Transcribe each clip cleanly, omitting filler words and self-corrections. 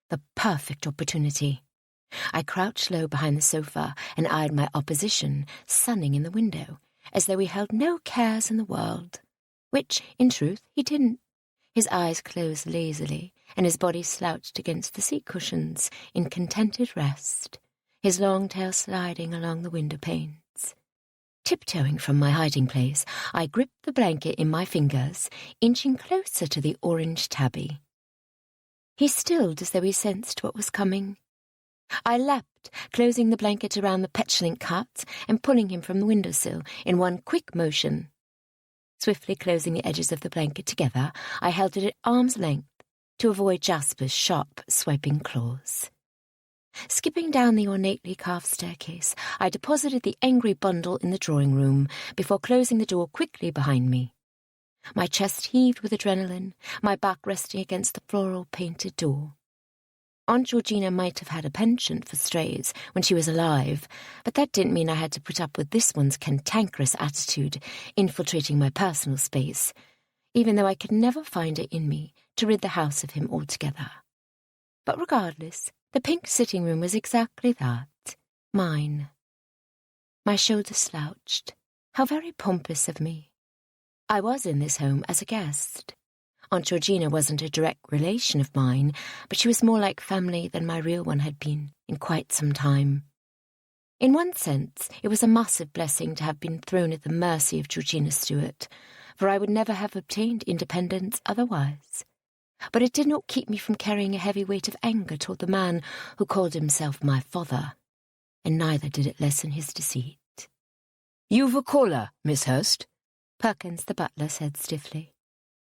The perfect opportunity. I crouched low behind the sofa and eyed my opposition, sunning in the window, as though he held no cares in the world. Which, in truth, he didn't. His eyes closed lazily, and his body slouched against the seat cushions in contented rest, his long tail sliding along the window panes. Tiptoeing from my hiding place, I gripped the blanket in my fingers, inching closer to the orange tabby. He stilled as though he sensed what was coming. I leapt, closing the blanket around the petulant cat and pulling him from the windowsill in one quick motion. Swiftly closing the edges of the blanket together, I held it at arm's length to avoid Jasper's sharp, swiping claws. Skipping down the ornately carved staircase, I deposited the angry bundle in the drawing room before closing the door quickly behind me. My chest heaved with adrenaline, my back resting against the floral-painted door. Aunt Georgina might have had a penchant for strays when she was alive, but that didn't mean I had to put up with this one's cantankerous attitude infiltrating my personal space, even though I could never find it in me to rid the house of him altogether. But regardless, the pink sitting room was exactly that, mine. My shoulders slouched. How very pompous of me. I was in this home as a guest. Aunt Georgina wasn't a direct relation of mine, but she was more like family than my real one had been in quite some time. In one sense, it was a massive blessing to have been thrown at the mercy of Georgina Stewart, for I would never have obtained independence otherwise. But it did not keep me from carrying a heavy weight of anger toward the man who called himself my father, and neither did it lessen his deceit. "You've a caller, Miss Hurst," Perkins the butler said stiffly,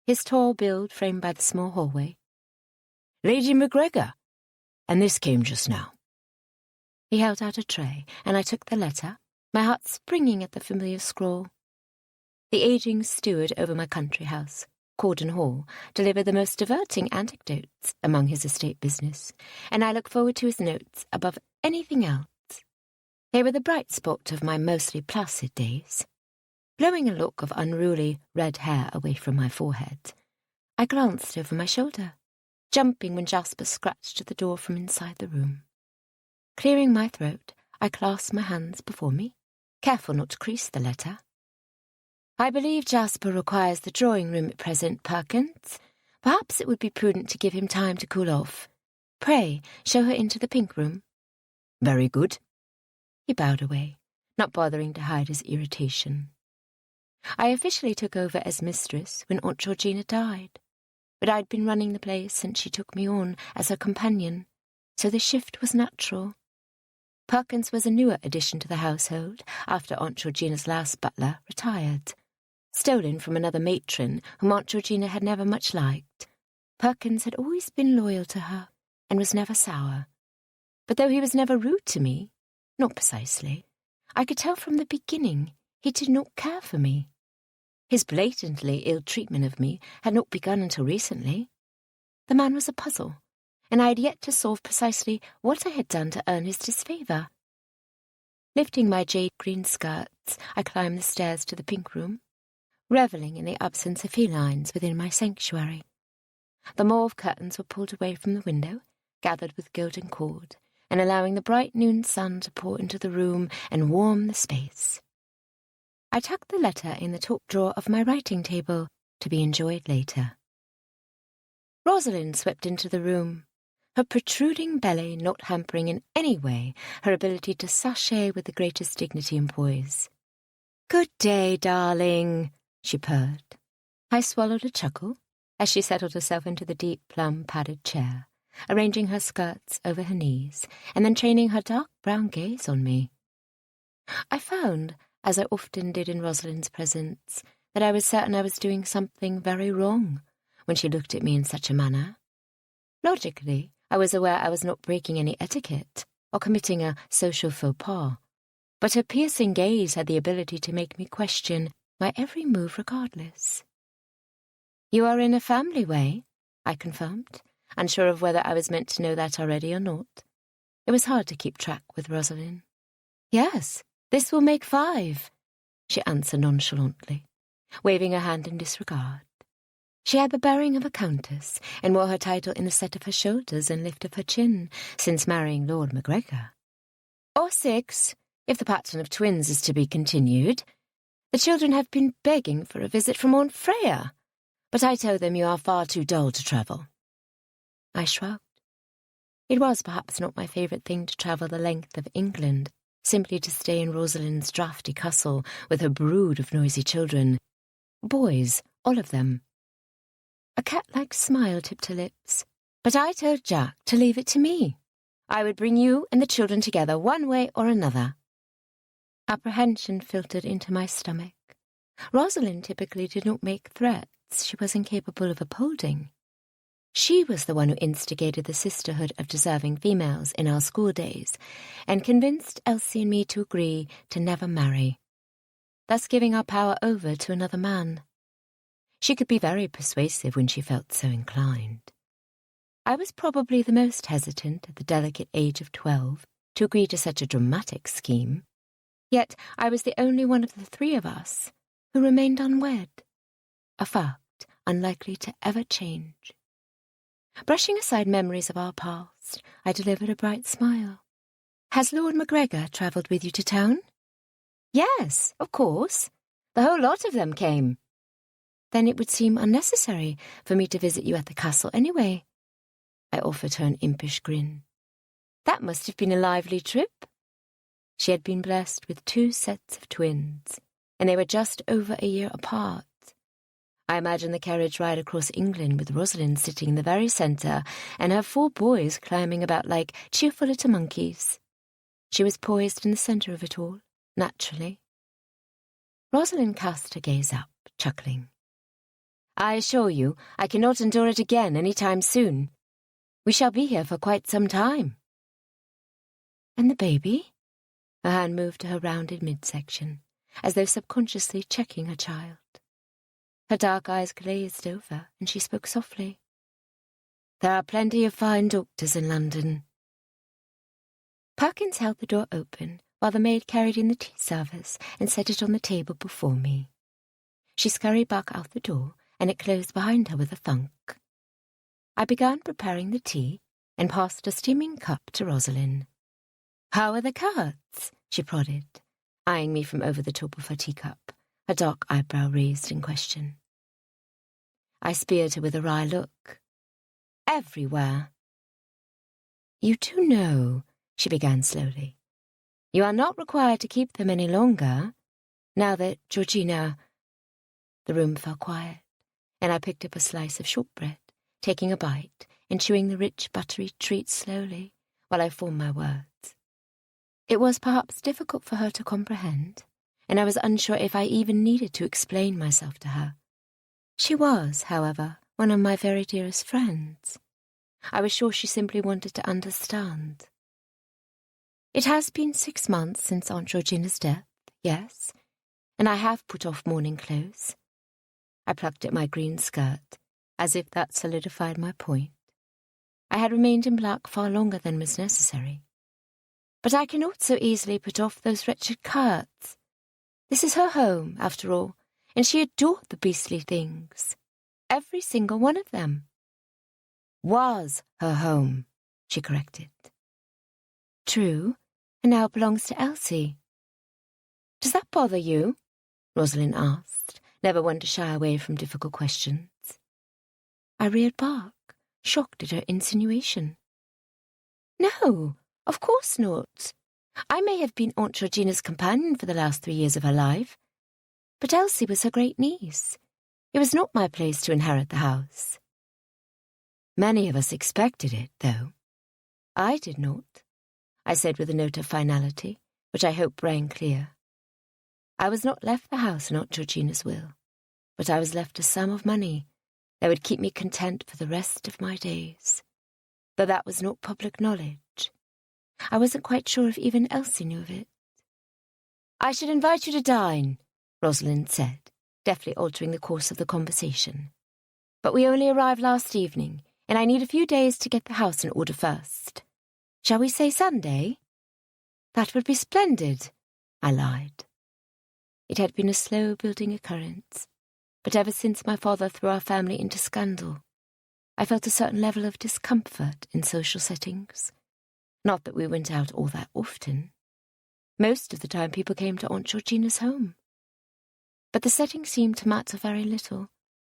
his tall build framed by the small hallway. "Lady McGregor, and this came just now." He held out a tray, and I took the letter, my heart springing at the familiar scrawl. The aging steward over my country house, Cordon Hall, delivered the most diverting anecdotes among his estate business, and I look forward to his notes above anything else. They were the bright spot of my mostly placid days. Blowing a lock of unruly red hair away from my forehead, I glanced over my shoulder, jumping when Jasper scratched at the door from inside the room. Clearing my throat, I clasped my hands before me, careful not to crease the letter. "I believe Jasper requires the drawing room at present, Perkins. Perhaps it would be prudent to give him time to cool off. Pray, show her into the pink room." "Very good." He bowed away, not bothering to hide his irritation. I officially took over as mistress when Aunt Georgina died, but I'd been running the place since she took me on as her companion, so the shift was natural. Perkins was a newer addition to the household after Aunt Georgina's last butler retired. Stolen from another matron whom Aunt Georgina had never much liked, Perkins had always been loyal to her and was never sour. But though he was never rude to me, not precisely, I could tell from the beginning he did not care for me. His blatantly ill treatment of me had not begun until recently. The man was a puzzle, and I had yet to solve precisely what I had done to earn his disfavour. Lifting my jade green skirts, I climbed the stairs to the pink room, revelling in the absence of felines within my sanctuary. The mauve curtains were pulled away from the window, gathered with golden cord, and allowing the bright noon sun to pour into the room and warm the space. I tucked the letter in the top drawer of my writing table, to be enjoyed later. Rosalind swept into the room, her protruding belly not hampering in any way her ability to sashay with the greatest dignity and poise. "Good day, darling," she purred. I swallowed a chuckle as she settled herself into the deep plum-padded chair, arranging her skirts over her knees and then training her dark brown gaze on me. I found, as I often did in Rosalind's presence, that I was certain I was doing something very wrong when she looked at me in such a manner. Logically, I was aware I was not breaking any etiquette or committing a social faux pas, but her piercing gaze had the ability to make me question my every move regardless. "You are in a family way," I confirmed, unsure of whether I was meant to know that already or not. It was hard to keep track with Rosalind. "Yes, this will make 5, she answered nonchalantly, waving her hand in disregard. She had the bearing of a countess, and wore her title in the set of her shoulders and lift of her chin, since marrying Lord MacGregor. Or 6, if the pattern of twins is to be continued. The children have been begging for a visit from Aunt Freya, but I told them you are far too dull to travel. I shrugged. It was perhaps not my favourite thing to travel the length of England, simply to stay in Rosalind's draughty castle with her brood of noisy children. Boys, all of them. A cat-like smile tipped her lips, but I told Jack to leave it to me. I would bring you and the children together one way or another. Apprehension filtered into my stomach. Rosalind typically did not make threats she was incapable of upholding. She was the one who instigated the sisterhood of deserving females in our school days and convinced Elsie and me to agree to never marry, thus giving our power over to another man. She could be very persuasive when she felt so inclined. I was probably the most hesitant at the delicate age of 12 to agree to such a dramatic scheme, yet I was the only one of the 3 of us who remained unwed, a fact unlikely to ever change. Brushing aside memories of our past, I delivered a bright smile. Has Lord MacGregor travelled with you to town? Yes, of course. The whole lot of them came. Then it would seem unnecessary for me to visit you at the castle anyway. I offered her an impish grin. That must have been a lively trip. She had been blessed with 2 sets of twins, and they were just over a year apart. I imagine the carriage ride across England with Rosalind sitting in the very centre and her 4 boys climbing about like cheerful little monkeys. She was poised in the centre of it all, naturally. Rosalind cast her gaze up, chuckling. I assure you, I cannot endure it again any time soon. We shall be here for quite some time. And the baby? Her hand moved to her rounded midsection, as though subconsciously checking her child. Her dark eyes glazed over, and she spoke softly. There are plenty of fine doctors in London. Perkins held the door open while the maid carried in the tea service and set it on the table before me. She scurried back out the door, and it closed behind her with a thunk. I began preparing the tea and passed a steaming cup to Rosalind. How are the cards? She prodded, eyeing me from over the top of her teacup, her dark eyebrow raised in question. I speared her with a wry look. Everywhere. You do know, she began slowly. You are not required to keep them any longer, now that Georgina... The room fell quiet, and I picked up a slice of shortbread, taking a bite and chewing the rich buttery treat slowly while I formed my words. It was perhaps difficult for her to comprehend, and I was unsure if I even needed to explain myself to her. She was, however, one of my very dearest friends. I was sure she simply wanted to understand. It has been 6 months since Aunt Georgina's death, yes, and I have put off mourning clothes. I plucked at my green skirt, as if that solidified my point. I had remained in black far longer than was necessary. But I cannot so easily put off those wretched curts. This is her home, after all, and she adored the beastly things. Every single one of them. Was her home, she corrected. True, and now belongs to Elsie. Does that bother you? Rosalind asked, never one to shy away from difficult questions. I reared back, shocked at her insinuation. No, of course not. I may have been Aunt Georgina's companion for the last 3 years of her life, but Elsie was her great niece. It was not my place to inherit the house. Many of us expected it, though. I did not, I said with a note of finality, which I hope rang clear. I was not left the house in Aunt Georgina's will, but I was left a sum of money that would keep me content for the rest of my days, though that was not public knowledge. I wasn't quite sure if even Elsie knew of it. I should invite you to dine, Rosalind said, deftly altering the course of the conversation. But we only arrived last evening, and I need a few days to get the house in order first. Shall we say Sunday? That would be splendid, I lied. It had been a slow-building occurrence, but ever since my father threw our family into scandal, I felt a certain level of discomfort in social settings. Not that we went out all that often. Most of the time people came to Aunt Georgina's home. But the setting seemed to matter very little,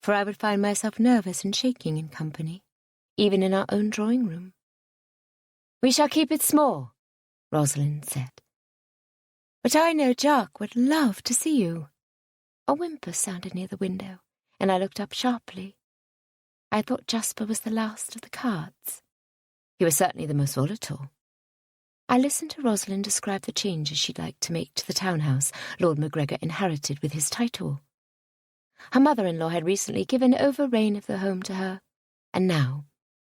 for I would find myself nervous and shaking in company, even in our own drawing room. "We shall keep it small," Rosalind said. "But I know Jack would love to see you." A whimper sounded near the window, and I looked up sharply. I thought Jasper was the last of the cards. He was certainly the most volatile. I listened to Rosalind describe the changes she'd like to make to the townhouse Lord MacGregor inherited with his title. Her mother-in-law had recently given over reign of the home to her, and now,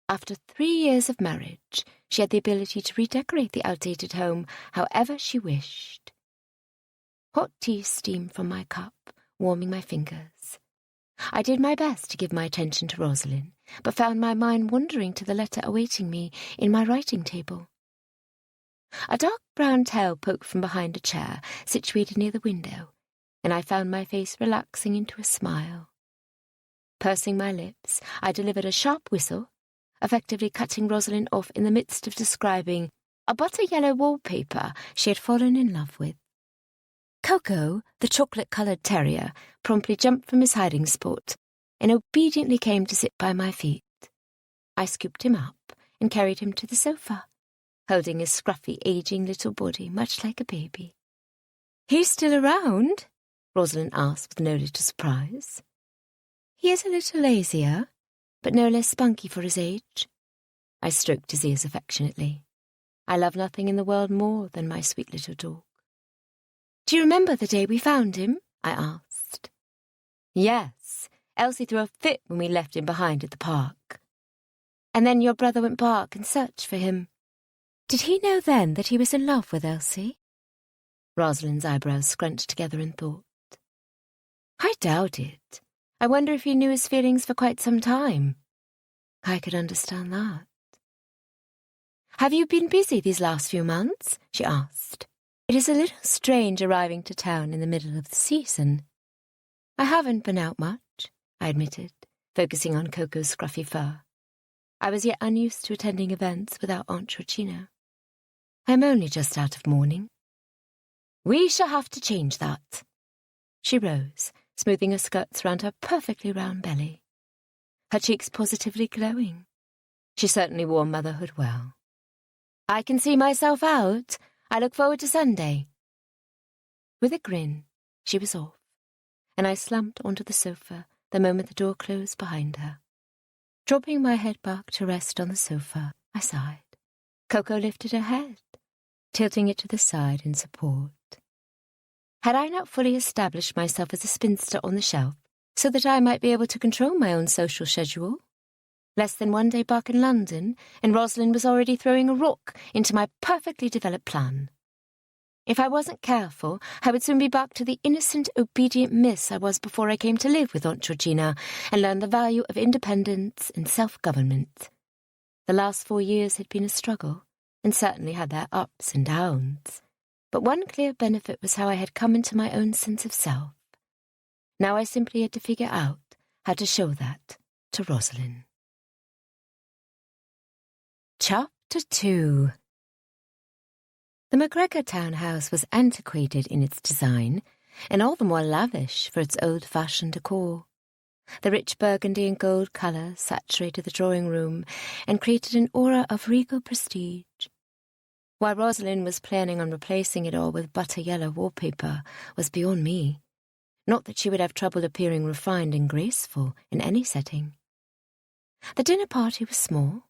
after 3 years of marriage, she had the ability to redecorate the outdated home however she wished. Hot tea steamed from my cup, warming my fingers. I did my best to give my attention to Rosalind, but found my mind wandering to the letter awaiting me in my writing table. A dark brown tail poked from behind a chair situated near the window, and I found my face relaxing into a smile. Pursing my lips, I delivered a sharp whistle, effectively cutting Rosalind off in the midst of describing a butter-yellow wallpaper she had fallen in love with. Coco, the chocolate-coloured terrier, promptly jumped from his hiding spot and obediently came to sit by my feet. I scooped him up and carried him to the sofa, holding his scruffy, ageing little body much like a baby. "He's still around?" Rosalind asked with no little surprise. "He is a little lazier, but no less spunky for his age." I stroked his ears affectionately. I love nothing in the world more than my sweet little dog. "Do you remember the day we found him?" I asked. "Yes, Elsie threw a fit when we left him behind at the park. And then your brother went back and searched for him. Did he know then that he was in love with Elsie?" Rosalind's eyebrows scrunched together in thought. "I doubt it. I wonder if he knew his feelings for quite some time." I could understand that. "Have you been busy these last few months?" she asked. "It is a little strange arriving to town in the middle of the season." "I haven't been out much," I admitted, focusing on Coco's scruffy fur. I was yet unused to attending events without Aunt Georgina. "I am only just out of mourning." "We shall have to change that." She rose, smoothing her skirts round her perfectly round belly. Her cheeks positively glowing. She certainly wore motherhood well. "I can see myself out. I look forward to Sunday." With a grin, she was off, and I slumped onto the sofa the moment the door closed behind her. Dropping my head back to rest on the sofa, I sighed. Coco lifted her head, tilting it to the side in support. Had I not fully established myself as a spinster on the shelf so that I might be able to control my own social schedule? Less than 1 day back in London, and Rosalind was already throwing a rock into my perfectly developed plan. If I wasn't careful, I would soon be back to the innocent, obedient miss I was before I came to live with Aunt Georgina and learn the value of independence and self-government. The last 4 years had been a struggle, and certainly had their ups and downs. But one clear benefit was how I had come into my own sense of self. Now I simply had to figure out how to show that to Rosalind. Chapter 2. The MacGregor townhouse was antiquated in its design, and all the more lavish for its old-fashioned decor. The rich burgundy and gold colour saturated the drawing room and created an aura of regal prestige. Why Rosalind was planning on replacing it all with butter-yellow wallpaper was beyond me. Not that she would have trouble appearing refined and graceful in any setting. The dinner party was small.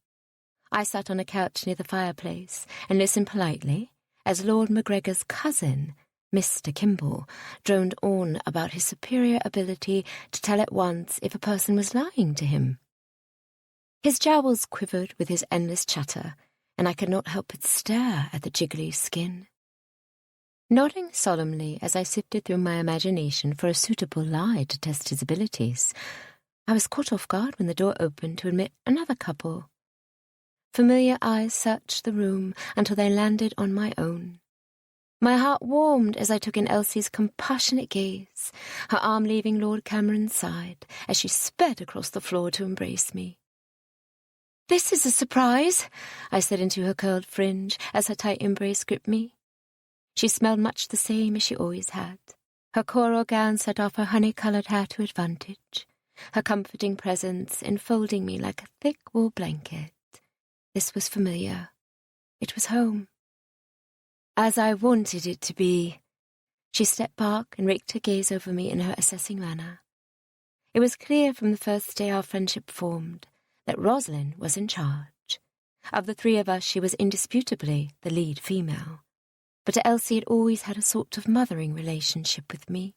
I sat on a couch near the fireplace and listened politely as Lord MacGregor's cousin, Mr. Kimball, droned on about his superior ability to tell at once if a person was lying to him. His jowls quivered with his endless chatter, and I could not help but stare at the jiggly skin. Nodding solemnly as I sifted through my imagination for a suitable lie to test his abilities, I was caught off guard when the door opened to admit another couple. Familiar eyes searched the room until they landed on my own. My heart warmed as I took in Elsie's compassionate gaze, her arm leaving Lord Cameron's side as she sped across the floor to embrace me. "This is a surprise," I said into her curled fringe as her tight embrace gripped me. She smelled much the same as she always had. Her coral gown set off her honey-coloured hair to advantage, her comforting presence enfolding me like a thick wool blanket. This was familiar. It was home. As I wanted it to be. She stepped back and raked her gaze over me in her assessing manner. It was clear from the first day our friendship formed that Rosalind was in charge. Of the three of us, she was indisputably the lead female. But Elsie had always had a sort of mothering relationship with me.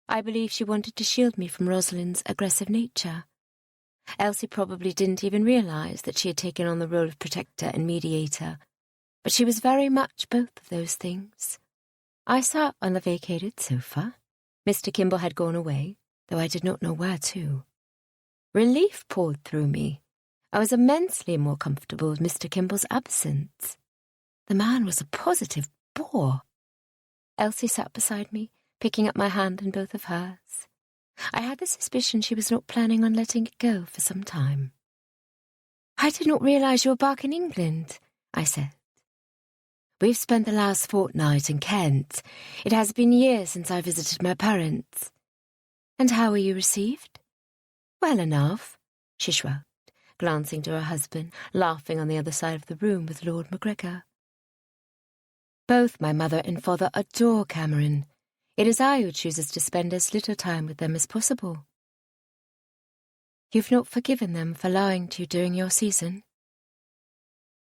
I believe she wanted to shield me from Rosalind's aggressive nature. Elsie probably didn't even realise that she had taken on the role of protector and mediator, but she was very much both of those things. I sat on the vacated sofa. Mr. Kimball had gone away, though I did not know where to. Relief poured through me. I was immensely more comfortable with Mr. Kimball's absence. The man was a positive bore. Elsie sat beside me, picking up my hand in both of hers. I had the suspicion she was not planning on letting it go for some time. "I did not realise you were back in England," I said. "We've spent the last fortnight in Kent. It has been years since I visited my parents." "And how were you received?" "Well enough," she shrugged, glancing to her husband, laughing on the other side of the room with Lord Macgregor. "Both my mother and father adore Cameron. It is I who chooses to spend as little time with them as possible." "You've not forgiven them for lying to you during your season?"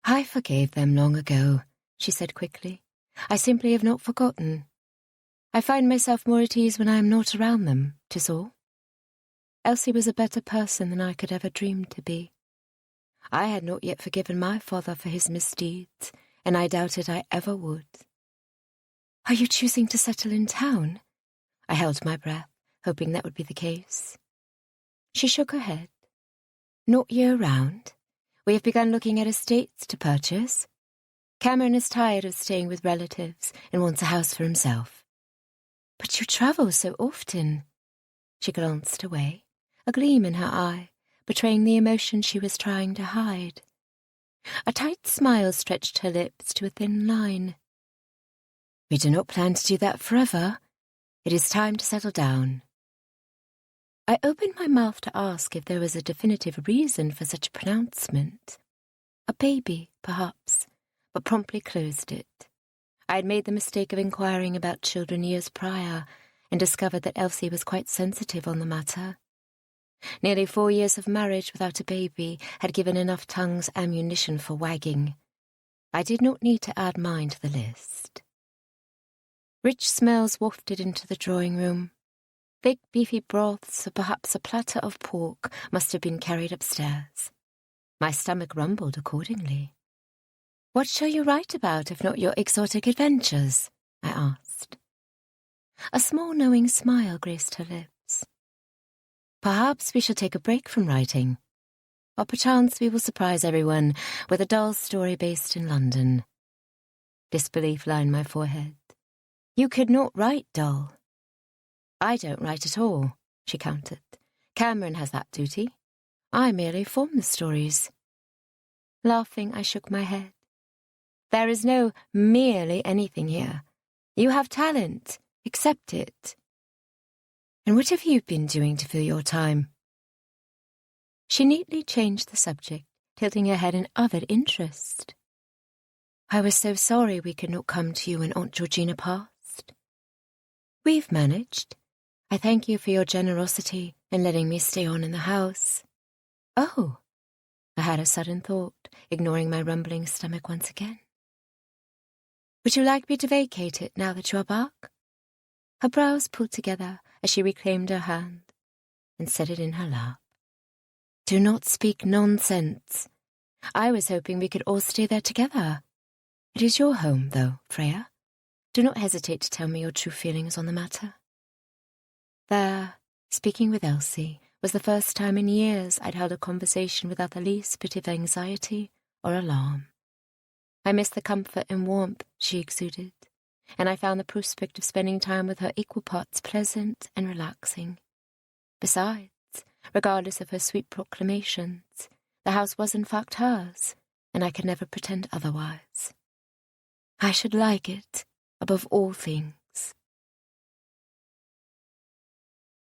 "I forgave them long ago," she said quickly. "I simply have not forgotten. I find myself more at ease when I am not around them, 'tis all." Elsie was a better person than I could ever dream to be. I had not yet forgiven my father for his misdeeds, and I doubted I ever would. "Are you choosing to settle in town?" I held my breath, hoping that would be the case. She shook her head. "Not year-round. We have begun looking at estates to purchase. Cameron is tired of staying with relatives and wants a house for himself." "But you travel so often." She glanced away, a gleam in her eye, betraying the emotion she was trying to hide. A tight smile stretched her lips to a thin line. "We do not plan to do that forever. It is time to settle down." I opened my mouth to ask if there was a definitive reason for such a pronouncement. A baby, perhaps, but promptly closed it. I had made the mistake of inquiring about children years prior and discovered that Elsie was quite sensitive on the matter. Nearly 4 years of marriage without a baby had given enough tongues ammunition for wagging. I did not need to add mine to the list. Rich smells wafted into the drawing room. Thick, beefy broths, or perhaps a platter of pork, must have been carried upstairs. My stomach rumbled accordingly. "What shall you write about, if not your exotic adventures?" I asked. A small knowing smile graced her lips. "Perhaps we shall take a break from writing. Or perchance we will surprise everyone with a dull story based in London." Disbelief lined my forehead. "You could not write dull." "I don't write at all," she countered. "Cameron has that duty. I merely form the stories." Laughing, I shook my head. "There is no merely anything here. You have talent. Accept it." "And what have you been doing to fill your time?" She neatly changed the subject, tilting her head in avid interest. "I was so sorry we could not come to you when Aunt Georgina passed." "We've managed. I thank you for your generosity in letting me stay on in the house." "Oh," I had a sudden thought, ignoring my rumbling stomach once again. "Would you like me to vacate it now that you are back?" Her brows pulled together as she reclaimed her hand and set it in her lap. "Do not speak nonsense. I was hoping we could all stay there together. It is your home, though, Freya. Do not hesitate to tell me your true feelings on the matter." There, speaking with Elsie, was the first time in years I'd held a conversation without the least bit of anxiety or alarm. I missed the comfort and warmth she exuded, and I found the prospect of spending time with her equal parts pleasant and relaxing. Besides, regardless of her sweet proclamations, the house was in fact hers, and I could never pretend otherwise. I should like it above all things.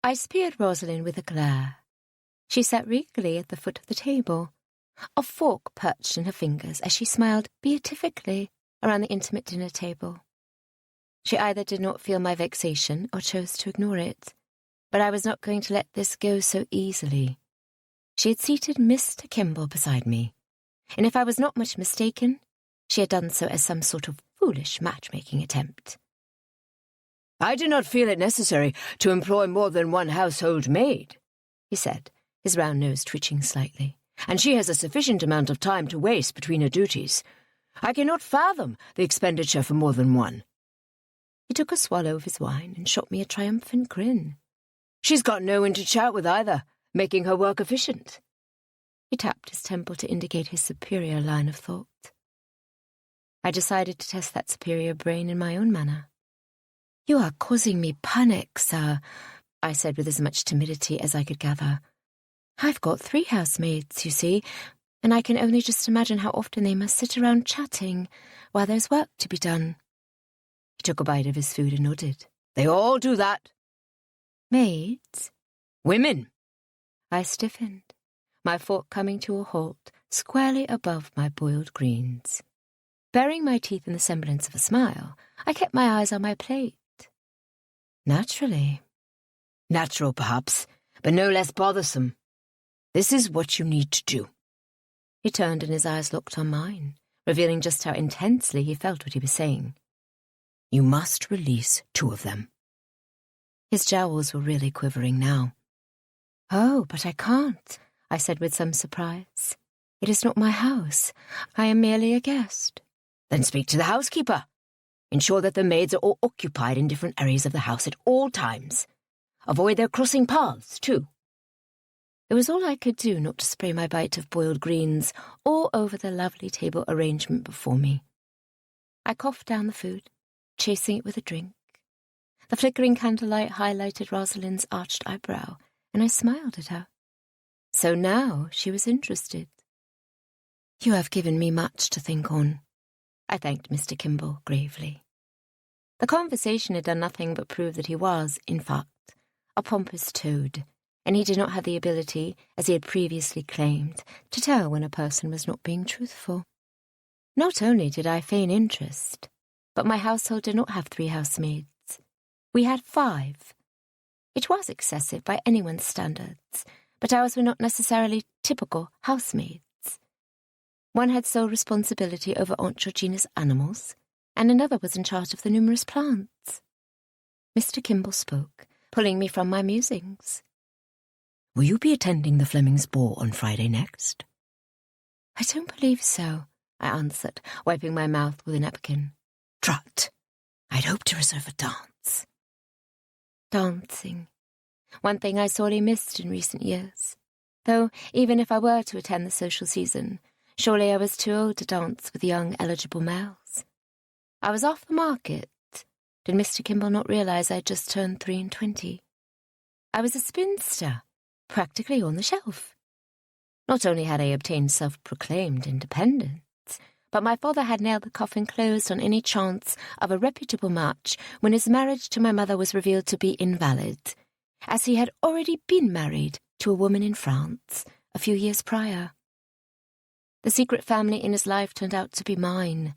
I speared Rosalind with a glare. She sat regally at the foot of the table, a fork perched in her fingers as she smiled beatifically around the intimate dinner table. She either did not feel my vexation or chose to ignore it, but I was not going to let this go so easily. She had seated Mr. Kimball beside me, and if I was not much mistaken, she had done so as some sort of foolish matchmaking attempt. "I do not feel it necessary to employ more than one household maid," he said, his round nose twitching slightly, "and she has a sufficient amount of time to waste between her duties. I cannot fathom the expenditure for more than one." He took a swallow of his wine and shot me a triumphant grin. "She's got no one to chat with either, making her work efficient." He tapped his temple to indicate his superior line of thought. I decided to test that superior brain in my own manner. "You are causing me panic, sir," I said with as much timidity as I could gather. "I've got 3 housemaids, you see, and I can only just imagine how often they must sit around chatting while there's work to be done." He took a bite of his food and nodded. "They all do that." "Maids?" "Women." I stiffened, my fork coming to a halt squarely above my boiled greens. Burying my teeth in the semblance of a smile, I kept my eyes on my plate. "Naturally." "Natural, perhaps, but no less bothersome. This is what you need to do." He turned and his eyes locked on mine, revealing just how intensely he felt what he was saying. "You must release 2 of them." His jowls were really quivering now. "Oh, but I can't," I said with some surprise. "It is not my house. I am merely a guest." "Then speak to the housekeeper. Ensure that the maids are all occupied in different areas of the house at all times. Avoid their crossing paths, too." It was all I could do not to spray my bite of boiled greens all over the lovely table arrangement before me. I coughed down the food, chasing it with a drink. The flickering candlelight highlighted Rosalind's arched eyebrow, and I smiled at her. So now she was interested. "You have given me much to think on," I thanked Mr. Kimball gravely. The conversation had done nothing but prove that he was, in fact, a pompous toad, and he did not have the ability, as he had previously claimed, to tell when a person was not being truthful. Not only did I feign interest, but my household did not have 3 housemaids. We had 5. It was excessive by anyone's standards, but ours were not necessarily typical housemaids. One had sole responsibility over Aunt Georgina's animals, and another was in charge of the numerous plants. Mr. Kimball spoke, pulling me from my musings. "Will you be attending the Flemings' ball on Friday next?" "I don't believe so," I answered, wiping my mouth with a napkin. "Drat! I'd hoped to reserve a dance." Dancing. One thing I sorely missed in recent years. Though, even if I were to attend the social season, surely I was too old to dance with young, eligible males. I was off the market. Did Mr. Kimball not realize I had just turned 23? I was a spinster, practically on the shelf. Not only had I obtained self-proclaimed independence, but my father had nailed the coffin closed on any chance of a reputable match when his marriage to my mother was revealed to be invalid, as he had already been married to a woman in France a few years prior. The secret family in his life turned out to be mine,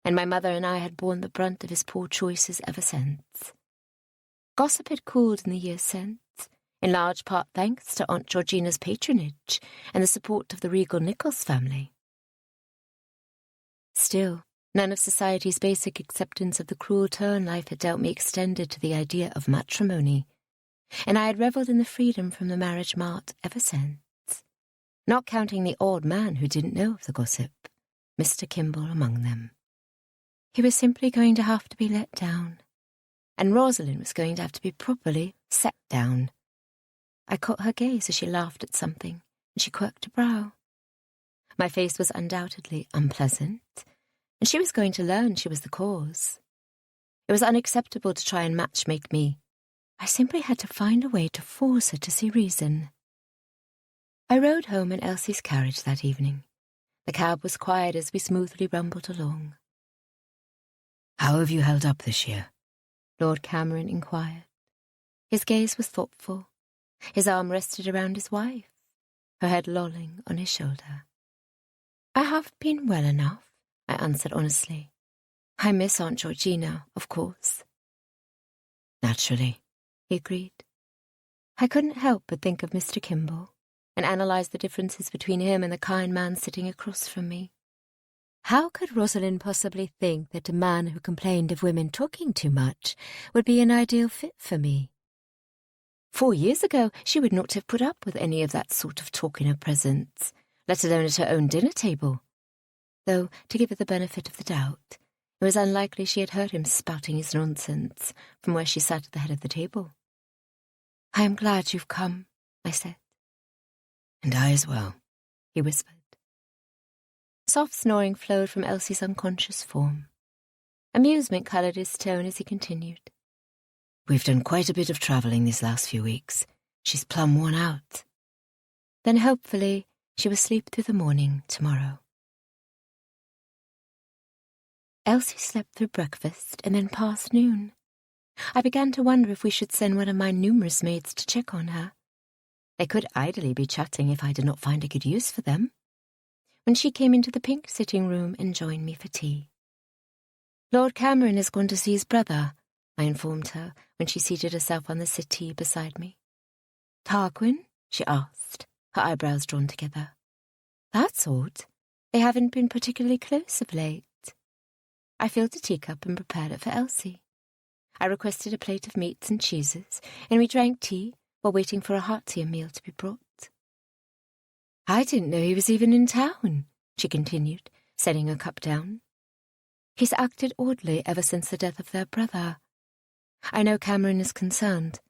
and my mother and I had borne the brunt of his poor choices ever since. Gossip had cooled in the years since, in large part thanks to Aunt Georgina's patronage and the support of the regal Nichols family. Still, none of society's basic acceptance of the cruel turn life had dealt me extended to the idea of matrimony, and I had revelled in the freedom from the marriage mart ever since. Not counting the old man who didn't know of the gossip, Mr. Kimball among them. He was simply going to have to be let down, and Rosalind was going to have to be properly set down. I caught her gaze as she laughed at something, and she quirked a brow. My face was undoubtedly unpleasant, and she was going to learn she was the cause. It was unacceptable to try and matchmake me. I simply had to find a way to force her to see reason. I rode home in Elsie's carriage that evening. The cab was quiet as we smoothly rumbled along. "How have you held up this year?" Lord Cameron inquired. His gaze was thoughtful. His arm rested around his wife, her head lolling on his shoulder. "I have been well enough," I answered honestly. "I miss Aunt Georgina, of course." "Naturally," he agreed. I couldn't help but think of Mr. Kimball and analyse the differences between him and the kind man sitting across from me. How could Rosalind possibly think that a man who complained of women talking too much would be an ideal fit for me? 4 years ago, she would not have put up with any of that sort of talk in her presence, let alone at her own dinner table. Though, to give her the benefit of the doubt, it was unlikely she had heard him spouting his nonsense from where she sat at the head of the table. "I am glad you've come," I said. "And I as well," he whispered. Soft snoring flowed from Elsie's unconscious form. Amusement coloured his tone as he continued. "We've done quite a bit of travelling these last few weeks. She's plumb worn out." Then hopefully she will sleep through the morning tomorrow. Elsie slept through breakfast and then past noon. I began to wonder if we should send one of my numerous maids to check on her. They could idly be chatting if I did not find a good use for them. When she came into the pink sitting room and joined me for tea. "Lord Cameron has gone to see his brother," I informed her when she seated herself on the settee beside me. "Tarquin?" she asked, her eyebrows drawn together. "That's odd. They haven't been particularly close of late." I filled a teacup and prepared it for Elsie. I requested a plate of meats and cheeses, and we drank tea while waiting for a heartier meal to be brought. "I didn't know he was even in town," she continued, setting her cup down. "He's acted oddly ever since the death of their brother. I know Cameron is concerned.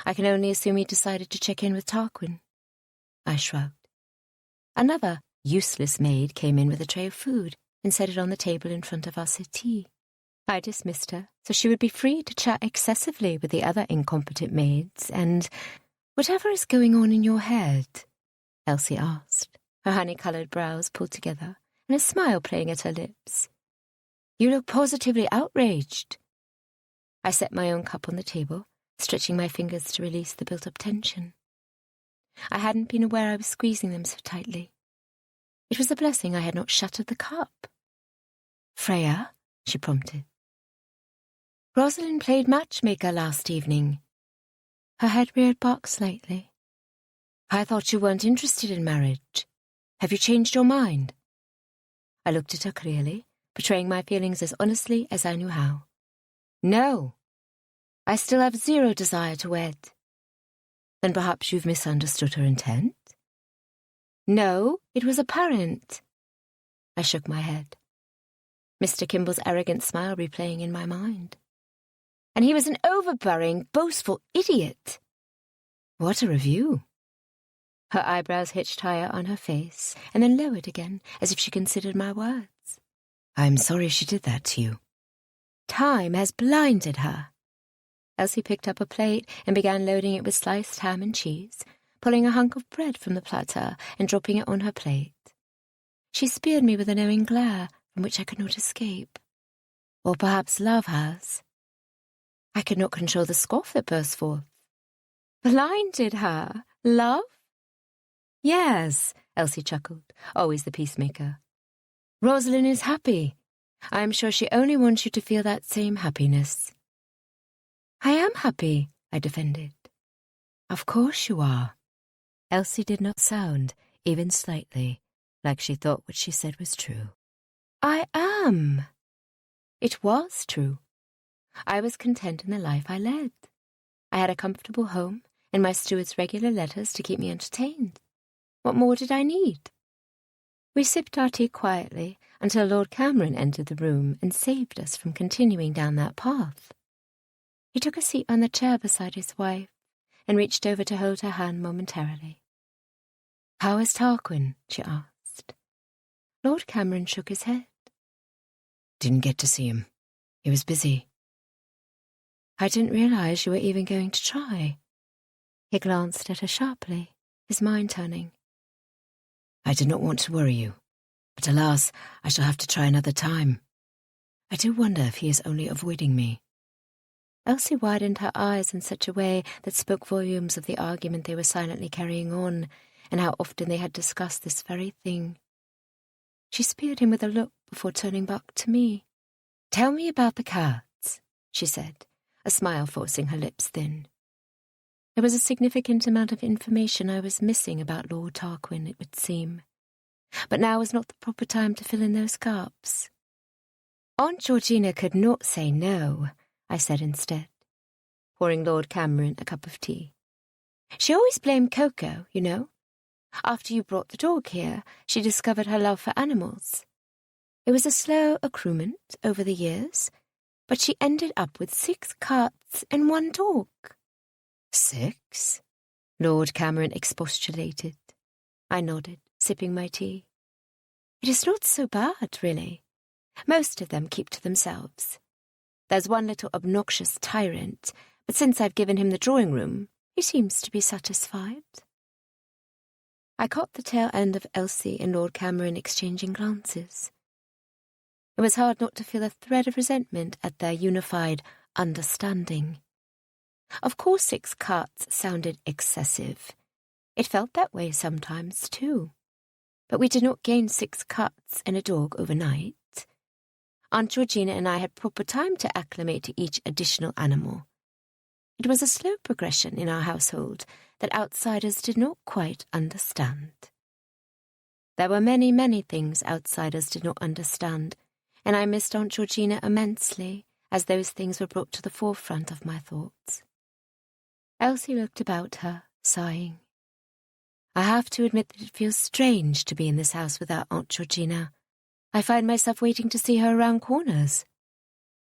I can only assume he decided to check in with Tarquin." I shrugged. Another useless maid came in with a tray of food and set it on the table in front of our settee. I dismissed her, so she would be free to chat excessively with the other incompetent maids, and "Whatever is going on in your head?" Elsie asked, her honey-coloured brows pulled together and a smile playing at her lips. "You look positively outraged." I set my own cup on the table, stretching my fingers to release the built-up tension. I hadn't been aware I was squeezing them so tightly. It was a blessing I had not shattered the cup. "Freya?" she prompted. "Rosalind played matchmaker last evening." Her head reared back slightly. "I thought you weren't interested in marriage. Have you changed your mind?" I looked at her clearly, betraying my feelings as honestly as I knew how. "No. I still have zero desire to wed." "Then perhaps you've misunderstood her intent?" "No, it was apparent." I shook my head. Mr. Kimball's arrogant smile replaying in my mind. "And he was an overbearing, boastful idiot." "What a review." Her eyebrows hitched higher on her face and then lowered again, as if she considered my words. "I'm sorry she did that to you." "Time has blinded her." Elsie picked up a plate and began loading it with sliced ham and cheese, pulling a hunk of bread from the platter and dropping it on her plate. She speared me with a knowing glare from which I could not escape. Or perhaps love has. I could not control the scoff that burst forth. "Blinded her? Love?" "Yes," Elsie chuckled, always the peacemaker. "Rosalind is happy. I am sure she only wants you to feel that same happiness." "I am happy," I defended. "Of course you are." Elsie did not sound, even slightly, like she thought what she said was true. "I am." It was true. I was content in the life I led. I had a comfortable home and my steward's regular letters to keep me entertained. What more did I need? We sipped our tea quietly until Lord Cameron entered the room and saved us from continuing down that path. He took a seat on the chair beside his wife and reached over to hold her hand momentarily. "How is Tarquin?" she asked. Lord Cameron shook his head. "Didn't get to see him. He was busy." I didn't realise you were even going to try. He glanced at her sharply, his mind turning. I did not want to worry you, but alas, I shall have to try another time. I do wonder if he is only avoiding me. Elsie widened her eyes in such a way that spoke volumes of the argument they were silently carrying on, and how often they had discussed this very thing. She speared him with a look before turning back to me. "Tell me about the cards," she said, a smile forcing her lips thin. There was a significant amount of information I was missing about Lord Tarquin, it would seem. But now was not the proper time to fill in those gaps. Aunt Georgina could not say no, I said instead, pouring Lord Cameron a cup of tea. She always blamed Coco, you know. After you brought the dog here, she discovered her love for animals. It was a slow accruement over the years, but she ended up with 6 cats and 1 dog. 6? Lord Cameron expostulated. I nodded, sipping my tea. It is not so bad, really. Most of them keep to themselves. There's one little obnoxious tyrant, but since I've given him the drawing room, he seems to be satisfied. I caught the tail end of Elsie and Lord Cameron exchanging glances. It was hard not to feel a thread of resentment at their unified understanding. Of course 6 cats sounded excessive. It felt that way sometimes, too. But we did not gain 6 cats and a dog overnight. Aunt Georgina and I had proper time to acclimate to each additional animal. It was a slow progression in our household that outsiders did not quite understand. There were many, many things outsiders did not understand, and I missed Aunt Georgina immensely as those things were brought to the forefront of my thoughts. Elsie looked about her, sighing. I have to admit that it feels strange to be in this house without Aunt Georgina. I find myself waiting to see her around corners.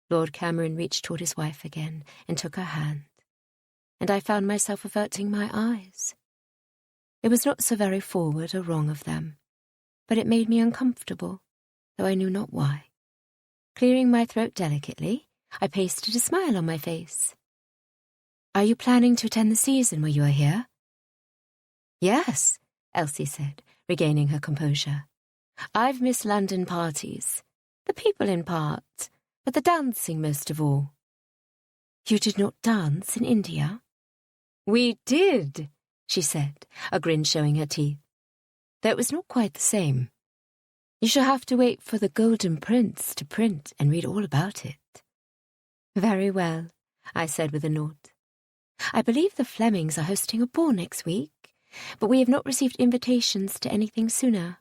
Lord Cameron reached toward his wife again and took her hand, and I found myself averting my eyes. It was not so very forward or wrong of them, but it made me uncomfortable, though I knew not why. Clearing my throat delicately, I pasted a smile on my face. Are you planning to attend the season while you are here? Yes, Elsie said, regaining her composure. I've missed London parties, the people in part, but the dancing most of all. You did not dance in India? We did, she said, a grin showing her teeth. Though it was not quite the same. You shall have to wait for the Golden Prince to print and read all about it. Very well, I said with a nod. I believe the Flemings are hosting a ball next week, but we have not received invitations to anything sooner.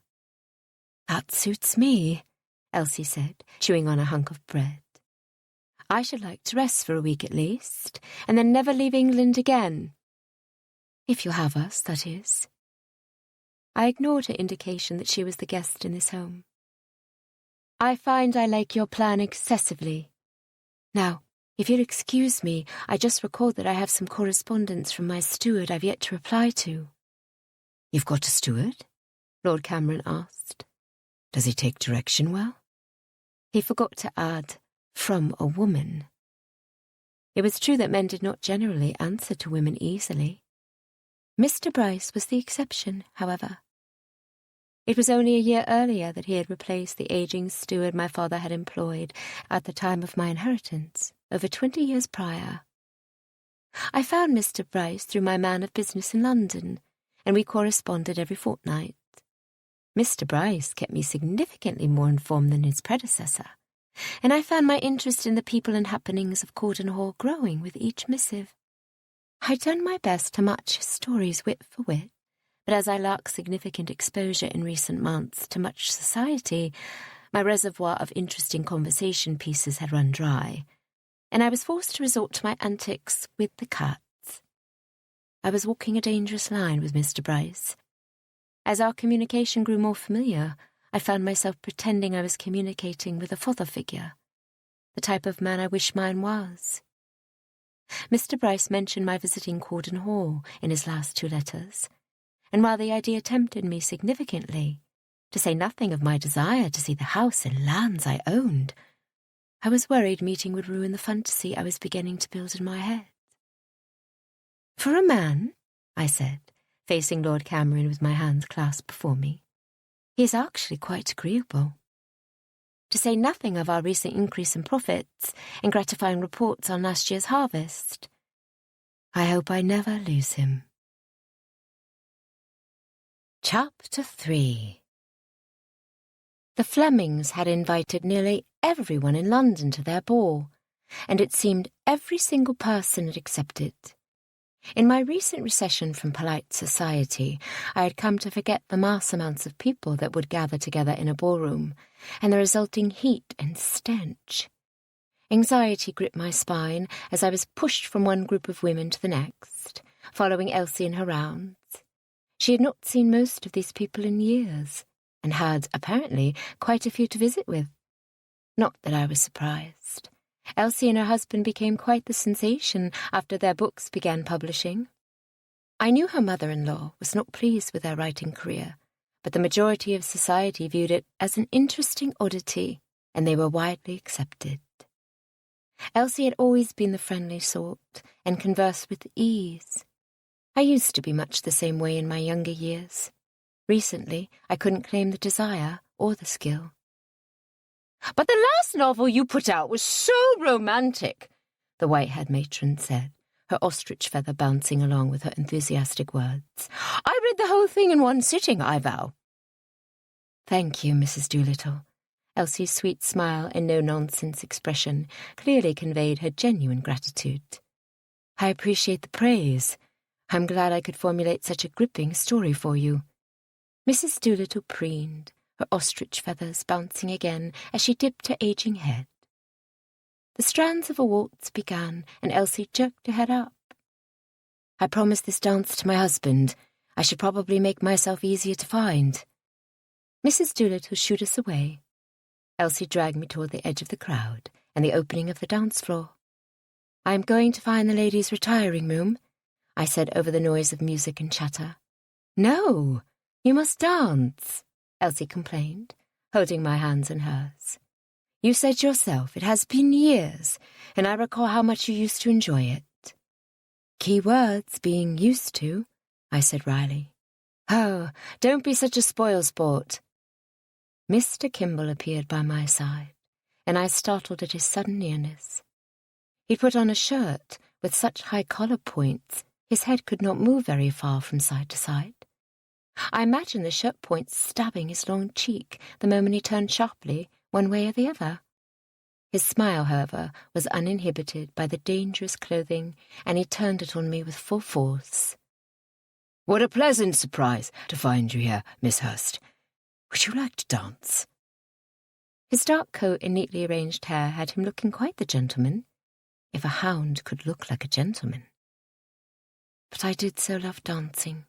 That suits me, Elsie said, chewing on a hunk of bread. I should like to rest for a week at least, and then never leave England again. If you'll have us, that is. I ignored her indication that she was the guest in this home. I find I like your plan excessively. Now, if you'll excuse me, I just recalled that I have some correspondence from my steward I've yet to reply to. You've got a steward? Lord Cameron asked. Does he take direction well? He forgot to add, from a woman. It was true that men did not generally answer to women easily. Mr. Bryce was the exception, however. It was only a year earlier that he had replaced the aging steward my father had employed at the time of my inheritance, over 20 years prior. I found Mr. Bryce through my man of business in London, and we corresponded every fortnight. Mr. Bryce kept me significantly more informed than his predecessor, and I found my interest in the people and happenings of Corden Hall growing with each missive. I'd done my best to match his stories wit for wit, but as I lacked significant exposure in recent months to much society, my reservoir of interesting conversation pieces had run dry, and I was forced to resort to my antics with the cats. I was walking a dangerous line with Mr. Bryce. As our communication grew more familiar, I found myself pretending I was communicating with a father figure, the type of man I wish mine was. Mr. Bryce mentioned my visiting Corden Hall in his last 2 letters, and while the idea tempted me significantly, to say nothing of my desire to see the house and lands I owned, I was worried meeting would ruin the fantasy I was beginning to build in my head. "For a man," I said, facing Lord Cameron with my hands clasped before me, "he is actually quite agreeable. To say nothing of our recent increase in profits and gratifying reports on last year's harvest. I hope I never lose him." Chapter 3. The Flemings had invited nearly everyone in London to their ball, and it seemed every single person had accepted. In my recent recession from polite society, I had come to forget the mass amounts of people that would gather together in a ballroom, and the resulting heat and stench. Anxiety gripped my spine as I was pushed from one group of women to the next, following Elsie in her rounds. She had not seen most of these people in years, and had, apparently, quite a few to visit with. Not that I was surprised. Elsie and her husband became quite the sensation after their books began publishing. I knew her mother-in-law was not pleased with their writing career, but the majority of society viewed it as an interesting oddity, and they were widely accepted. Elsie had always been the friendly sort, and conversed with ease. I used to be much the same way in my younger years. Recently, I couldn't claim the desire or the skill. "But the last novel you put out was so romantic," the white-haired matron said, her ostrich feather bouncing along with her enthusiastic words. "I read the whole thing in one sitting, I vow." "Thank you, Mrs. Doolittle." Elsie's sweet smile and no-nonsense expression clearly conveyed her genuine gratitude. "I appreciate the praise. I'm glad I could formulate such a gripping story for you." Mrs. Doolittle preened, her ostrich feathers bouncing again as she dipped her aging head. The strands of a waltz began, and Elsie jerked her head up. "I promised this dance to my husband. I should probably make myself easier to find." Mrs. Doolittle shooed us away. Elsie dragged me toward the edge of the crowd and the opening of the dance floor. "I am going to find the ladies' retiring room," I said over the noise of music and chatter. "No, you must dance," Elsie complained, holding my hands in hers. "You said yourself it has been years, and I recall how much you used to enjoy it." "Key words, being used to," I said wryly. "Oh, don't be such a spoil-sport." Mr. Kimball appeared by my side, and I startled at his sudden nearness. He'd put on a shirt with such high collar points his head could not move very far from side to side. I imagined the shirt points stabbing his long cheek the moment he turned sharply one way or the other. His smile, however, was uninhibited by the dangerous clothing, and he turned it on me with full force. "What a pleasant surprise to find you here, Miss Hurst. Would you like to dance?" His dark coat and neatly arranged hair had him looking quite the gentleman, if a hound could look like a gentleman. But I did so love dancing.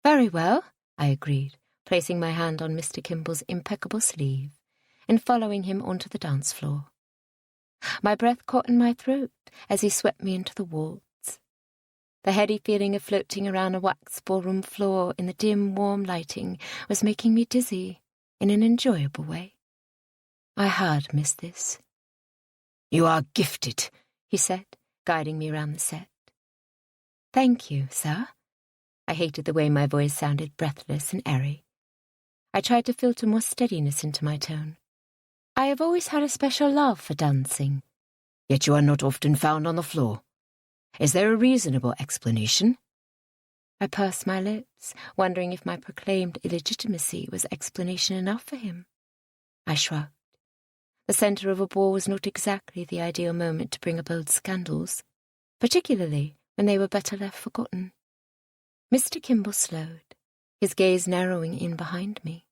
"Very well," I agreed, placing my hand on Mr. Kimball's impeccable sleeve and following him onto the dance floor. My breath caught in my throat as he swept me into the waltz. The heady feeling of floating around a wax ballroom floor in the dim, warm lighting was making me dizzy in an enjoyable way. I had missed this. "You are gifted," he said, guiding me around the set. "Thank you, sir." I hated the way my voice sounded breathless and airy. I tried to filter more steadiness into my tone. "I have always had a special love for dancing." "Yet you are not often found on the floor. Is there a reasonable explanation?" I pursed my lips, wondering if my proclaimed illegitimacy was explanation enough for him. I shrugged. The centre of a ball was not exactly the ideal moment to bring up old scandals, particularly when they were better left forgotten. Mr. Kimball slowed, his gaze narrowing in behind me.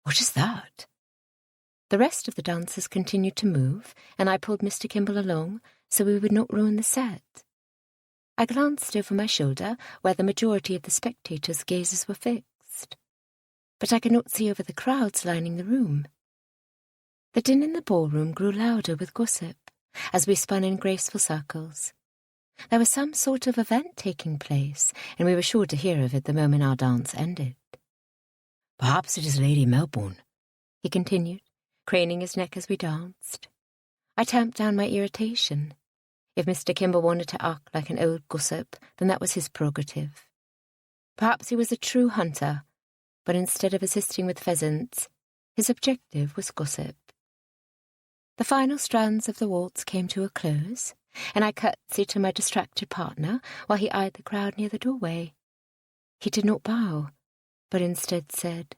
"What is that?" The rest of the dancers continued to move, and I pulled Mr. Kimball along so we would not ruin the set. I glanced over my shoulder where the majority of the spectators' gazes were fixed, but I could not see over the crowds lining the room. The din in the ballroom grew louder with gossip as we spun in graceful circles. There was some sort of event taking place, and we were sure to hear of it the moment our dance ended. "Perhaps it is Lady Melbourne," he continued, craning his neck as we danced. I tamped down my irritation. If Mr. Kimball wanted to act like an old gossip, then that was his prerogative. Perhaps he was a true hunter, but instead of assisting with pheasants, his objective was gossip. The final strands of the waltz came to a close, and I curtsied to my distracted partner while he eyed the crowd near the doorway. He did not bow, but instead said,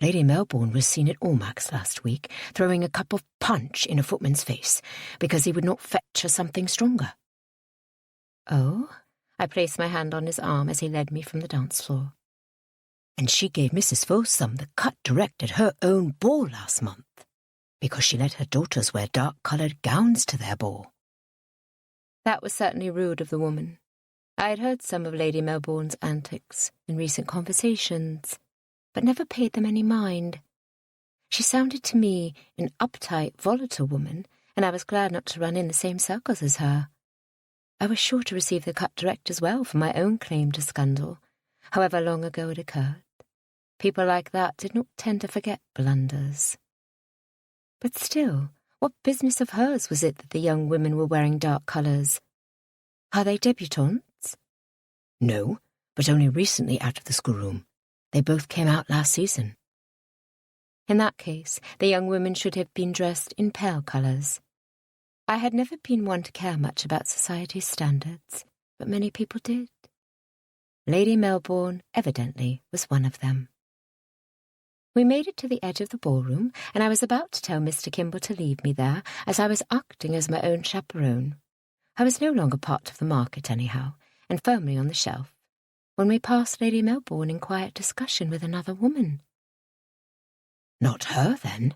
Lady Melbourne was seen at Almack's last week, throwing a cup of punch in a footman's face because he would not fetch her something stronger. Oh? I placed my hand on his arm as he led me from the dance floor. And she gave Mrs. Folsom the cut direct at her own ball last month, because she let her daughters wear dark-coloured gowns to their ball. That was certainly rude of the woman. I had heard some of Lady Melbourne's antics in recent conversations, but never paid them any mind. She sounded to me an uptight, volatile woman, and I was glad not to run in the same circles as her. I was sure to receive the cut direct as well for my own claim to scandal, however long ago it occurred. People like that did not tend to forget blunders. But still, what business of hers was it that the young women were wearing dark colours? Are they debutantes? No, but only recently out of the schoolroom. They both came out last season. In that case, the young women should have been dressed in pale colours. I had never been one to care much about society's standards, but many people did. Lady Melbourne evidently was one of them. We made it to the edge of the ballroom, and I was about to tell Mr. Kimball to leave me there, as I was acting as my own chaperone. I was no longer part of the market anyhow, and firmly on the shelf, when we passed Lady Melbourne in quiet discussion with another woman. Not her, then,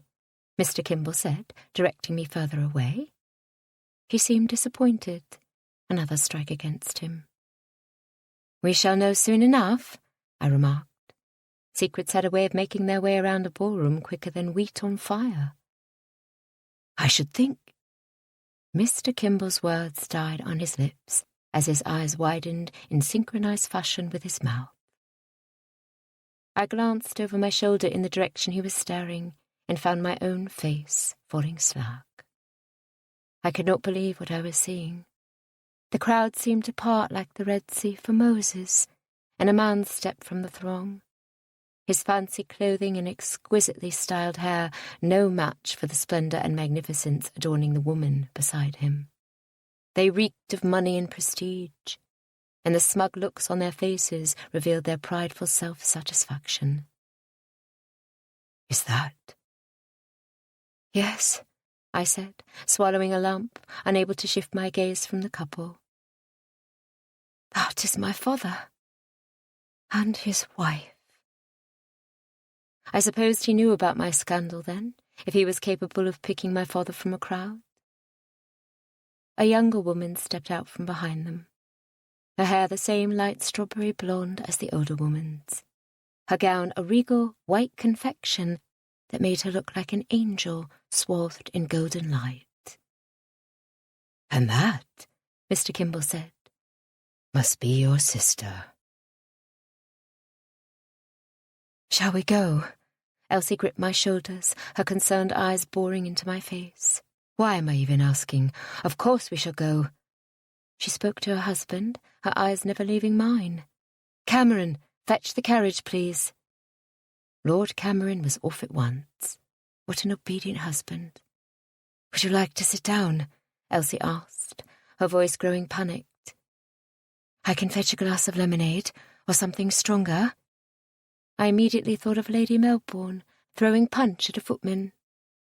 Mr. Kimball said, directing me further away. He seemed disappointed. Another strike against him. We shall know soon enough, I remarked. Secrets had a way of making their way around a ballroom quicker than wheat on fire. I should think. Mr. Kimball's words died on his lips as his eyes widened in synchronized fashion with his mouth. I glanced over my shoulder in the direction he was staring and found my own face falling slack. I could not believe what I was seeing. The crowd seemed to part like the Red Sea for Moses, and a man stepped from the throng. His fancy clothing and exquisitely styled hair no match for the splendour and magnificence adorning the woman beside him. They reeked of money and prestige, and the smug looks on their faces revealed their prideful self-satisfaction. Is that? Yes, I said, swallowing a lump, unable to shift my gaze from the couple. That is my father. And his wife. I supposed he knew about my scandal then, if he was capable of picking my father from a crowd. A younger woman stepped out from behind them, her hair the same light strawberry blonde as the older woman's, her gown a regal white confection that made her look like an angel swathed in golden light. And that, Mr. Kimball said, must be your sister. Shall we go? Elsie gripped my shoulders, her concerned eyes boring into my face. Why am I even asking? Of course we shall go. She spoke to her husband, her eyes never leaving mine. Cameron, fetch the carriage, please. Lord Cameron was off at once. What an obedient husband. Would you like to sit down? Elsie asked, her voice growing panicked. I can fetch a glass of lemonade, or something stronger. I immediately thought of Lady Melbourne throwing punch at a footman,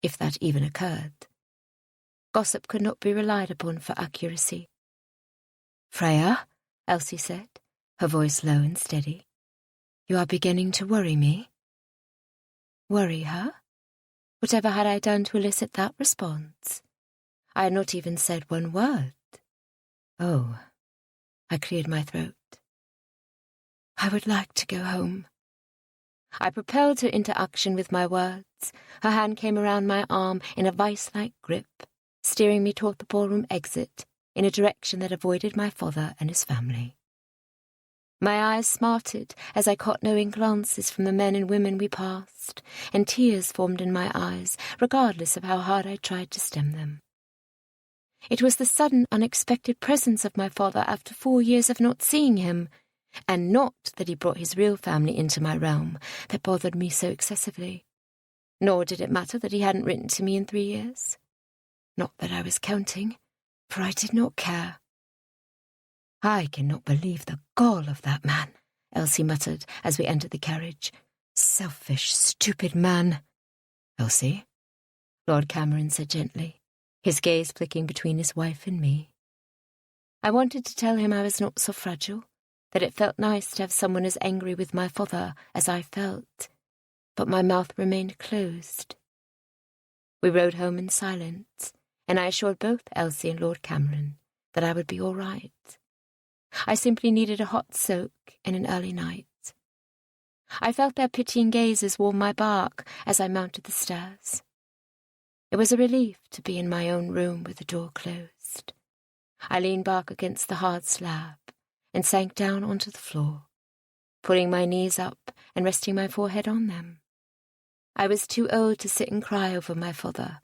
if that even occurred. Gossip could not be relied upon for accuracy. Freya, Elsie said, her voice low and steady, you are beginning to worry me. Worry her? Whatever had I done to elicit that response? I had not even said one word. Oh, I cleared my throat. I would like to go home. I propelled her into action with my words. Her hand came around my arm in a vice-like grip, steering me toward the ballroom exit in a direction that avoided my father and his family. My eyes smarted as I caught knowing glances from the men and women we passed, and tears formed in my eyes, regardless of how hard I tried to stem them. It was the sudden, unexpected presence of my father after 4 years of not seeing him, and not that he brought his real family into my realm, that bothered me so excessively. Nor did it matter that he hadn't written to me in 3 years. Not that I was counting, for I did not care. "I cannot believe the gall of that man," Elsie muttered as we entered the carriage. "Selfish, stupid man." "Elsie?" Lord Cameron said gently, his gaze flicking between his wife and me. I wanted to tell him I was not so fragile, that it felt nice to have someone as angry with my father as I felt, but my mouth remained closed. We rode home in silence, and I assured both Elsie and Lord Cameron that I would be all right. I simply needed a hot soak and an early night. I felt their pitying gazes warm my bark as I mounted the stairs. It was a relief to be in my own room with the door closed. I leaned back against the hard slab and sank down onto the floor, pulling my knees up and resting my forehead on them. I was too old to sit and cry over my father.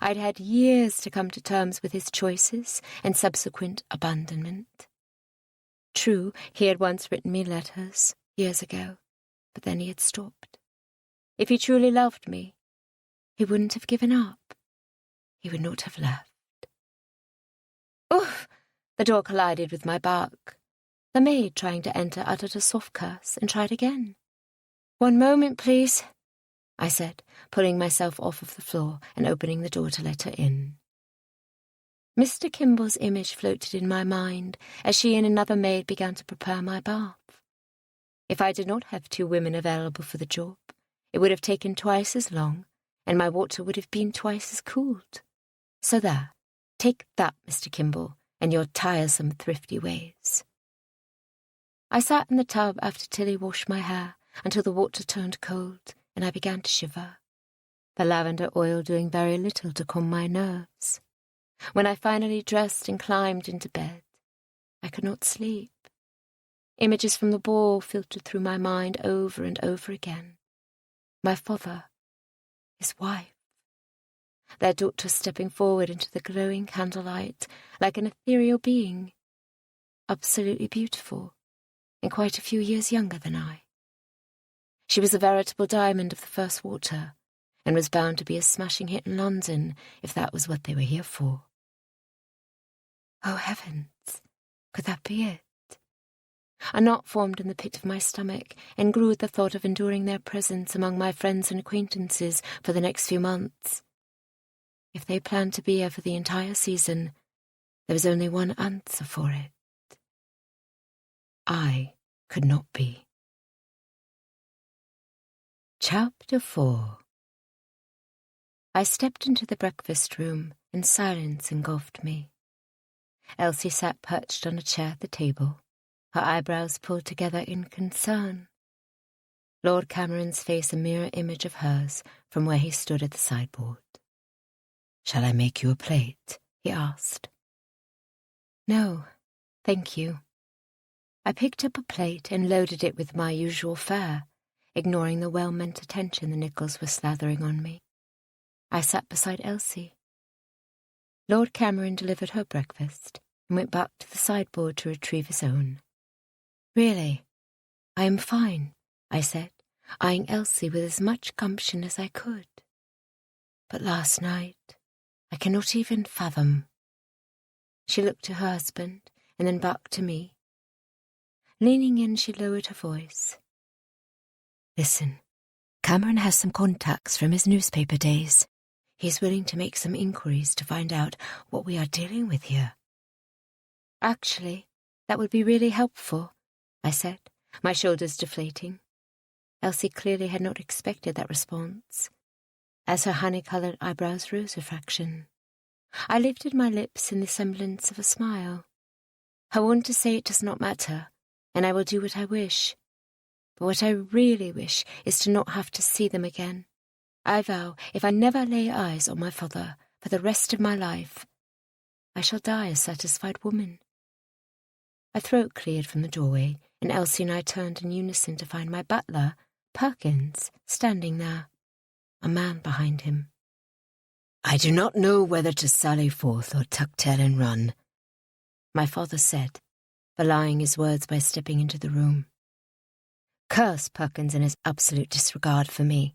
I'd had years to come to terms with his choices and subsequent abandonment. True, he had once written me letters, years ago, but then he had stopped. If he truly loved me, he wouldn't have given up. He would not have left. Oof! The door collided with my bark. The maid, trying to enter, uttered a soft curse and tried again. "1 moment, please," I said, pulling myself off of the floor and opening the door to let her in. Mr. Kimball's image floated in my mind as she and another maid began to prepare my bath. If I did not have 2 women available for the job, it would have taken twice as long, and my water would have been twice as cooled. So there, take that, Mr. Kimball, and your tiresome, thrifty ways. I sat in the tub after Tilly washed my hair until the water turned cold, and I began to shiver, the lavender oil doing very little to calm my nerves. When I finally dressed and climbed into bed, I could not sleep. Images from the ball filtered through my mind over and over again. My father, his wife, their daughter stepping forward into the glowing candlelight like an ethereal being, absolutely beautiful, and quite a few years younger than I. She was a veritable diamond of the first water, and was bound to be a smashing hit in London if that was what they were here for. Oh, heavens, could that be it? A knot formed in the pit of my stomach and grew at the thought of enduring their presence among my friends and acquaintances for the next few months. If they planned to be here for the entire season, there was only one answer for it. I could not be. Chapter 4. I stepped into the breakfast room and silence engulfed me. Elsie sat perched on a chair at the table, her eyebrows pulled together in concern. Lord Cameron's face a mirror image of hers from where he stood at the sideboard. "Shall I make you a plate?" he asked. "No, thank you." I picked up a plate and loaded it with my usual fare, ignoring the well-meant attention the Nichols were slathering on me. I sat beside Elsie. Lord Cameron delivered her breakfast and went back to the sideboard to retrieve his own. "Really, I am fine," I said, eyeing Elsie with as much gumption as I could. "But last night, I cannot even fathom." She looked to her husband and then back to me. Leaning in, she lowered her voice. "Listen, Cameron has some contacts from his newspaper days. He's willing to make some inquiries to find out what we are dealing with here." "Actually, that would be really helpful," I said, my shoulders deflating. Elsie clearly had not expected that response, as her honey-coloured eyebrows rose a fraction. I lifted my lips in the semblance of a smile. "I want to say it does not matter, and I will do what I wish. But what I really wish is to not have to see them again. I vow, if I never lay eyes on my father for the rest of my life, I shall die a satisfied woman." My throat cleared from the doorway, and Elsie and I turned in unison to find my butler, Perkins, standing there, a man behind him. "I do not know whether to sally forth or tuck tail and run," my father said, belying his words by stepping into the room. Curse Perkins and his absolute disregard for me.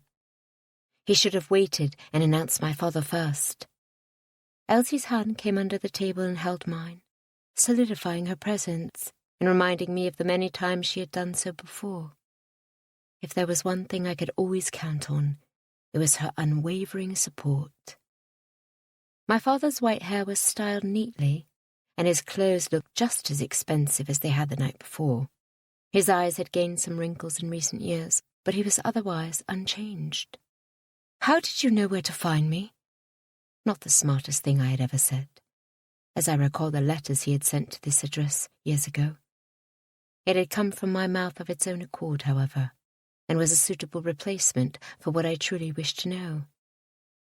He should have waited and announced my father first. Elsie's hand came under the table and held mine, solidifying her presence and reminding me of the many times she had done so before. If there was one thing I could always count on, it was her unwavering support. My father's white hair was styled neatly, and his clothes looked just as expensive as they had the night before. His eyes had gained some wrinkles in recent years, but he was otherwise unchanged. "How did you know where to find me?" Not the smartest thing I had ever said, as I recall the letters he had sent to this address years ago. It had come from my mouth of its own accord, however, and was a suitable replacement for what I truly wished to know.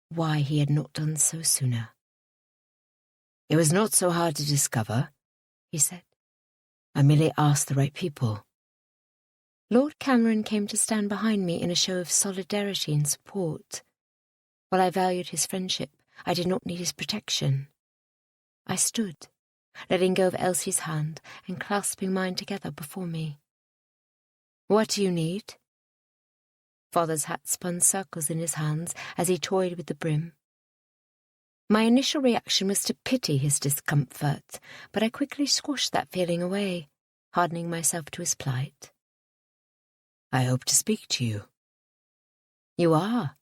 Why he had not done so sooner. "It was not so hard to discover," he said. "I merely asked the right people." Lord Cameron came to stand behind me in a show of solidarity and support. While I valued his friendship, I did not need his protection. I stood, letting go of Elsie's hand and clasping mine together before me. "What do you need?" Father's hat spun circles in his hands as he toyed with the brim. My initial reaction was to pity his discomfort, but I quickly squashed that feeling away, hardening myself to his plight. "I hope to speak to you." "You are,"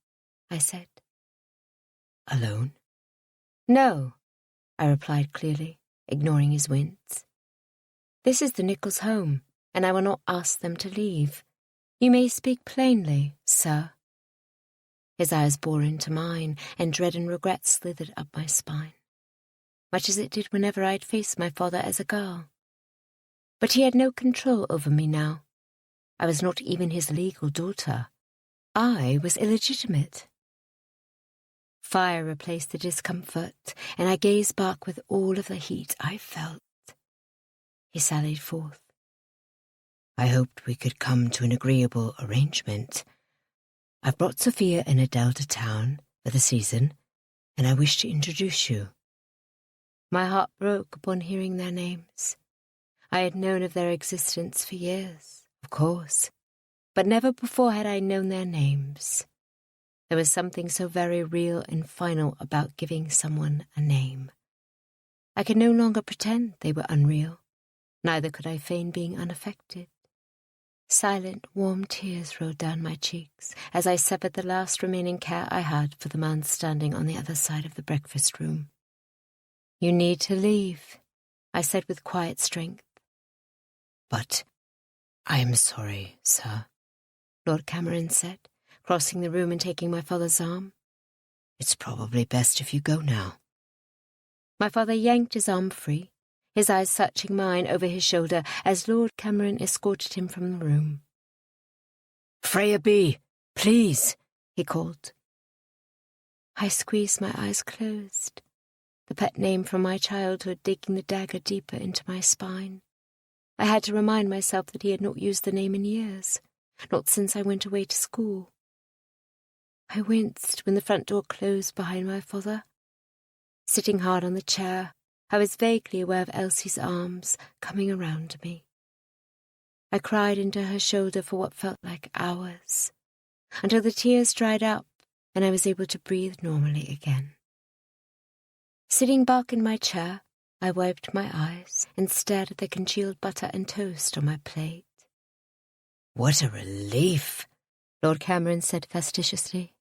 I said. "Alone?" "No," I replied clearly, ignoring his wince. "This is the Nichols' home, and I will not ask them to leave. You may speak plainly, sir." His eyes bore into mine, and dread and regret slithered up my spine, much as it did whenever I had faced my father as a girl. But he had no control over me now. I was not even his legal daughter. I was illegitimate. Fire replaced the discomfort, and I gazed back with all of the heat I felt. He sallied forth. "I hoped we could come to an agreeable arrangement. I've brought Sophia and Adele to town for the season, and I wish to introduce you." My heart broke upon hearing their names. I had known of their existence for years, of course, but never before had I known their names. There was something so very real and final about giving someone a name. I could no longer pretend they were unreal, neither could I feign being unaffected. Silent, warm tears rolled down my cheeks as I severed the last remaining care I had for the man standing on the other side of the breakfast room. "You need to leave," I said with quiet strength. "But I am sorry, sir," Lord Cameron said, crossing the room and taking my father's arm. "It's probably best if you go now." My father yanked his arm free, his eyes searching mine over his shoulder as Lord Cameron escorted him from the room. "Freya B, please," he called. I squeezed my eyes closed, the pet name from my childhood digging the dagger deeper into my spine. I had to remind myself that he had not used the name in years, not since I went away to school. I winced when the front door closed behind my father. Sitting hard on the chair, I was vaguely aware of Elsie's arms coming around me. I cried into her shoulder for what felt like hours, until the tears dried up and I was able to breathe normally again. Sitting back in my chair, I wiped my eyes and stared at the congealed butter and toast on my plate. "What a relief," Lord Cameron said facetiously.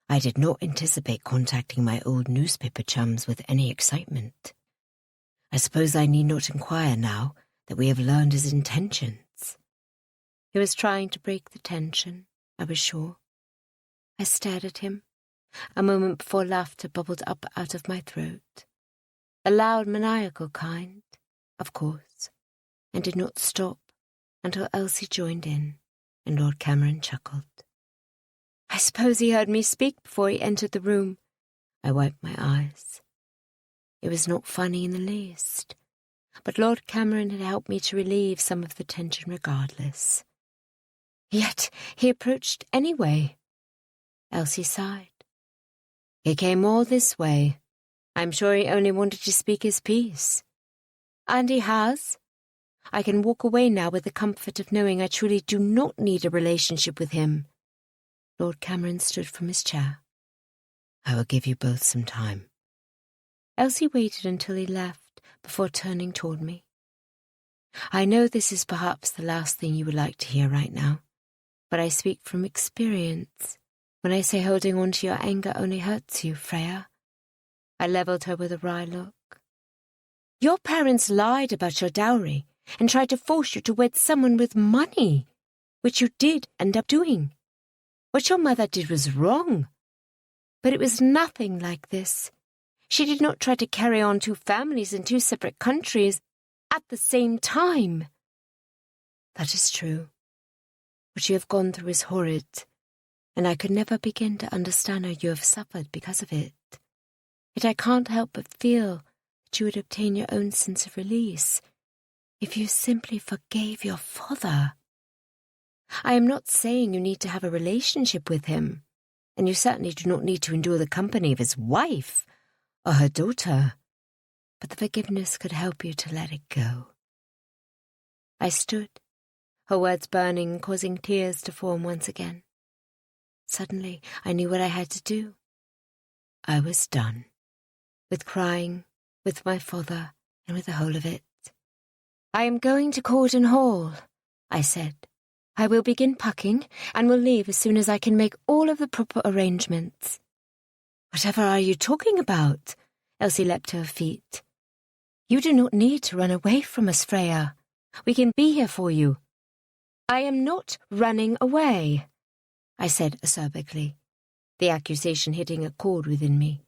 "I did not anticipate contacting my old newspaper chums with any excitement. I suppose I need not inquire now that we have learned his intentions." He was trying to break the tension, I was sure. I stared at him. A moment before laughter bubbled up out of my throat. A loud, maniacal kind, of course, and did not stop until Elsie joined in and Lord Cameron chuckled. I suppose he heard me speak before he entered the room. I wiped my eyes. It was not funny in the least, but Lord Cameron had helped me to relieve some of the tension regardless. Yet he approached anyway. Elsie sighed. He came all this way. I'm sure he only wanted to speak his piece. And he has. I can walk away now with the comfort of knowing I truly do not need a relationship with him. Lord Cameron stood from his chair. I will give you both some time. Elsie waited until he left before turning toward me. I know this is perhaps the last thing you would like to hear right now, but I speak from experience when I say holding on to your anger only hurts you, Freya. I levelled her with a wry look. Your parents lied about your dowry and tried to force you to wed someone with money, which you did end up doing. What your mother did was wrong, but it was nothing like this. She did not try to carry on two families in two separate countries at the same time. That is true. What you have gone through is horrid, and I could never begin to understand how you have suffered because of it. Yet I can't help but feel that you would obtain your own sense of release if you simply forgave your father. I am not saying you need to have a relationship with him, and you certainly do not need to endure the company of his wife or her daughter, but the forgiveness could help you to let it go. I stood, her words burning and causing tears to form once again. Suddenly, I knew what I had to do. I was done. With crying, with my father, and with the whole of it. I am going to Corden Hall, I said. I will begin packing, and will leave as soon as I can make all of the proper arrangements. Whatever are you talking about? Elsie leapt to her feet. You do not need to run away from us, Freya. We can be here for you. I am not running away, I said acerbically, the accusation hitting a chord within me.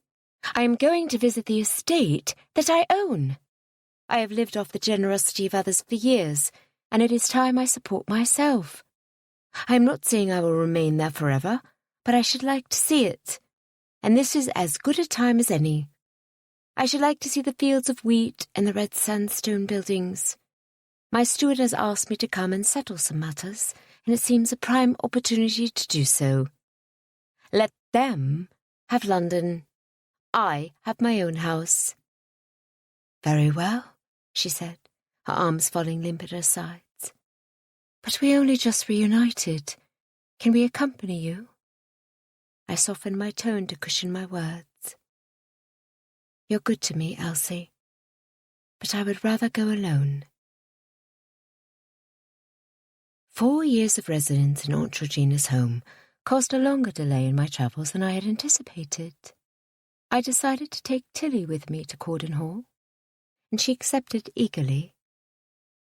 I am going to visit the estate that I own. I have lived off the generosity of others for years, and it is time I support myself. I am not saying I will remain there forever, but I should like to see it, and this is as good a time as any. I should like to see the fields of wheat and the red sandstone buildings. My steward has asked me to come and settle some matters, and it seems a prime opportunity to do so. Let them have London. I have my own house. Very well, she said, her arms falling limp at her sides. But we only just reunited. Can we accompany you? I softened my tone to cushion my words. You're good to me, Elsie, but I would rather go alone. 4 years of residence in Aunt Georgina's home caused a longer delay in my travels than I had anticipated. I decided to take Tilly with me to Corden Hall, and she accepted eagerly.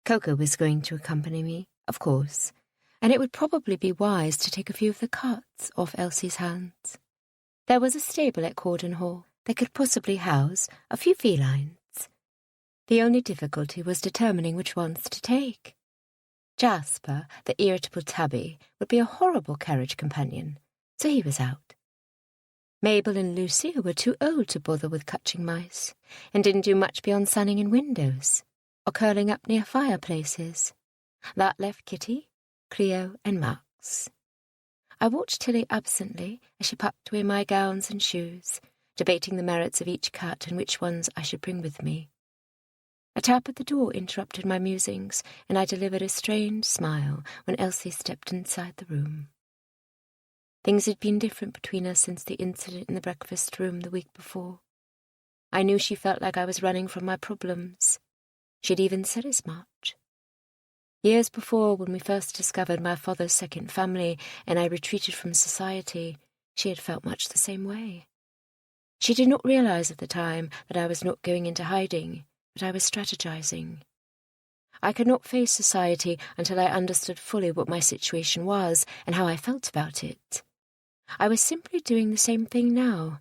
Coco was going to accompany me, of course, and it would probably be wise to take a few of the carts off Elsie's hands. There was a stable at Corden Hall that could possibly house a few felines. The only difficulty was determining which ones to take. Jasper, the irritable tabby, would be a horrible carriage companion, so he was out. Mabel and Lucia were too old to bother with catching mice, and didn't do much beyond sunning in windows, or curling up near fireplaces. That left Kitty, Cleo, and Max. I watched Tilly absently as she packed away my gowns and shoes, debating the merits of each cat and which ones I should bring with me. A tap at the door interrupted my musings, and I delivered a strained smile when Elsie stepped inside the room. Things had been different between us since the incident in the breakfast room the week before. I knew she felt like I was running from my problems. She had even said as much. Years before, when we first discovered my father's second family and I retreated from society, she had felt much the same way. She did not realize at the time that I was not going into hiding, but I was strategizing. I could not face society until I understood fully what my situation was and how I felt about it. I was simply doing the same thing now.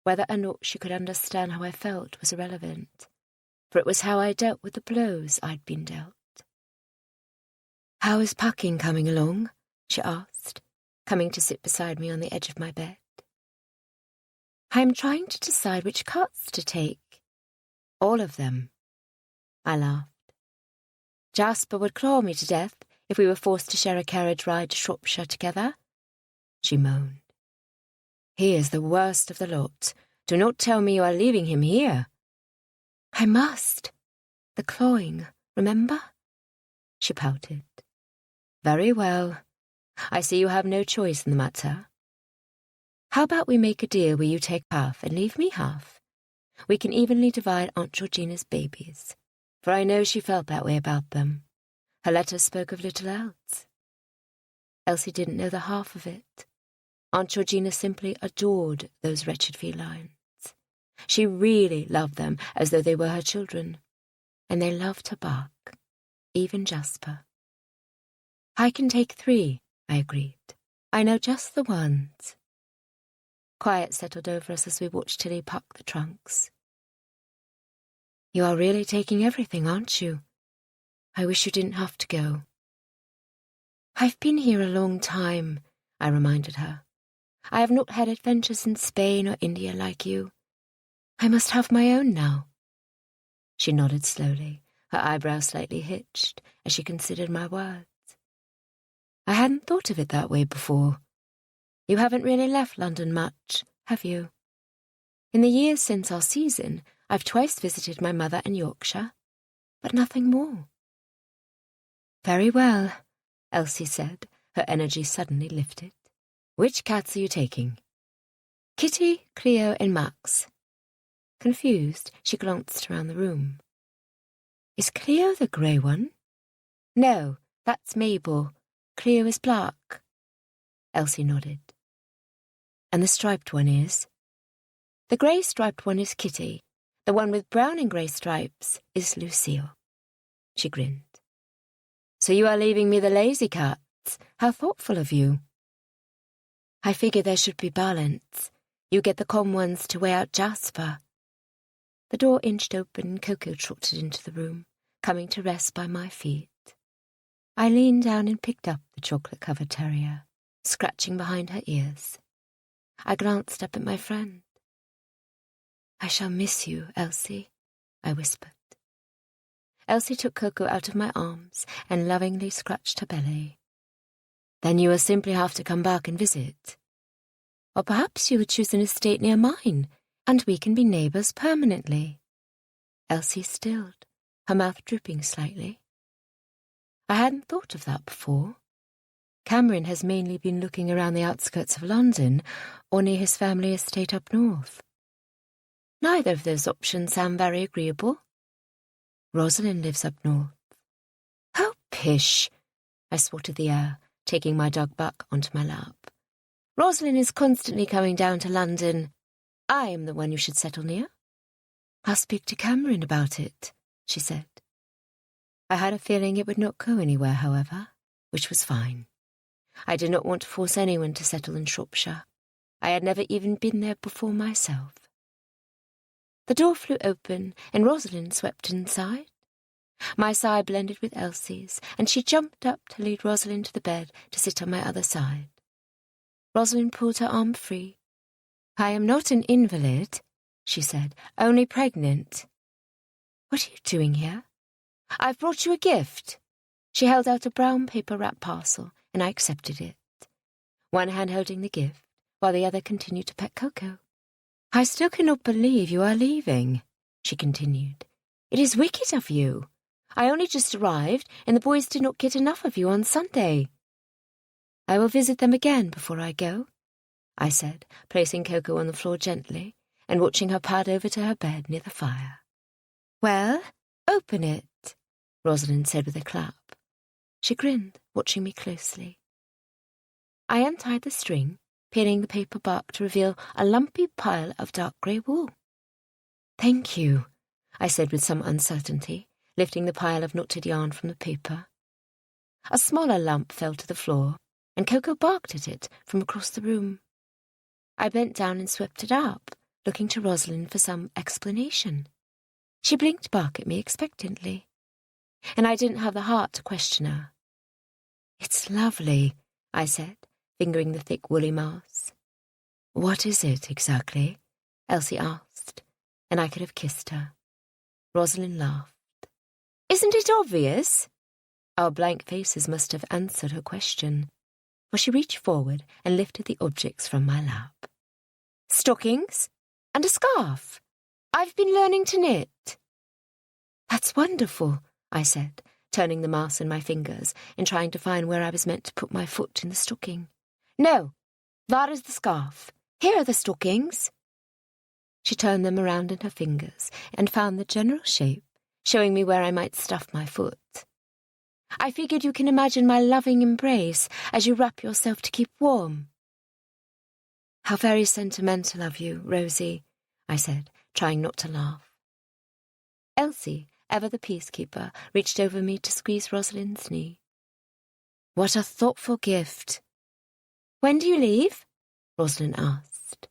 Whether or not she could understand how I felt was irrelevant, for it was how I dealt with the blows I'd been dealt. "How is packing coming along?" she asked, coming to sit beside me on the edge of my bed. "I am trying to decide which carts to take." "All of them." I laughed. "Jasper would claw me to death if we were forced to share a carriage ride to Shropshire together," she moaned. He is the worst of the lot. Do not tell me you are leaving him here. I must. The clawing, remember? She pouted. Very well. I see you have no choice in the matter. How about we make a deal where you take half and leave me half? We can evenly divide Aunt Georgina's babies, for I know she felt that way about them. Her letters spoke of little else. Elsie didn't know the half of it. Aunt Georgina simply adored those wretched felines. She really loved them as though they were her children, and they loved her back, even Jasper. I can take 3, I agreed. I know just the ones. Quiet settled over us as we watched Tilly pack the trunks. You are really taking everything, aren't you? I wish you didn't have to go. I've been here a long time, I reminded her. I have not had adventures in Spain or India like you. I must have my own now. She nodded slowly, her eyebrows slightly hitched, as she considered my words. I hadn't thought of it that way before. You haven't really left London much, have you? In the years since our season, I've twice visited my mother in Yorkshire, but nothing more. Very well, Elsie said, her energy suddenly lifted. Which cats are you taking? Kitty, Cleo, and Max. Confused, she glanced around the room. Is Cleo the grey one? No, that's Mabel. Cleo is black. Elsie nodded. And the striped one is? The grey striped one is Kitty. The one with brown and grey stripes is Lucille. She grinned. So you are leaving me the lazy cats? How thoughtful of you. I figure there should be balance. You get the calm ones to weigh out Jasper. The door inched open and Coco trotted into the room, coming to rest by my feet. I leaned down and picked up the chocolate-covered terrier, scratching behind her ears. I glanced up at my friend. I shall miss you, Elsie, I whispered. Elsie took Coco out of my arms and lovingly scratched her belly. Then you will simply have to come back and visit. Or perhaps you would choose an estate near mine, and we can be neighbours permanently. Elsie stilled, her mouth drooping slightly. I hadn't thought of that before. Cameron has mainly been looking around the outskirts of London or near his family estate up north. Neither of those options sound very agreeable. Rosalind lives up north. Oh, pish! I swatted the air, taking my dog back onto my lap. Rosalind is constantly coming down to London. I am the one you should settle near. I'll speak to Cameron about it, she said. I had a feeling it would not go anywhere, however, which was fine. I did not want to force anyone to settle in Shropshire. I had never even been there before myself. The door flew open and Rosalind swept inside. My sigh blended with Elsie's, and she jumped up to lead Rosalind to the bed to sit on my other side. Rosalind pulled her arm free. I am not an invalid, she said, only pregnant. What are you doing here? I've brought you a gift. She held out a brown paper wrap parcel, and I accepted it, one hand holding the gift, while the other continued to pet Coco. I still cannot believe you are leaving, she continued. It is wicked of you. I only just arrived, and the boys did not get enough of you on Sunday. I will visit them again before I go, I said, placing Coco on the floor gently and watching her pad over to her bed near the fire. Well, open it, Rosalind said with a clap. She grinned, watching me closely. I untied the string, peeling the paper bark to reveal a lumpy pile of dark grey wool. Thank you, I said with some uncertainty, lifting the pile of knotted yarn from the paper. A smaller lump fell to the floor, and Coco barked at it from across the room. I bent down and swept it up, looking to Rosalind for some explanation. She blinked back at me expectantly, and I didn't have the heart to question her. It's lovely, I said, fingering the thick woolly mass. What is it exactly? Elsie asked, and I could have kissed her. Rosalind laughed. Isn't it obvious? Our blank faces must have answered her question, for she reached forward and lifted the objects from my lap. Stockings and a scarf. I've been learning to knit. That's wonderful, I said, turning the mass in my fingers and trying to find where I was meant to put my foot in the stocking. No, that is the scarf. Here are the stockings. She turned them around in her fingers and found the general shape, showing me where I might stuff my foot. I figured you can imagine my loving embrace as you wrap yourself to keep warm. How very sentimental of you, Rosie, I said, trying not to laugh. Elsie, ever the peacekeeper, reached over me to squeeze Rosalind's knee. What a thoughtful gift. When do you leave? Rosalind asked.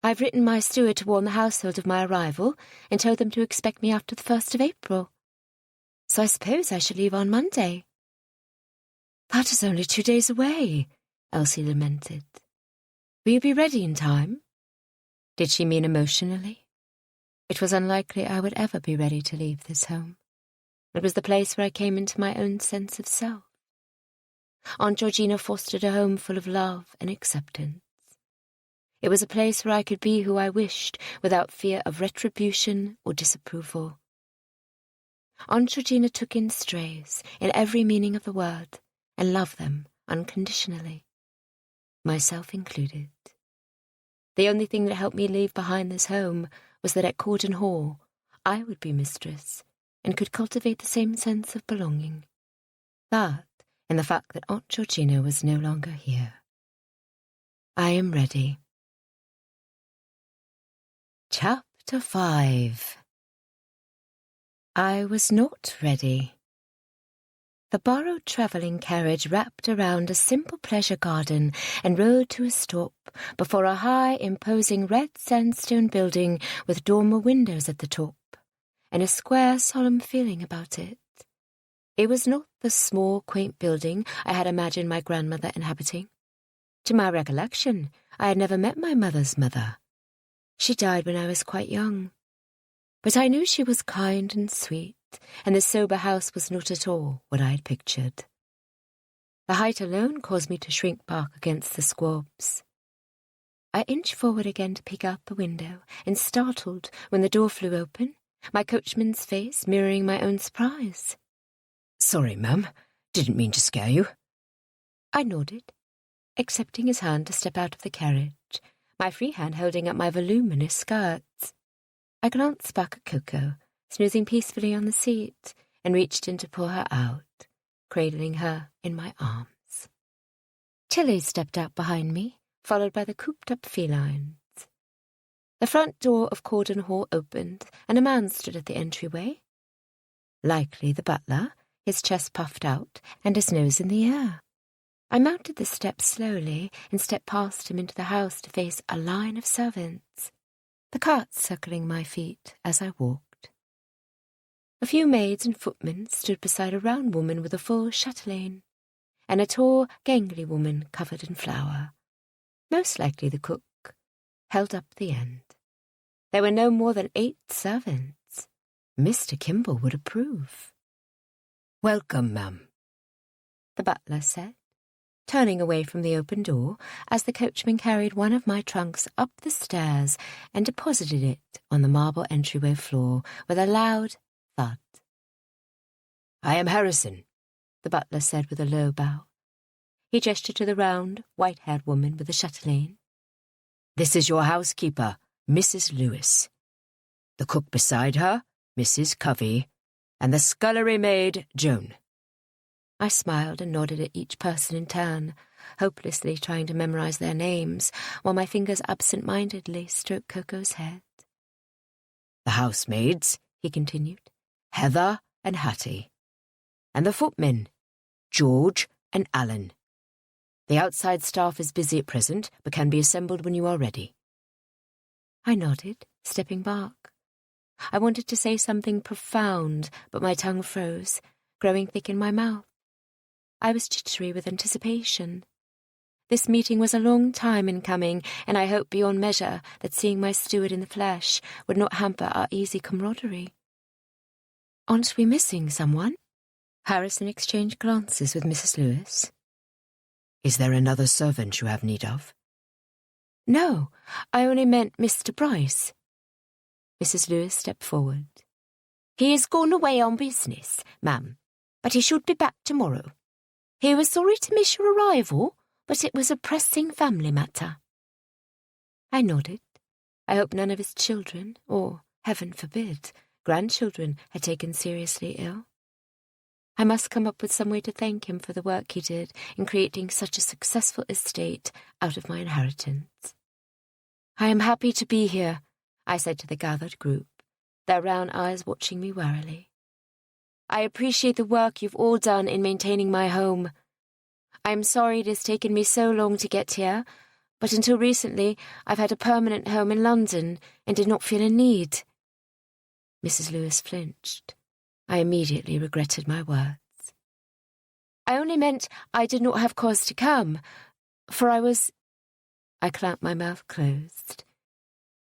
I've written my steward to warn the household of my arrival and told them to expect me after the 1st of April. So I suppose I shall leave on Monday. That is only 2 days away, Elsie lamented. Will you be ready in time? Did she mean emotionally? It was unlikely I would ever be ready to leave this home. It was the place where I came into my own sense of self. Aunt Georgina fostered a home full of love and acceptance. It was a place where I could be who I wished without fear of retribution or disapproval. Aunt Georgina took in strays in every meaning of the word and loved them unconditionally, myself included. The only thing that helped me leave behind this home was that at Corden Hall I would be mistress and could cultivate the same sense of belonging. That and the fact that Aunt Georgina was no longer here. I am ready. Chapter 5. I was not ready. The borrowed travelling carriage wrapped around a simple pleasure garden and rode to a stop before a high, imposing red sandstone building with dormer windows at the top, and a square, solemn feeling about it. It was not the small, quaint building I had imagined my grandmother inhabiting. To my recollection, I had never met my mother's mother. She died when I was quite young. But I knew she was kind and sweet, and the sober house was not at all what I had pictured. The height alone caused me to shrink back against the squabs. I inched forward again to peek out the window, and startled when the door flew open, my coachman's face mirroring my own surprise. Sorry, ma'am. Didn't mean to scare you. I nodded, accepting his hand to step out of the carriage, my free hand holding up my voluminous skirts. I glanced back at Coco, snoozing peacefully on the seat, and reached in to pull her out, cradling her in my arms. Tilly stepped out behind me, followed by the cooped-up felines. The front door of Corden Hall opened, and a man stood at the entryway. Likely the butler, his chest puffed out and his nose in the air. I mounted the steps slowly and stepped past him into the house to face a line of servants, the carts circling my feet as I walked. A few maids and footmen stood beside a round woman with a full chatelaine, and a tall, gangly woman covered in flour, most likely the cook, held up the end. There were no more than 8 servants. Mr. Kimball would approve. Welcome, ma'am, the butler said, turning away from the open door as the coachman carried one of my trunks up the stairs and deposited it on the marble entryway floor with a loud thud. I am Harrison, the butler said with a low bow. He gestured to the round, white-haired woman with the chatelaine. This is your housekeeper, Mrs. Lewis. The cook beside her, Mrs. Covey, and the scullery maid, Joan. I smiled and nodded at each person in turn, hopelessly trying to memorize their names, while my fingers absent-mindedly stroked Coco's head. The housemaids, he continued, Heather and Hattie. And the footmen, George and Alan. The outside staff is busy at present, but can be assembled when you are ready. I nodded, stepping back. I wanted to say something profound, but my tongue froze, growing thick in my mouth. I was jittery with anticipation. This meeting was a long time in coming, and I hoped beyond measure that seeing my steward in the flesh would not hamper our easy camaraderie. Aren't we missing someone? Harrison exchanged glances with Mrs. Lewis. Is there another servant you have need of? No, I only meant Mr. Bryce. Mrs. Lewis stepped forward. He has gone away on business, ma'am, but he should be back tomorrow. He was sorry to miss your arrival, but it was a pressing family matter. I nodded. I hoped none of his children, or, heaven forbid, grandchildren, had taken seriously ill. I must come up with some way to thank him for the work he did in creating such a successful estate out of my inheritance. I am happy to be here, I said to the gathered group, their round eyes watching me warily. I appreciate the work you've all done in maintaining my home. I am sorry it has taken me so long to get here, but until recently I've had a permanent home in London and did not feel a need. Mrs. Lewis flinched. I immediately regretted my words. I only meant I did not have cause to come, for I clamped my mouth closed.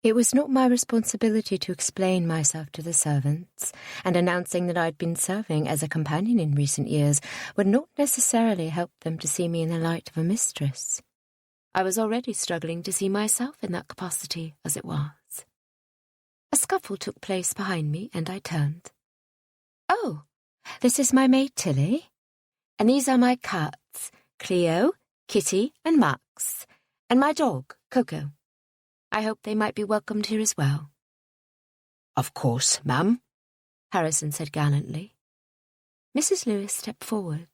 It was not my responsibility to explain myself to the servants, and announcing that I'd been serving as a companion in recent years would not necessarily help them to see me in the light of a mistress. I was already struggling to see myself in that capacity, as it was. A scuffle took place behind me, and I turned. Oh, this is my maid Tilly, and these are my cats, Cleo, Kitty, and Max, and my dog, Coco. I hope they might be welcomed here as well. Of course, ma'am, Harrison said gallantly. Mrs. Lewis stepped forward.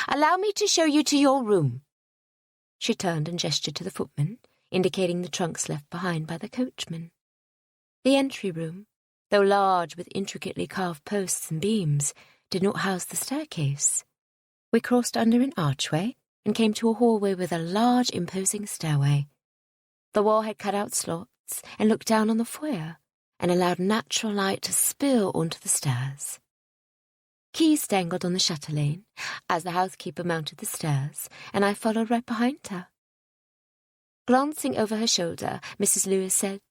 Allow me to show you to your room. She turned and gestured to the footman, indicating the trunks left behind by the coachman. The entry room, though large with intricately carved posts and beams, did not house the staircase. We crossed under an archway and came to a hallway with a large, imposing stairway. The wall had cut out slots and looked down on the foyer and allowed natural light to spill onto the stairs. Keys dangled on the chatelaine as the housekeeper mounted the stairs, and I followed right behind her. Glancing over her shoulder, Mrs. Lewis said,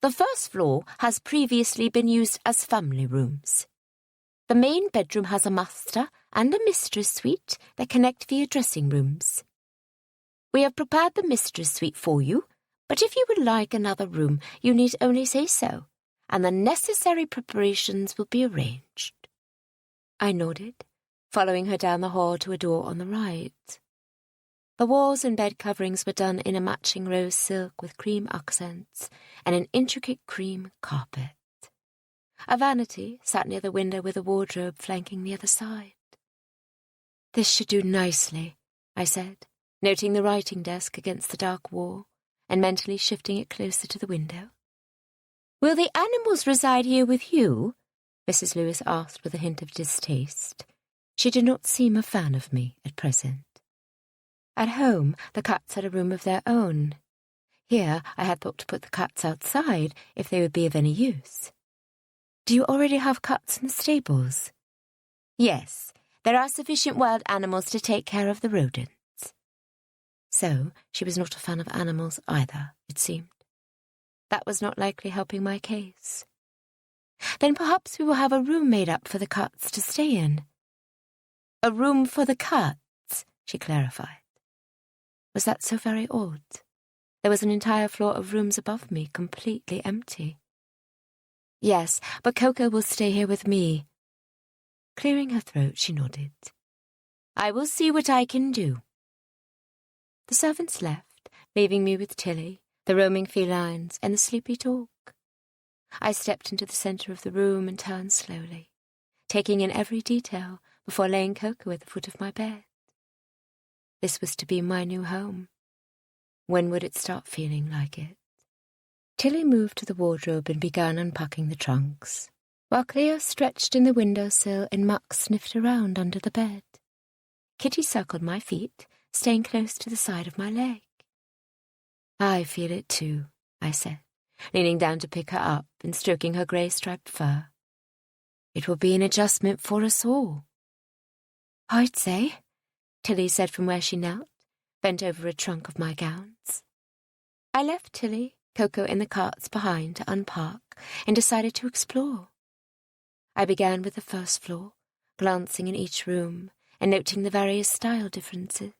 The first floor has previously been used as family rooms. The main bedroom has a master and a mistress suite that connect via dressing rooms. We have prepared the mistress suite for you, but if you would like another room, you need only say so, and the necessary preparations will be arranged. I nodded, following her down the hall to a door on the right. The walls and bed coverings were done in a matching rose silk with cream accents and an intricate cream carpet. A vanity sat near the window with a wardrobe flanking the other side. This should do nicely, I said, noting the writing desk against the dark wall and mentally shifting it closer to the window. Will the animals reside here with you? Mrs. Lewis asked with a hint of distaste. She did not seem a fan of me at present. At home, the cats had a room of their own. Here, I had thought to put the cats outside if they would be of any use. Do you already have cats in the stables? Yes, there are sufficient wild animals to take care of the rodents. So, she was not a fan of animals either, it seemed. That was not likely helping my case. Then perhaps we will have a room made up for the cats to stay in. A room for the cats, she clarified. Was that so very odd? There was an entire floor of rooms above me, completely empty. Yes, but Coco will stay here with me. Clearing her throat, she nodded. I will see what I can do. The servants left, leaving me with Tilly, the roaming felines, and the sleepy dog. I stepped into the centre of the room and turned slowly, taking in every detail before laying Coco at the foot of my bed. This was to be my new home. When would it start feeling like it? Tilly moved to the wardrobe and began unpacking the trunks, while Cleo stretched in the windowsill and Max sniffed around under the bed. Kitty circled my feet, staying close to the side of my leg. I feel it too, I said, leaning down to pick her up and stroking her grey-striped fur. It will be an adjustment for us all. I'd say, Tilly said from where she knelt, bent over a trunk of my gowns. I left Tilly, Coco in the carts behind to unpark, and decided to explore. I began with the first floor, glancing in each room and noting the various style differences.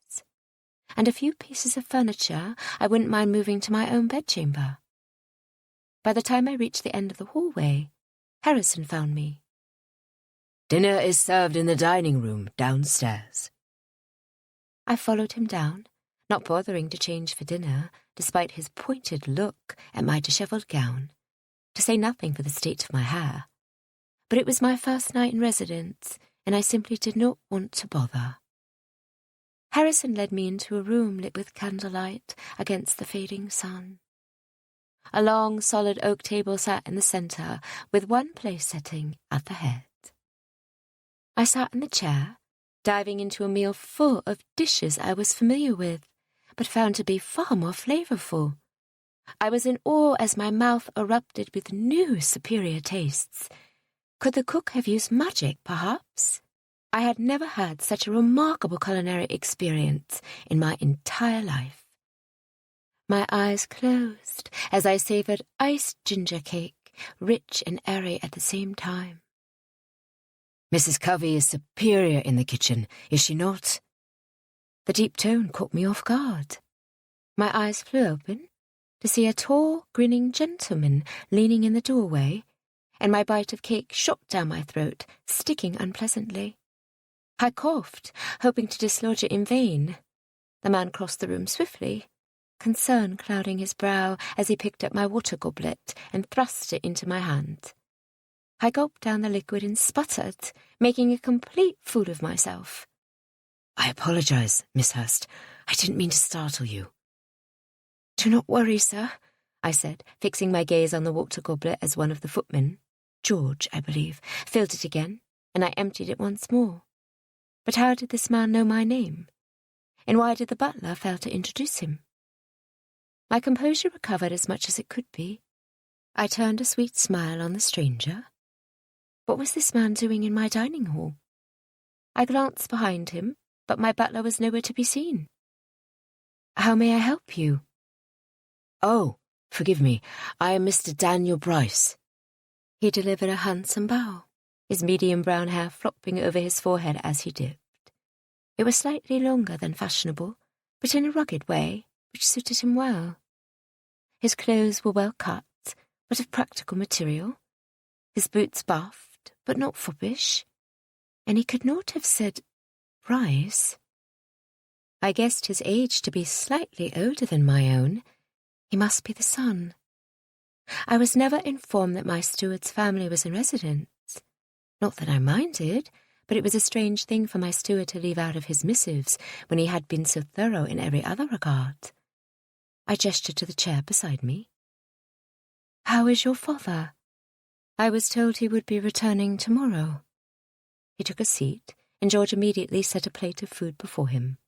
and a few pieces of furniture I wouldn't mind moving to my own bedchamber. By the time I reached the end of the hallway, Harrison found me. "Dinner is served in the dining room downstairs." I followed him down, not bothering to change for dinner, despite his pointed look at my dishevelled gown, to say nothing for the state of my hair. But it was my first night in residence, and I simply did not want to bother. Harrison led me into a room lit with candlelight against the fading sun. A long, solid oak table sat in the centre, with one place setting at the head. I sat in the chair, diving into a meal full of dishes I was familiar with, but found to be far more flavourful. I was in awe as my mouth erupted with new superior tastes. Could the cook have used magic, perhaps? I had never had such a remarkable culinary experience in my entire life. My eyes closed as I savoured iced ginger cake, rich and airy at the same time. "Mrs. Covey is superior in the kitchen, is she not?" The deep tone caught me off guard. My eyes flew open to see a tall, grinning gentleman leaning in the doorway, and my bite of cake shot down my throat, sticking unpleasantly. I coughed, hoping to dislodge it in vain. The man crossed the room swiftly, concern clouding his brow as he picked up my water goblet and thrust it into my hand. I gulped down the liquid and sputtered, making a complete fool of myself. "I apologize, Miss Hurst. I didn't mean to startle you." "Do not worry, sir," I said, fixing my gaze on the water goblet as one of the footmen, George, I believe, filled it again, and I emptied it once more. But how did this man know my name? And why did the butler fail to introduce him? My composure recovered as much as it could be. I turned a sweet smile on the stranger. What was this man doing in my dining hall? I glanced behind him, but my butler was nowhere to be seen. "How may I help you?" "Oh, forgive me. I am Mr. Daniel Bryce." He delivered a handsome bow, his medium brown hair flopping over his forehead as he dipped. It was slightly longer than fashionable, but in a rugged way, which suited him well. His clothes were well cut, but of practical material, his boots buffed, but not foppish, and he could not have said Bryce. I guessed his age to be slightly older than my own. He must be the son. I was never informed that my steward's family was in residence. Not that I minded, but it was a strange thing for my steward to leave out of his missives when he had been so thorough in every other regard. I gestured to the chair beside me. "How is your father?" "I was told he would be returning tomorrow." He took a seat, and George immediately set a plate of food before him.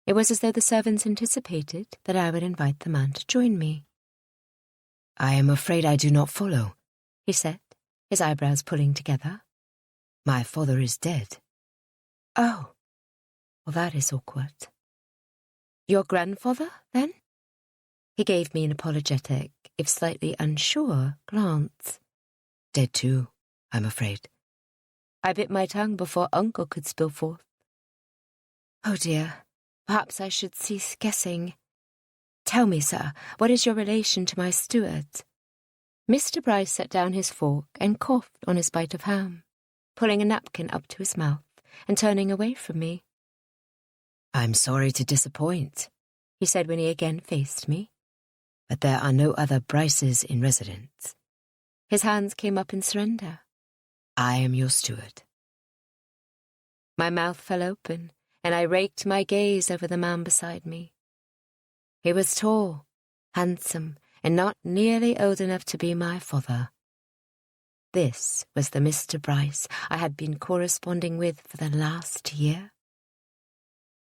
It was as though the servants anticipated that I would invite the man to join me. "I am afraid I do not follow," he said, his eyebrows pulling together. "My father is dead." "Oh, well, that is awkward." "Your grandfather, then?" He gave me an apologetic, if slightly unsure, glance. "Dead too, I'm afraid." I bit my tongue before Uncle could spill forth. "Oh dear, perhaps I should cease guessing. Tell me, sir, what is your relation to my steward?" Mr. Bryce set down his fork and coughed on his bite of ham, pulling a napkin up to his mouth and turning away from me. "I'm sorry to disappoint," he said when he again faced me. "But there are no other Bryces in residence." His hands came up in surrender. "I am your steward." My mouth fell open, and I raked my gaze over the man beside me. He was tall, handsome, and not nearly old enough to be my father. This was the Mr. Bryce I had been corresponding with for the last year.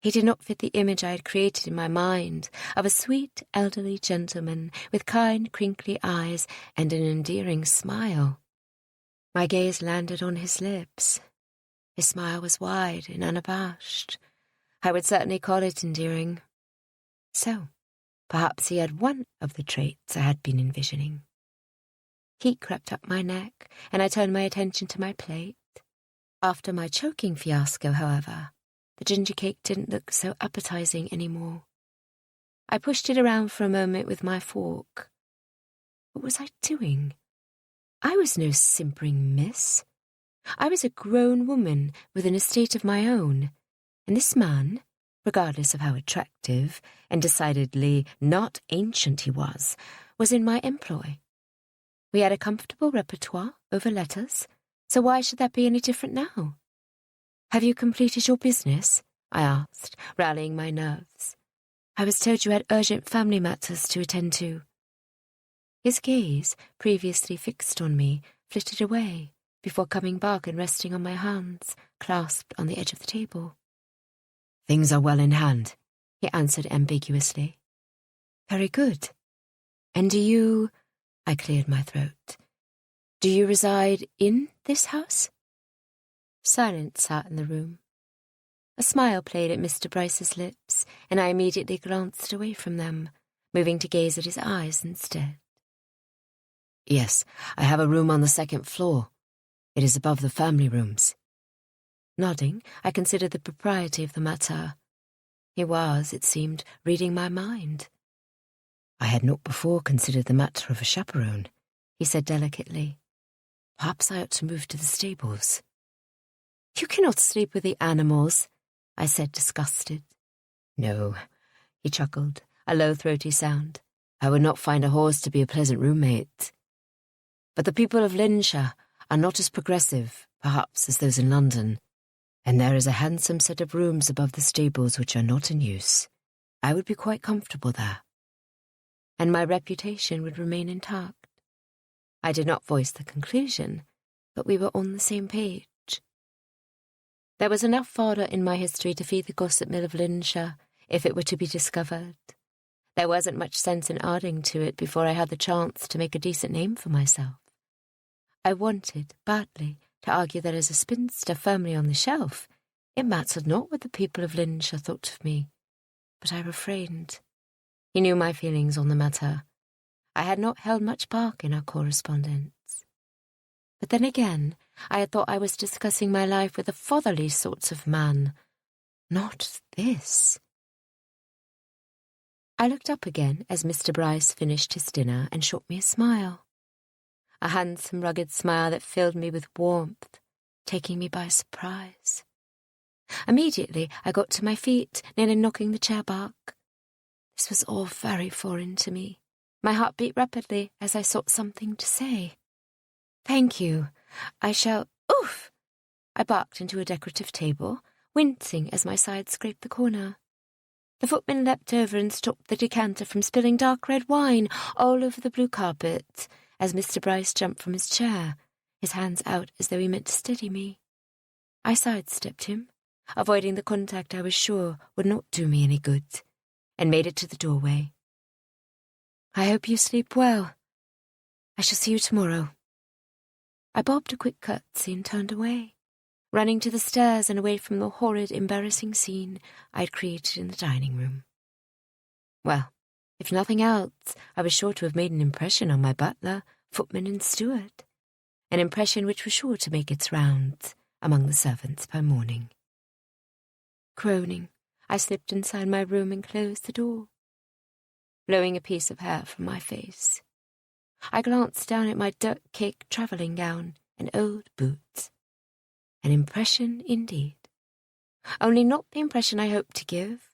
He did not fit the image I had created in my mind of a sweet, elderly gentleman with kind, crinkly eyes and an endearing smile. My gaze landed on his lips. His smile was wide and unabashed. I would certainly call it endearing. So, perhaps he had one of the traits I had been envisioning. Heat crept up my neck, and I turned my attention to my plate. After my choking fiasco, however, The ginger cake didn't look so appetizing anymore. I pushed it around for a moment with my fork. What was I doing? I was no simpering miss. I was a grown woman with an estate of my own, and this man, regardless of how attractive and decidedly not ancient he was in my employ. We had a comfortable repertoire over letters, so why should that be any different now? "Have you completed your business?" I asked, rallying my nerves. "I was told you had urgent family matters to attend to." His gaze, previously fixed on me, flitted away before coming back and resting on my hands, clasped on the edge of the table. "Things are well in hand," he answered ambiguously. "Very good. And do you—" I cleared my throat. "Do you reside in this house?" Silence sat in the room. A smile played at Mr. Bryce's lips, and I immediately glanced away from them, moving to gaze at his eyes instead. "Yes, I have a room on the second floor. It is above the family rooms." Nodding, I considered the propriety of the matter. He was, it seemed, reading my mind. "I had not before considered the matter of a chaperone," he said delicately. "Perhaps I ought to move to the stables." "You cannot sleep with the animals," I said, disgusted. "No," he chuckled, a low throaty sound. "I would not find a horse to be a pleasant roommate. But the people of Lincolnshire are not as progressive, perhaps, as those in London, and there is a handsome set of rooms above the stables which are not in use. I would be quite comfortable there." And my reputation would remain intact. I did not voice the conclusion, but we were on the same page. There was enough fodder in my history to feed the gossip mill of Lincolnshire if it were to be discovered. There wasn't much sense in adding to it before I had the chance to make a decent name for myself. I wanted, badly, to argue that as a spinster firmly on the shelf, it mattered not what the people of Lincolnshire thought of me, but I refrained. He knew my feelings on the matter. I had not held much bark in our correspondence. But then again, I had thought I was discussing my life with a fatherly sort of man. Not this. I looked up again as Mr. Bryce finished his dinner and shot me a smile. A handsome, rugged smile that filled me with warmth, taking me by surprise. Immediately I got to my feet, nearly knocking the chair back. This was all very foreign to me. My heart beat rapidly as I sought something to say. "Thank you. I shall— Oof!" I barked into a decorative table, wincing as my side scraped the corner. The footman leapt over and stopped the decanter from spilling dark red wine all over the blue carpet as Mr. Bryce jumped from his chair, his hands out as though he meant to steady me. I sidestepped him, avoiding the contact I was sure would not do me any good, and made it to the doorway. "I hope you sleep well. I shall see you tomorrow." I bobbed a quick curtsy and turned away, running to the stairs and away from the horrid, embarrassing scene I had created in the dining room. Well, if nothing else, I was sure to have made an impression on my butler, footman and steward, an impression which was sure to make its rounds among the servants by morning. Groaning, I slipped inside my room and closed the door, blowing a piece of hair from my face. I glanced down at my dirt-caked travelling gown and old boots. An impression indeed. Only not the impression I hoped to give.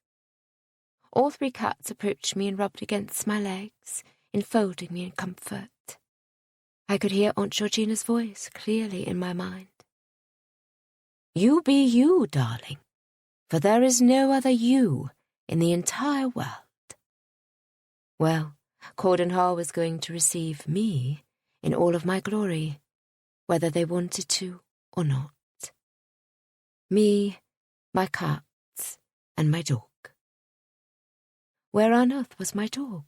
All three cats approached me and rubbed against my legs, enfolding me in comfort. I could hear Aunt Georgina's voice clearly in my mind. "You be you, darling, for there is no other you in the entire world." Well, Corden Hall was going to receive me in all of my glory, whether they wanted to or not. Me, my cats, and my dog. Where on earth was my dog?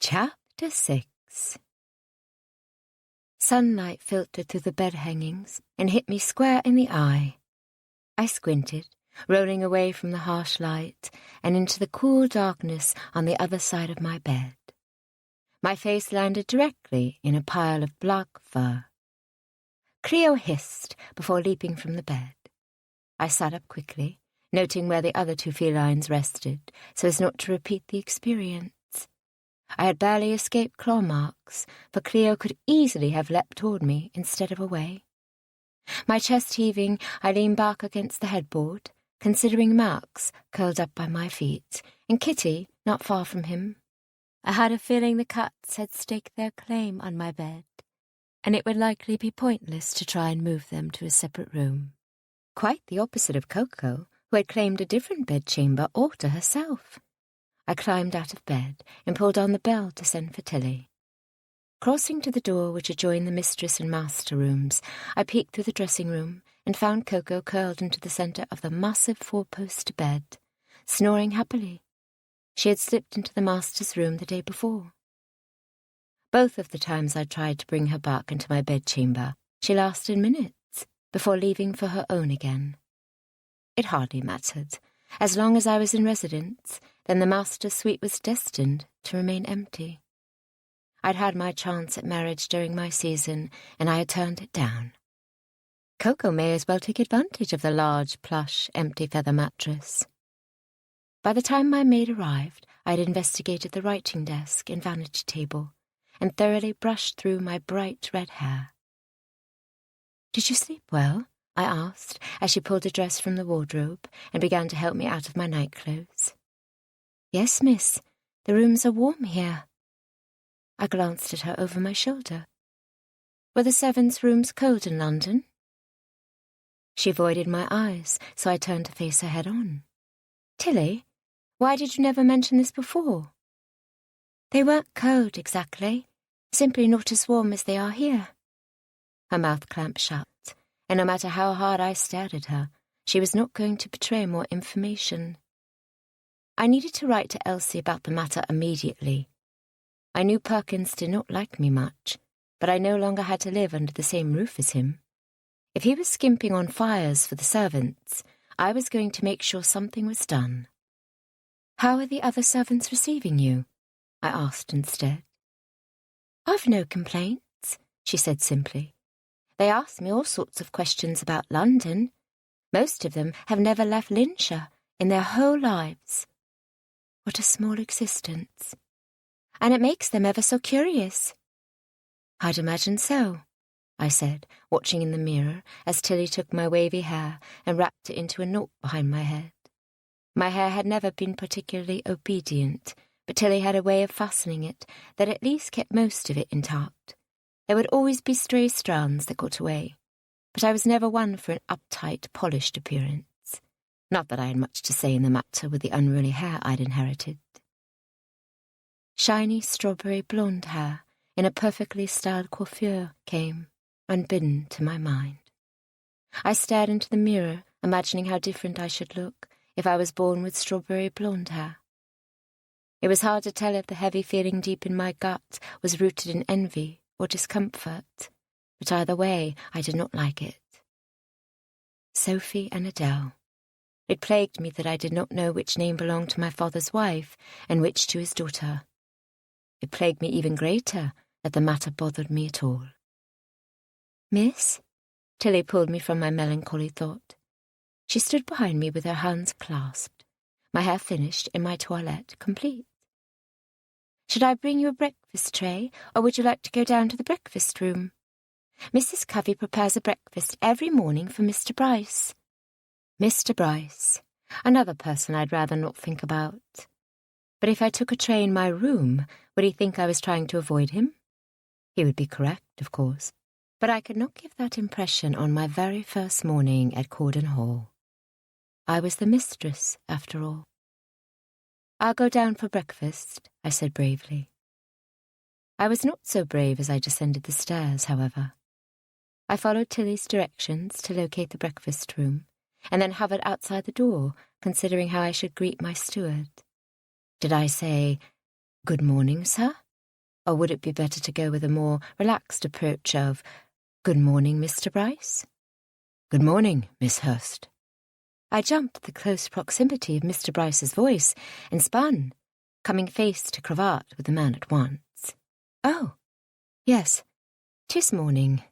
Chapter 6. Sunlight filtered through the bed hangings and hit me square in the eye. I squinted, rolling away from the harsh light and into the cool darkness on the other side of my bed. My face landed directly in a pile of black fur. Cleo hissed before leaping from the bed. I sat up quickly, noting where the other two felines rested, so as not to repeat the experience. I had barely escaped claw marks, for Cleo could easily have leapt toward me instead of away. My chest heaving, I leaned back against the headboard, considering Max curled up by my feet, and Kitty not far from him. I had a feeling the cats had staked their claim on my bed, and it would likely be pointless to try and move them to a separate room. Quite the opposite of Coco, who had claimed a different bedchamber all to herself. I climbed out of bed and pulled on the bell to send for Tilly. Crossing to the door which adjoined the mistress and master rooms, I peeked through the dressing room and found Coco curled into the centre of the massive four-post bed, snoring happily. She had slipped into the master's room the day before. Both of the times I tried to bring her back into my bedchamber, she lasted minutes before leaving for her own again. It hardly mattered. As long as I was in residence, then the master's suite was destined to remain empty. I'd had my chance at marriage during my season, and I had turned it down. Coco may as well take advantage of the large, plush, empty feather mattress. By the time my maid arrived, I had investigated the writing desk and vanity table, and thoroughly brushed through my bright red hair. "Did you sleep well?" I asked, as she pulled a dress from the wardrobe and began to help me out of my nightclothes. "Yes, miss. The rooms are warm here." I glanced at her over my shoulder. "Were the servants' rooms cold in London?" She avoided my eyes, so I turned to face her head-on. "Tilly, why did you never mention this before?" "They weren't cold, exactly. Simply not as warm as they are here." Her mouth clamped shut, and no matter how hard I stared at her, she was not going to betray more information. I needed to write to Elsie about the matter immediately. I knew Perkins did not like me much, but I no longer had to live under the same roof as him. If he was skimping on fires for the servants, I was going to make sure something was done. "How are the other servants receiving you?" I asked instead. "I've no complaints," she said simply. "They ask me all sorts of questions about London. Most of them have never left Lincolnshire in their whole lives. What a small existence. And it makes them ever so curious." "I'd imagine so," I said, watching in the mirror as Tilly took my wavy hair and wrapped it into a knot behind my head. My hair had never been particularly obedient, but Tilly had a way of fastening it that at least kept most of it intact. There would always be stray strands that got away, but I was never one for an uptight, polished appearance. Not that I had much to say in the matter with the unruly hair I'd inherited. Shiny strawberry blonde hair in a perfectly styled coiffure came, unbidden, to my mind. I stared into the mirror, imagining how different I should look if I was born with strawberry blonde hair. It was hard to tell if the heavy feeling deep in my gut was rooted in envy or discomfort, but either way I did not like it. Sophie and Adele. It plagued me that I did not know which name belonged to my father's wife and which to his daughter. It plagued me even greater that the matter bothered me at all. "Miss?" Tilly pulled me from my melancholy thought. She stood behind me with her hands clasped, my hair finished and my toilette complete. "Should I bring you a breakfast tray, or would you like to go down to the breakfast room? Mrs. Covey prepares a breakfast every morning for Mr. Bryce." Mr. Bryce, another person I'd rather not think about. But if I took a tray in my room, would he think I was trying to avoid him? He would be correct, of course, but I could not give that impression on my very first morning at Corden Hall. I was the mistress, after all. "I'll go down for breakfast," I said bravely. I was not so brave as I descended the stairs, however. I followed Tilly's directions to locate the breakfast room, and then hovered outside the door, considering how I should greet my steward. Did I say, "Good morning, sir?" Or would it be better to go with a more relaxed approach of, "Good morning, Mr. Bryce?" "Good morning, Miss Hurst." I jumped at the close proximity of Mr. Bryce's voice and spun, coming face to cravat with the man at once. "Oh, yes, 'tis morning."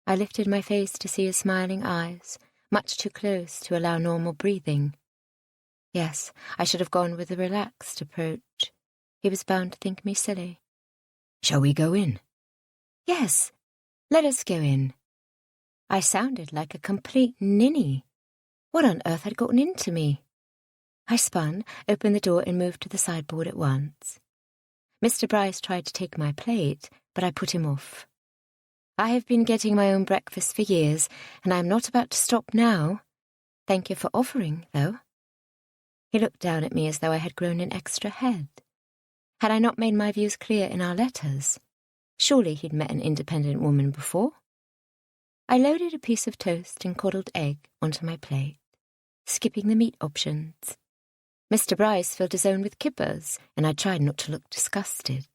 I lifted my face to see his smiling eyes, much too close to allow normal breathing. Yes, I should have gone with a relaxed approach. He was bound to think me silly. Shall we go in? Yes, let us go in. I sounded like a complete ninny. What on earth had gotten into me? I spun, opened the door and moved to the sideboard at once. Mr. Bryce tried to take my plate, but I put him off. I have been getting my own breakfast for years, and I am not about to stop now. Thank you for offering, though. He looked down at me as though I had grown an extra head. Had I not made my views clear in our letters? Surely he'd met an independent woman before. I loaded a piece of toast and coddled egg onto my plate, skipping the meat options. Mr. Bryce filled his own with kippers, and I tried not to look disgusted.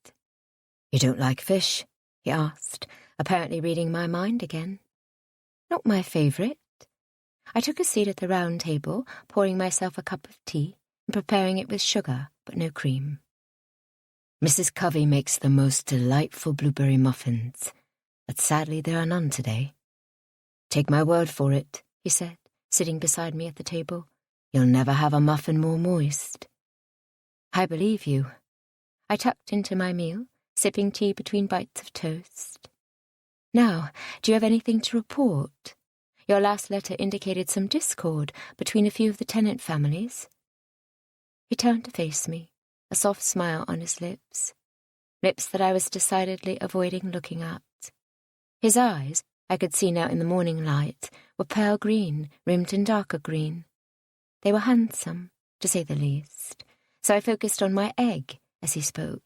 You don't like fish? He asked, apparently reading my mind again. Not my favourite. I took a seat at the round table, pouring myself a cup of tea and preparing it with sugar, but no cream. Mrs. Covey makes the most delightful blueberry muffins, but sadly there are none today. Take my word for it, he said, sitting beside me at the table. You'll never have a muffin more moist. I believe you. I tucked into my meal, sipping tea between bites of toast. Now, do you have anything to report? Your last letter indicated some discord between a few of the tenant families. He turned to face me, a soft smile on his lips that I was decidedly avoiding looking at. His eyes, I could see now in the morning light, were pale green, rimmed in darker green. They were handsome, to say the least, so I focused on my egg as he spoke.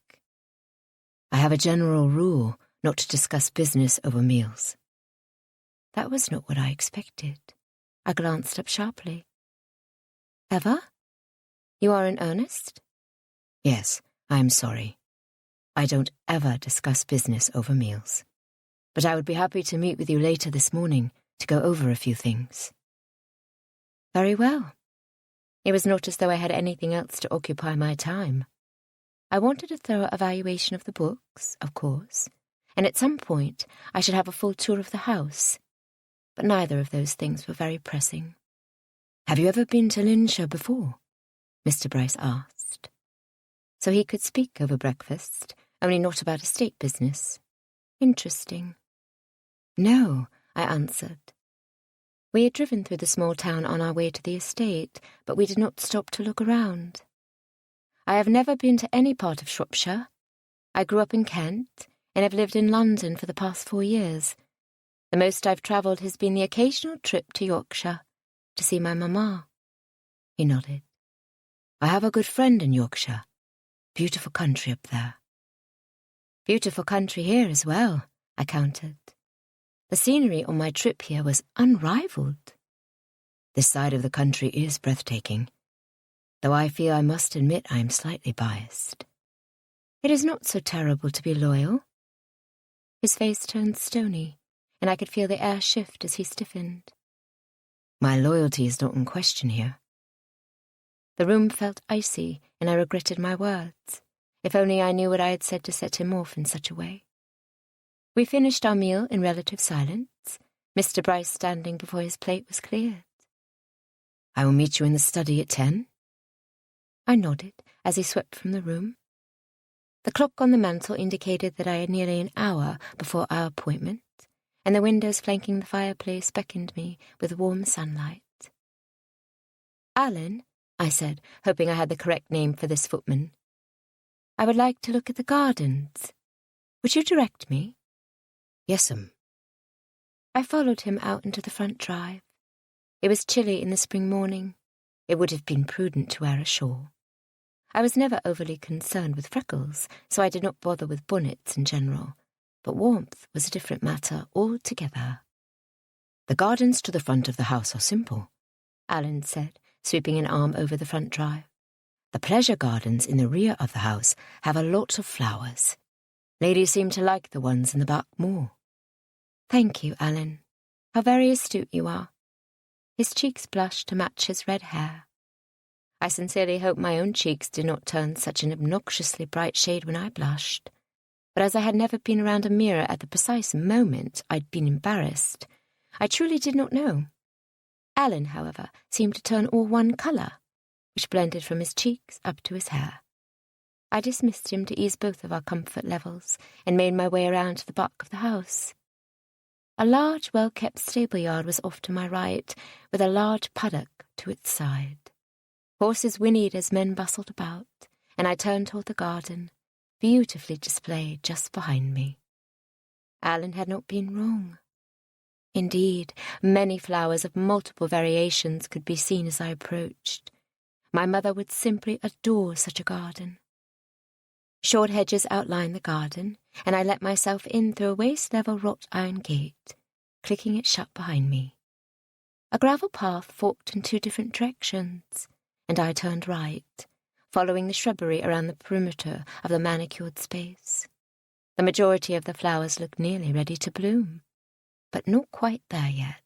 I have a general rule not to discuss business over meals. That was not what I expected. I glanced up sharply. Ever? You are in earnest? Yes, I am sorry. I don't ever discuss business over meals. But I would be happy to meet with you later this morning to go over a few things. Very well. It was not as though I had anything else to occupy my time. I wanted a thorough evaluation of the books, of course, and at some point I should have a full tour of the house. But neither of those things were very pressing. Have you ever been to Linshire before? Mr. Bryce asked. So he could speak over breakfast, only not about estate business. Interesting. No, I answered. We had driven through the small town on our way to the estate, but we did not stop to look around. I have never been to any part of Shropshire. I grew up in Kent and have lived in London for the past 4 years. The most I've travelled has been the occasional trip to Yorkshire to see my mamma. He nodded. I have a good friend in Yorkshire. Beautiful country up there. Beautiful country here as well, I countered. The scenery on my trip here was unrivalled. This side of the country is breathtaking, though I fear I must admit I am slightly biased. It is not so terrible to be loyal. His face turned stony, and I could feel the air shift as he stiffened. My loyalty is not in question here. The room felt icy, and I regretted my words. If only I knew what I had said to set him off in such a way. We finished our meal in relative silence. Mr. Bryce standing before his plate was cleared. I will meet you in the study at 10. I nodded as he swept from the room. The clock on the mantel indicated that I had nearly an hour before our appointment, and the windows flanking the fireplace beckoned me with warm sunlight. Alan, I said, hoping I had the correct name for this footman. I would like to look at the gardens. Would you direct me? Yes'm. I followed him out into the front drive. It was chilly in the spring morning. It would have been prudent to wear a shawl. I was never overly concerned with freckles, so I did not bother with bonnets in general, but warmth was a different matter altogether. The gardens to the front of the house are simple, Alan said, sweeping an arm over the front drive. The pleasure gardens in the rear of the house have a lot of flowers. Ladies seem to like the ones in the back more. Thank you, Alan. How very astute you are. His cheeks blushed to match his red hair. I sincerely hope my own cheeks did not turn such an obnoxiously bright shade when I blushed. But as I had never been around a mirror at the precise moment I'd been embarrassed, I truly did not know. Alan, however, seemed to turn all one colour, which blended from his cheeks up to his hair. I dismissed him to ease both of our comfort levels and made my way around to the back of the house. A large, well-kept stable-yard was off to my right, with a large paddock to its side. Horses whinnied as men bustled about, and I turned toward the garden, beautifully displayed just behind me. Alan had not been wrong. Indeed, many flowers of multiple variations could be seen as I approached. My mother would simply adore such a garden. Short hedges outlined the garden, and I let myself in through a waist-level wrought-iron gate, clicking it shut behind me. A gravel path forked in two different directions, and I turned right, following the shrubbery around the perimeter of the manicured space. The majority of the flowers looked nearly ready to bloom, but not quite there yet.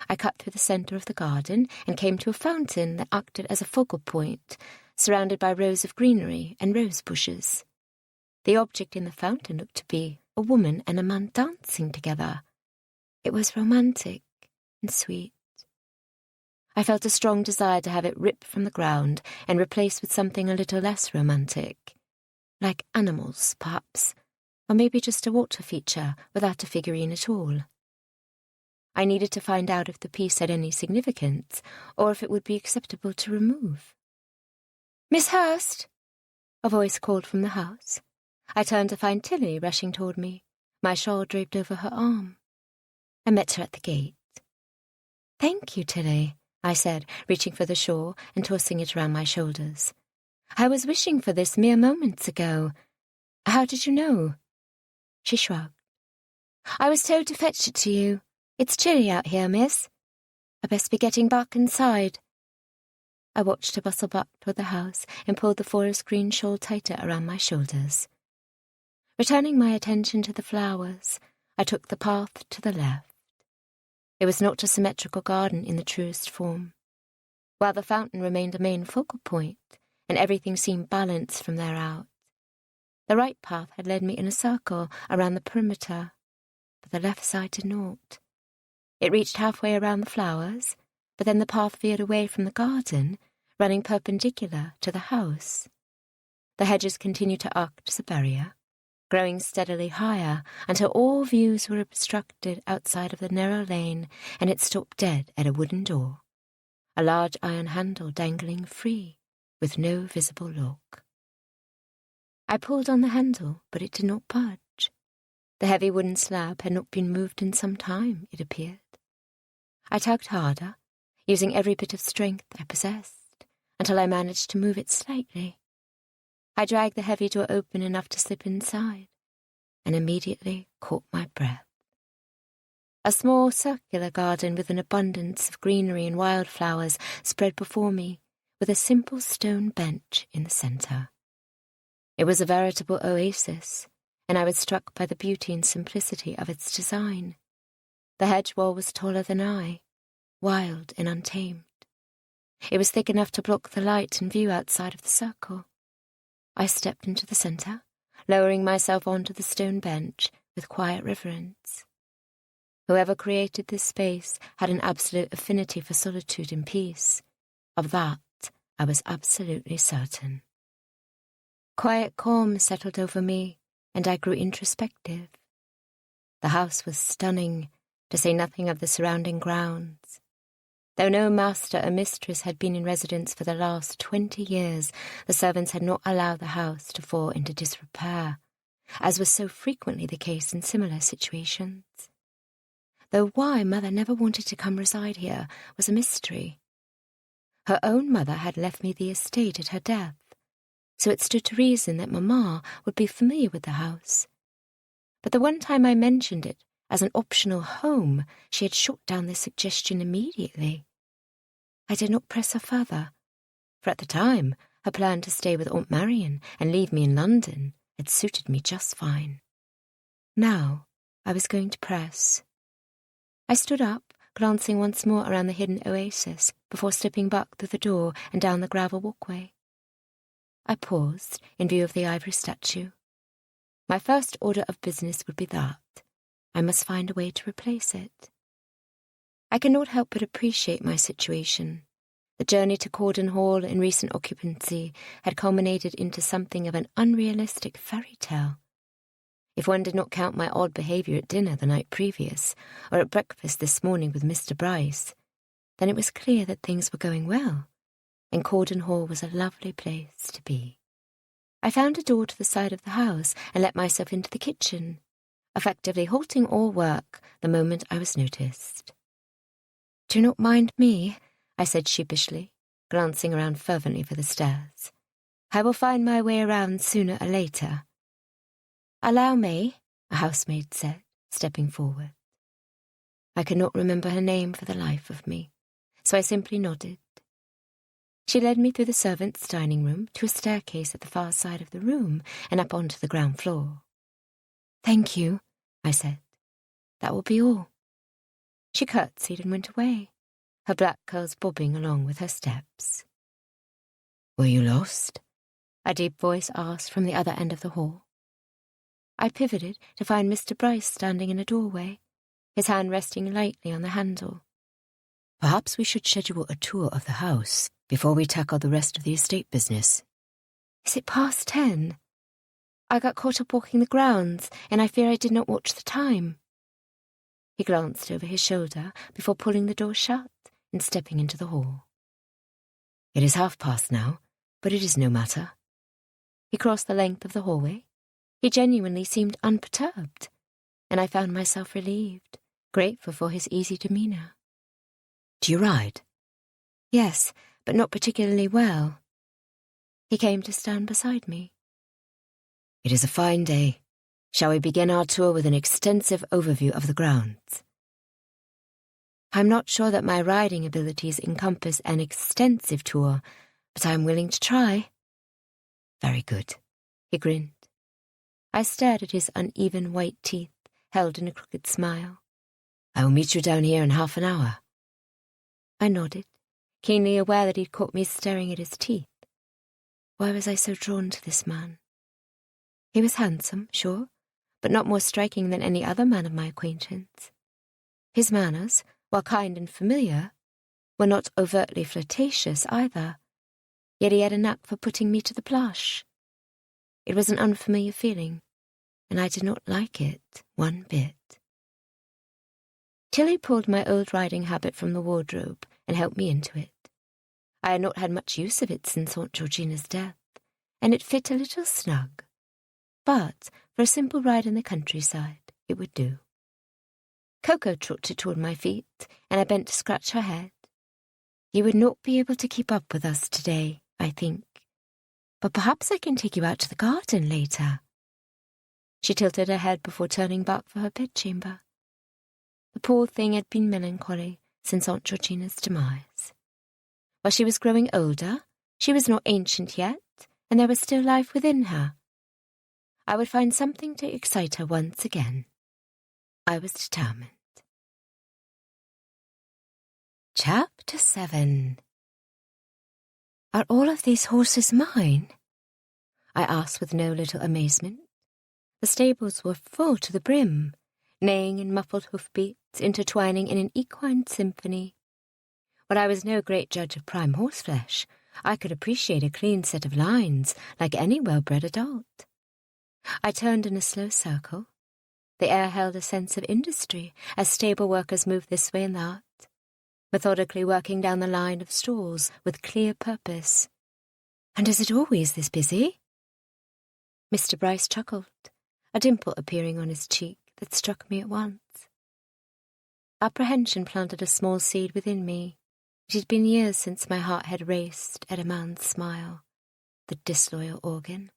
I cut through the centre of the garden and came to a fountain that acted as a focal point, surrounded by rows of greenery and rose bushes. The object in the fountain looked to be a woman and a man dancing together. It was romantic and sweet. I felt a strong desire to have it ripped from the ground and replaced with something a little less romantic, like animals, perhaps, or maybe just a water feature without a figurine at all. I needed to find out if the piece had any significance, or if it would be acceptable to remove. "Miss Hurst!" a voice called from the house. I turned to find Tilly rushing toward me, my shawl draped over her arm. I met her at the gate. "Thank you, Tilly," I said, reaching for the shawl and tossing it around my shoulders. "I was wishing for this mere moments ago. How did you know?" She shrugged. "I was told to fetch it to you. It's chilly out here, miss. I best be getting back inside." I watched her bustle back toward the house and pulled the forest green shawl tighter around my shoulders. Returning my attention to the flowers, I took the path to the left. It was not a symmetrical garden in the truest form. While the fountain remained a main focal point, and everything seemed balanced from there out. The right path had led me in a circle around the perimeter, but the left side did not. It reached halfway around the flowers, but then the path veered away from the garden, running perpendicular to the house. The hedges continued to act as a barrier, growing steadily higher until all views were obstructed outside of the narrow lane, and it stopped dead at a wooden door, a large iron handle dangling free, with no visible lock. I pulled on the handle, but it did not budge. The heavy wooden slab had not been moved in some time, it appeared. I tugged harder, using every bit of strength I possessed, until I managed to move it slightly. I dragged the heavy door open enough to slip inside, and immediately caught my breath. A small circular garden with an abundance of greenery and wildflowers spread before me, with a simple stone bench in the centre. It was a veritable oasis, and I was struck by the beauty and simplicity of its design. The hedge wall was taller than I, wild and untamed. It was thick enough to block the light and view outside of the circle. I stepped into the centre, lowering myself onto the stone bench with quiet reverence. Whoever created this space had an absolute affinity for solitude and peace. Of that, I was absolutely certain. Quiet calm settled over me, and I grew introspective. The house was stunning, to say nothing of the surrounding grounds. Though no master or mistress had been in residence for the last 20 years, the servants had not allowed the house to fall into disrepair, as was so frequently the case in similar situations. Though why Mother never wanted to come reside here was a mystery. Her own mother had left me the estate at her death, so it stood to reason that Mamma would be familiar with the house. But the one time I mentioned it as an optional home, she had shot down this suggestion immediately. I did not press her further, for at the time her plan to stay with Aunt Marion and leave me in London had suited me just fine. Now I was going to press. I stood up, glancing once more around the hidden oasis before slipping back through the door and down the gravel walkway. I paused in view of the ivory statue. My first order of business would be that. I must find a way to replace it. I cannot help but appreciate my situation. The journey to Corden Hall in recent occupancy had culminated into something of an unrealistic fairy tale. If one did not count my odd behaviour at dinner the night previous, or at breakfast this morning with Mr. Bryce, then it was clear that things were going well, and Corden Hall was a lovely place to be. I found a door to the side of the house and let myself into the kitchen, effectively halting all work the moment I was noticed. "Do not mind me," I said sheepishly, glancing around fervently for the stairs. "I will find my way around sooner or later." "Allow me," a housemaid said, stepping forward. I could not remember her name for the life of me, so I simply nodded. She led me through the servants' dining room to a staircase at the far side of the room and up onto the ground floor. "Thank you," I said. "That will be all." She curtsied and went away, her black curls bobbing along with her steps. "Were you lost?" a deep voice asked from the other end of the hall. I pivoted to find Mr. Bryce standing in a doorway, his hand resting lightly on the handle. "Perhaps we should schedule a tour of the house before we tackle the rest of the estate business." "Is it past 10? I got caught up walking the grounds, and I fear I did not watch the time." He glanced over his shoulder before pulling the door shut and stepping into the hall. "It is past now, but it is no matter." He crossed the length of the hallway. He genuinely seemed unperturbed, and I found myself relieved, grateful for his easy demeanour. "Do you ride?" "Yes, but not particularly well." He came to stand beside me. "It is a fine day. Shall we begin our tour with an extensive overview of the grounds?" "I'm not sure that my riding abilities encompass an extensive tour, but I'm willing to try." "Very good," he grinned. I stared at his uneven white teeth, held in a crooked smile. "I will meet you down here in half an hour." I nodded, keenly aware that he'd caught me staring at his teeth. Why was I so drawn to this man? He was handsome, sure, but not more striking than any other man of my acquaintance. His manners, while kind and familiar, were not overtly flirtatious either, yet he had a knack for putting me to the blush. It was an unfamiliar feeling, and I did not like it one bit. Tilly pulled my old riding habit from the wardrobe and helped me into it. I had not had much use of it since Aunt Georgina's death, and it fit a little snug. But for a simple ride in the countryside, it would do. Coco trotted toward my feet, and I bent to scratch her head. "You would not be able to keep up with us today, I think. But perhaps I can take you out to the garden later." She tilted her head before turning back for her bedchamber. The poor thing had been melancholy since Aunt Georgina's demise. While she was growing older, she was not ancient yet, and there was still life within her. I would find something to excite her once again. I was determined. Chapter 7. "Are all of these horses mine?" I asked with no little amazement. The stables were full to the brim, neighing and muffled hoofbeats intertwining in an equine symphony. While I was no great judge of prime horseflesh, I could appreciate a clean set of lines like any well-bred adult. I turned in a slow circle. The air held a sense of industry as stable workers moved this way and that, methodically working down the line of stalls with clear purpose. "And is it always this busy?" Mr. Bryce chuckled, a dimple appearing on his cheek that struck me at once. Apprehension planted a small seed within me. It had been years since my heart had raced at a man's smile, the disloyal organ.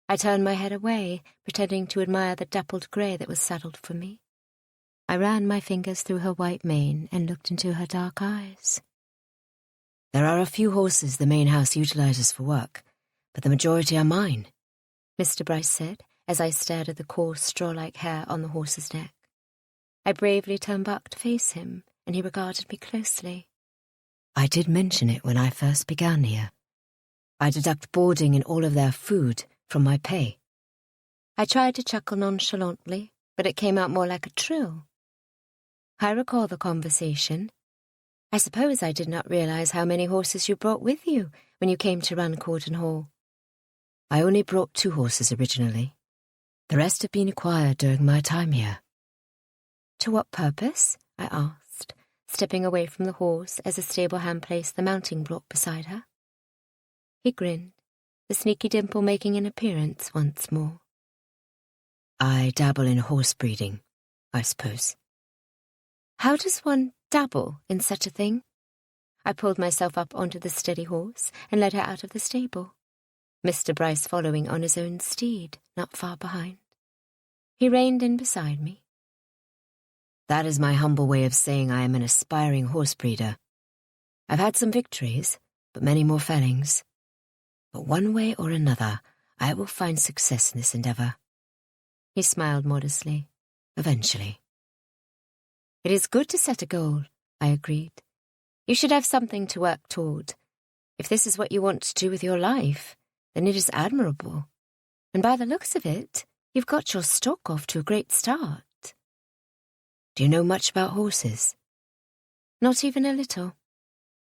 I turned my head away, pretending to admire the dappled grey that was saddled for me. I ran my fingers through her white mane and looked into her dark eyes. "There are a few horses the main house utilizes for work, but the majority are mine," Mr. Bryce said, as I stared at the coarse straw-like hair on the horse's neck. I bravely turned back to face him, and he regarded me closely. "I did mention it when I first began here. I deduct boarding and all of their food from my pay." I tried to chuckle nonchalantly, but it came out more like a trill. I recall the conversation. I suppose I did not realize how many horses you brought with you when you came to run Courton Hall. I only brought 2 horses originally. The rest have been acquired during my time here. To what purpose? I asked, stepping away from the horse as a stable hand placed the mounting block beside her. He grinned, the sneaky dimple making an appearance once more. I dabble in horse breeding, I suppose. How does one dabble in such a thing? I pulled myself up onto the steady horse and led her out of the stable, Mr. Bryce following on his own steed, not far behind. He reined in beside me. That is my humble way of saying I am an aspiring horse breeder. I've had some victories, but many more failings. But one way or another, I will find success in this endeavour. He smiled modestly. Eventually. It is good to set a goal, I agreed. You should have something to work toward. If this is what you want to do with your life, then it is admirable. And by the looks of it, you've got your stock off to a great start. Do you know much about horses? Not even a little,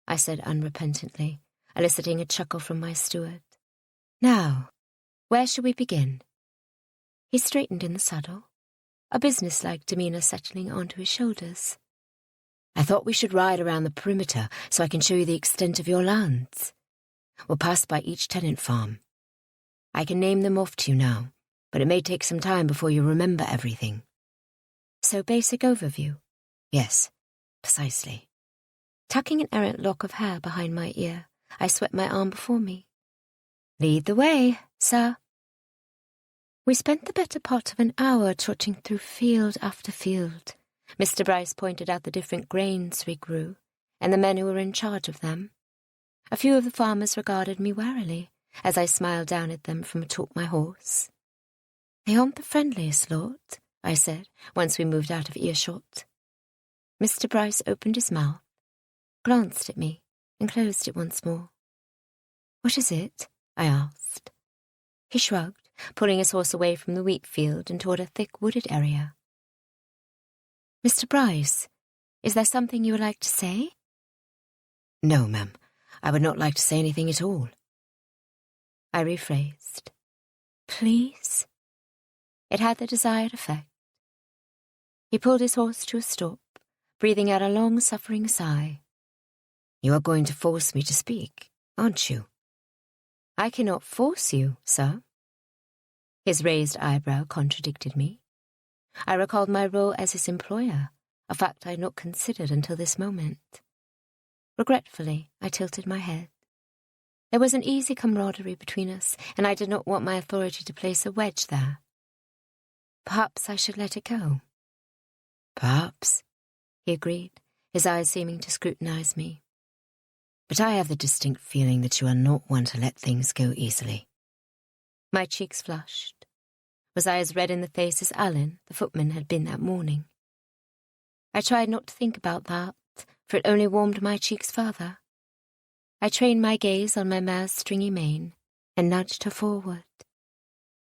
I said unrepentantly, eliciting a chuckle from my steward. Now, where shall we begin? He straightened in the saddle, a businesslike demeanour settling onto his shoulders. I thought we should ride around the perimeter so I can show you the extent of your lands. We'll pass by each tenant farm. I can name them off to you now, but it may take some time before you remember everything. So basic overview? Yes, precisely. Tucking an errant lock of hair behind my ear, I swept my arm before me. Lead the way, sir. We spent the better part of an hour trotting through field after field. Mr. Bryce pointed out the different grains we grew, and the men who were in charge of them. A few of the farmers regarded me warily, as I smiled down at them from atop my horse. They aren't the friendliest lot, I said, once we moved out of earshot. Mr. Bryce opened his mouth, glanced at me, and closed it once more. What is it? I asked. He shrugged, pulling his horse away from the wheat field and toward a thick wooded area. Mr. Bryce, is there something you would like to say? No, ma'am. I would not like to say anything at all. I rephrased. Please? It had the desired effect. He pulled his horse to a stop, breathing out a long-suffering sigh. You are going to force me to speak, aren't you? I cannot force you, sir. His raised eyebrow contradicted me. I recalled my role as his employer, a fact I had not considered until this moment. Regretfully, I tilted my head. There was an easy camaraderie between us, and I did not want my authority to place a wedge there. Perhaps I should let it go. Perhaps, he agreed, his eyes seeming to scrutinize me. But I have the distinct feeling that you are not one to let things go easily. My cheeks flushed. Was I as red in the face as Alan, the footman, had been that morning? I tried not to think about that, for it only warmed my cheeks further. I trained my gaze on my mare's stringy mane and nudged her forward.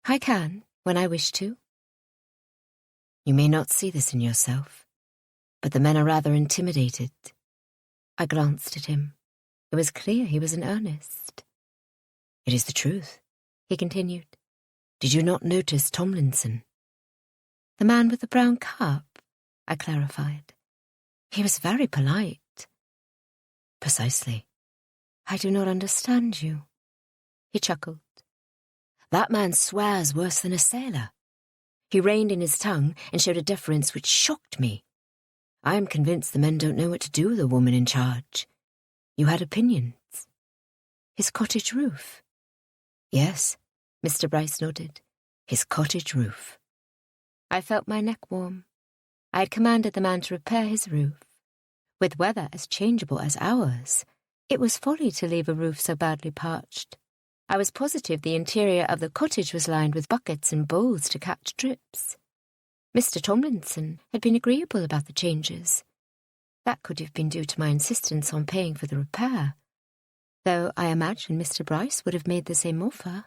I can, when I wish to. You may not see this in yourself, but the men are rather intimidated. I glanced at him. It was clear he was in earnest. It is the truth, he continued. Did you not notice Tomlinson? The man with the brown cap, I clarified. He was very polite. Precisely. I do not understand you. He chuckled. That man swears worse than a sailor. He reined in his tongue and showed a deference which shocked me. I am convinced the men don't know what to do with a woman in charge. You had opinions. His cottage roof? Yes, Mr. Bryce nodded. His cottage roof. I felt my neck warm. I had commanded the man to repair his roof. With weather as changeable as ours, it was folly to leave a roof so badly parched. I was positive the interior of the cottage was lined with buckets and bowls to catch drips. Mr. Tomlinson had been agreeable about the changes. That could have been due to my insistence on paying for the repair, though I imagine Mr. Bryce would have made the same offer.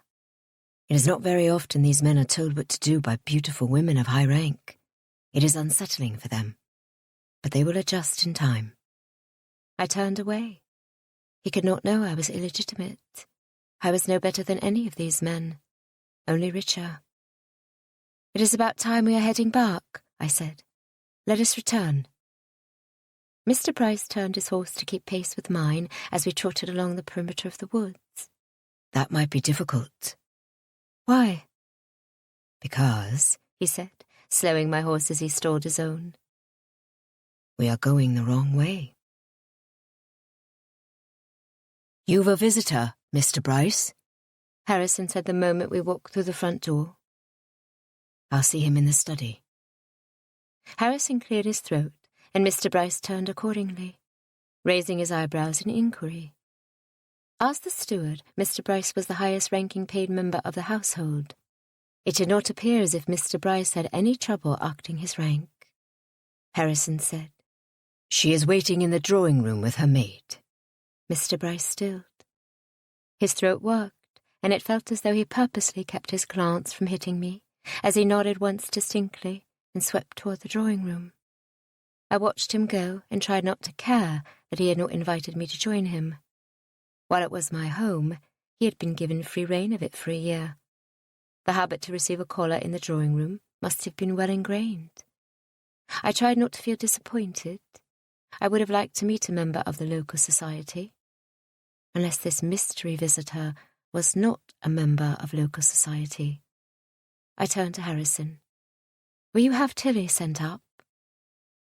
It is not very often these men are told what to do by beautiful women of high rank. It is unsettling for them. but they will adjust in time. I turned away. He could not know I was illegitimate. I was no better than any of these men, only richer. "It is about time we are heading back," I said. "Let us return." Mr. Bryce turned his horse to keep pace with mine as we trotted along the perimeter of the woods. "That might be difficult." "Why?" "Because," he said, slowing my horse as he stalled his own, "we are going the wrong way." "You've a visitor, Mr. Bryce," Harrison said the moment we walked through the front door. "I'll see him in the study." Harrison cleared his throat, and Mr. Bryce turned accordingly, raising his eyebrows in inquiry. As the steward, Mr. Bryce was the highest-ranking paid member of the household. It did not appear as if Mr. Bryce had any trouble acting his rank. Harrison said, "She is waiting in the drawing-room with her maid." Mr. Bryce stilled. His throat worked, and it felt as though he purposely kept his glance from hitting me, as he nodded once distinctly and swept toward the drawing-room. I watched him go and tried not to care that he had not invited me to join him. While it was my home, he had been given free rein of it for a year. The habit to receive a caller in the drawing-room must have been well ingrained. I tried not to feel disappointed. I would have liked to meet a member of the local society, unless this mystery visitor was not a member of local society. I turned to Harrison. "Will you have Tilly sent up?"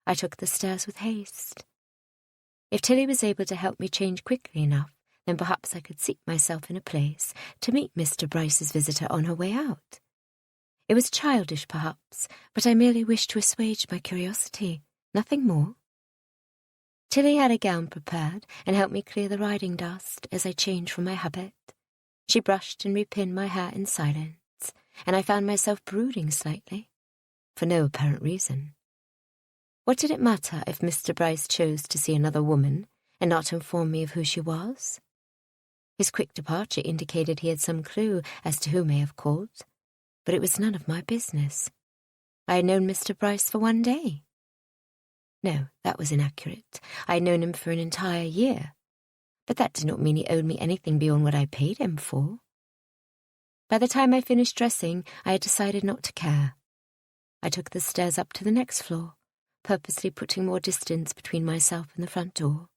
I took the stairs with haste. If Tilly was able to help me change quickly enough, then perhaps I could seat myself in a place to meet Mr. Bryce's visitor on her way out. It was childish, perhaps, but I merely wished to assuage my curiosity, nothing more. Tilly had a gown prepared and helped me clear the riding dust as I changed from my habit. She brushed and repinned my hair in silence, and I found myself brooding slightly, for no apparent reason. What did it matter if Mr. Bryce chose to see another woman and not inform me of who she was? His quick departure indicated he had some clue as to who may have called, but it was none of my business. I had known Mr. Bryce for one day. No, that was inaccurate. I had known him for an entire year, but that did not mean he owed me anything beyond what I paid him for. By the time I finished dressing, I had decided not to care. I took the stairs up to the next floor, purposely putting more distance between myself and the front door.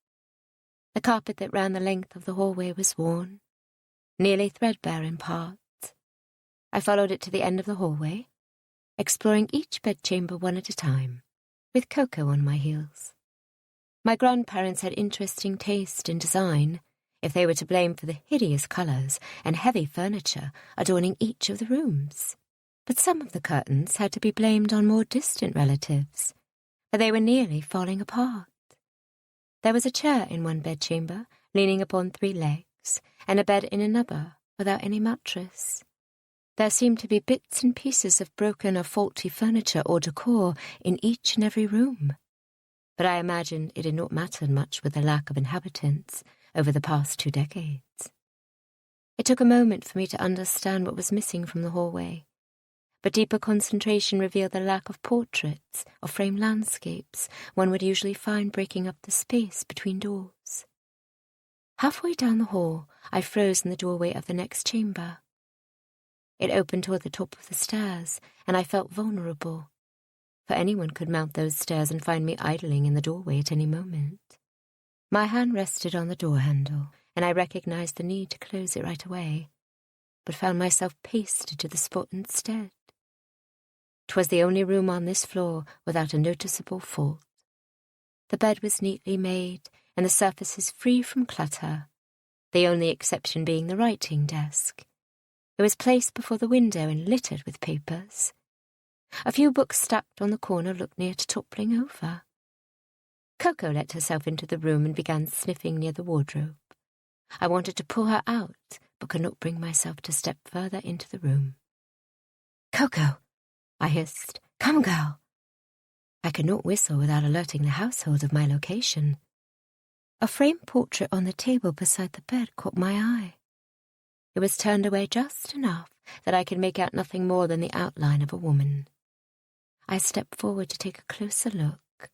The carpet that ran the length of the hallway was worn, nearly threadbare in parts. I followed it to the end of the hallway, exploring each bedchamber one at a time, with Coco on my heels. My grandparents had interesting taste in design, if they were to blame for the hideous colours and heavy furniture adorning each of the rooms. But some of the curtains had to be blamed on more distant relatives, for they were nearly falling apart. There was a chair in one bedchamber, leaning upon 3 legs, and a bed in another, without any mattress. There seemed to be bits and pieces of broken or faulty furniture or decor in each and every room, but I imagined it had not mattered much with the lack of inhabitants over the past 2 decades. It took a moment for me to understand what was missing from the hallway, but deeper concentration revealed the lack of portraits or framed landscapes one would usually find breaking up the space between doors. Halfway down the hall, I froze in the doorway of the next chamber. It opened toward the top of the stairs, and I felt vulnerable, for anyone could mount those stairs and find me idling in the doorway at any moment. My hand rested on the door handle, and I recognized the need to close it right away, but found myself pasted to the spot instead. 'Twas the only room on this floor without a noticeable fault. The bed was neatly made, and the surfaces free from clutter, the only exception being the writing desk. It was placed before the window and littered with papers. A few books stacked on the corner looked near to toppling over. Coco let herself into the room and began sniffing near the wardrobe. I wanted to pull her out, but could not bring myself to step further into the room. "Coco," I hissed. "Come, girl." I could not whistle without alerting the household of my location. A framed portrait on the table beside the bed caught my eye. It was turned away just enough that I could make out nothing more than the outline of a woman. I stepped forward to take a closer look,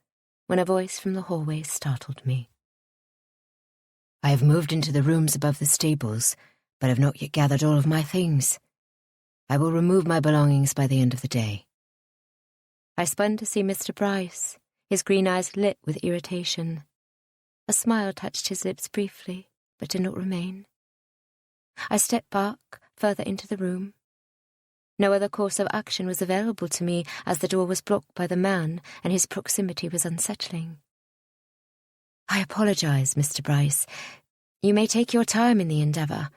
when a voice from the hallway startled me. I have moved into the rooms above the stables, but have not yet gathered all of my things. I will remove my belongings by the end of the day. I spun to see Mr. Bryce, his green eyes lit with irritation. A smile touched his lips briefly, but did not remain. I stepped back, further into the room. No other course of action was available to me, as the door was blocked by the man, and his proximity was unsettling. I apologize, Mr. Bryce. You may take your time in the endeavour.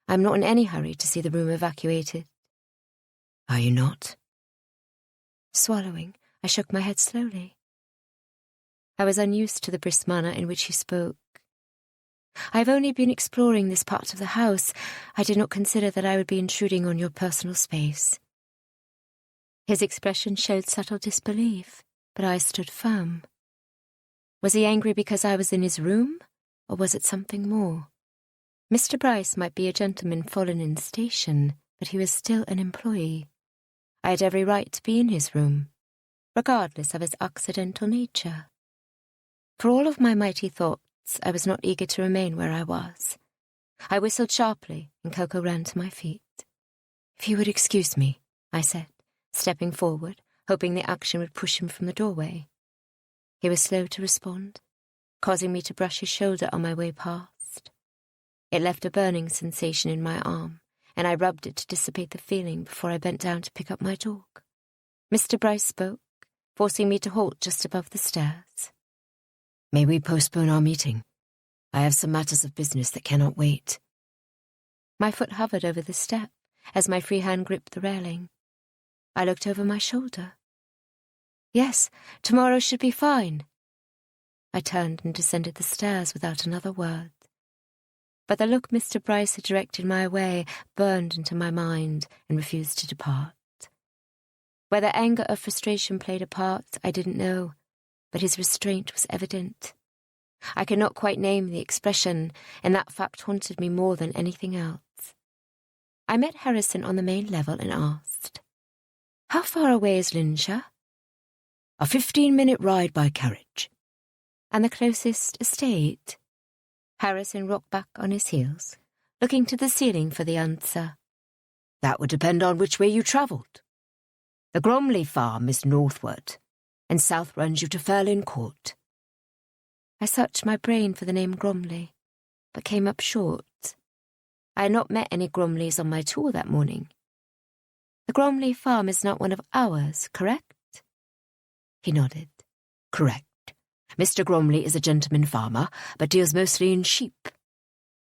I'm not in any hurry to see the room evacuated. Are you not? Swallowing, I shook my head slowly. I was unused to the brisk manner in which he spoke. I have only been exploring this part of the house. I did not consider that I would be intruding on your personal space. His expression showed subtle disbelief, but I stood firm. Was he angry because I was in his room, or was it something more? Mr. Bryce might be a gentleman fallen in station, but he was still an employee. I had every right to be in his room, regardless of his accidental nature. For all of my mighty thoughts, I was not eager to remain where I was. I whistled sharply, and Coco ran to my feet. If you would excuse me, I said, stepping forward, hoping the action would push him from the doorway. He was slow to respond, causing me to brush his shoulder on my way past. It left a burning sensation in my arm, and I rubbed it to dissipate the feeling before I bent down to pick up my dog. Mr. Bryce spoke, forcing me to halt just above the stairs. May we postpone our meeting? I have some matters of business that cannot wait. My foot hovered over the step as my free hand gripped the railing. I looked over my shoulder. Yes, tomorrow should be fine. I turned and descended the stairs without another word. But the look Mr. Bryce had directed my way burned into my mind and refused to depart. Whether anger or frustration played a part, I didn't know, but his restraint was evident. I could not quite name the expression, and that fact haunted me more than anything else. I met Harrison on the main level and asked, "How far away is Linshire?" "A 15-minute ride by carriage." "And the closest estate?" Harrison rocked back on his heels, looking to the ceiling for the answer. "That would depend on which way you travelled. The Gromley farm is northward, and south runs you to Fairlyn Court." I searched my brain for the name Gromley, but came up short. I had not met any Gromleys on my tour that morning. The Gromley farm is not one of ours, correct? He nodded. "Correct. Mr. Gromley is a gentleman farmer, but deals mostly in sheep."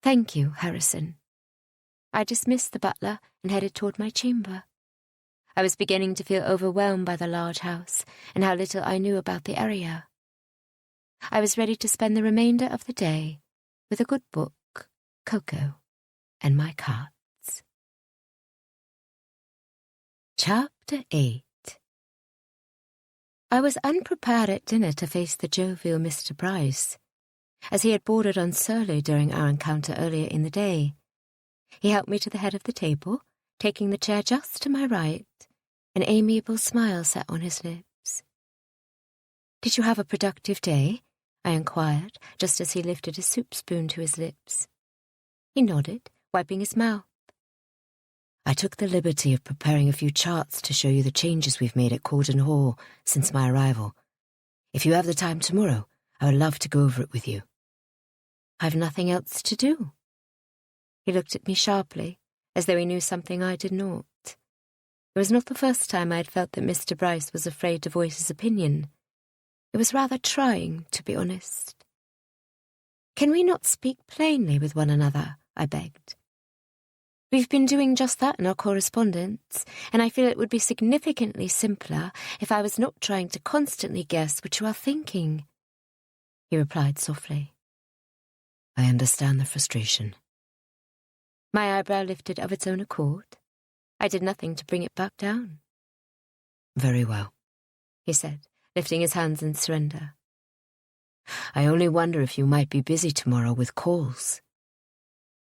"Thank you, Harrison." I dismissed the butler and headed toward my chamber. I was beginning to feel overwhelmed by the large house and how little I knew about the area. I was ready to spend the remainder of the day with a good book, Coco, and my cards. Chapter 8. I was unprepared at dinner to face the jovial Mr. Bryce, as he had bordered on surly during our encounter earlier in the day. He helped me to the head of the table, taking the chair just to my right. An amiable smile sat on his lips. "Did you have a productive day?" I inquired, just as he lifted a soup spoon to his lips. He nodded, wiping his mouth. "I took the liberty of preparing a few charts to show you the changes we've made at Corden Hall since my arrival. If you have the time tomorrow, I would love to go over it with you." "I've nothing else to do." He looked at me sharply, as though he knew something I did not. It was not the first time I had felt that Mr. Bryce was afraid to voice his opinion. It was rather trying, to be honest. "Can we not speak plainly with one another?" I begged. "We've been doing just that in our correspondence, and I feel it would be significantly simpler if I was not trying to constantly guess what you are thinking." He replied softly. "I understand the frustration." My eyebrow lifted of its own accord. I did nothing to bring it back down. "Very well," he said, lifting his hands in surrender. "I only wonder if you might be busy tomorrow with calls."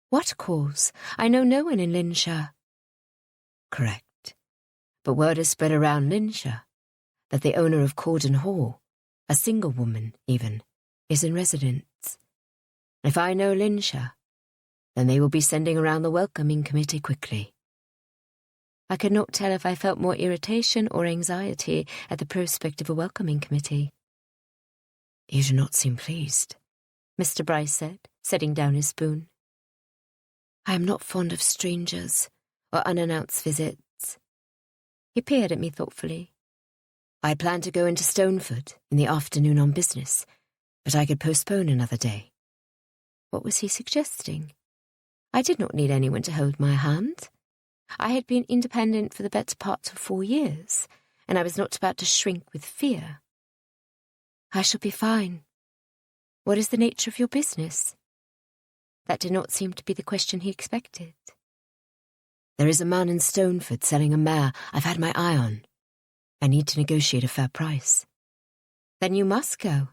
"What calls? I know no one in Linshire." "Correct. But word has spread around Linshire that the owner of Corden Hall, a single woman even, is in residence. If I know Linsha, then they will be sending around the welcoming committee quickly. I could not tell if I felt more irritation or anxiety at the prospect of a welcoming committee. You do not seem pleased, Mr. Bryce said, setting down his spoon. I am not fond of strangers or unannounced visits. He peered at me thoughtfully. I plan to go into Stoneford in the afternoon on business, but I could postpone another day. What was he suggesting? I did not need anyone to hold my hand. I had been independent for the better part of 4 years, and I was not about to shrink with fear. I shall be fine. What is the nature of your business? That did not seem to be the question he expected. There is a man in Stoneford selling a mare I've had my eye on. I need to negotiate a fair price. Then you must go.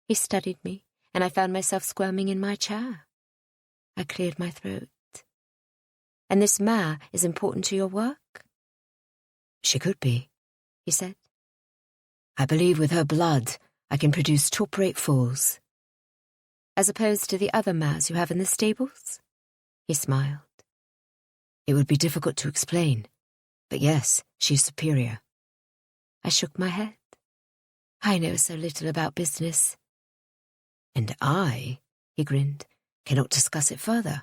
He studied me, and I found myself squirming in my chair. I cleared my throat. And this mare is important to your work? She could be, he said. I believe with her blood I can produce top-rate foals. As opposed to the other mares you have in the stables? He smiled. It would be difficult to explain, but yes, she is superior. I shook my head. I know so little about business. And I, he grinned, cannot discuss it further.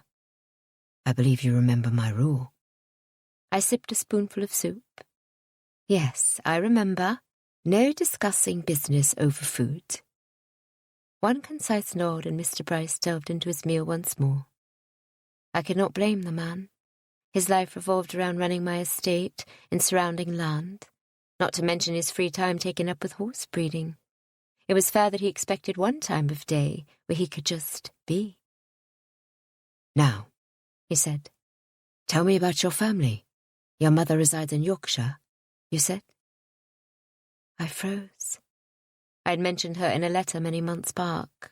I believe you remember my rule. I sipped a spoonful of soup. Yes, I remember. No discussing business over food. One concise nod and Mr. Bryce delved into his meal once more. I could not blame the man. His life revolved around running my estate and surrounding land, not to mention his free time taken up with horse breeding. It was fair that he expected one time of day where he could just be. Now, he said, tell me about your family. Your mother resides in Yorkshire, you said? I froze. I had mentioned her in a letter many months back.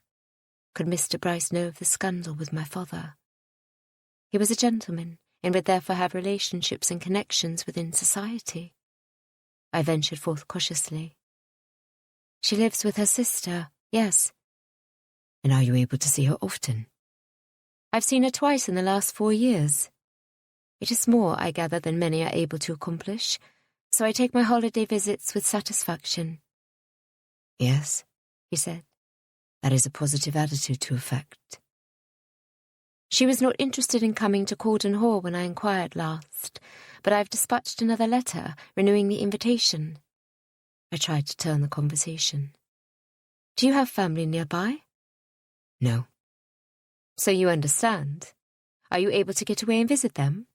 Could Mr. Bryce know of the scandal with my father? He was a gentleman and would therefore have relationships and connections within society. I ventured forth cautiously. She lives with her sister, yes. And are you able to see her often? I've seen her twice in the last 4 years. It is more, I gather, than many are able to accomplish, so I take my holiday visits with satisfaction. Yes, he said. That is a positive attitude to affect. She was not interested in coming to Cordon Hall when I inquired last, but I've dispatched another letter renewing the invitation. I tried to turn the conversation. Do you have family nearby? No. So you understand. Are you able to get away and visit them?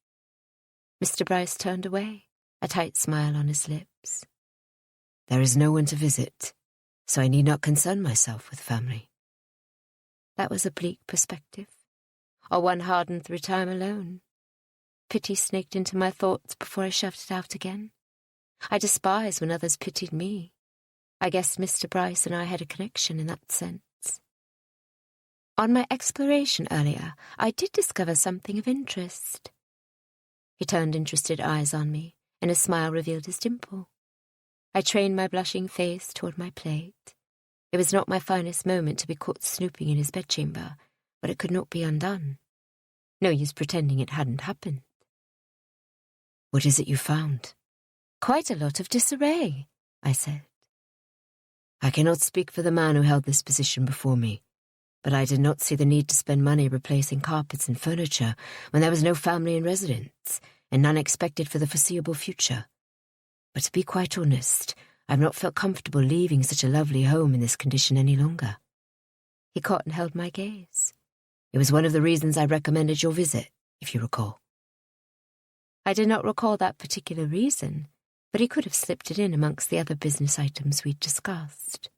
Mr. Bryce turned away, a tight smile on his lips. There is no one to visit, so I need not concern myself with family. That was a bleak perspective, or one hardened through time alone. Pity snaked into my thoughts before I shoved it out again. I despised when others pitied me. I guessed Mr. Bryce and I had a connection in that sense. On my exploration earlier, I did discover something of interest. He turned interested eyes on me, and a smile revealed his dimple. I trained my blushing face toward my plate. It was not my finest moment to be caught snooping in his bedchamber, but it could not be undone. No use pretending it hadn't happened. What is it you found? Quite a lot of disarray, I said. I cannot speak for the man who held this position before me, but I did not see the need to spend money replacing carpets and furniture when there was no family in residence and none expected for the foreseeable future. But to be quite honest, I have not felt comfortable leaving such a lovely home in this condition any longer. He caught and held my gaze. It was one of the reasons I recommended your visit, if you recall. I did not recall that particular reason, but he could have slipped it in amongst the other business items we'd discussed.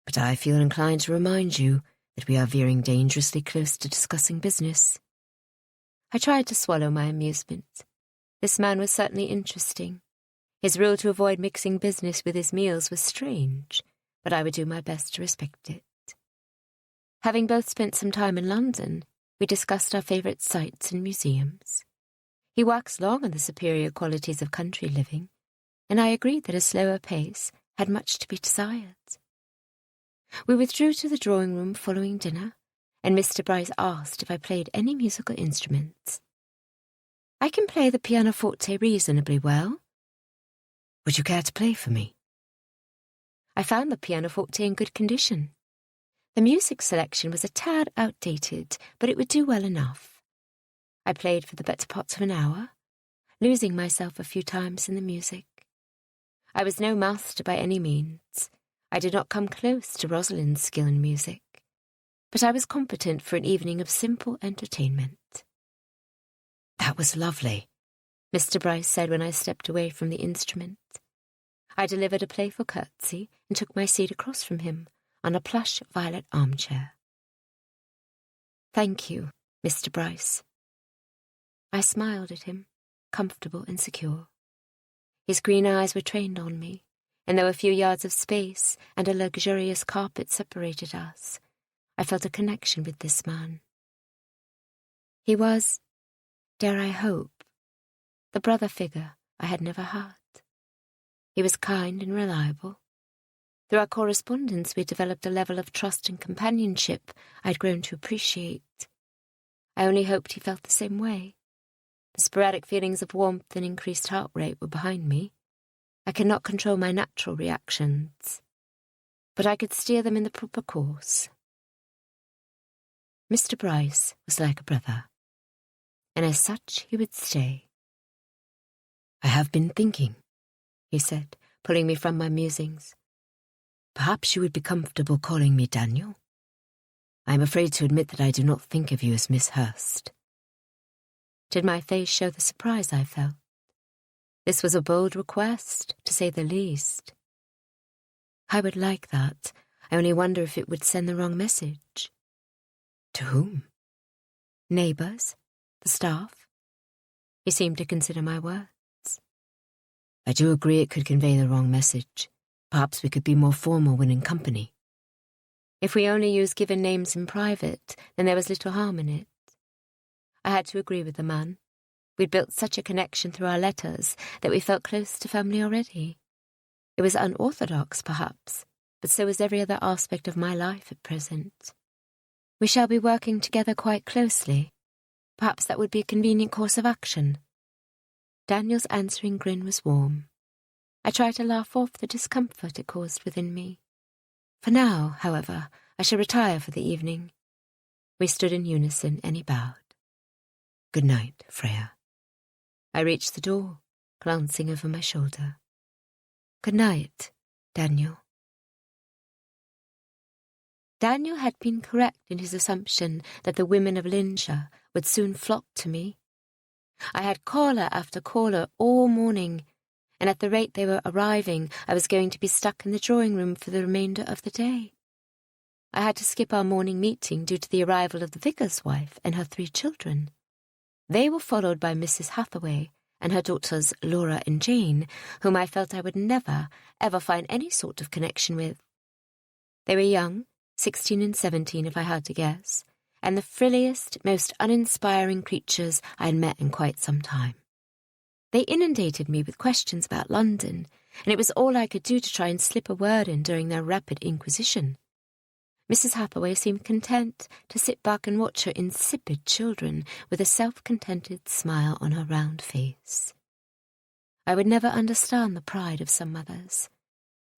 But I feel inclined to remind you that we are veering dangerously close to discussing business. I tried to swallow my amusement. This man was certainly interesting. His rule to avoid mixing business with his meals was strange, but I would do my best to respect it. Having both spent some time in London, we discussed our favourite sights and museums. He waxed long on the superior qualities of country living, and I agreed that a slower pace had much to be desired. We withdrew to the drawing-room following dinner, and Mr. Bryce asked if I played any musical instruments. I can play the pianoforte reasonably well. Would you care to play for me? I found the pianoforte in good condition. The music selection was a tad outdated, but it would do well enough. I played for the better part of an hour, losing myself a few times in the music. I was no master by any means. I did not come close to Rosalind's skill in music, but I was competent for an evening of simple entertainment. That was lovely, Mr. Bryce said when I stepped away from the instrument. I delivered a playful curtsy and took my seat across from him on a plush violet armchair. Thank you, Mr. Bryce. I smiled at him, comfortable and secure. His green eyes were trained on me, and though a few yards of space and a luxurious carpet separated us, I felt a connection with this man. He was, dare I hope, the brother figure I had never had. He was kind and reliable. Through our correspondence, we developed a level of trust and companionship I'd grown to appreciate. I only hoped he felt the same way. The sporadic feelings of warmth and increased heart rate were behind me. I could not control my natural reactions, but I could steer them in the proper course. Mr. Bryce was like a brother, and as such he would stay. I have been thinking, he said, pulling me from my musings. Perhaps you would be comfortable calling me Daniel. I am afraid to admit that I do not think of you as Miss Hurst. Did my face show the surprise I felt? This was a bold request, to say the least. I would like that. I only wonder if it would send the wrong message. To whom? Neighbours, the staff. He seemed to consider my words. I do agree it could convey the wrong message. Perhaps we could be more formal when in company. If we only used given names in private, then there was little harm in it. I had to agree with the man. We'd built such a connection through our letters that we felt close to family already. It was unorthodox, perhaps, but so was every other aspect of my life at present. We shall be working together quite closely. Perhaps that would be a convenient course of action. Daniel's answering grin was warm. I tried to laugh off the discomfort it caused within me. For now, however, I shall retire for the evening. We stood in unison, and he bowed. Good night, Freya. I reached the door, glancing over my shoulder. Good night, Daniel. Daniel had been correct in his assumption that the women of Linshire would soon flock to me. I had caller after caller all morning, and at the rate they were arriving, I was going to be stuck in the drawing-room for the remainder of the day. I had to skip our morning meeting due to the arrival of the vicar's wife and her 3 children. They were followed by Mrs. Hathaway and her daughters Laura and Jane, whom I felt I would never, ever find any sort of connection with. They were young, 16 and 17 if I had to guess, and the frilliest, most uninspiring creatures I had met in quite some time. They inundated me with questions about London, and it was all I could do to try and slip a word in during their rapid inquisition. Mrs. Hathaway seemed content to sit back and watch her insipid children with a self-contented smile on her round face. I would never understand the pride of some mothers.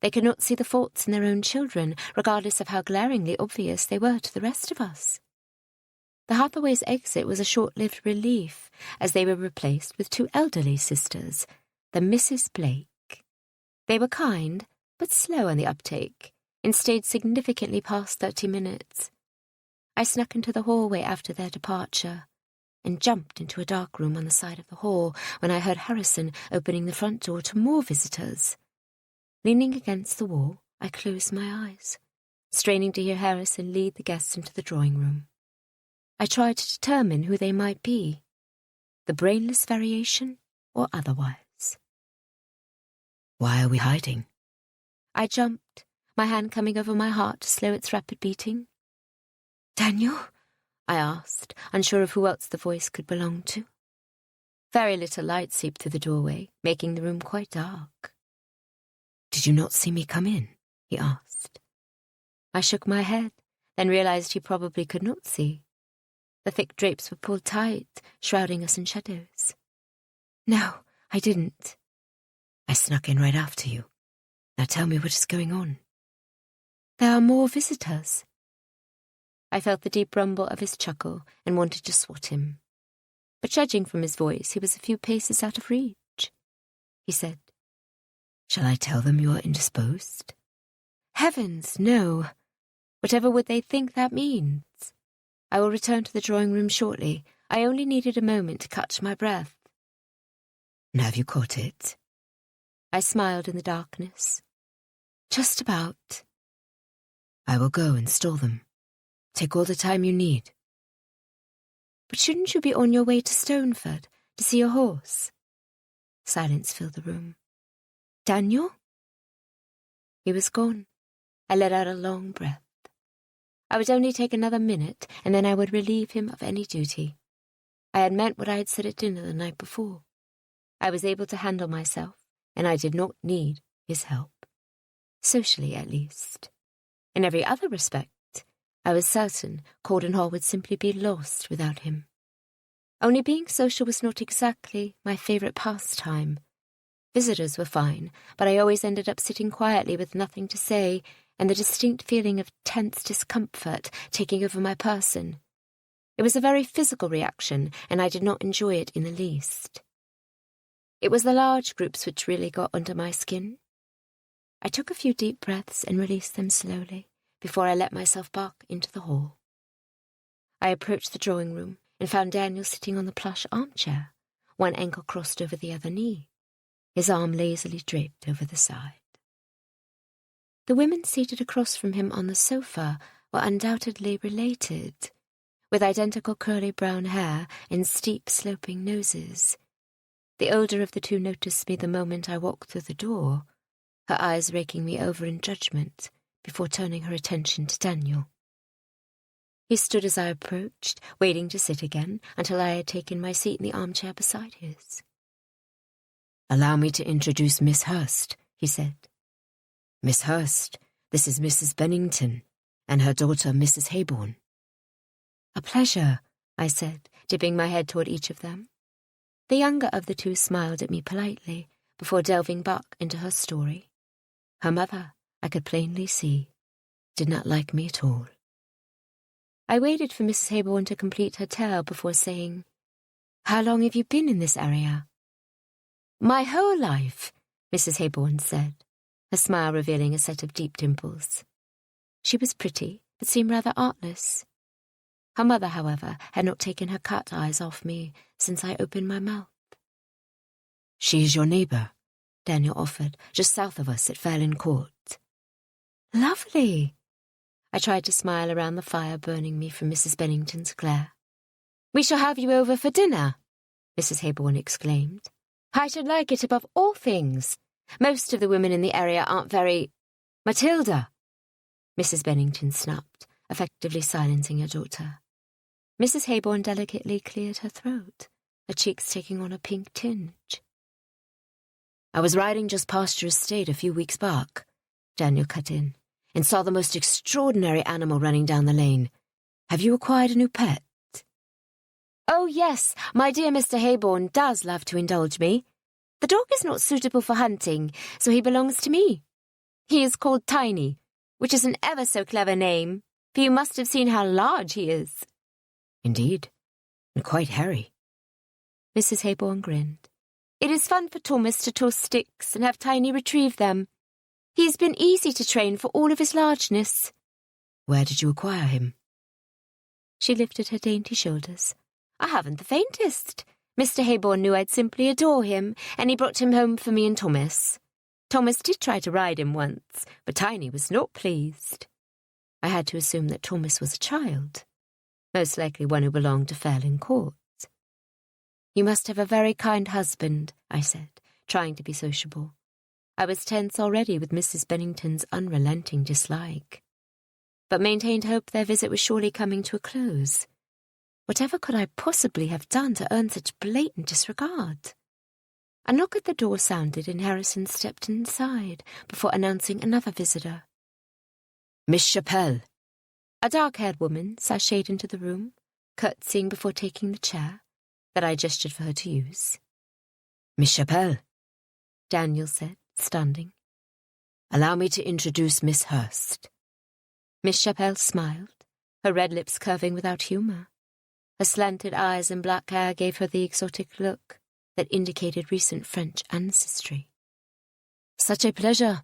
They could not see the faults in their own children, regardless of how glaringly obvious they were to the rest of us. The Hathaways' exit was a short-lived relief, as they were replaced with 2 elderly sisters, the Mrs. Blake. They were kind, but slow on the uptake, and stayed significantly past 30 minutes. I snuck into the hallway after their departure, and jumped into a dark room on the side of the hall when I heard Harrison opening the front door to more visitors. Leaning against the wall, I closed my eyes, straining to hear Harrison lead the guests into the drawing-room. I tried to determine who they might be, the brainless variation or otherwise. Why are we hiding? I jumped, my hand coming over my heart to slow its rapid beating. Daniel? I asked, unsure of who else the voice could belong to. Very little light seeped through the doorway, making the room quite dark. Did you not see me come in? He asked. I shook my head, then realized he probably could not see. The thick drapes were pulled tight, shrouding us in shadows. No, I didn't. I snuck in right after you. Now tell me what is going on. There are more visitors. I felt the deep rumble of his chuckle and wanted to swat him. But judging from his voice, he was a few paces out of reach. He said, Shall I tell them you are indisposed? Heavens, no. Whatever would they think that means? I will return to the drawing room shortly. I only needed a moment to catch my breath. And have you caught it? I smiled in the darkness. Just about. I will go and stall them. Take all the time you need. But shouldn't you be on your way to Stoneford to see your horse? Silence filled the room. Daniel? He was gone. I let out a long breath. I would only take another minute, and then I would relieve him of any duty. I had meant what I had said at dinner the night before. I was able to handle myself, and I did not need his help. Socially, at least. In every other respect, I was certain Cordon Hall would simply be lost without him. Only being social was not exactly my favourite pastime. Visitors were fine, but I always ended up sitting quietly with nothing to say, and the distinct feeling of tense discomfort taking over my person. It was a very physical reaction, and I did not enjoy it in the least. It was the large groups which really got under my skin. I took a few deep breaths and released them slowly before I let myself back into the hall. I approached the drawing room and found Daniel sitting on the plush armchair, one ankle crossed over the other knee, his arm lazily draped over the side. The women seated across from him on the sofa were undoubtedly related, with identical curly brown hair and steep sloping noses. The older of the two noticed me the moment I walked through the door, her eyes raking me over in judgment before turning her attention to Daniel. He stood as I approached, waiting to sit again until I had taken my seat in the armchair beside his. Allow me to introduce Miss Hurst, he said. Miss Hurst, this is Mrs. Bennington, and her daughter, Mrs. Hayborn. A pleasure, I said, dipping my head toward each of them. The younger of the two smiled at me politely before delving back into her story. Her mother, I could plainly see, did not like me at all. I waited for Mrs. Hayborn to complete her tale before saying, How long have you been in this area? My whole life, Mrs. Hayborn said, her smile revealing a set of deep dimples. She was pretty, but seemed rather artless. Her mother, however, had not taken her cat eyes off me since I opened my mouth. She is your neighbour, Daniel offered, just south of us at Fairlyn Court. Lovely. I tried to smile around the fire burning me from Mrs. Bennington's glare. We shall have you over for dinner, Mrs. Hayborn exclaimed. I should like it above all things. Most of the women in the area aren't very... Matilda, Mrs. Bennington snapped, effectively silencing her daughter. Mrs. Hayborn delicately cleared her throat, her cheeks taking on a pink tinge. I was riding just past your estate a few weeks back, Daniel cut in, and saw the most extraordinary animal running down the lane. Have you acquired a new pet? Oh, yes, my dear Mr. Hayborn does love to indulge me. The dog is not suitable for hunting, so he belongs to me. He is called Tiny, which is an ever so clever name, for you must have seen how large he is. Indeed, and quite hairy. Mrs. Hayborn grinned. It is fun for Thomas to toss sticks and have Tiny retrieve them. He has been easy to train for all of his largeness. Where did you acquire him? She lifted her dainty shoulders. I haven't the faintest. Mr. Hayborn knew I'd simply adore him, and he brought him home for me and Thomas. Thomas did try to ride him once, but Tiny was not pleased. I had to assume that Thomas was a child, most likely one who belonged to Fairlyn Court. You must have a very kind husband, I said, trying to be sociable. I was tense already with Mrs. Bennington's unrelenting dislike, but maintained hope their visit was surely coming to a close. Whatever could I possibly have done to earn such blatant disregard? A knock at the door sounded and Harrison stepped inside before announcing another visitor. Miss Chapelle. A dark-haired woman sashayed into the room, curtsying before taking the chair that I gestured for her to use. Miss Chapelle, Daniel said, standing. Allow me to introduce Miss Hurst. Miss Chapelle smiled, her red lips curving without humour. Her slanted eyes and black hair gave her the exotic look that indicated recent French ancestry. Such a pleasure,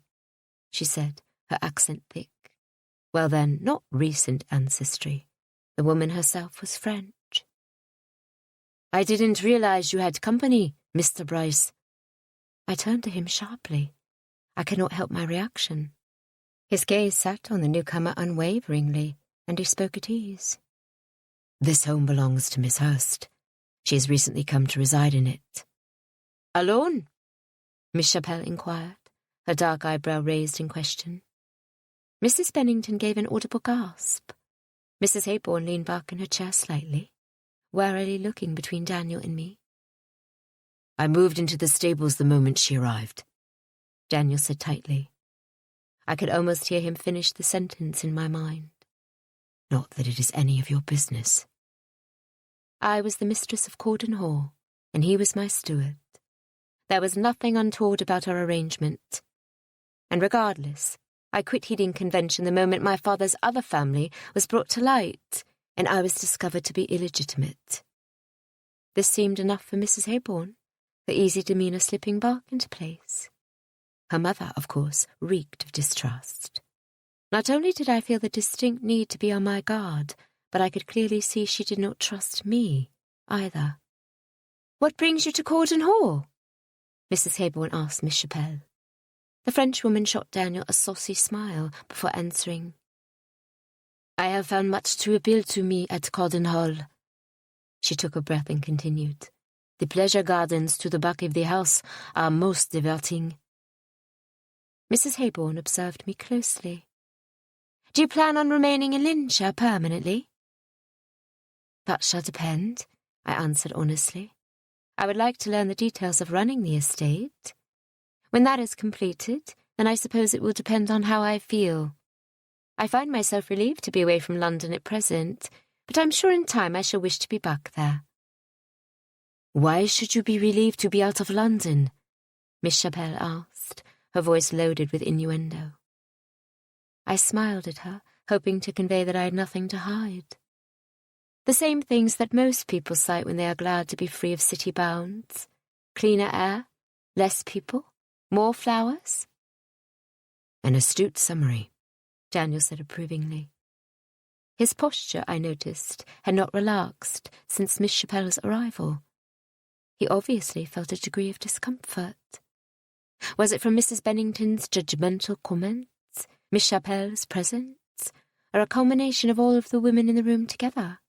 she said, her accent thick. Well then, not recent ancestry. The woman herself was French. I didn't realize you had company, Mr. Bryce. I turned to him sharply. I could not help my reaction. His gaze sat on the newcomer unwaveringly, and he spoke at ease. This home belongs to Miss Hurst. She has recently come to reside in it. Alone? Miss Chapelle inquired, her dark eyebrow raised in question. Mrs. Bennington gave an audible gasp. Mrs. Haybourne leaned back in her chair slightly, warily looking between Daniel and me. I moved into the stables the moment she arrived, Daniel said tightly. I could almost hear him finish the sentence in my mind. Not that it is any of your business. I was the mistress of Cordon Hall, and he was my steward. There was nothing untoward about our arrangement. And regardless, I quit heeding convention the moment my father's other family was brought to light, and I was discovered to be illegitimate. This seemed enough for Mrs. Haybourne, her easy demeanour slipping back into place. Her mother, of course, reeked of distrust. Not only did I feel the distinct need to be on my guard, but I could clearly see she did not trust me, either. "What brings you to Cordon Hall?" Mrs. Haybourne asked Miss Chapelle. The Frenchwoman shot Daniel a saucy smile before answering. "I have found much to appeal to me at Cordon Hall." She took a breath and continued. "The pleasure gardens to the back of the house are most diverting." Mrs. Haybourne observed me closely. "Do you plan on remaining in Lincolnshire permanently?" "That shall depend," I answered honestly. "I would like to learn the details of running the estate. When that is completed, then I suppose it will depend on how I feel. I find myself relieved to be away from London at present, but I'm sure in time I shall wish to be back there." "Why should you be relieved to be out of London?" Miss Chapelle asked, her voice loaded with innuendo. I smiled at her, hoping to convey that I had nothing to hide. The same things that most people cite when they are glad to be free of city bounds. Cleaner air, less people, more flowers. An astute summary, Daniel said approvingly. His posture, I noticed, had not relaxed since Miss Chapelle's arrival. He obviously felt a degree of discomfort. Was it from Mrs. Bennington's judgmental comments, Miss Chapelle's presence, or a culmination of all of the women in the room together?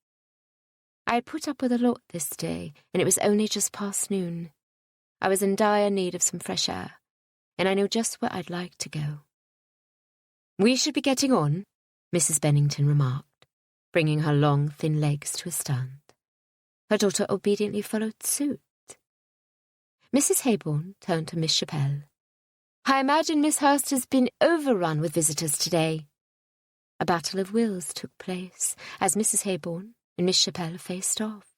I had put up with a lot this day, and it was only just past noon. I was in dire need of some fresh air, and I knew just where I'd like to go. "We should be getting on," Mrs. Bennington remarked, bringing her long, thin legs to a stand. Her daughter obediently followed suit. Mrs. Haybourne turned to Miss Chapelle. "I imagine Miss Hurst has been overrun with visitors today." A battle of wills took place as Mrs. Haybourne and Miss Chapelle faced off.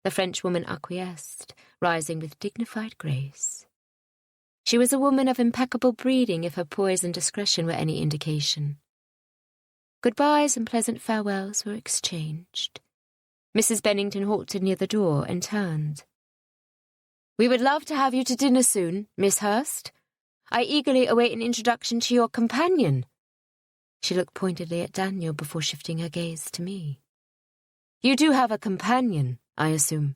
The Frenchwoman acquiesced, rising with dignified grace. She was a woman of impeccable breeding if her poise and discretion were any indication. Goodbyes and pleasant farewells were exchanged. Mrs. Bennington halted near the door and turned. "We would love to have you to dinner soon, Miss Hurst. I eagerly await an introduction to your companion." She looked pointedly at Daniel before shifting her gaze to me. "You do have a companion, I assume?"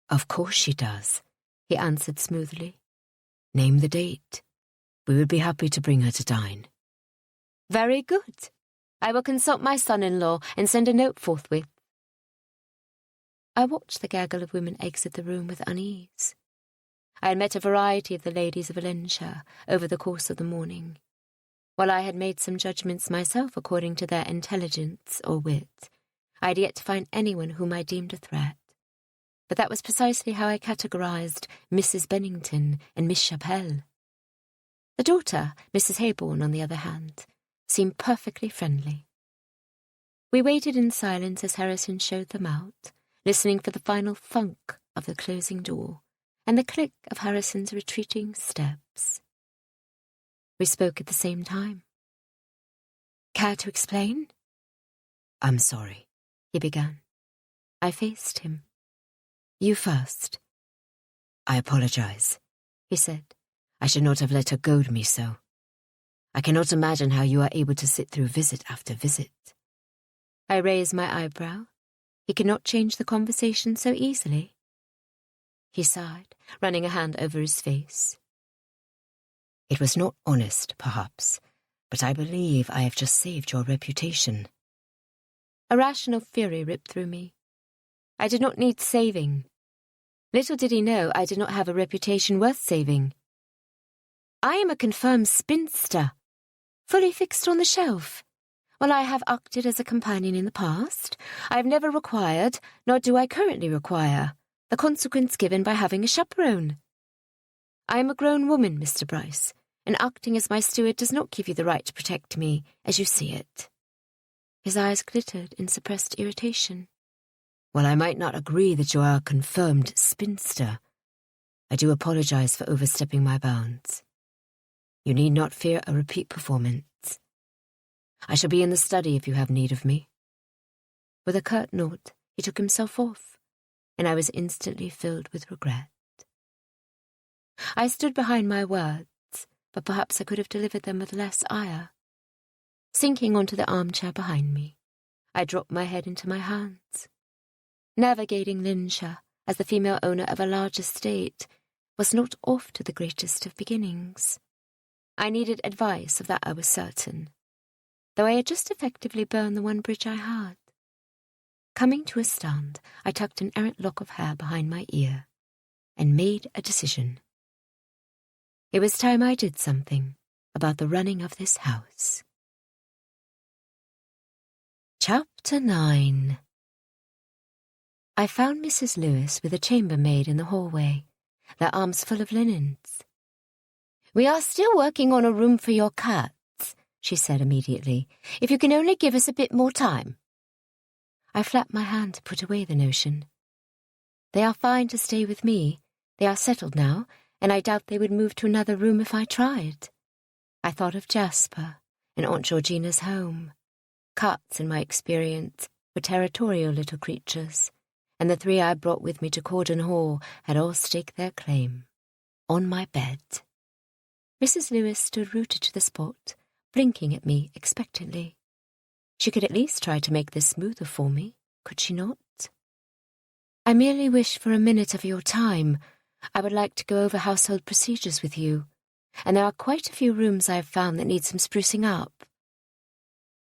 "Of course she does," he answered smoothly. "Name the date. We would be happy to bring her to dine." "Very good. I will consult my son-in-law and send a note forthwith." I watched the gaggle of women exit the room with unease. I had met a variety of the ladies of Lincolnshire over the course of the morning. While I had made some judgments myself according to their intelligence or wit, I had yet to find anyone whom I deemed a threat. But that was precisely how I categorized Mrs. Bennington and Miss Chapelle. The daughter, Mrs. Haybourne, on the other hand, seemed perfectly friendly. We waited in silence as Harrison showed them out, listening for the final thunk of the closing door and the click of Harrison's retreating steps. We spoke at the same time. "Care to explain?" "I'm sorry," he began. I faced him. "You first." "I apologize," he said. "I should not have let her goad me so. I cannot imagine how you are able to sit through visit after visit." I raised my eyebrow. He could not change the conversation so easily. He sighed, running a hand over his face. "It was not honest, perhaps, but I believe I have just saved your reputation." A rational fury ripped through me. I did not need saving. Little did he know I did not have a reputation worth saving. I am a confirmed spinster, fully fixed on the shelf. While I have acted as a companion in the past, I have never required, nor do I currently require, the consequence given by having a chaperone. I am a grown woman, Mr. Bryce, and acting as my steward does not give you the right to protect me as you see it. His eyes glittered in suppressed irritation. "While I might not agree that you are a confirmed spinster, I do apologize for overstepping my bounds. You need not fear a repeat performance. I shall be in the study if you have need of me." With a curt nod, he took himself off, and I was instantly filled with regret. I stood behind my words, but perhaps I could have delivered them with less ire. Sinking onto the armchair behind me, I dropped my head into my hands. Navigating Lincolnshire as the female owner of a large estate was not off to the greatest of beginnings. I needed advice, of that I was certain, though I had just effectively burned the one bridge I had. Coming to a stand, I tucked an errant lock of hair behind my ear and made a decision. It was time I did something about the running of this house. Chapter 9. I found Mrs. Lewis with a chambermaid in the hallway, their arms full of linens. "We are still working on a room for your cats," she said immediately, "if you can only give us a bit more time." I flapped my hand to put away the notion. "They are fine to stay with me. They are settled now, and I doubt they would move to another room if I tried." I thought of Jasper and Aunt Georgina's home. Cats, in my experience, were territorial little creatures, and the 3 I brought with me to Cordon Hall had all staked their claim. On my bed. Mrs. Lewis stood rooted to the spot, blinking at me expectantly. She could at least try to make this smoother for me, could she not? "I merely wish for a minute of your time. I would like to go over household procedures with you, and there are quite a few rooms I have found that need some sprucing up."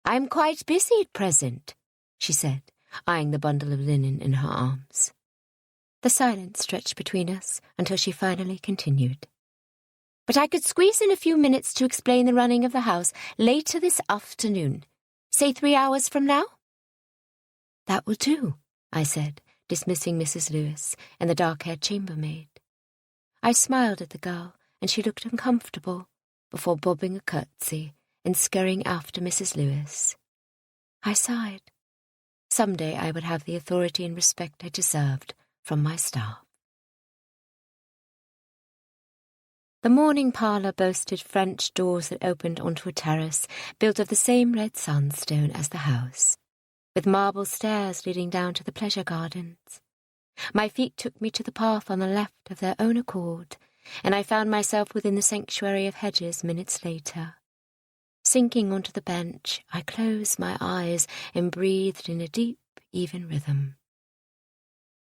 "I am quite busy at present," she said, eyeing the bundle of linen in her arms. The silence stretched between us until she finally continued. "But I could squeeze in a few minutes to explain the running of the house later this afternoon. Say 3 hours from now?" "That will do," I said, dismissing Mrs. Lewis and the dark-haired chambermaid. I smiled at the girl, and she looked uncomfortable, before bobbing a curtsy and scurrying after Mrs. Lewis. I sighed. Some day I would have the authority and respect I deserved from my staff. The morning parlour boasted French doors that opened onto a terrace built of the same red sandstone as the house, with marble stairs leading down to the pleasure gardens. My feet took me to the path on the left of their own accord, and I found myself within the sanctuary of hedges minutes later. Sinking onto the bench, I closed my eyes and breathed in a deep, even rhythm.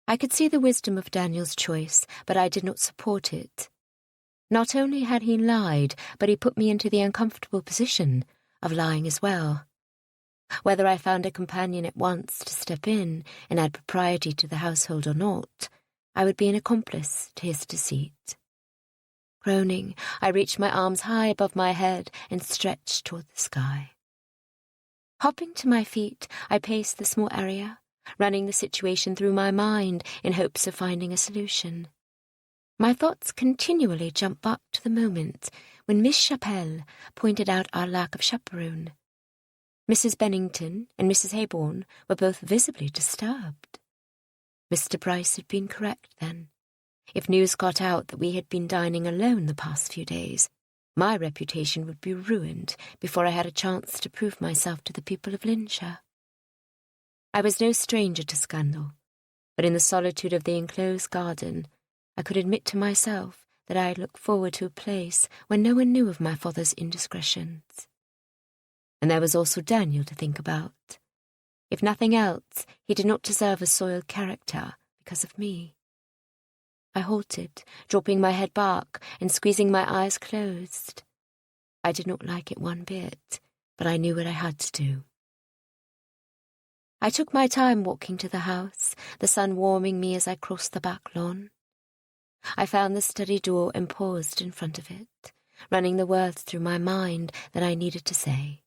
I could see the wisdom of Daniel's choice, but I did not support it. Not only had he lied, but he put me into the uncomfortable position of lying as well. Whether I found a companion at once to step in and add propriety to the household or not, I would be an accomplice to his deceit. Groaning, I reached my arms high above my head and stretched toward the sky. Hopping to my feet, I paced the small area, running the situation through my mind in hopes of finding a solution. My thoughts continually jumped back to the moment when Miss Chapelle pointed out our lack of chaperone Mrs. Bennington and Mrs. Haybourne were both visibly disturbed. Mr. Bryce had been correct, then. If news got out that we had been dining alone the past few days, my reputation would be ruined before I had a chance to prove myself to the people of Linshire. I was no stranger to scandal, but in the solitude of the enclosed garden, I could admit to myself that I had looked forward to a place where no one knew of my father's indiscretions. And there was also Daniel to think about. If nothing else, he did not deserve a soiled character because of me. I halted, dropping my head back and squeezing my eyes closed. I did not like it one bit, but I knew what I had to do. I took my time walking to the house, the sun warming me as I crossed the back lawn. I found the study door and paused in front of it, running the words through my mind that I needed to say.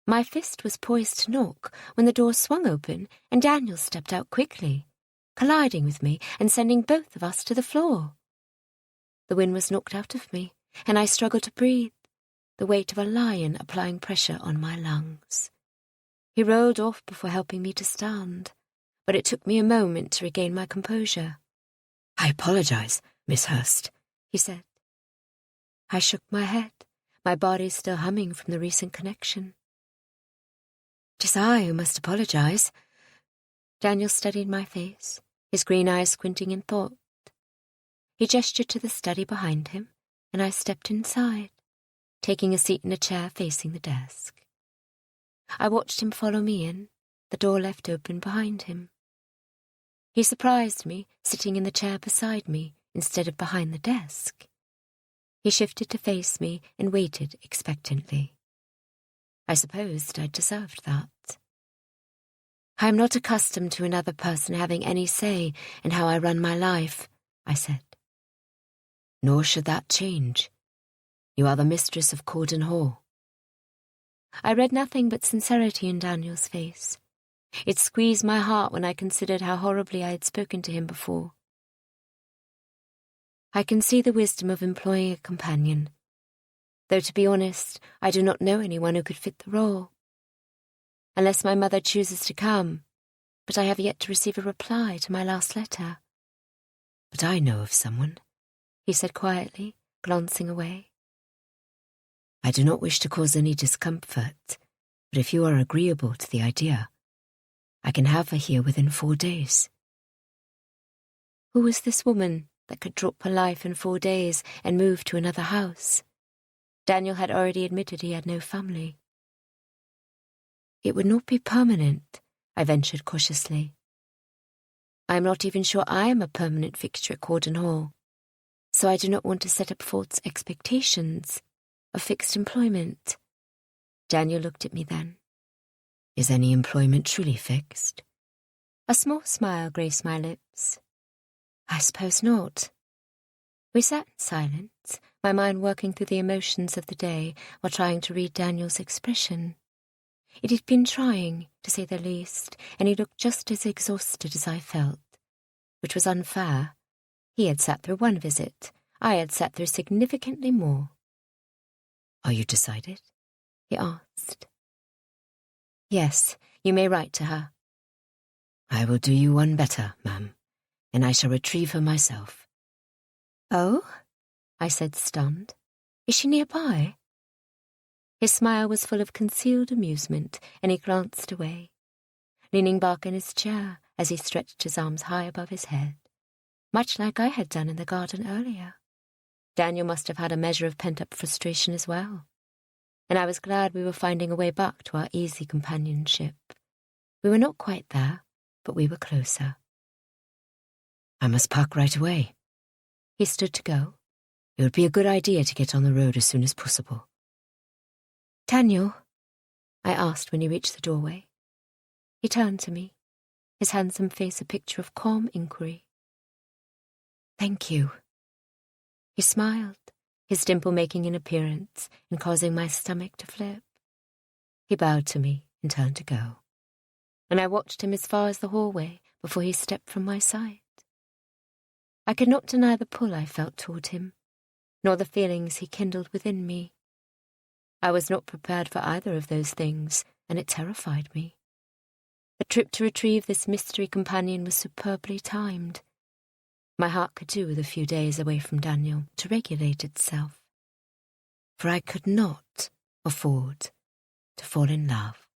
My fist was poised to knock when the door swung open and Daniel stepped out quickly, colliding with me and sending both of us to the floor. The wind was knocked out of me, and I struggled to breathe, the weight of a lion applying pressure on my lungs. He rolled off before helping me to stand, but it took me a moment to regain my composure. "I apologize, Miss Hurst," he said. I shook my head, my body still humming from the recent connection. "It is I who must apologize." Daniel studied my face, his green eyes squinting in thought. He gestured to the study behind him, and I stepped inside, taking a seat in a chair facing the desk. I watched him follow me in, the door left open behind him. He surprised me, sitting in the chair beside me instead of behind the desk. He shifted to face me and waited expectantly. I supposed I deserved that. "I am not accustomed to another person having any say in how I run my life," I said. "Nor should that change. You are the mistress of Corden Hall." I read nothing but sincerity in Daniel's face. It squeezed my heart when I considered how horribly I had spoken to him before. "I can see the wisdom of employing a companion, though to be honest, I do not know anyone who could fit the role. Unless my mother chooses to come, but I have yet to receive a reply to my last letter." "But I know of someone," he said quietly, glancing away. "I do not wish to cause any discomfort, but if you are agreeable to the idea, I can have her here within 4 days." Who was this woman that could drop her life in 4 days and move to another house? Daniel had already admitted he had no family. "It would not be permanent," I ventured cautiously. "I am not even sure I am a permanent fixture at Corden Hall, so I do not want to set up false expectations of fixed employment." Daniel looked at me then. "Is any employment truly fixed?" A small smile graced my lips. "I suppose not." We sat in silence, my mind working through the emotions of the day while trying to read Daniel's expression. It had been trying, to say the least, and he looked just as exhausted as I felt, which was unfair. He had sat through one visit. I had sat through significantly more. "Are you decided?" he asked. "Yes, you may write to her." "I will do you one better, ma'am, and I shall retrieve her myself." "Oh?" I said, stunned. "Is she nearby?" His smile was full of concealed amusement, and he glanced away, leaning back in his chair as he stretched his arms high above his head, much like I had done in the garden earlier. Daniel must have had a measure of pent-up frustration as well, and I was glad we were finding a way back to our easy companionship. We were not quite there, but we were closer. "I must pack right away." He stood to go. "It would be a good idea to get on the road as soon as possible." "Daniel?" I asked when he reached the doorway. He turned to me, his handsome face a picture of calm inquiry. "Thank you." He smiled, his dimple making an appearance and causing my stomach to flip. He bowed to me and turned to go, and I watched him as far as the hallway before he stepped from my side. I could not deny the pull I felt toward him, nor the feelings he kindled within me. I was not prepared for either of those things, and it terrified me. The trip to retrieve this mystery companion was superbly timed. My heart could do with a few days away from Daniel to regulate itself, for I could not afford to fall in love.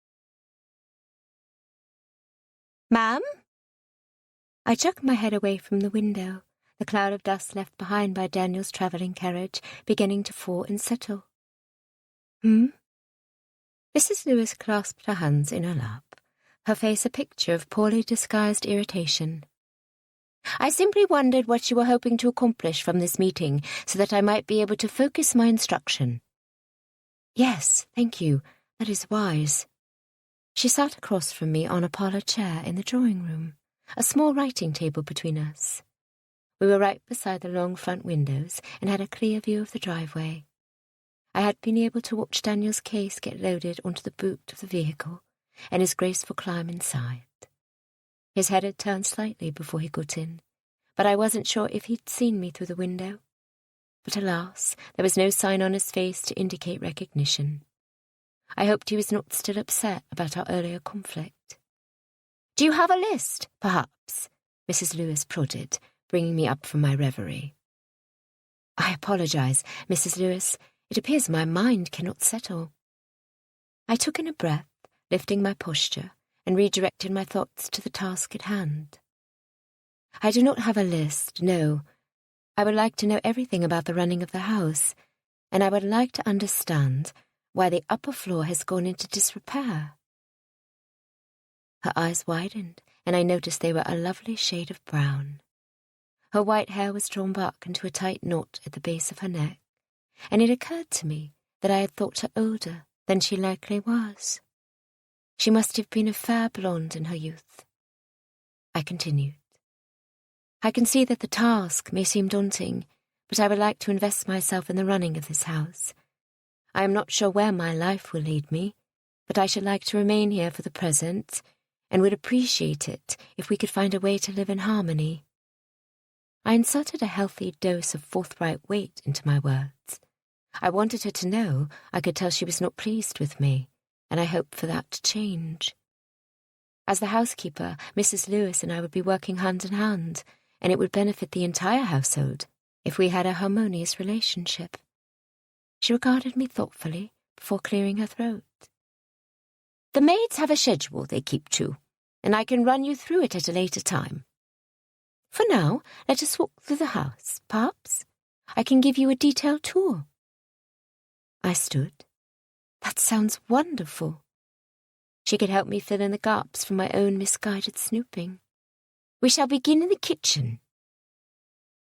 "Ma'am?" I jerked my head away from the window, the cloud of dust left behind by Daniel's travelling carriage beginning to fall and settle. Mrs. Lewis clasped her hands in her lap, her face a picture of poorly disguised irritation. "I simply wondered what you were hoping to accomplish from this meeting so that I might be able to focus my instruction." "Yes, thank you. That is wise." She sat across from me on a parlour chair in the drawing-room, a small writing table between us. We were right beside the long front windows and had a clear view of the driveway. I had been able to watch Daniel's case get loaded onto the boot of the vehicle and his graceful climb inside. His head had turned slightly before he got in, but I wasn't sure if he'd seen me through the window. But alas, there was no sign on his face to indicate recognition. I hoped he was not still upset about our earlier conflict. "Do you have a list, perhaps?" Mrs. Lewis prodded, bringing me up from my reverie. "I apologize, Mrs. Lewis. It appears my mind cannot settle." I took in a breath, lifting my posture, and redirected my thoughts to the task at hand. "I do not have a list, no. I would like to know everything about the running of the house, and I would like to understand why the upper floor has gone into disrepair." Her eyes widened, and I noticed they were a lovely shade of brown. Her white hair was drawn back into a tight knot at the base of her neck, and it occurred to me that I had thought her older than she likely was. She must have been a fair blonde in her youth. I continued. "I can see that the task may seem daunting, but I would like to invest myself in the running of this house. I am not sure where my life will lead me, but I should like to remain here for the present, and would appreciate it if we could find a way to live in harmony." I inserted a healthy dose of forthright weight into my words. I wanted her to know I could tell she was not pleased with me, and I hoped for that to change. As the housekeeper, Mrs. Lewis and I would be working hand in hand, and it would benefit the entire household if we had a harmonious relationship. She regarded me thoughtfully before clearing her throat. "The maids have a schedule they keep to, and I can run you through it at a later time. For now, let us walk through the house, perhaps. I can give you a detailed tour." I stood. "That sounds wonderful." She could help me fill in the gaps from my own misguided snooping. "We shall begin in the kitchen."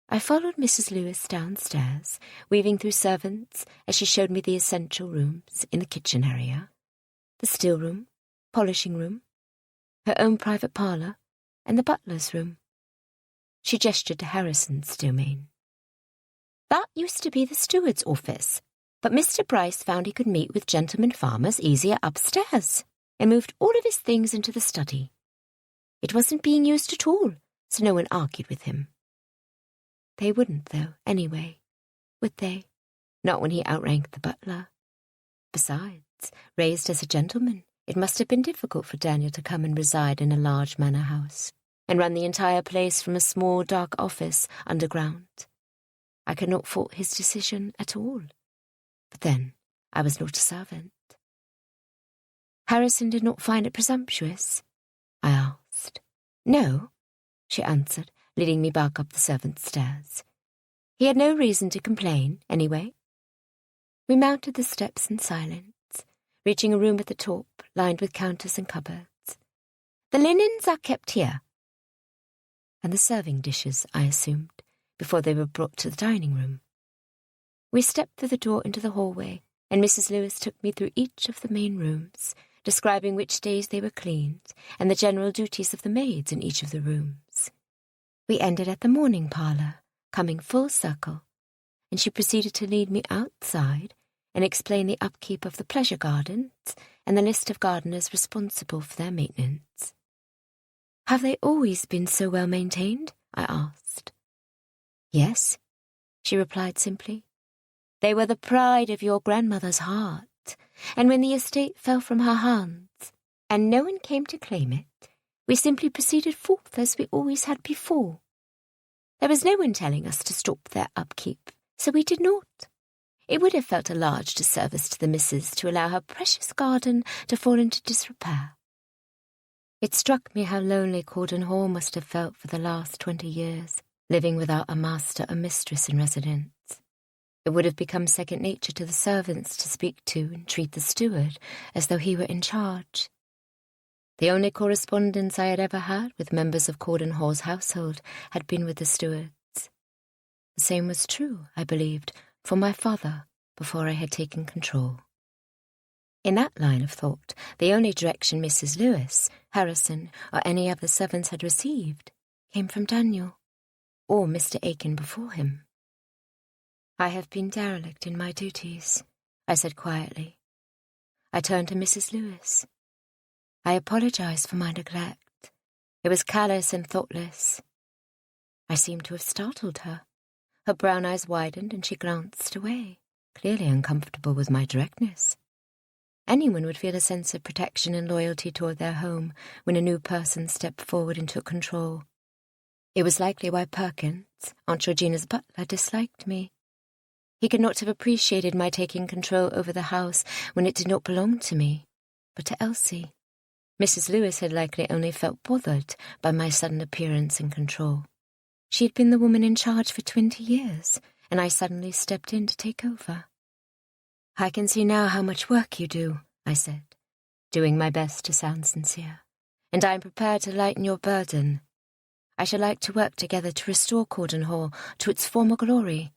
I followed Mrs. Lewis downstairs, weaving through servants as she showed me the essential rooms in the kitchen area, the still room, polishing room, her own private parlour, and the butler's room. She gestured to Harrison's domain. "That used to be the steward's office, but Mr. Bryce found he could meet with gentlemen farmers easier upstairs, and moved all of his things into the study. It wasn't being used at all, so no one argued with him." They wouldn't, though, anyway, would they? Not when he outranked the butler. Besides, raised as a gentleman, it must have been difficult for Daniel to come and reside in a large manor house, and run the entire place from a small, dark office underground. I could not fault his decision at all. But then, I was not a servant. "Harrison did not find it presumptuous?" I asked. "No," she answered, leading me back up the servants' stairs. "He had no reason to complain, anyway." We mounted the steps in silence, reaching a room at the top, lined with counters and cupboards. "The linens are kept here." And the serving dishes, I assumed, before they were brought to the dining room. We stepped through the door into the hallway, and Mrs. Lewis took me through each of the main rooms, describing which days they were cleaned and the general duties of the maids in each of the rooms. We ended at the morning parlour, coming full circle, and she proceeded to lead me outside and explain the upkeep of the pleasure gardens and the list of gardeners responsible for their maintenance. "Have they always been so well maintained?" I asked. "Yes," she replied simply. "They were the pride of your grandmother's heart, and when the estate fell from her hands, and no one came to claim it, we simply proceeded forth as we always had before. There was no one telling us to stop their upkeep, so we did not. It would have felt a large disservice to the missus to allow her precious garden to fall into disrepair. It struck me how lonely Cordon Hall must have felt for the last 20 years, living without a master or mistress in residence. It would have become second nature to the servants to speak to and treat the steward as though he were in charge. The only correspondence I had ever had with members of Cordon Hall's household had been with the stewards. The same was true, I believed, for my father before I had taken control. In that line of thought, the only direction Mrs. Lewis, Harrison, or any other servants had received came from Daniel, or Mr. Aiken before him. "I have been derelict in my duties," I said quietly. I turned to Mrs. Lewis. "I apologize for my neglect. It was callous and thoughtless." I seemed to have startled her. Her brown eyes widened and she glanced away, clearly uncomfortable with my directness. Anyone would feel a sense of protection and loyalty toward their home when a new person stepped forward and took control. It was likely why Perkins, Aunt Georgina's butler, disliked me. He could not have appreciated my taking control over the house when it did not belong to me, but to Elsie. Mrs. Lewis had likely only felt bothered by my sudden appearance and control. She had been the woman in charge for 20 years, and I suddenly stepped in to take over. "I can see now how much work you do," I said, doing my best to sound sincere, "and I am prepared to lighten your burden. I should like to work together to restore Cordon Hall to its former glory.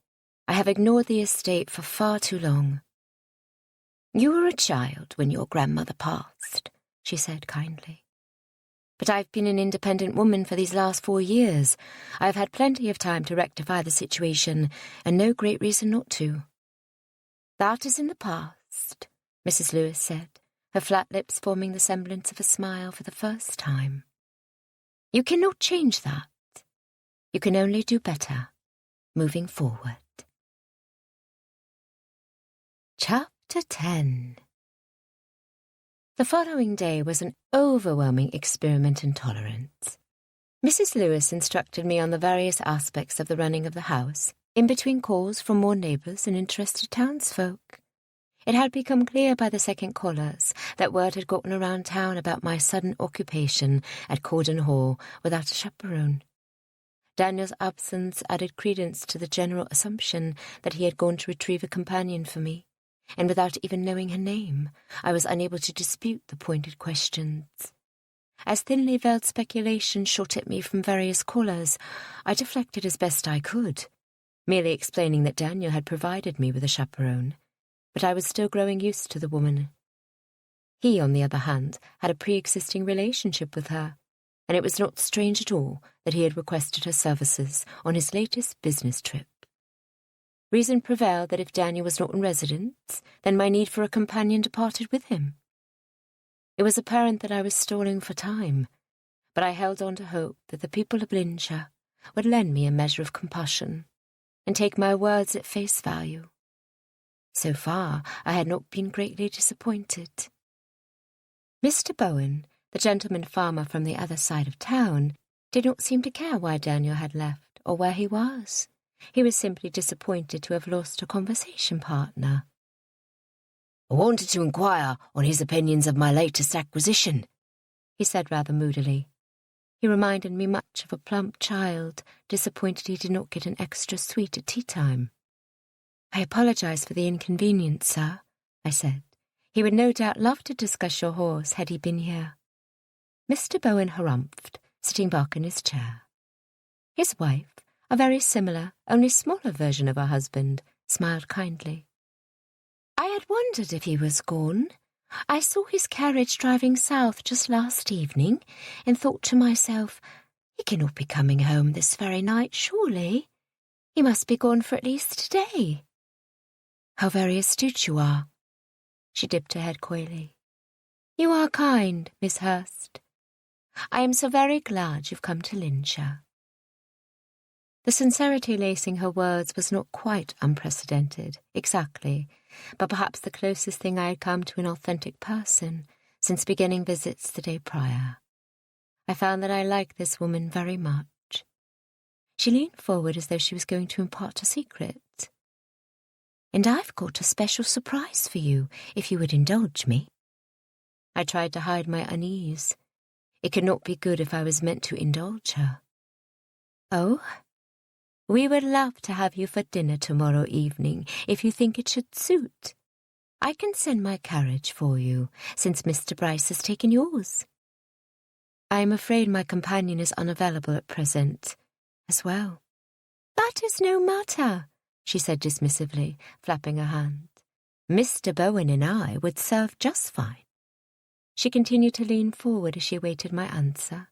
I have ignored the estate for far too long." "You were a child when your grandmother passed," she said kindly. "But I've been an independent woman for these last 4 years. I have had plenty of time to rectify the situation, and no great reason not to." "That is in the past," Mrs. Lewis said, her flat lips forming the semblance of a smile for the first time. "You cannot change that. You can only do better, moving forward." Chapter 10. The following day was an overwhelming experiment in tolerance. Mrs. Lewis instructed me on the various aspects of the running of the house, in between calls from more neighbours and interested townsfolk. It had become clear by the second callers that word had gotten around town about my sudden occupation at Cordon Hall without a chaperone. Daniel's absence added credence to the general assumption that he had gone to retrieve a companion for me, and without even knowing her name, I was unable to dispute the pointed questions. As thinly veiled speculation shot at me from various callers, I deflected as best I could, merely explaining that Daniel had provided me with a chaperone, but I was still growing used to the woman. He, on the other hand, had a pre-existing relationship with her, and it was not strange at all that he had requested her services on his latest business trip. Reason prevailed that if Daniel was not in residence, then my need for a companion departed with him. It was apparent that I was stalling for time, but I held on to hope that the people of Linshire would lend me a measure of compassion and take my words at face value. So far, I had not been greatly disappointed. Mr. Bowen, the gentleman farmer from the other side of town, did not seem to care why Daniel had left or where he was. He was simply disappointed to have lost a conversation partner. "I wanted to inquire on his opinions of my latest acquisition," he said rather moodily. He reminded me much of a plump child, disappointed he did not get an extra sweet at tea time. "I apologize for the inconvenience, sir," I said. "He would no doubt love to discuss your horse had he been here." Mr. Bowen harumphed, sitting back in his chair. His wife, a very similar, only smaller version of her husband, smiled kindly. "I had wondered if he was gone. I saw his carriage driving south just last evening, and thought to myself, he cannot be coming home this very night, surely. He must be gone for at least today." "How very astute you are." She dipped her head coyly. "You are kind, Miss Hurst. I am so very glad you've come to Linshire." The sincerity lacing her words was not quite unprecedented, exactly, but perhaps the closest thing I had come to an authentic person since beginning visits the day prior. I found that I liked this woman very much. She leaned forward as though she was going to impart a secret. "And I've got a special surprise for you, if you would indulge me." I tried to hide my unease. It could not be good if I was meant to indulge her. "Oh? We would love to have you for dinner tomorrow evening, if you think it should suit. I can send my carriage for you, since Mr. Bryce has taken yours." "I am afraid my companion is unavailable at present, as well." "That is no matter," she said dismissively, flapping her hand. "Mr. Bowen and I would serve just fine." She continued to lean forward as she awaited my answer.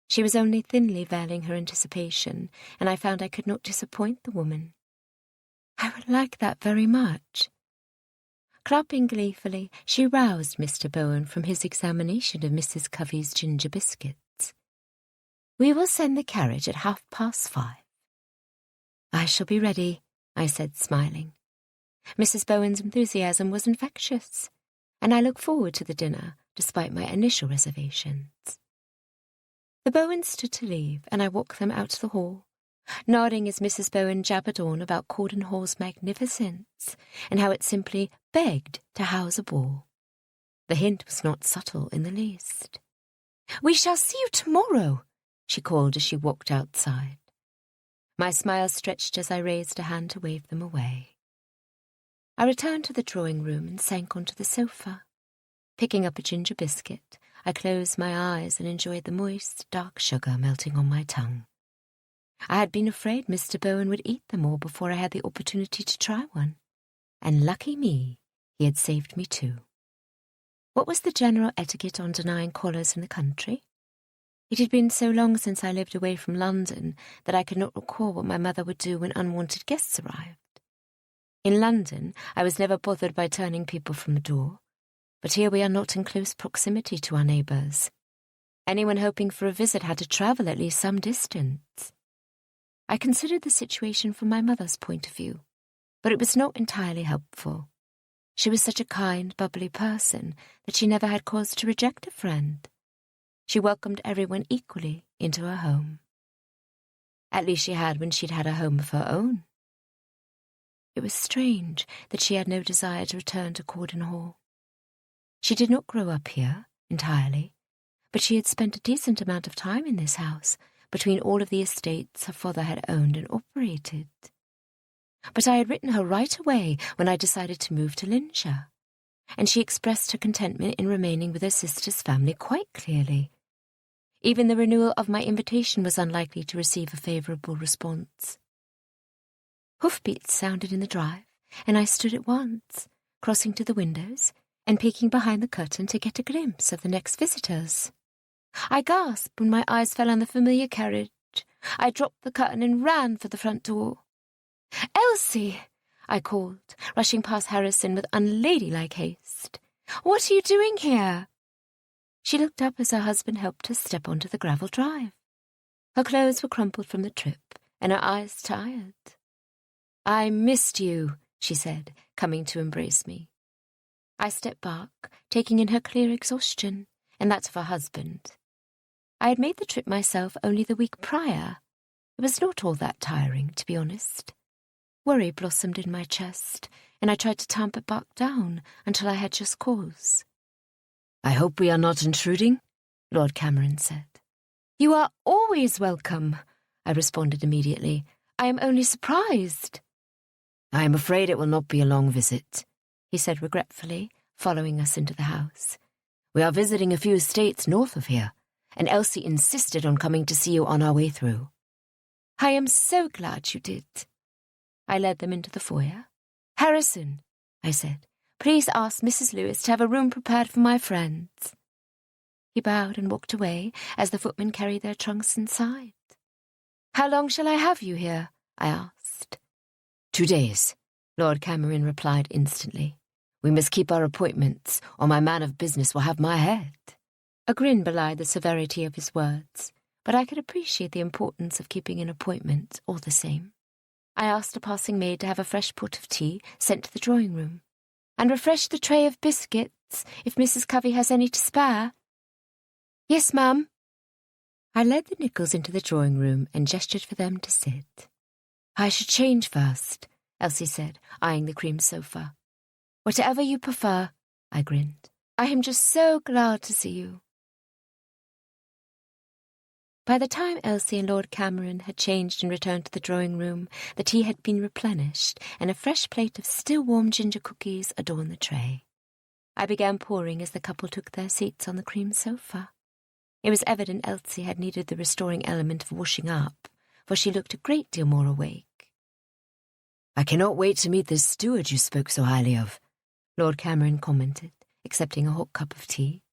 She was only thinly veiling her anticipation, and I found I could not disappoint the woman. "I would like that very much." Clapping gleefully, she roused Mr. Bowen from his examination of Mrs. Covey's ginger biscuits. "We will send the carriage at 5:30. "I shall be ready," I said, smiling. Mrs. Bowen's enthusiasm was infectious, and I looked forward to the dinner, despite my initial reservations. The Bowens stood to leave, and I walked them out to the hall, nodding as Mrs. Bowen jabbered on about Corden Hall's magnificence and how it simply begged to house a ball. The hint was not subtle in the least. "We shall see you tomorrow," she called as she walked outside. My smile stretched as I raised a hand to wave them away. I returned to the drawing room and sank onto the sofa. Picking up a ginger biscuit, I closed my eyes and enjoyed the moist, dark sugar melting on my tongue. I had been afraid Mr. Bowen would eat them all before I had the opportunity to try one, and lucky me, he had saved me too. What was the general etiquette on denying callers in the country? It had been so long since I lived away from London that I could not recall what my mother would do when unwanted guests arrived. In London, I was never bothered by turning people from the door, but here we are not in close proximity to our neighbours. Anyone hoping for a visit had to travel at least some distance. I considered the situation from my mother's point of view, but it was not entirely helpful. She was such a kind, bubbly person that she never had cause to reject a friend. She welcomed everyone equally into her home. At least she had when she'd had a home of her own. It was strange that she had no desire to return to Corden Hall. She did not grow up here entirely, but she had spent a decent amount of time in this house between all of the estates her father had owned and operated. But I had written her right away when I decided to move to Linshire, and she expressed her contentment in remaining with her sister's family quite clearly. Even the renewal of my invitation was unlikely to receive a favourable response. Hoofbeats sounded in the drive, and I stood at once, crossing to the windows and peeking behind the curtain to get a glimpse of the next visitors. I gasped when my eyes fell on the familiar carriage. I dropped the curtain and ran for the front door. "Elsie!" I called, rushing past Harrison with unladylike haste. "What are you doing here?" She looked up as her husband helped her step onto the gravel drive. Her clothes were crumpled from the trip, and her eyes tired. "I missed you," she said, coming to embrace me. I stepped back, taking in her clear exhaustion, and that of her husband. I had made the trip myself only the week prior. It was not all that tiring, to be honest. Worry blossomed in my chest, and I tried to tamp it back down until I had just cause. "I hope we are not intruding," Lord Cameron said. "You are always welcome," I responded immediately. "I am only surprised." "I am afraid it will not be a long visit," he said regretfully, following us into the house. "We are visiting a few estates north of here, and Elsie insisted on coming to see you on our way through." "I am so glad you did." I led them into the foyer. "Harrison," I said, "please ask Mrs. Lewis to have a room prepared for my friends." He bowed and walked away as the footmen carried their trunks inside. "How long shall I have you here?" I asked. 2 days, Lord Cameron replied instantly. "We must keep our appointments, or my man of business will have my head." A grin belied the severity of his words, but I could appreciate the importance of keeping an appointment all the same. I asked a passing maid to have a fresh pot of tea sent to the drawing room, and refresh the tray of biscuits if Mrs. Covey has any to spare. Yes, ma'am. I led the Nichols into the drawing room and gestured for them to sit. I should change first, Elsie said, eyeing the cream sofa. Whatever you prefer, I grinned. I am just so glad to see you. By the time Elsie and Lord Cameron had changed and returned to the drawing room, the tea had been replenished, and a fresh plate of still-warm ginger cookies adorned the tray. I began pouring as the couple took their seats on the cream sofa. It was evident Elsie had needed the restoring element of washing up, for she looked a great deal more awake. "I cannot wait to meet this steward you spoke so highly of," Lord Cameron commented, accepting a hot cup of tea.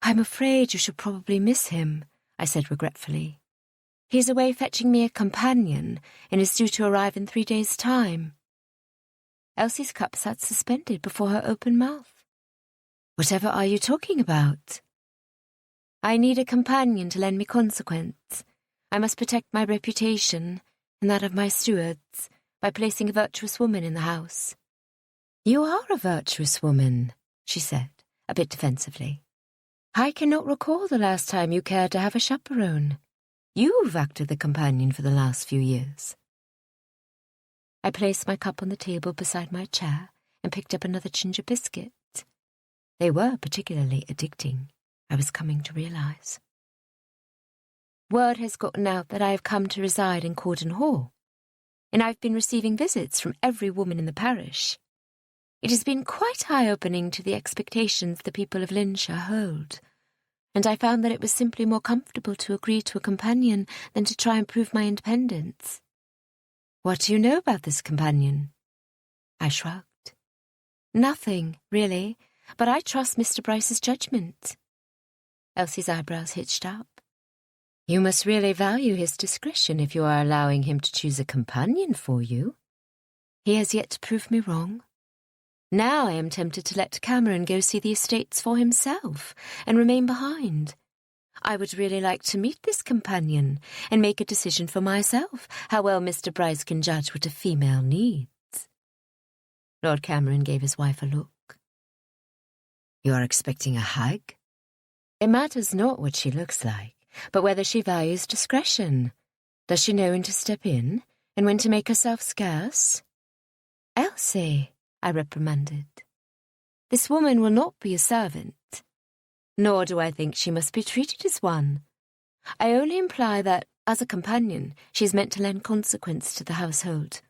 "I'm afraid you should probably miss him," I said regretfully. "He's away fetching me a companion and is due to arrive in 3 days' time." Elsie's cup sat suspended before her open mouth. "Whatever are you talking about?" "I need a companion to lend me consequence. I must protect my reputation and that of my stewards by placing a virtuous woman in the house." "You are a virtuous woman," she said, a bit defensively. "I cannot recall the last time you cared to have a chaperone. You've acted the companion for the last few years." I placed my cup on the table beside my chair and picked up another ginger biscuit. They were particularly addicting, I was coming to realize. "Word has gotten out that I have come to reside in Cordon Hall, and I've been receiving visits from every woman in the parish. It has been quite eye-opening to the expectations the people of Linshire hold, and I found that it was simply more comfortable to agree to a companion than to try and prove my independence." "What do you know about this companion?" I shrugged. "Nothing, really, but I trust Mr. Bryce's judgment." Elsie's eyebrows hitched up. "You must really value his discretion if you are allowing him to choose a companion for you." "He has yet to prove me wrong. Now I am tempted to let Cameron go see the estates for himself and remain behind. I would really like to meet this companion and make a decision for myself how well Mr. Bryce can judge what a female needs." Lord Cameron gave his wife a look. "You are expecting a hag?" "It matters not what she looks like, but whether she values discretion. Does she know when to step in and when to make herself scarce?" "Elsie," I reprimanded, "this woman will not be a servant, nor do I think she must be treated as one. I only imply that, as a companion, she is meant to lend consequence to the household,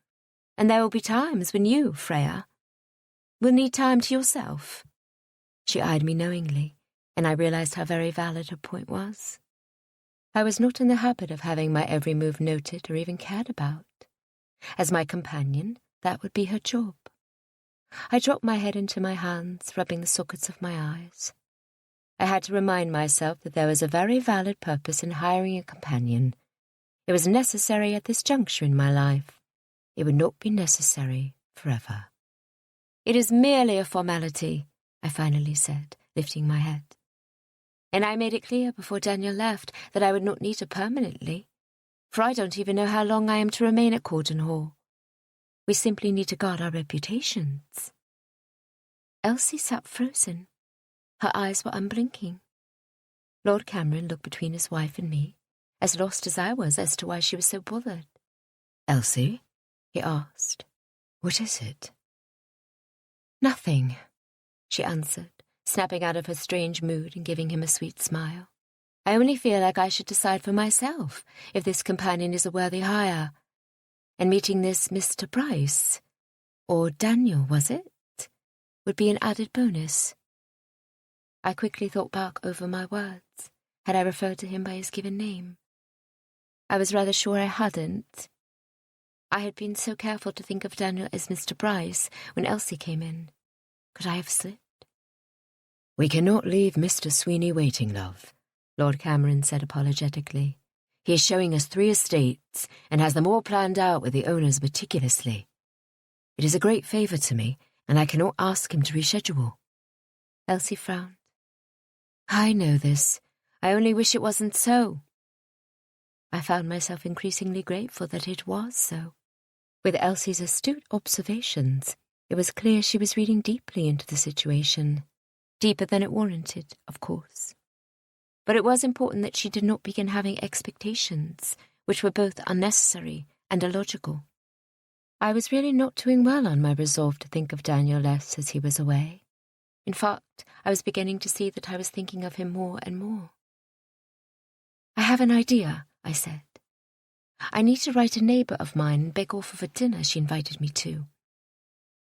and there will be times when you, Freya, will need time to yourself." She eyed me knowingly, and I realized how very valid her point was. I was not in the habit of having my every move noted or even cared about. As my companion, that would be her job. I dropped my head into my hands, rubbing the sockets of my eyes. I had to remind myself that there was a very valid purpose in hiring a companion. It was necessary at this juncture in my life. It would not be necessary forever. "It is merely a formality," I finally said, lifting my head. "And I made it clear before Daniel left that I would not need her permanently, for I don't even know how long I am to remain at Cordon Hall. We simply need to guard our reputations." Elsie sat frozen. Her eyes were unblinking. Lord Cameron looked between his wife and me, as lost as I was as to why she was so bothered. "Elsie?" he asked. "What is it?" "Nothing," she answered, snapping out of her strange mood and giving him a sweet smile. "I only feel like I should decide for myself if this companion is a worthy hire. And meeting this Mr. Bryce, or Daniel, was it, would be an added bonus." I quickly thought back over my words. Had I referred to him by his given name? I was rather sure I hadn't. I had been so careful to think of Daniel as Mr. Bryce when Elsie came in. Could I have slipped? "We cannot leave Mr. Sweeney waiting, love," Lord Cameron said apologetically. "He is showing us 3 estates and has them all planned out with the owners meticulously. It is a great favour to me, and I cannot ask him to reschedule." Elsie frowned. "I know this. I only wish it wasn't so. I found myself increasingly grateful that it was so. With Elsie's astute observations, it was clear she was reading deeply into the situation, deeper than it warranted, of course. But it was important that she did not begin having expectations, which were both unnecessary and illogical. I was really not doing well on my resolve to think of Daniel less as he was away. In fact, I was beginning to see that I was thinking of him more and more. "I have an idea," I said. "I need to write a neighbour of mine and beg off of a dinner she invited me to.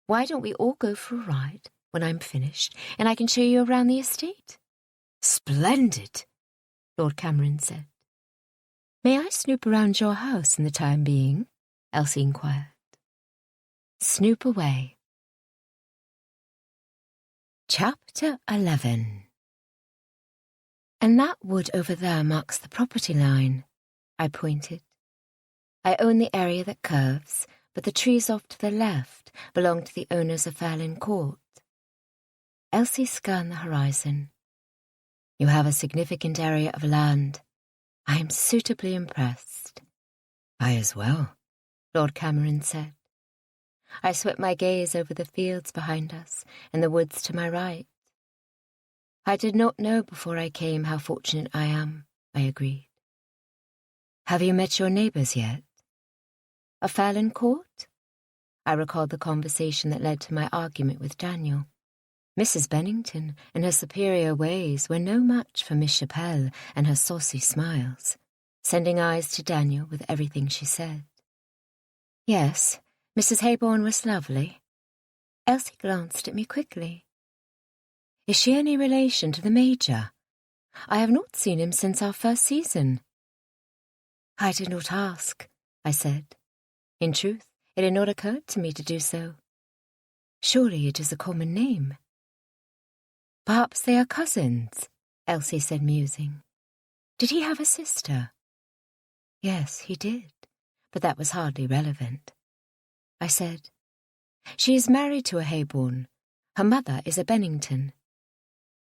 Why don't we all go for a ride when I'm finished, and I can show you around the estate?" "Splendid," Lord Cameron said. "May I snoop around your house in the time being?" Elsie inquired. "Snoop away." Chapter 11. "And that wood over there marks the property line," I pointed. "I own the area that curves, but the trees off to the left belong to the owners of Fairlyn Court." Elsie scanned the horizon. "You have a significant area of land. I am suitably impressed." "I as well," Lord Cameron said. I swept my gaze over the fields behind us and the woods to my right. "I did not know before I came how fortunate I am," I agreed. "Have you met your neighbours yet?" "Of Fairlyn Court?" I recalled the conversation that led to my argument with Daniel. Mrs. Bennington and her superior ways were no match for Miss Chappelle and her saucy smiles, sending eyes to Daniel with everything she said. "Yes, Mrs. Haybourne was lovely." Elsie glanced at me quickly. "Is she any relation to the Major? I have not seen him since our first season." "I did not ask," I said. In truth, it had not occurred to me to do so. "Surely it is a common name." "Perhaps they are cousins," Elsie said, musing. "Did he have a sister?" "Yes, he did, but that was hardly relevant." I said, "She is married to a Haybourne. Her mother is a Bennington."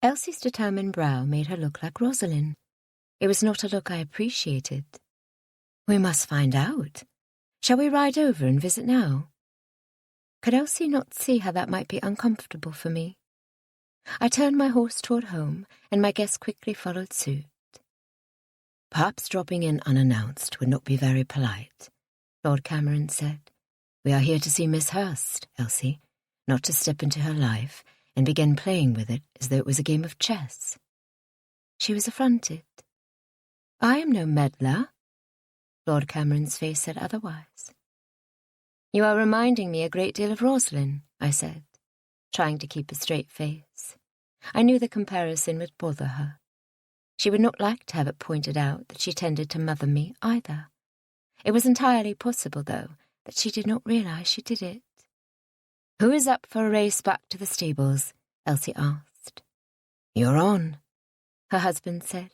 Elsie's determined brow made her look like Rosalind. It was not a look I appreciated. "We must find out. Shall we ride over and visit now?" Could Elsie not see how that might be uncomfortable for me? I turned my horse toward home, and my guest quickly followed suit. "Perhaps dropping in unannounced would not be very polite," Lord Cameron said. "We are here to see Miss Hurst, Elsie, not to step into her life and begin playing with it as though it was a game of chess." She was affronted. "I am no meddler." Lord Cameron's face said otherwise. "You are reminding me a great deal of Rosalind," I said, trying to keep a straight face. I knew the comparison would bother her. She would not like to have it pointed out that she tended to mother me either. It was entirely possible, though, that she did not realize she did it. "Who is up for a race back to the stables?" Elsie asked. "You're on," her husband said,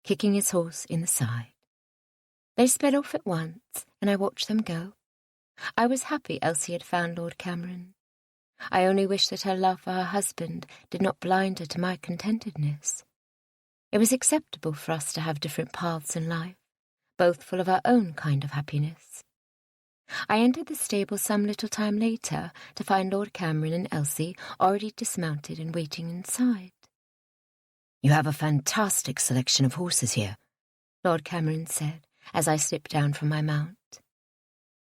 kicking his horse in the side. They sped off at once, and I watched them go. I was happy Elsie had found Lord Cameron. I only wished that her love for her husband did not blind her to my contentedness. It was acceptable for us to have different paths in life, both full of our own kind of happiness. I entered the stable some little time later to find Lord Cameron and Elsie already dismounted and waiting inside. "You have a fantastic selection of horses here," Lord Cameron said as I slipped down from my mount.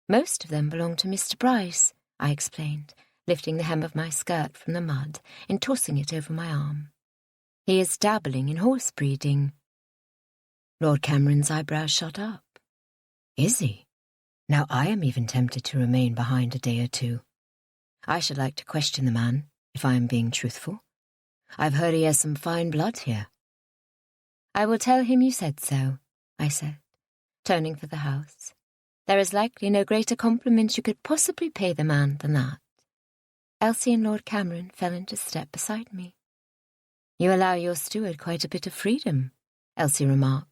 "Most of them belong to Mr. Bryce," I explained, lifting the hem of my skirt from the mud and tossing it over my arm. "He is dabbling in horse breeding." Lord Cameron's eyebrows shot up. "Is he? Now I am even tempted to remain behind a day or two. I should like to question the man, if I am being truthful. I've heard he has some fine blood here." "I will tell him you said so," I said, turning for the house. "There is likely no greater compliment you could possibly pay the man than that." Elsie and Lord Cameron fell into step beside me. "You allow your steward quite a bit of freedom," Elsie remarked.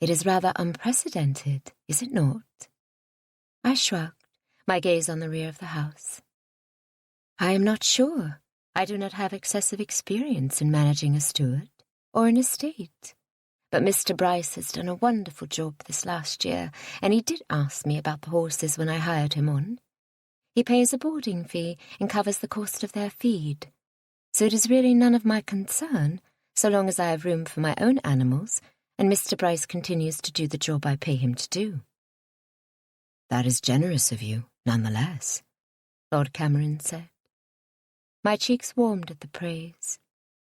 "It is rather unprecedented, is it not?" I shrugged, my gaze on the rear of the house. "I am not sure. I do not have excessive experience in managing a steward or an estate. But Mr. Bryce has done a wonderful job this last year, and he did ask me about the horses when I hired him on. He pays a boarding fee and covers the cost of their feed. So it is really none of my concern, so long as I have room for my own animals, and Mr. Bryce continues to do the job I pay him to do. That is generous of you, nonetheless, Lord Cameron said. My cheeks warmed at the praise.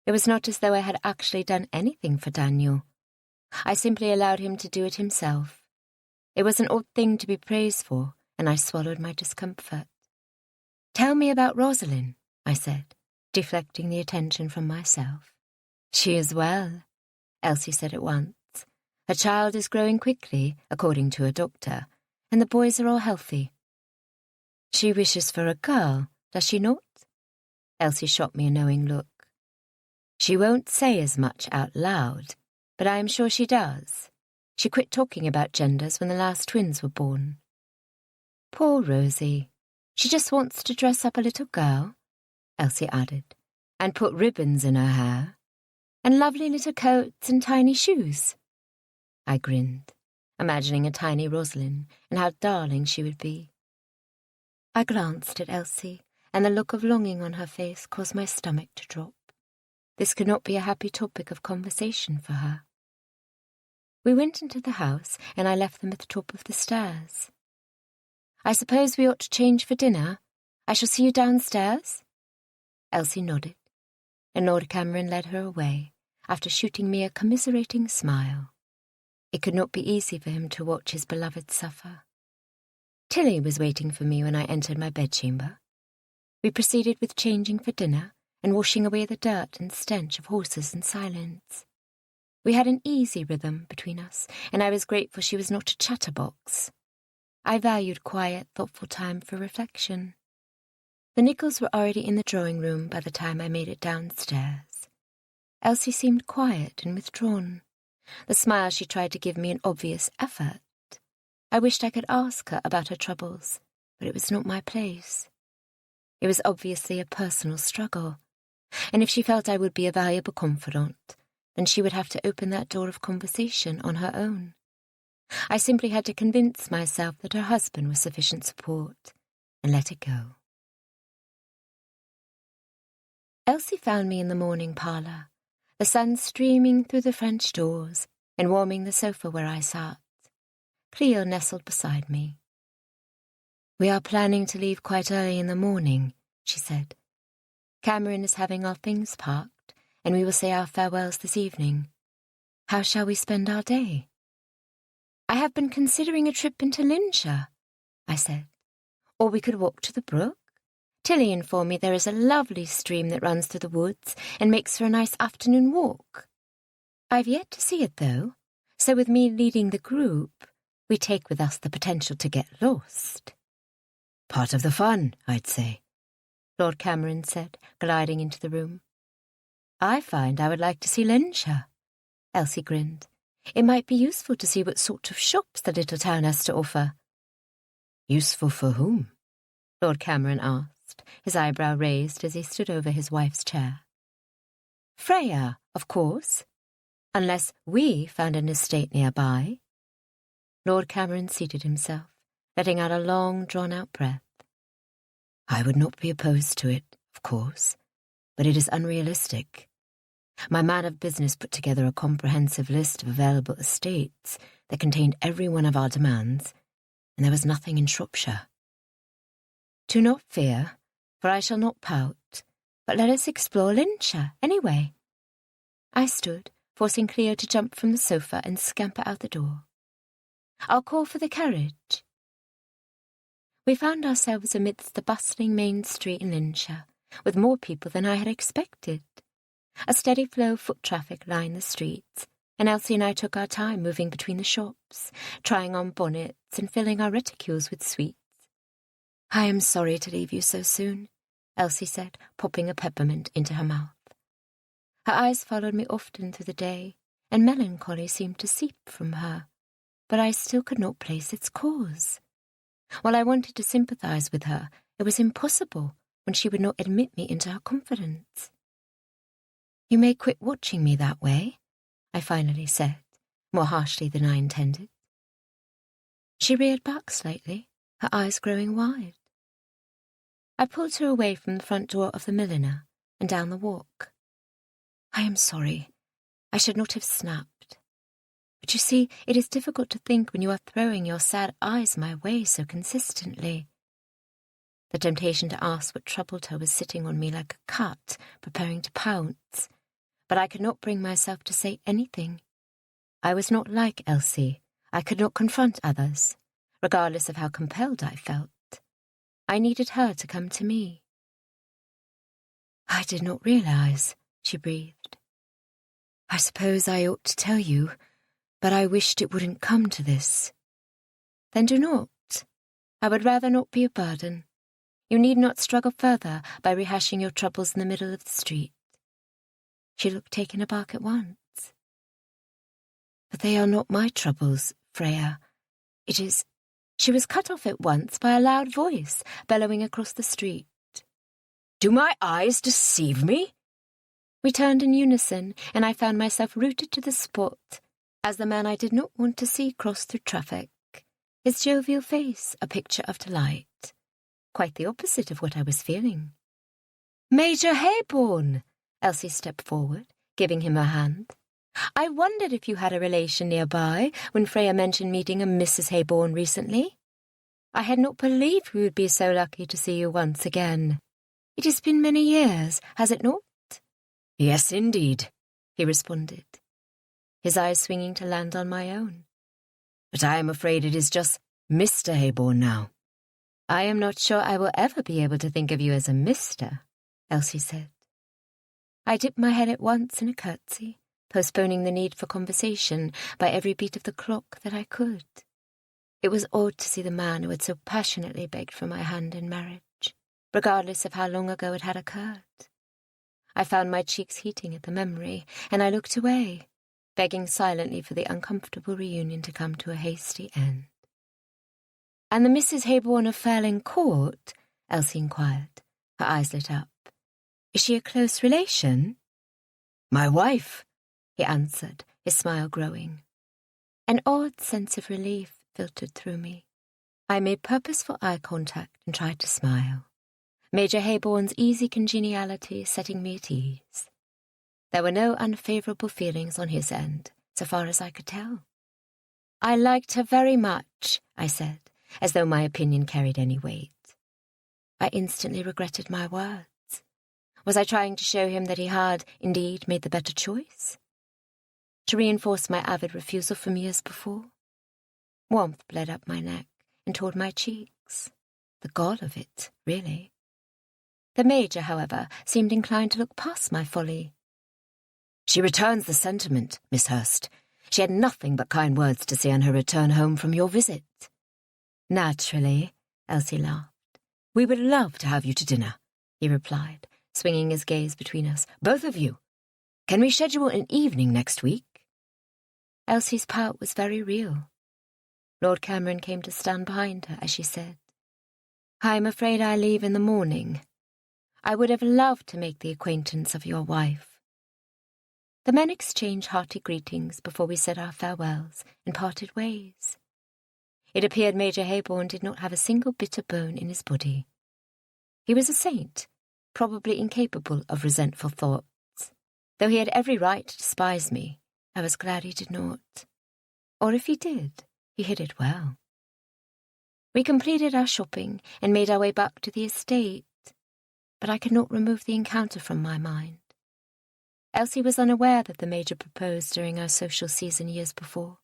It was not as though I had actually done anything for Daniel. I simply allowed him to do it himself. It was an odd thing to be praised for, and I swallowed my discomfort. "Tell me about Rosalind," I said, deflecting the attention from myself. "She is well," Elsie said at once. "Her child is growing quickly, according to a doctor, and the boys are all healthy." "She wishes for a girl, does she not?" Elsie shot me a knowing look. "She won't say as much out loud, but I am sure she does. She quit talking about genders when the last twins were born." "Poor Rosie. She just wants to dress up a little girl," Elsie added, "and put ribbons in her hair, and lovely little coats and tiny shoes." I grinned, imagining a tiny Rosalind and how darling she would be. I glanced at Elsie, and the look of longing on her face caused my stomach to drop. This could not be a happy topic of conversation for her. We went into the house, and I left them at the top of the stairs. "I suppose we ought to change for dinner. I shall see you downstairs?" Elsie nodded, and Lord Cameron led her away, after shooting me a commiserating smile. It could not be easy for him to watch his beloved suffer. Tilly was waiting for me when I entered my bedchamber. We proceeded with changing for dinner and washing away the dirt and stench of horses in silence. We had an easy rhythm between us, and I was grateful she was not a chatterbox. I valued quiet, thoughtful time for reflection. The Nicholls were already in the drawing-room by the time I made it downstairs. Elsie seemed quiet and withdrawn. The smile she tried to give me an obvious effort. I wished I could ask her about her troubles, but it was not my place. It was obviously a personal struggle, and if she felt I would be a valuable confidant, then she would have to open that door of conversation on her own. I simply had to convince myself that her husband was sufficient support, and let it go. Elsie found me in the morning parlour, the sun streaming through the French doors and warming the sofa where I sat. Cleo nestled beside me. "We are planning to leave quite early in the morning," she said. "Cameron is having our things packed, and we will say our farewells this evening. How shall we spend our day?" "I have been considering a trip into Lincolnshire," I said. "Or we could walk to the brook. Tilly informed me there is a lovely stream that runs through the woods and makes for a nice afternoon walk. I've yet to see it, though, so with me leading the group, we take with us the potential to get lost." "Part of the fun, I'd say," Lord Cameron said, gliding into the room. "I find I would like to see Lincolnshire," Elsie grinned. "It might be useful to see what sort of shops the little town has to offer." "Useful for whom?" Lord Cameron asked, his eyebrow raised as he stood over his wife's chair. "Freya, of course. Unless we found an estate nearby." Lord Cameron seated himself, letting out a long, drawn-out breath. "I would not be opposed to it, of course, but it is unrealistic. My man of business put together a comprehensive list of available estates that contained every one of our demands, and there was nothing in Shropshire." "Do not fear, for I shall not pout, but let us explore Lincolnshire anyway." I stood, forcing Cleo to jump from the sofa and scamper out the door. "I'll call for the carriage." We found ourselves amidst the bustling main street in Lincolnshire, with more people than I had expected. A steady flow of foot traffic lined the streets, and Elsie and I took our time moving between the shops, trying on bonnets and filling our reticules with sweets. "I am sorry to leave you so soon," Elsie said, popping a peppermint into her mouth. Her eyes followed me often through the day, and melancholy seemed to seep from her, but I still could not place its cause. While I wanted to sympathize with her, it was impossible when she would not admit me into her confidence. "You may quit watching me that way. I finally said, more harshly than I intended. She reared back slightly, her eyes growing wide. I pulled her away from the front door of the milliner and down the walk. I am sorry. I should not have snapped. But you see, it is difficult to think when you are throwing your sad eyes my way so consistently. The temptation to ask what troubled her was sitting on me like a cat, preparing to pounce, but I could not bring myself to say anything. I was not like Elsie. I could not confront others, regardless of how compelled I felt. I needed her to come to me. I did not realize, she breathed. I suppose I ought to tell you, but I wished it wouldn't come to this. Then do not. I would rather not be a burden. You need not struggle further by rehashing your troubles in the middle of the street. She looked taken aback at once. But they are not my troubles, Freya. It is... She was cut off at once by a loud voice bellowing across the street. Do my eyes deceive me? We turned in unison, and I found myself rooted to the spot as the man I did not want to see crossed through traffic, his jovial face a picture of delight. Quite the opposite of what I was feeling. Major Haybourne! Elsie stepped forward, giving him her hand. I wondered if you had a relation nearby when Freya mentioned meeting a Mrs. Haybourne recently. I had not believed we would be so lucky to see you once again. It has been many years, has it not? Yes, indeed, he responded, his eyes swinging to land on my own. But I am afraid it is just Mr. Haybourne now. I am not sure I will ever be able to think of you as a mister, Elsie said. I dipped my head at once in a curtsy, postponing the need for conversation by every beat of the clock that I could. It was odd to see the man who had so passionately begged for my hand in marriage, regardless of how long ago it had occurred. I found my cheeks heating at the memory, and I looked away, begging silently for the uncomfortable reunion to come to a hasty end. And the Mrs. Haybourne of Fairling Court? Elsie inquired, her eyes lit up. Is she a close relation? My wife, he answered, his smile growing. An odd sense of relief filtered through me. I made purposeful eye contact and tried to smile, Major Haybourne's easy congeniality setting me at ease. There were no unfavourable feelings on his end, so far as I could tell. I liked her very much, I said, as though my opinion carried any weight. I instantly regretted my words. Was I trying to show him that he had, indeed, made the better choice? To reinforce my avid refusal from years before? Warmth bled up my neck and toward my cheeks. The gall of it, really. The Major, however, seemed inclined to look past my folly. She returns the sentiment, Miss Hurst. She had nothing but kind words to say on her return home from your visit. Naturally, Elsie laughed. We would love to have you to dinner, he replied, swinging his gaze between us. Both of you. Can we schedule an evening next week? Elsie's pout was very real. Lord Cameron came to stand behind her as she said, I am afraid I leave in the morning. I would have loved to make the acquaintance of your wife. The men exchanged hearty greetings before we said our farewells and parted ways. It appeared Major Haybourne did not have a single bitter bone in his body. He was a saint, probably incapable of resentful thoughts. Though he had every right to despise me, I was glad he did not. Or if he did, he hid it well. We completed our shopping and made our way back to the estate, but I could not remove the encounter from my mind. Elsie was unaware that the Major proposed during our social season years before.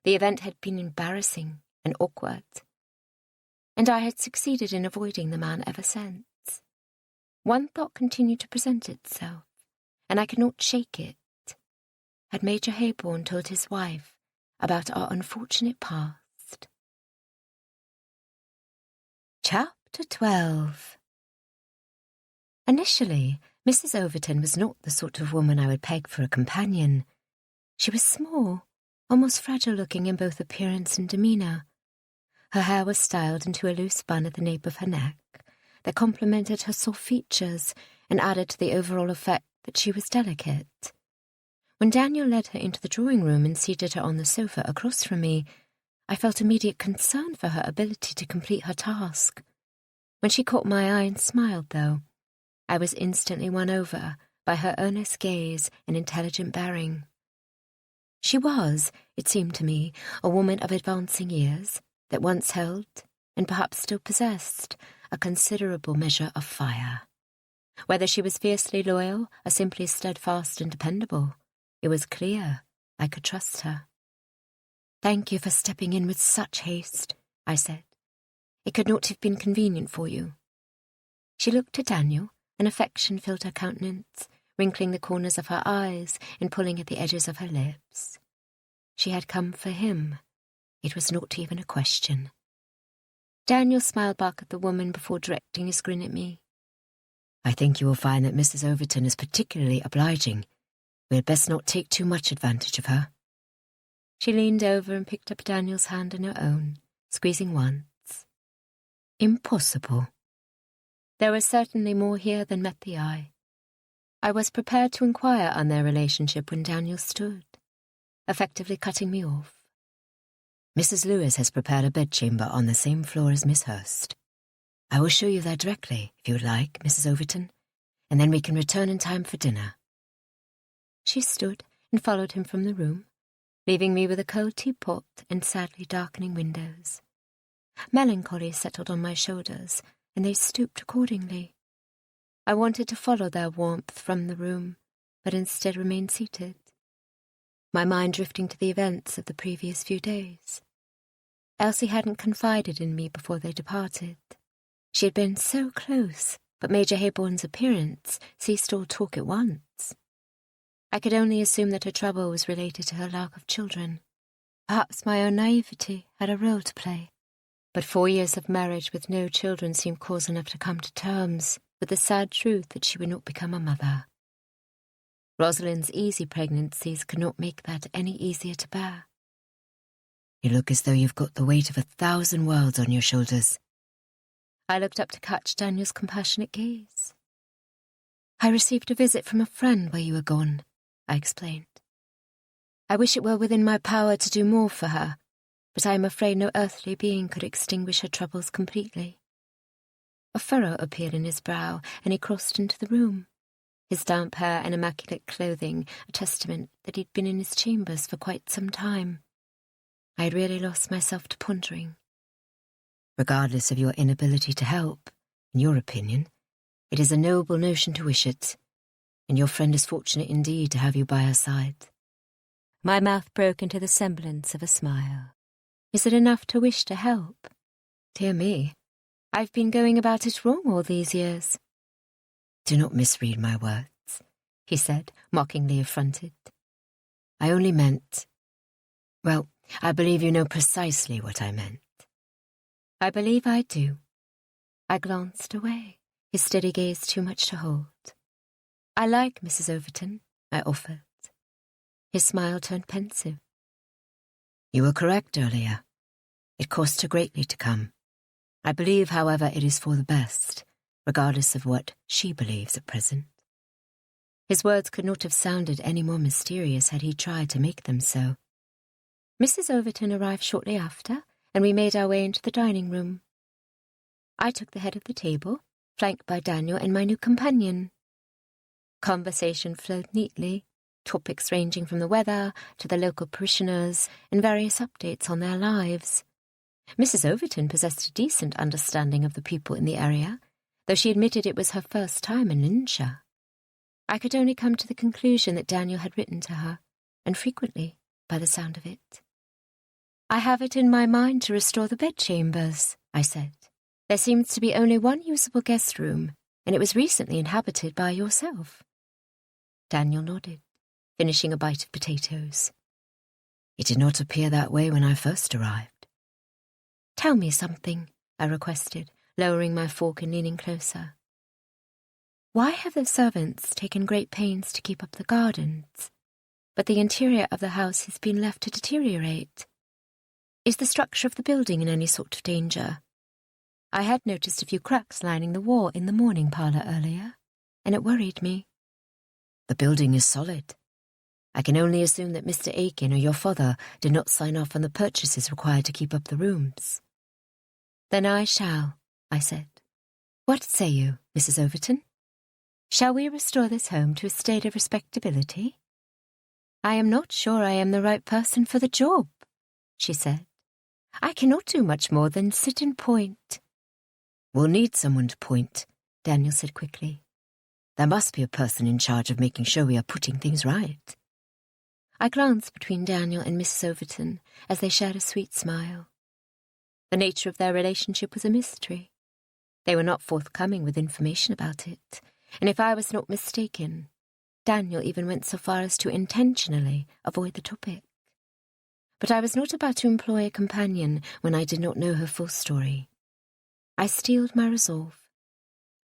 The event had been embarrassing and awkward, and I had succeeded in avoiding the man ever since. One thought continued to present itself, and I could not shake it. Had Major Haybourne told his wife about our unfortunate past? Chapter 12. Initially, Mrs. Overton was not the sort of woman I would peg for a companion. She was small, almost fragile-looking in both appearance and demeanour. Her hair was styled into a loose bun at the nape of her neck that complemented her soft features and added to the overall effect that she was delicate. When Daniel led her into the drawing room and seated her on the sofa across from me, I felt immediate concern for her ability to complete her task. When she caught my eye and smiled, though, I was instantly won over by her earnest gaze and intelligent bearing. She was, it seemed to me, a woman of advancing years that once held, and perhaps still possessed, a considerable measure of fire. Whether she was fiercely loyal or simply steadfast and dependable, it was clear I could trust her. "Thank you for stepping in with such haste," I said. "It could not have been convenient for you." She looked at Daniel, and affection filled her countenance, wrinkling the corners of her eyes and pulling at the edges of her lips. She had come for him. It was not even a question. Daniel smiled back at the woman before directing his grin at me. "I think you will find that Mrs. Overton is particularly obliging. We had best not take too much advantage of her." She leaned over and picked up Daniel's hand in her own, squeezing once. Impossible. There was certainly more here than met the eye. I was prepared to inquire on their relationship when Daniel stood, effectively cutting me off. "Mrs. Lewis has prepared a bedchamber on the same floor as Miss Hurst. I will show you there directly, if you would like, Mrs. Overton, and then we can return in time for dinner." She stood and followed him from the room, leaving me with a cold teapot and sadly darkening windows. Melancholy settled on my shoulders, and they stooped accordingly. I wanted to follow their warmth from the room, but instead remained seated, my mind drifting to the events of the previous few days. Elsie hadn't confided in me before they departed. She had been so close, but Major Hayborn's appearance ceased all talk at once. I could only assume that her trouble was related to her lack of children. Perhaps my own naivety had a role to play. But 4 years of marriage with no children seemed cause enough to come to terms with the sad truth that she would not become a mother. Rosalind's easy pregnancies could not make that any easier to bear. "You look as though you've got the weight of 1,000 worlds on your shoulders." I looked up to catch Daniel's compassionate gaze. "I received a visit from a friend while you were gone," I explained. "I wish it were within my power to do more for her, but I am afraid no earthly being could extinguish her troubles completely." A furrow appeared in his brow, and he crossed into the room, his damp hair and immaculate clothing a testament that he'd been in his chambers for quite some time. I had really lost myself to pondering. "Regardless of your inability to help, in your opinion, it is a noble notion to wish it, and your friend is fortunate indeed to have you by her side." My mouth broke into the semblance of a smile. "Is it enough to wish to help? Dear me, I've been going about it wrong all these years." "Do not misread my words," he said, mockingly affronted. "I only meant... well, I believe you know precisely what I meant." "I believe I do." I glanced away, his steady gaze too much to hold. "I like Mrs. Overton," I offered. His smile turned pensive. "You were correct earlier. It cost her greatly to come. I believe, however, it is for the best, regardless of what she believes at present." His words could not have sounded any more mysterious had he tried to make them so. Mrs. Overton arrived shortly after, and we made our way into the dining room. I took the head of the table, flanked by Daniel and my new companion. Conversation flowed neatly, topics ranging from the weather to the local parishioners and various updates on their lives. Mrs. Overton possessed a decent understanding of the people in the area, though she admitted it was her first time in Lincolnshire. I could only come to the conclusion that Daniel had written to her, and frequently, by the sound of it. "I have it in my mind to restore the bedchambers," I said. "There seems to be only one usable guest room, and it was recently inhabited by yourself." Daniel nodded, finishing a bite of potatoes. "It did not appear that way when I first arrived." "Tell me something," I requested, lowering my fork and leaning closer. "Why have the servants taken great pains to keep up the gardens, but the interior of the house has been left to deteriorate? Is the structure of the building in any sort of danger? I had noticed a few cracks lining the wall in the morning parlour earlier, and it worried me." "The building is solid. I can only assume that Mr. Aiken or your father did not sign off on the purchases required to keep up the rooms. Then I shall, I said. What say you, Mrs. Overton? Shall we restore this home to a state of respectability? I am not sure I am the right person for the job, she said. I cannot do much more than sit and point. We'll need someone to point, Daniel said quickly. There must be a person in charge of making sure we are putting things right. I glanced between Daniel and Mrs. Overton as they shared a sweet smile. The nature of their relationship was a mystery. They were not forthcoming with information about it, and if I was not mistaken, Daniel even went so far as to intentionally avoid the topic. But I was not about to employ a companion when I did not know her full story. I steeled my resolve.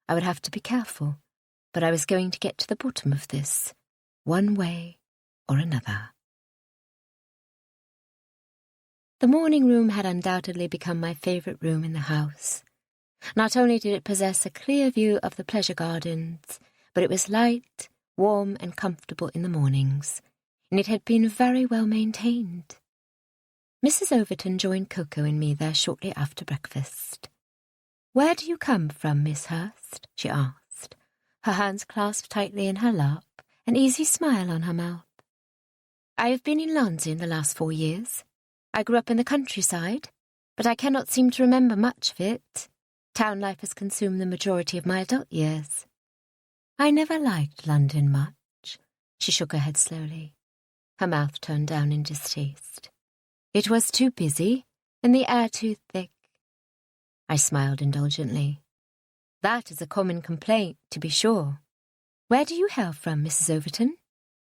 I would have to be careful, but I was going to get to the bottom of this, one way or another. The morning room had undoubtedly become my favourite room in the house. Not only did it possess a clear view of the pleasure gardens, but it was light, warm and comfortable in the mornings, and it had been very well maintained. Mrs. Overton joined Coco and me there shortly after breakfast. "Where do you come from, Miss Hurst?" she asked, her hands clasped tightly in her lap, an easy smile on her mouth. "I have been in London the last 4 years. I grew up in the countryside, but I cannot seem to remember much of it. Town life has consumed the majority of my adult years. I never liked London much." She shook her head slowly, her mouth turned down in distaste. "It was too busy, and the air too thick." I smiled indulgently. "That is a common complaint, to be sure. Where do you hail from, Mrs. Overton?"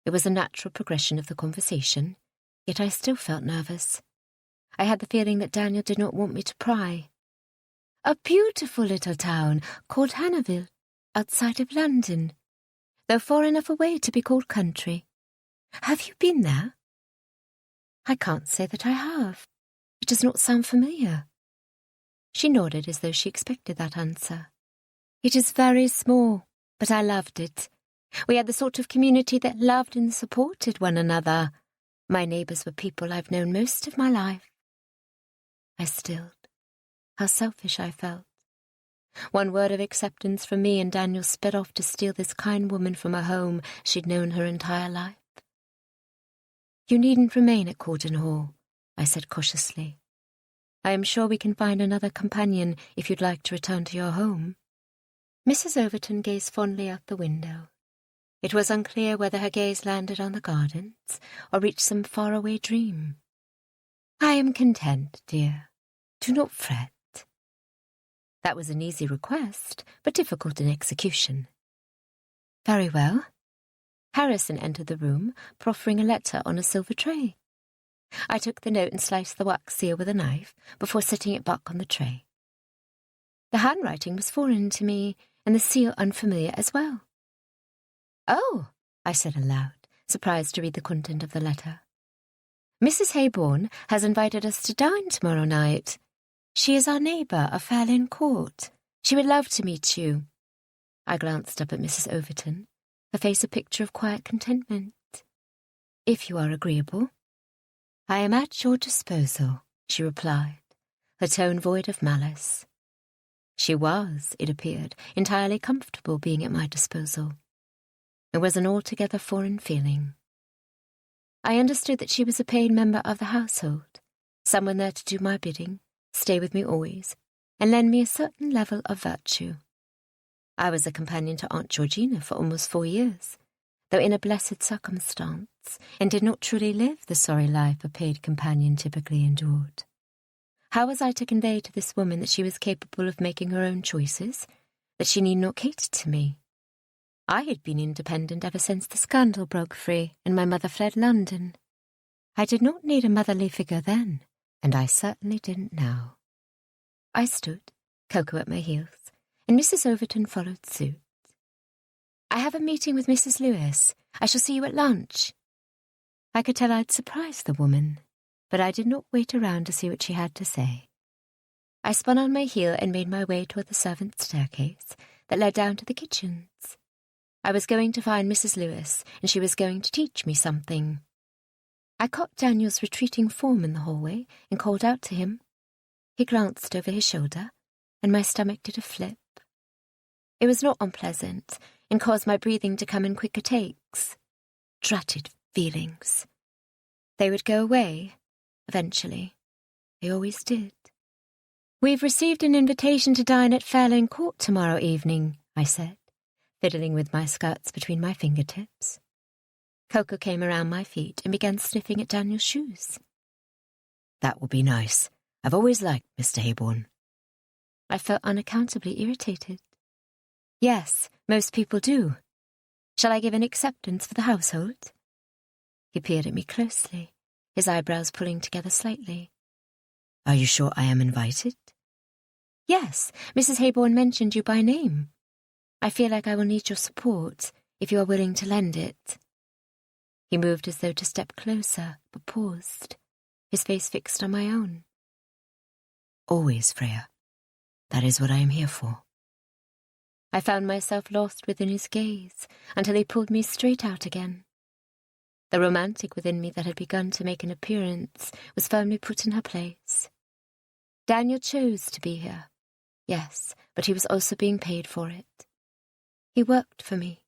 It was a natural progression of the conversation, yet I still felt nervous. I had the feeling that Daniel did not want me to pry. "A beautiful little town called Hannahville, outside of London, though far enough away to be called country. Have you been there?" "I can't say that I have. It does not sound familiar." She nodded as though she expected that answer. "It is very small, but I loved it. We had the sort of community that loved and supported one another. My neighbours were people I've known most of my life." I stilled. How selfish I felt. One word of acceptance from me and Daniel sped off to steal this kind woman from a home she'd known her entire life. "You needn't remain at Corden Hall," I said cautiously. "I am sure we can find another companion if you'd like to return to your home." Mrs. Overton gazed fondly out the window. It was unclear whether her gaze landed on the gardens or reached some faraway dream. "I am content, dear. Do not fret." That was an easy request, but difficult in execution. "Very well." Harrison entered the room, proffering a letter on a silver tray. I took the note and sliced the wax seal with a knife before setting it back on the tray. The handwriting was foreign to me, and the seal unfamiliar as well. "Oh," I said aloud, surprised to read the content of the letter. "Mrs. Haybourne has invited us to dine tomorrow night. She is our neighbour of Fairlane Court. She would love to meet you." I glanced up at Mrs. Overton, her face a picture of quiet contentment. "If you are agreeable." "I am at your disposal," she replied, her tone void of malice. She was, it appeared, entirely comfortable being at my disposal. It was an altogether foreign feeling. I understood that she was a paid member of the household, someone there to do my bidding, stay with me always, and lend me a certain level of virtue. I was a companion to Aunt Georgina for almost 4 years, though in a blessed circumstance, and did not truly live the sorry life a paid companion typically endured. How was I to convey to this woman that she was capable of making her own choices, that she need not cater to me? I had been independent ever since the scandal broke free and my mother fled London. I did not need a motherly figure then, and I certainly didn't now. I stood, Coco at my heels, and Mrs. Overton followed suit. "I have a meeting with Mrs. Lewis. I shall see you at lunch." I could tell I'd surprised the woman, but I did not wait around to see what she had to say. I spun on my heel and made my way toward the servants' staircase that led down to the kitchens. I was going to find Mrs. Lewis, and she was going to teach me something. I caught Daniel's retreating form in the hallway and called out to him. He glanced over his shoulder, and my stomach did a flip. It was not unpleasant, and caused my breathing to come in quicker takes. Dratted feelings. They would go away, eventually. They always did. "We've received an invitation to dine at Fairlane Court tomorrow evening," I said, fiddling with my skirts between my fingertips. Coco came around my feet and began sniffing at Daniel's shoes. "That will be nice. I've always liked Mr. Hayborn." I felt unaccountably irritated. "Yes, most people do. Shall I give an acceptance for the household?" He peered at me closely, his eyebrows pulling together slightly. "Are you sure I am invited?" "Yes, Mrs. Hayborn mentioned you by name. I feel like I will need your support, if you are willing to lend it." He moved as though to step closer, but paused, his face fixed on my own. "Always, Freya. That is what I am here for." I found myself lost within his gaze until he pulled me straight out again. The romantic within me that had begun to make an appearance was firmly put in her place. Daniel chose to be here, yes, but he was also being paid for it. He worked for me.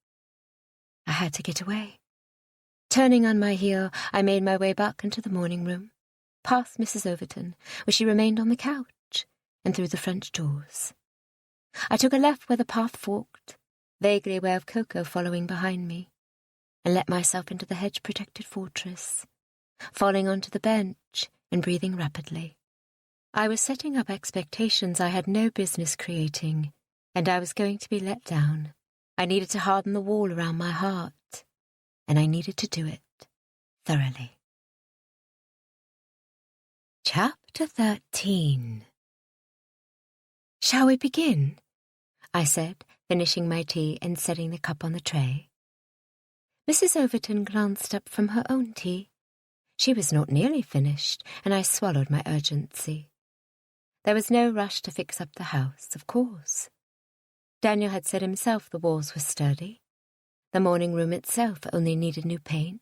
I had to get away. Turning on my heel, I made my way back into the morning room, past Mrs. Overton, where she remained on the couch, and through the front doors. I took a left where the path forked, vaguely aware of Coco following behind me, and let myself into the hedge-protected fortress, falling onto the bench and breathing rapidly. I was setting up expectations I had no business creating, and I was going to be let down. I needed to harden the wall around my heart, and I needed to do it thoroughly. Chapter 13. "Shall we begin?" I said, finishing my tea and setting the cup on the tray. Mrs. Overton glanced up from her own tea. She was not nearly finished, and I swallowed my urgency. There was no rush to fix up the house, of course. Daniel had said himself the walls were sturdy. The morning room itself only needed new paint,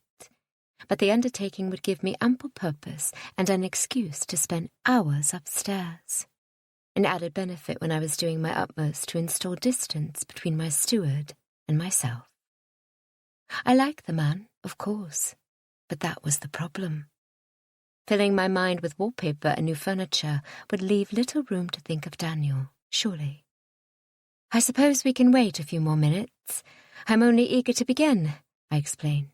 but the undertaking would give me ample purpose and an excuse to spend hours upstairs. An added benefit when I was doing my utmost to install distance between my steward and myself. I liked the man, of course, but that was the problem. Filling my mind with wallpaper and new furniture would leave little room to think of Daniel, surely. "I suppose we can wait a few more minutes. I'm only eager to begin," I explained.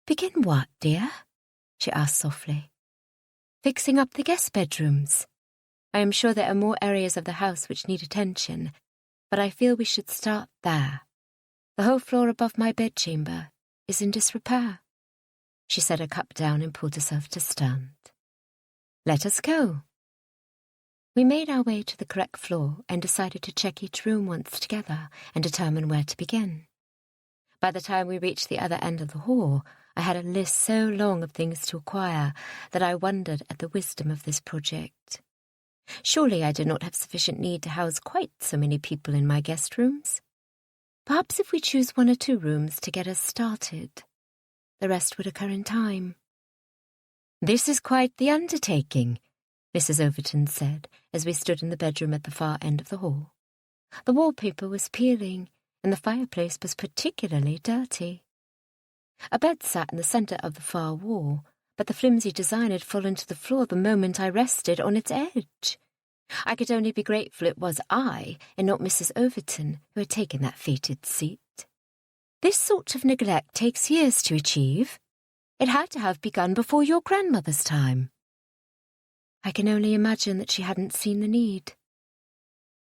"Begin what, dear?" she asked softly. "Fixing up the guest bedrooms. I am sure there are more areas of the house which need attention, but I feel we should start there. The whole floor above my bedchamber is in disrepair." She set her cup down and pulled herself to stand. "Let us go." We made our way to the correct floor and decided to check each room once together and determine where to begin. By the time we reached the other end of the hall, I had a list so long of things to acquire that I wondered at the wisdom of this project. Surely I did not have sufficient need to house quite so many people in my guest rooms. Perhaps if we choose 1 or 2 rooms to get us started, the rest would occur in time. "This is quite the undertaking," Mrs. Overton said as we stood in the bedroom at the far end of the hall. The wallpaper was peeling, and the fireplace was particularly dirty. A bed sat in the centre of the far wall, but the flimsy design had fallen to the floor the moment I rested on its edge. I could only be grateful it was I, and not Mrs. Overton, who had taken that fated seat. This sort of neglect takes years to achieve. It had to have begun before your grandmother's time. I can only imagine that she hadn't seen the need.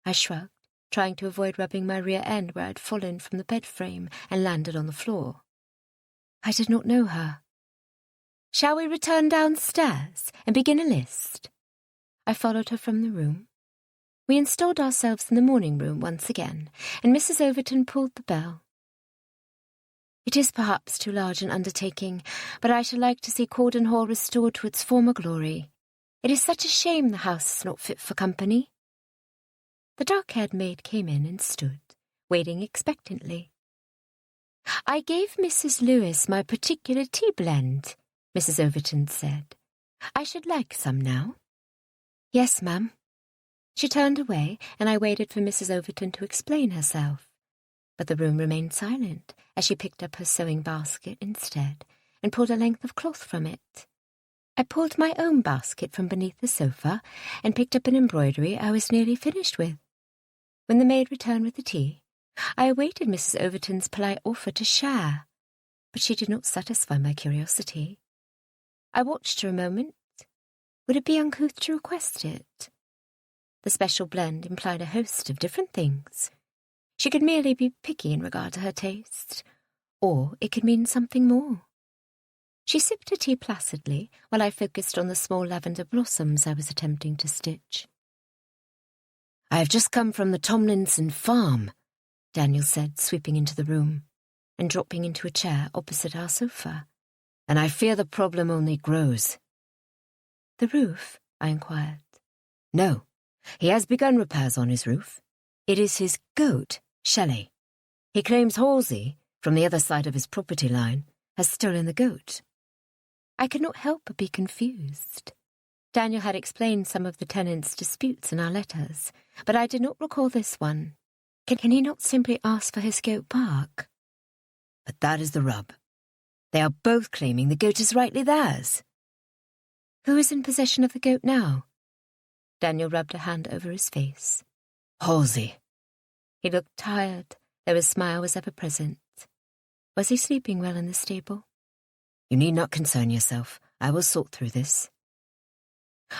I shrugged, trying to avoid rubbing my rear end where I'd fallen from the bed frame and landed on the floor. I did not know her. "Shall we return downstairs and begin a list?" I followed her from the room. We installed ourselves in the morning room once again, and Mrs. Overton pulled the bell. "It is perhaps too large an undertaking, but I should like to see Cordon Hall restored to its former glory. It is such a shame the house is not fit for company." The dark-haired maid came in and stood, waiting expectantly, "I gave Mrs. Lewis my particular tea blend," Mrs. Overton said. "I should like some now." "Yes, ma'am." She turned away, and I waited for Mrs. Overton to explain herself. But the room remained silent as she picked up her sewing basket instead and pulled a length of cloth from it. I pulled my own basket from beneath the sofa and picked up an embroidery I was nearly finished with. When the maid returned with the tea, I awaited Mrs. Overton's polite offer to share, but she did not satisfy my curiosity. I watched her a moment. Would it be uncouth to request it? The special blend implied a host of different things. She could merely be picky in regard to her taste, or it could mean something more. She sipped her tea placidly while I focused on the small lavender blossoms I was attempting to stitch. "I have just come from the Tomlinson farm," Daniel said, sweeping into the room and dropping into a chair opposite our sofa, "and I fear the problem only grows." "The roof?" I inquired. "No, he has begun repairs on his roof. It is his goat, Shelley. He claims Halsey, from the other side of his property line, has stolen the goat." I could not help but be confused. Daniel had explained some of the tenants' disputes in our letters, but I did not recall this one. Can he not simply ask for his goat back? But that is the rub. They are both claiming the goat is rightly theirs. Who is in possession of the goat now? Daniel rubbed a hand over his face. Halsey. He looked tired, though his smile was ever present. Was he sleeping well in the stable? You need not concern yourself. I will sort through this.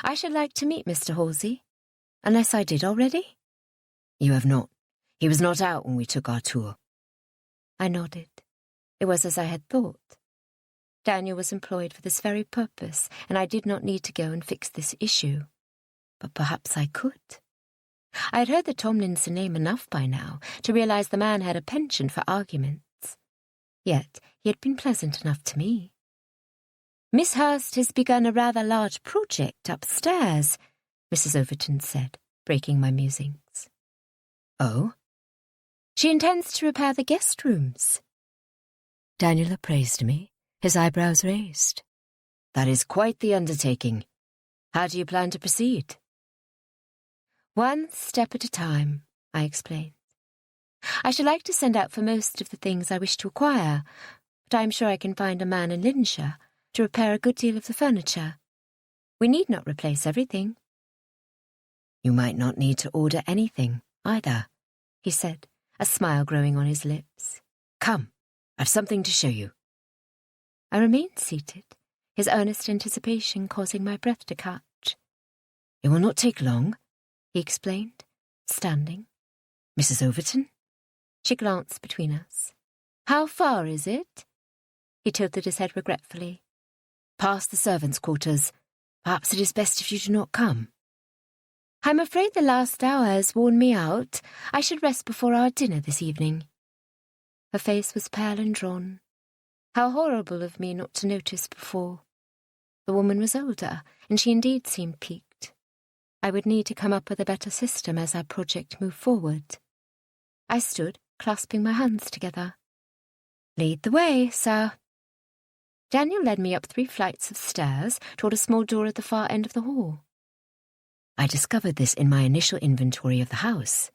I should like to meet Mr. Halsey, unless I did already. You have not. He was not out when we took our tour. I nodded. It was as I had thought. Daniel was employed for this very purpose, and I did not need to go and fix this issue. But perhaps I could. I had heard the Tomlinson name enough by now to realize the man had a penchant for arguments. Yet he had been pleasant enough to me. "Miss Hurst has begun a rather large project upstairs," Mrs. Overton said, breaking my musings. "Oh?" "She intends to repair the guest rooms." Daniel appraised me, his eyebrows raised. "That is quite the undertaking. How do you plan to proceed?" "One step at a time," I explained. "I should like to send out for most of the things I wish to acquire, but I am sure I can find a man in Lincolnshire to repair a good deal of the furniture. We need not replace everything." "You might not need to order anything, either," he said, a smile growing on his lips. "Come, I've something to show you." I remained seated, his earnest anticipation causing my breath to catch. "It will not take long," he explained, standing. "Mrs. Overton?" She glanced between us. "How far is it?" He tilted his head regretfully. "Past the servants' quarters. Perhaps it is best if you do not come." "I'm afraid the last hour has worn me out. I should rest before our dinner this evening." Her face was pale and drawn. How horrible of me not to notice before. The woman was older, and she indeed seemed piqued. I would need to come up with a better system as our project moved forward. I stood, clasping my hands together. "Lead the way, sir." Daniel led me up 3 flights of stairs toward a small door at the far end of the hall. "I discovered this in my initial inventory of the house."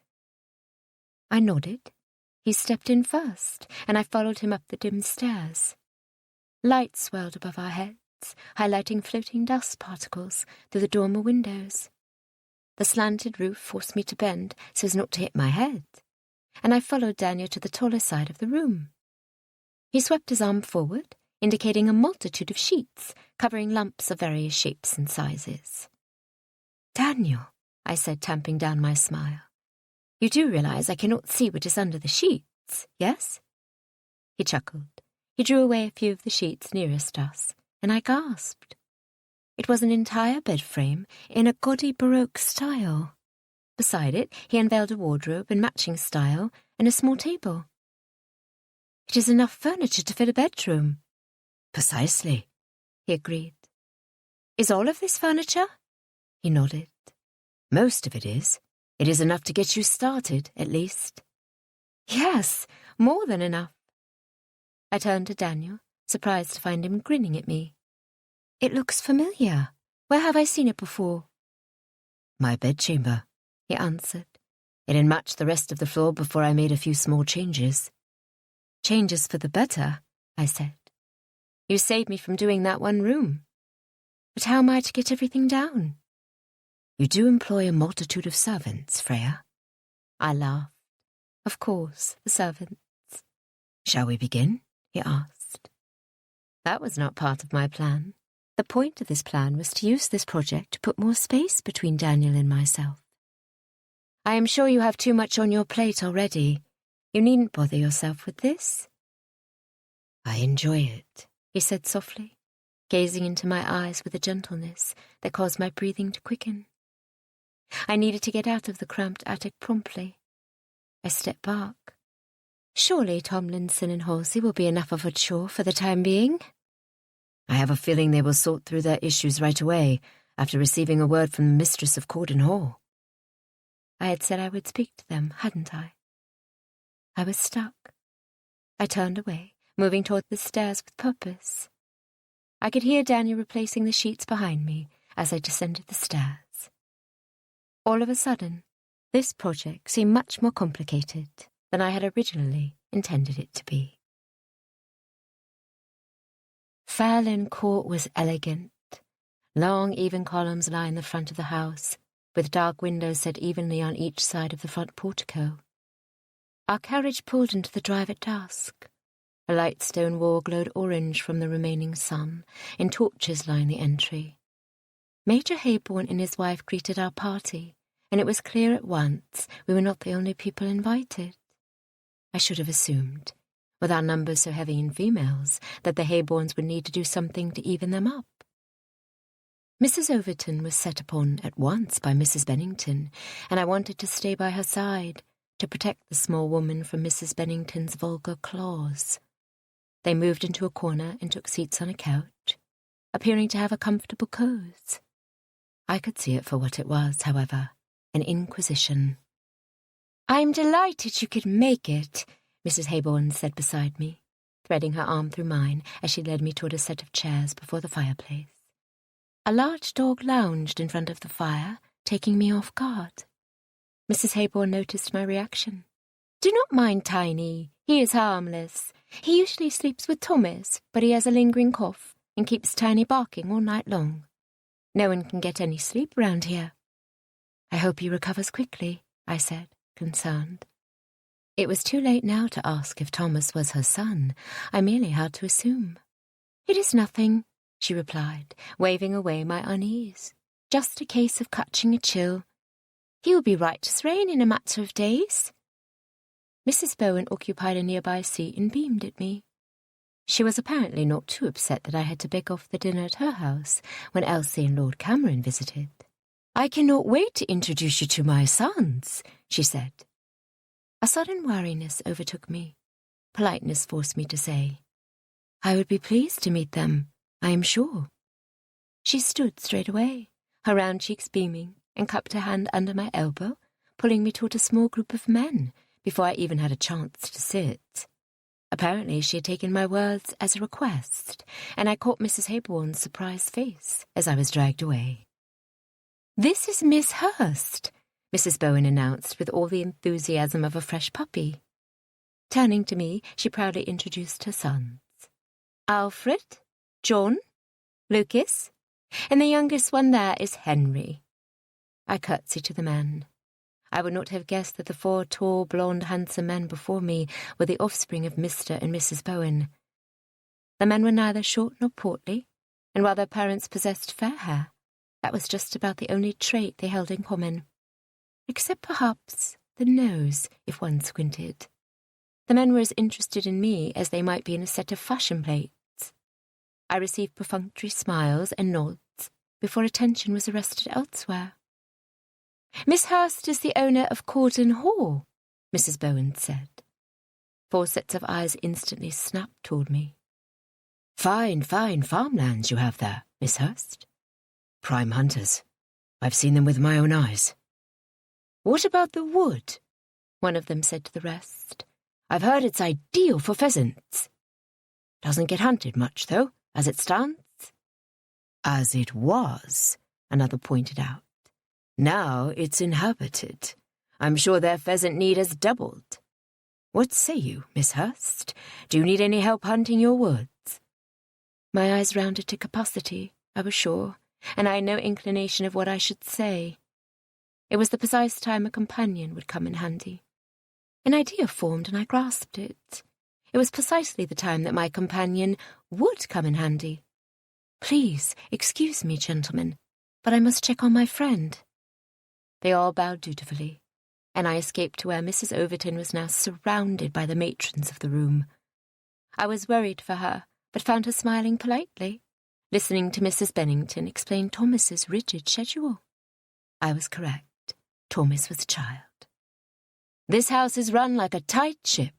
I nodded. He stepped in first, and I followed him up the dim stairs. Light swirled above our heads, highlighting floating dust particles through the dormer windows. The slanted roof forced me to bend so as not to hit my head, and I followed Daniel to the taller side of the room. He swept his arm forward, indicating a multitude of sheets covering lumps of various shapes and sizes. "Daniel," I said, tamping down my smile, "you do realize I cannot see what is under the sheets, yes?" He chuckled. He drew away a few of the sheets nearest us, and I gasped. It was an entire bed frame in a gaudy Baroque style. Beside it, he unveiled a wardrobe in matching style and a small table. "It is enough furniture to fill a bedroom." "Precisely," he agreed. "Is all of this furniture?" He nodded. "Most of it is. It is enough to get you started, at least." "Yes, more than enough." I turned to Daniel, surprised to find him grinning at me. It looks familiar. Where have I seen it before? My bedchamber, he answered. It didn't match the rest of the floor before I made a few small changes. Changes for the better, I said. You saved me from doing that one room. But how am I to get everything down? You do employ a multitude of servants, Freya. I laughed. Of course, the servants. Shall we begin? He asked. That was not part of my plan. The point of this plan was to use this project to put more space between Daniel and myself. I am sure you have too much on your plate already. You needn't bother yourself with this. I enjoy it, he said softly, gazing into my eyes with a gentleness that caused my breathing to quicken. I needed to get out of the cramped attic promptly. I stepped back. Surely Tomlinson and Halsey will be enough of a chore for the time being. I have a feeling they will sort through their issues right away after receiving a word from the mistress of Corden Hall. I had said I would speak to them, hadn't I? I was stuck. I turned away, moving toward the stairs with purpose. I could hear Daniel replacing the sheets behind me as I descended the stairs. All of a sudden, this project seemed much more complicated than I had originally intended it to be. Fairlyn Court was elegant. Long, even columns lined the front of the house, with dark windows set evenly on each side of the front portico. Our carriage pulled into the drive at dusk. A light stone wall glowed orange from the remaining sun, and torches lined the entry. Major Haybourne and his wife greeted our party, and it was clear at once we were not the only people invited. I should have assumed, with our numbers so heavy in females, that the Haybournes would need to do something to even them up. Mrs. Overton was set upon at once by Mrs. Bennington, and I wanted to stay by her side to protect the small woman from Mrs. Bennington's vulgar claws. They moved into a corner and took seats on a couch, appearing to have a comfortable cause. I could see it for what it was, however, an inquisition. "I'm delighted you could make it," Mrs. Haybourne said beside me, threading her arm through mine as she led me toward a set of chairs before the fireplace. A large dog lounged in front of the fire, taking me off guard. Mrs. Haybourne noticed my reaction. "Do not mind Tiny. He is harmless. He usually sleeps with Thomas, but he has a lingering cough and keeps Tiny barking all night long. No one can get any sleep around here." "I hope he recovers quickly," I said, concerned. It was too late now to ask if Thomas was her son. I merely had to assume. "It is nothing," she replied, waving away my unease. "Just a case of catching a chill. He will be right as rain in a matter of days." Mrs. Bowen occupied a nearby seat and beamed at me. She was apparently not too upset that I had to beg off the dinner at her house when Elsie and Lord Cameron visited. "I cannot wait to introduce you to my sons," she said. A sudden wariness overtook me. Politeness forced me to say, "I would be pleased to meet them, I am sure." She stood straight away, her round cheeks beaming, and cupped her hand under my elbow, pulling me toward a small group of men before I even had a chance to sit. Apparently she had taken my words as a request, and I caught Mrs. Haybourne's surprised face as I was dragged away. "This is Miss Hurst," Mrs. Bowen announced with all the enthusiasm of a fresh puppy. Turning to me, she proudly introduced her sons. "Alfred, John, Lucas, and the youngest one there is Henry." I curtsied to the men. I would not have guessed that the 4 tall, blonde, handsome men before me were the offspring of Mr. and Mrs. Bowen. The men were neither short nor portly, and while their parents possessed fair hair, that was just about the only trait they held in common. Except perhaps the nose, if one squinted. The men were as interested in me as they might be in a set of fashion plates. I received perfunctory smiles and nods before attention was arrested elsewhere. "Miss Hurst is the owner of Corden Hall," Mrs. Bowen said. 4 sets of eyes instantly snapped toward me. Fine farmlands you have there, Miss Hurst. Prime hunters. I've seen them with my own eyes." "What about the wood?" one of them said to the rest. "I've heard it's ideal for pheasants." Doesn't get hunted much, though, as it stands. As it was, another pointed out. Now it's inhabited. I'm sure their pheasant need has doubled. What say you, Miss Hurst? Do you need any help hunting your woods? My eyes rounded to capacity, I was sure, and I had no inclination of what I should say. It was the precise time a companion would come in handy. An idea formed and I grasped it. It was precisely the time that my companion would come in handy. Please, excuse me, gentlemen, but I must check on my friend. They all bowed dutifully, and I escaped to where Mrs. Overton was now surrounded by the matrons of the room. I was worried for her, but found her smiling politely, listening to Mrs. Bennington explain Thomas's rigid schedule. I was correct. Thomas was a child. This house is run like a tight ship.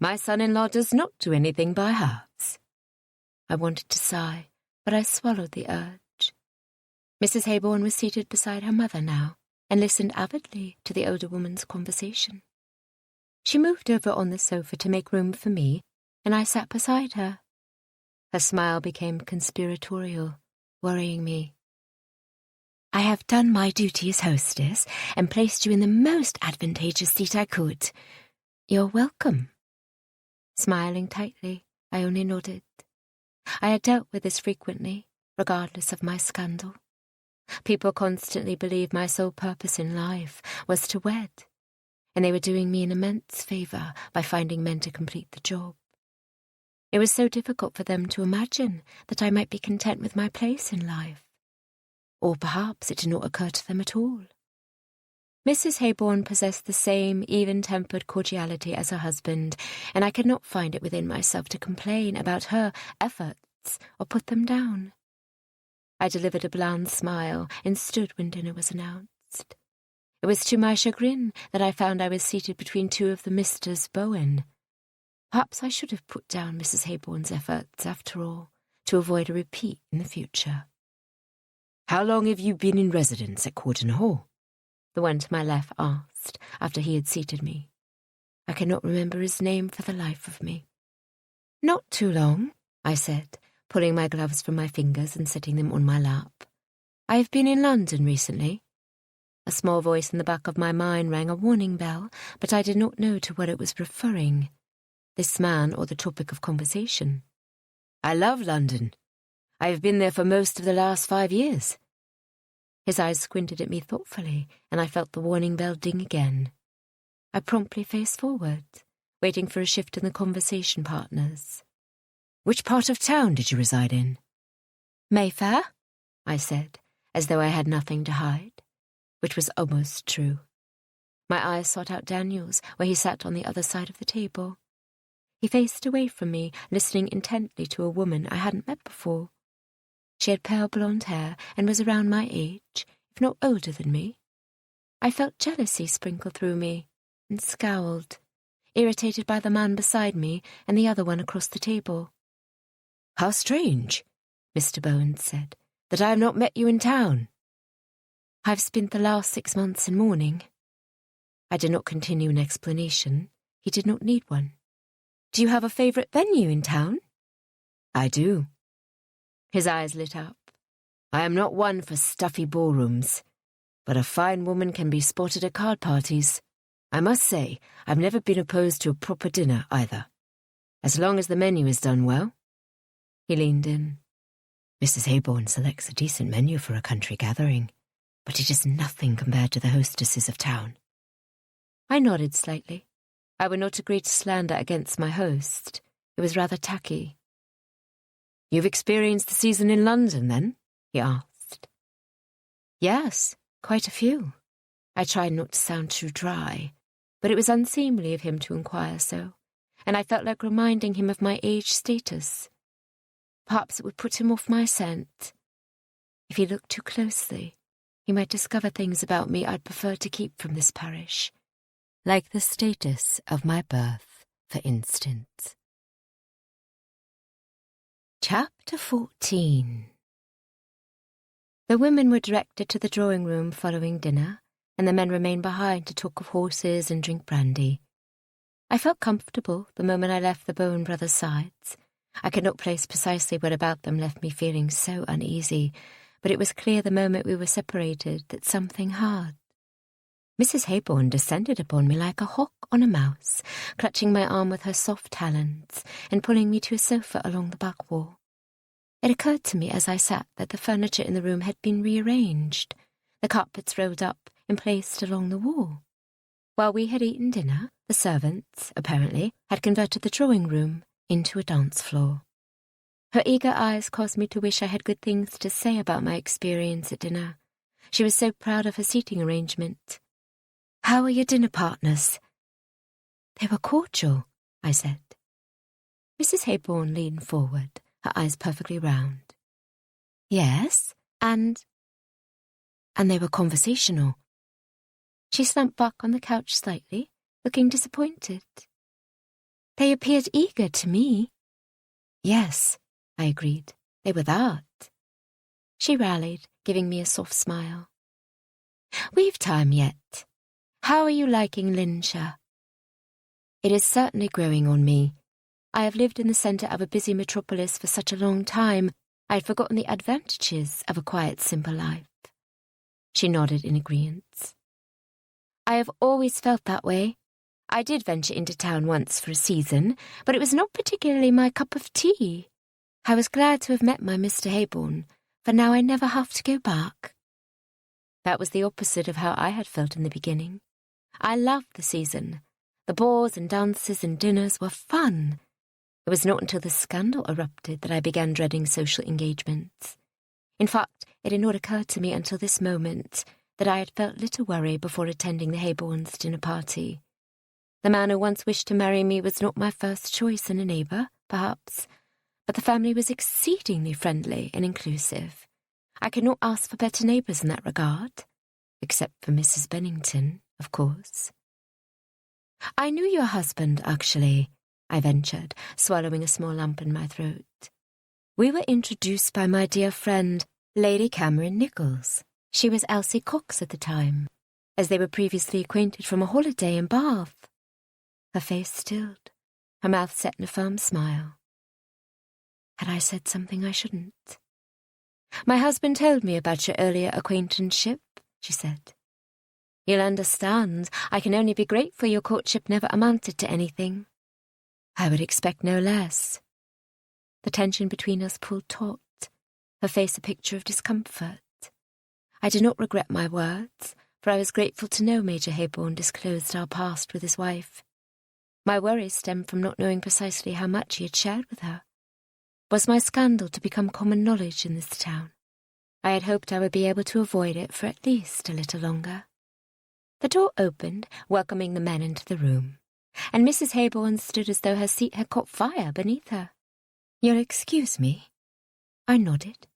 My son-in-law does not do anything by halves. I wanted to sigh, but I swallowed the urge. Mrs. Haybourne was seated beside her mother now, and listened avidly to the older woman's conversation. She moved over on the sofa to make room for me, and I sat beside her. Her smile became conspiratorial, worrying me. I have done my duty as hostess and placed you in the most advantageous seat I could. You're welcome. Smiling tightly, I only nodded. I had dealt with this frequently, regardless of my scandal. People constantly believed my sole purpose in life was to wed, and they were doing me an immense favour by finding men to complete the job. It was so difficult for them to imagine that I might be content with my place in life. Or perhaps it did not occur to them at all. Mrs. Haybourne possessed the same even-tempered cordiality as her husband, and I could not find it within myself to complain about her efforts or put them down. I delivered a bland smile and stood when dinner was announced. It was to my chagrin that I found I was seated between two of the Misters Bowen. Perhaps I should have put down Mrs. Haybourne's efforts, after all, to avoid a repeat in the future. How long have you been in residence at Cordon Hall? The one to my left asked, after he had seated me. I cannot remember his name for the life of me. Not too long, I said, pulling my gloves from my fingers and setting them on my lap. I have been in London recently. A small voice in the back of my mind rang a warning bell, but I did not know to what it was referring. This man or the topic of conversation. I love London. I have been there for most of the last 5 years. His eyes squinted at me thoughtfully, and I felt the warning bell ding again. I promptly faced forward, waiting for a shift in the conversation partners. Which part of town did you reside in? Mayfair, I said, as though I had nothing to hide, which was almost true. My eyes sought out Daniel's, where he sat on the other side of the table. He faced away from me, listening intently to a woman I hadn't met before. She had pale blonde hair and was around my age, if not older than me. I felt jealousy sprinkle through me, and scowled, irritated by the man beside me and the other one across the table. How strange, Mr. Bowen said, that I have not met you in town. I've spent the last 6 months in mourning. I did not continue an explanation. He did not need one. Do you have a favourite venue in town? I do. His eyes lit up. I am not one for stuffy ballrooms, but a fine woman can be spotted at card parties. I must say, I've never been opposed to a proper dinner either, as long as the menu is done well. He leaned in. Mrs. Haybourne selects a decent menu for a country gathering, but it is nothing compared to the hostesses of town. I nodded slightly. I would not agree to slander against my host. It was rather tacky. You've experienced the season in London, then? He asked. Yes, quite a few. I tried not to sound too dry, but it was unseemly of him to inquire so, and I felt like reminding him of my age status. Perhaps it would put him off my scent. If he looked too closely, he might discover things about me I'd prefer to keep from this parish, like the status of my birth, for instance. Chapter 14. The women were directed to the drawing-room following dinner, and the men remained behind to talk of horses and drink brandy. I felt comfortable the moment I left the Bowen brothers' sides. I could not place precisely what about them left me feeling so uneasy, but it was clear the moment we were separated that something had. Mrs. Haybourne descended upon me like a hawk on a mouse, clutching my arm with her soft talons and pulling me to a sofa along the back wall. It occurred to me as I sat that the furniture in the room had been rearranged, the carpets rolled up and placed along the wall. While we had eaten dinner, the servants, apparently, had converted the drawing room into a dance floor. Her eager eyes caused me to wish I had good things to say about my experience at dinner. She was so proud of her seating arrangement. "How are your dinner partners?" "They were cordial," I said. Mrs. Haybourne leaned forward, her eyes perfectly round. "Yes, and they were conversational." She slumped back on the couch slightly, looking disappointed. "They appeared eager to me." "Yes," I agreed. "They were that." She rallied, giving me a soft smile. "We've time yet. How are you liking Linshire?" "It is certainly growing on me. I have lived in the centre of a busy metropolis for such a long time, I had forgotten the advantages of a quiet, simple life." She nodded in agreement. "I have always felt that way. I did venture into town once for a season, but it was not particularly my cup of tea. I was glad to have met my Mr. Haybourne, for now I never have to go back." That was the opposite of how I had felt in the beginning. I loved the season. The balls and dances and dinners were fun. It was not until the scandal erupted that I began dreading social engagements. In fact, it had not occurred to me until this moment that I had felt little worry before attending the Haybournes' dinner party. The man who once wished to marry me was not my first choice in a neighbour, perhaps, but the family was exceedingly friendly and inclusive. I could not ask for better neighbours in that regard, except for Mrs. Bennington, of course. "I knew your husband, actually," I ventured, swallowing a small lump in my throat. "We were introduced by my dear friend, Lady Cameron Nichols. She was Elsie Cox at the time, as they were previously acquainted from a holiday in Bath." Her face stilled, her mouth set in a firm smile. Had I said something I shouldn't? "My husband told me about your earlier acquaintanceship," she said. "You'll understand, I can only be grateful your courtship never amounted to anything." "I would expect no less." The tension between us pulled taut, her face a picture of discomfort. I did not regret my words, for I was grateful to know Major Haybourne disclosed our past with his wife. My worries stemmed from not knowing precisely how much he had shared with her. Was my scandal to become common knowledge in this town? I had hoped I would be able to avoid it for at least a little longer. The door opened, welcoming the men into the room, and Mrs. Haybourne stood as though her seat had caught fire beneath her. "You'll excuse me?" I nodded,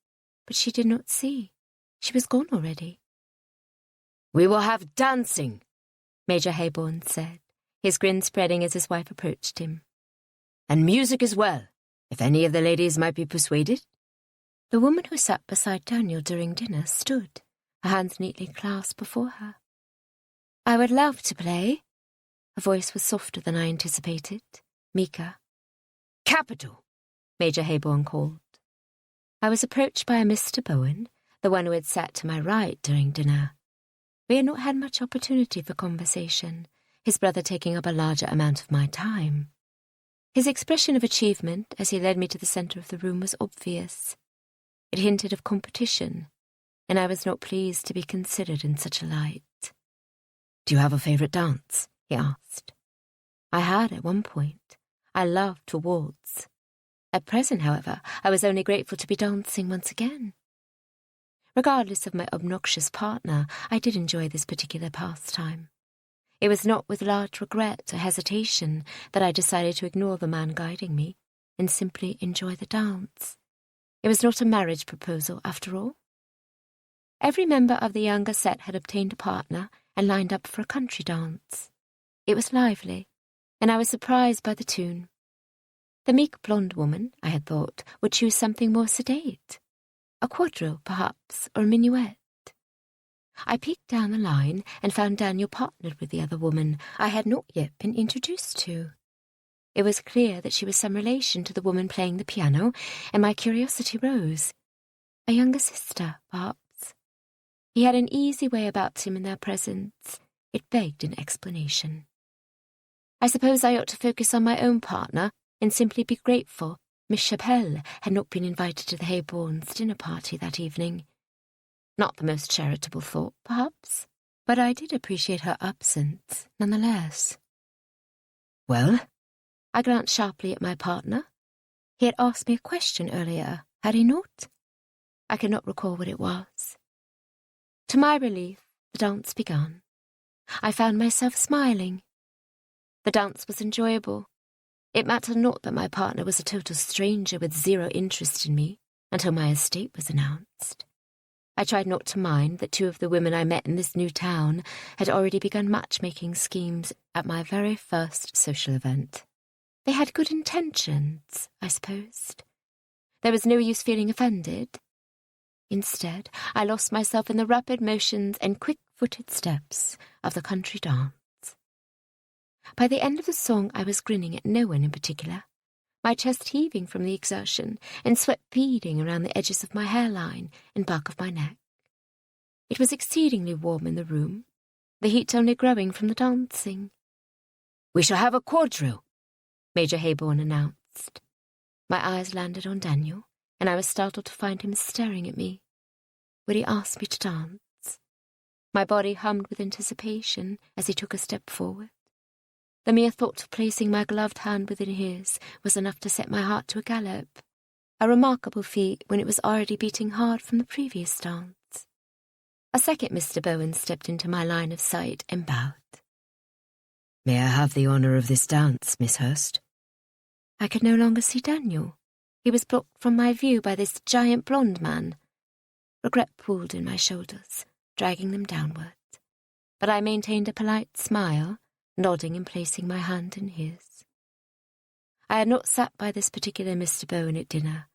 but she did not see. She was gone already. "We will have dancing," Major Haybourne said, his grin spreading as his wife approached him. "And music as well, if any of the ladies might be persuaded." The woman who sat beside Daniel during dinner stood, her hands neatly clasped before her. "I would love to play." Her voice was softer than I anticipated, meeker. "Capital," Major Haybourne called. I was approached by a Mr. Bowen, the one who had sat to my right during dinner. We had not had much opportunity for conversation, his brother taking up a larger amount of my time. His expression of achievement as he led me to the centre of the room was obvious. It hinted of competition, and I was not pleased to be considered in such a light. "Do you have a favourite dance?" he asked. I had at one point. I loved to waltz. At present, however, I was only grateful to be dancing once again. Regardless of my obnoxious partner, I did enjoy this particular pastime. It was not with large regret or hesitation that I decided to ignore the man guiding me and simply enjoy the dance. It was not a marriage proposal, after all. Every member of the younger set had obtained a partner and lined up for a country dance. It was lively, and I was surprised by the tune. The meek blonde woman, I had thought, would choose something more sedate. A quadrille, perhaps, or a minuet. I peeked down the line and found Daniel partnered with the other woman I had not yet been introduced to. It was clear that she was some relation to the woman playing the piano, and my curiosity rose. A younger sister, perhaps. He had an easy way about him in their presence. It begged an explanation. I suppose I ought to focus on my own partner and simply be grateful Miss Chapelle had not been invited to the Hayborns' dinner party that evening. Not the most charitable thought, perhaps, but I did appreciate her absence, nonetheless. Well? I glanced sharply at my partner. He had asked me a question earlier, had he not? I could not recall what it was. To my relief, the dance began. I found myself smiling. The dance was enjoyable. It mattered not that my partner was a total stranger with zero interest in me until my estate was announced. I tried not to mind that 2 of the women I met in this new town had already begun matchmaking schemes at my very first social event. They had good intentions, I supposed. There was no use feeling offended. Instead, I lost myself in the rapid motions and quick-footed steps of the country dance. By the end of the song, I was grinning at no one in particular, my chest heaving from the exertion and sweat beading around the edges of my hairline and back of my neck. It was exceedingly warm in the room, the heat only growing from the dancing. "We shall have a quadrille," Major Hayborn announced. My eyes landed on Daniel, and I was startled to find him staring at me. Would he ask me to dance? My body hummed with anticipation as he took a step forward. The mere thought of placing my gloved hand within his was enough to set my heart to a gallop, a remarkable feat when it was already beating hard from the previous dance. A second Mr. Bowen stepped into my line of sight and bowed. "May I have the honour of this dance, Miss Hurst?" I could no longer see Daniel. He was blocked from my view by this giant blonde man. Regret pulled in my shoulders, dragging them downward. But I maintained a polite smile, nodding and placing my hand in his. I had not sat by this particular Mr. Bowen at dinner.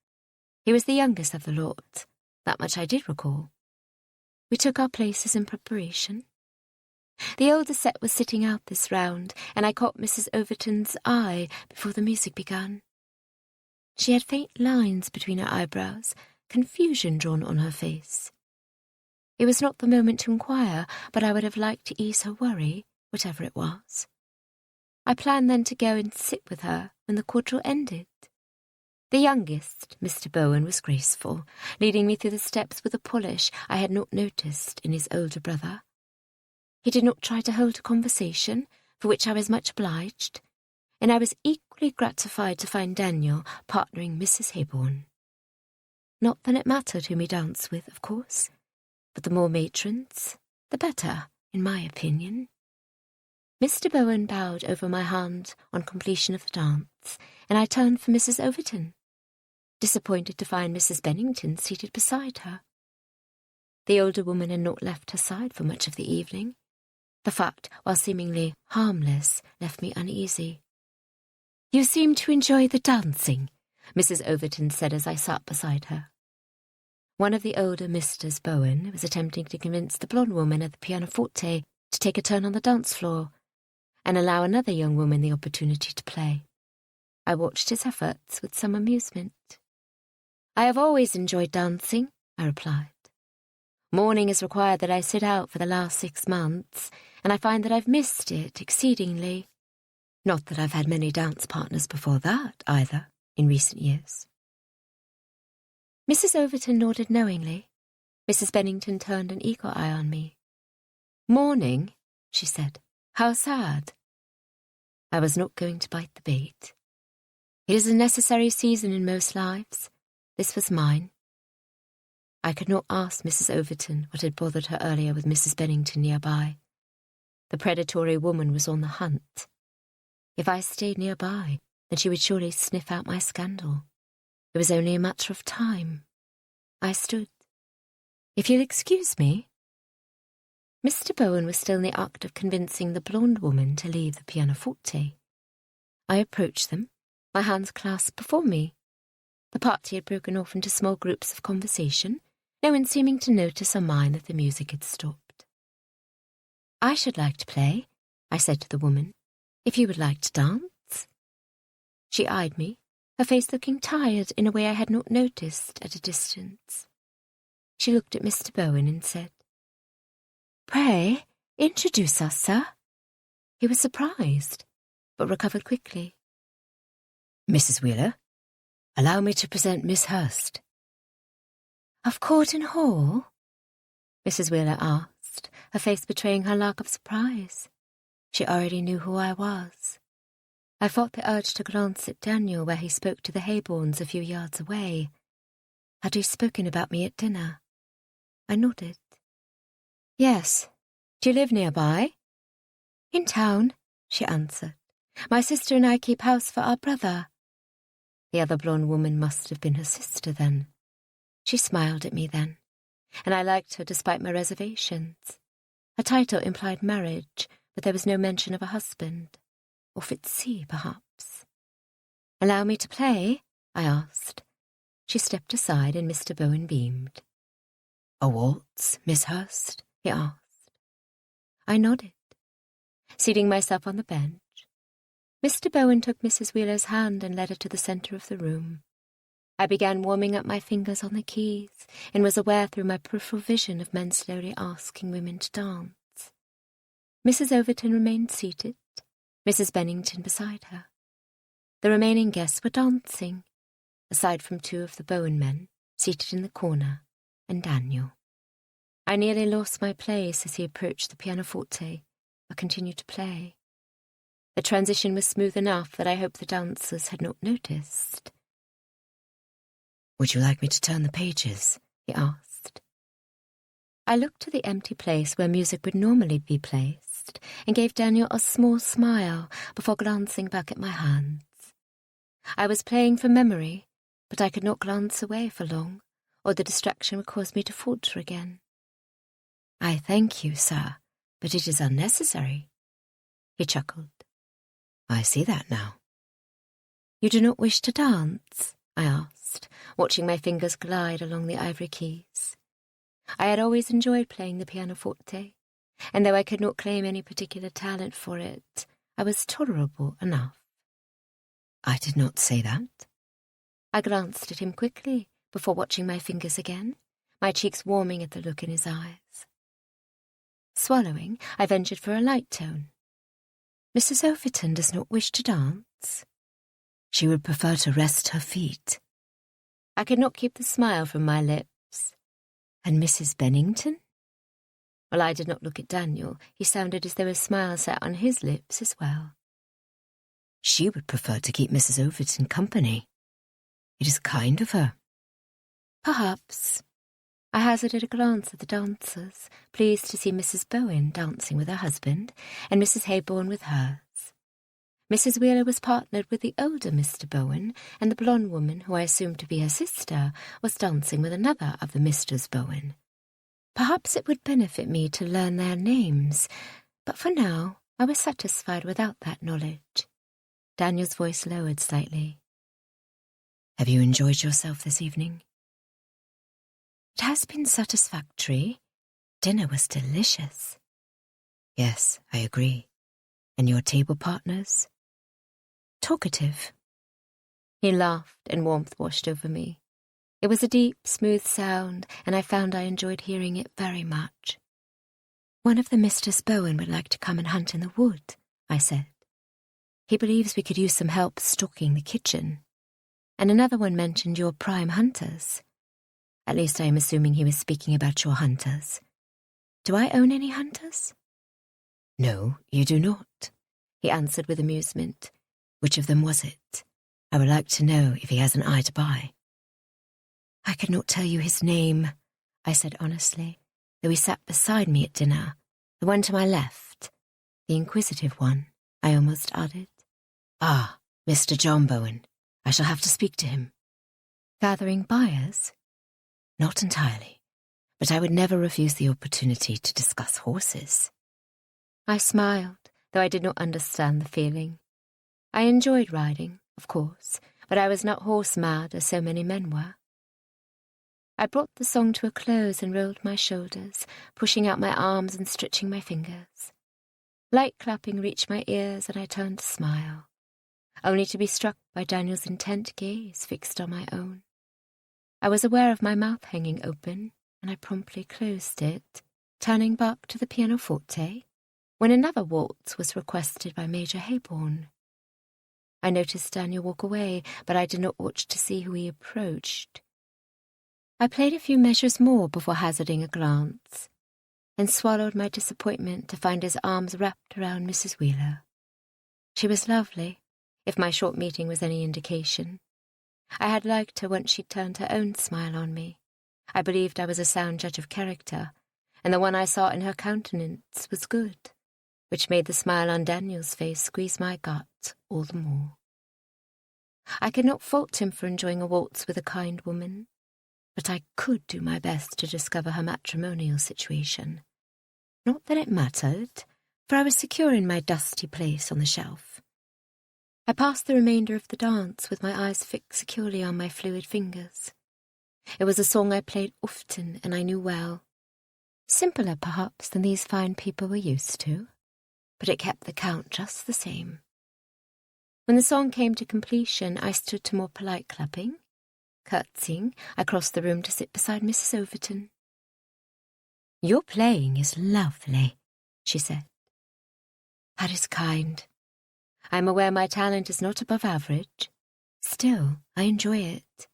He was the youngest of the lot, that much I did recall. We took our places in preparation. The older set was sitting out this round, and I caught Mrs. Overton's eye before the music began. She had faint lines between her eyebrows, confusion drawn on her face. It was not the moment to inquire, but I would have liked to ease her worry, whatever it was. I planned then to go and sit with her when the quadrille ended. The youngest, Mr. Bowen, was graceful, leading me through the steps with a polish I had not noticed in his older brother. He did not try to hold a conversation, for which I was much obliged, and I was equally gratified to find Daniel partnering Mrs. Hayborn. Not that it mattered whom he danced with, of course, but the more matrons, the better, in my opinion. Mr. Bowen bowed over my hand on completion of the dance, and I turned for Mrs. Overton, disappointed to find Mrs. Bennington seated beside her. The older woman had not left her side for much of the evening. The fact, while seemingly harmless, left me uneasy. "You seem to enjoy the dancing," Mrs. Overton said as I sat beside her. One of the older Misters Bowen was attempting to convince the blonde woman at the pianoforte to take a turn on the dance floor and allow another young woman the opportunity to play. I watched his efforts with some amusement. "I have always enjoyed dancing," I replied. "Mourning has required that I sit out for the last 6 months, and I find that I've missed it exceedingly. Not that I've had many dance partners before that, either, in recent years." Mrs. Overton nodded knowingly. Mrs. Bennington turned an eagle eye on me. "Mourning," she said. "How sad." I was not going to bite the bait. It is a necessary season in most lives. This was mine. I could not ask Mrs. Overton what had bothered her earlier with Mrs. Bennington nearby. The predatory woman was on the hunt. If I stayed nearby, then she would surely sniff out my scandal. It was only a matter of time. I stood. "If you'll excuse me." Mr. Bowen was still in the act of convincing the blonde woman to leave the pianoforte. I approached them, my hands clasped before me. The party had broken off into small groups of conversation, no one seeming to notice or mind that the music had stopped. "I should like to play," I said to the woman, "if you would like to dance." She eyed me, her face looking tired in a way I had not noticed at a distance. She looked at Mr. Bowen and said, "Pray, introduce us, sir." He was surprised, but recovered quickly. "Mrs. Wheeler, allow me to present Miss Hurst." "Of Courton Hall?" Mrs. Wheeler asked, her face betraying her lack of surprise. She already knew who I was. I felt the urge to glance at Daniel where he spoke to the Hayborns a few yards away. Had he spoken about me at dinner? I nodded. "Yes. Do you live nearby?" "In town," she answered. "My sister and I keep house for our brother." The other blonde woman must have been her sister then. She smiled at me then, and I liked her despite my reservations. Her title implied marriage, but there was no mention of a husband. Or Fitzy, perhaps. "Allow me to play?" I asked. She stepped aside and Mr. Bowen beamed. "A waltz, Miss Hurst?" he asked. I nodded, seating myself on the bench. Mr. Bowen took Mrs. Wheeler's hand and led her to the centre of the room. I began warming up my fingers on the keys and was aware through my peripheral vision of men slowly asking women to dance. Mrs. Overton remained seated, Mrs. Bennington beside her. The remaining guests were dancing, aside from two of the Bowen men seated in the corner, and Daniel. I nearly lost my place as he approached the pianoforte, but continued to play. The transition was smooth enough that I hoped the dancers had not noticed. "Would you like me to turn the pages?" he asked. I looked to the empty place where music would normally be placed and gave Daniel a small smile before glancing back at my hands. I was playing from memory, but I could not glance away for long, or the distraction would cause me to falter again. "I thank you, sir, but it is unnecessary." He chuckled. "I see that now." "You do not wish to dance?" I asked, watching my fingers glide along the ivory keys. I had always enjoyed playing the pianoforte, and though I could not claim any particular talent for it, I was tolerable enough. "I did not say that." I glanced at him quickly before watching my fingers again, my cheeks warming at the look in his eyes. Swallowing, I ventured for a light tone. "Mrs. Overton does not wish to dance?" "She would prefer to rest her feet." I could not keep the smile from my lips. "And Mrs. Bennington?" While I did not look at Daniel, he sounded as though a smile sat on his lips as well. "She would prefer to keep Mrs. Overton company. It is kind of her." "Perhaps." I hazarded a glance at the dancers, pleased to see Mrs. Bowen dancing with her husband and Mrs. Hayborn with hers. Mrs. Wheeler was partnered with the older Mr. Bowen, and the blonde woman, who I assumed to be her sister, was dancing with another of the Misters Bowen. Perhaps it would benefit me to learn their names, but for now I was satisfied without that knowledge. Daniel's voice lowered slightly. "Have you enjoyed yourself this evening?" "It has been satisfactory. Dinner was delicious." "Yes, I agree. And your table partners?" "Talkative." He laughed and warmth washed over me. It was a deep, smooth sound, and I found I enjoyed hearing it very much. "One of the Misters Bowen would like to come and hunt in the wood," I said. "He believes we could use some help stocking the kitchen. And another one mentioned your prime hunters. At least I am assuming he was speaking about your hunters. Do I own any hunters?" "No, you do not," he answered with amusement. "Which of them was it? I would like to know if he has an eye to buy." "I could not tell you his name," I said honestly, though he sat beside me at dinner, the one to my left. The inquisitive one, I almost added. "Ah, Mr. John Bowen. I shall have to speak to him." "Gathering buyers?" "Not entirely, but I would never refuse the opportunity to discuss horses." I smiled, though I did not understand the feeling. I enjoyed riding, of course, but I was not horse-mad as so many men were. I brought the song to a close and rolled my shoulders, pushing out my arms and stretching my fingers. Light clapping reached my ears and I turned to smile. only to be struck by Daniel's intent gaze fixed on my own. I was aware of my mouth hanging open, and I promptly closed it, turning back to the pianoforte, when another waltz was requested by Major Hayborn. I noticed Daniel walk away, but I did not watch to see who he approached. I played a few measures more before hazarding a glance, and swallowed my disappointment to find his arms wrapped around Mrs. Wheeler. She was lovely, if my short meeting was any indication. I had liked her once she'd turned her own smile on me. I believed I was a sound judge of character, and the one I saw in her countenance was good, which made the smile on Daniel's face squeeze my gut all the more. I could not fault him for enjoying a waltz with a kind woman, but I could do my best to discover her matrimonial situation. Not that it mattered, for I was secure in my dusty place on the shelf. I passed the remainder of the dance with my eyes fixed securely on my fluid fingers. It was a song I played often and I knew well. Simpler, perhaps, than these fine people were used to, but it kept the count just the same. When the song came to completion, I stood to more polite clapping. Curtsying, I crossed the room to sit beside Mrs. Overton. "Your playing is lovely," she said. "That is kind. I am aware my talent is not above average. Still, I enjoy it."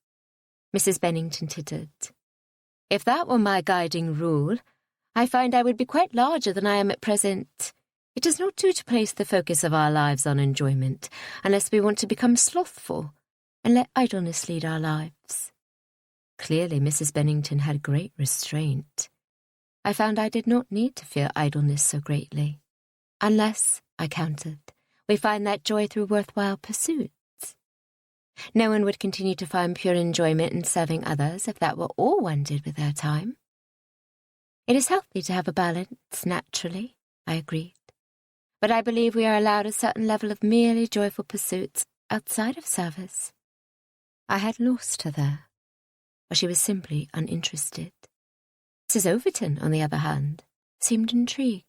Mrs. Bennington tittered. "If that were my guiding rule, I find I would be quite larger than I am at present. It does not do to place the focus of our lives on enjoyment, unless we want to become slothful and let idleness lead our lives." Clearly, Mrs. Bennington had great restraint. I found I did not need to fear idleness so greatly. Unless, I countered, we find that joy through worthwhile pursuits. No one would continue to find pure enjoyment in serving others if that were all one did with their time. It is healthy to have a balance, naturally, I agreed. But I believe we are allowed a certain level of merely joyful pursuits outside of service. I had lost her there, or she was simply uninterested. Mrs. Overton, on the other hand, seemed intrigued.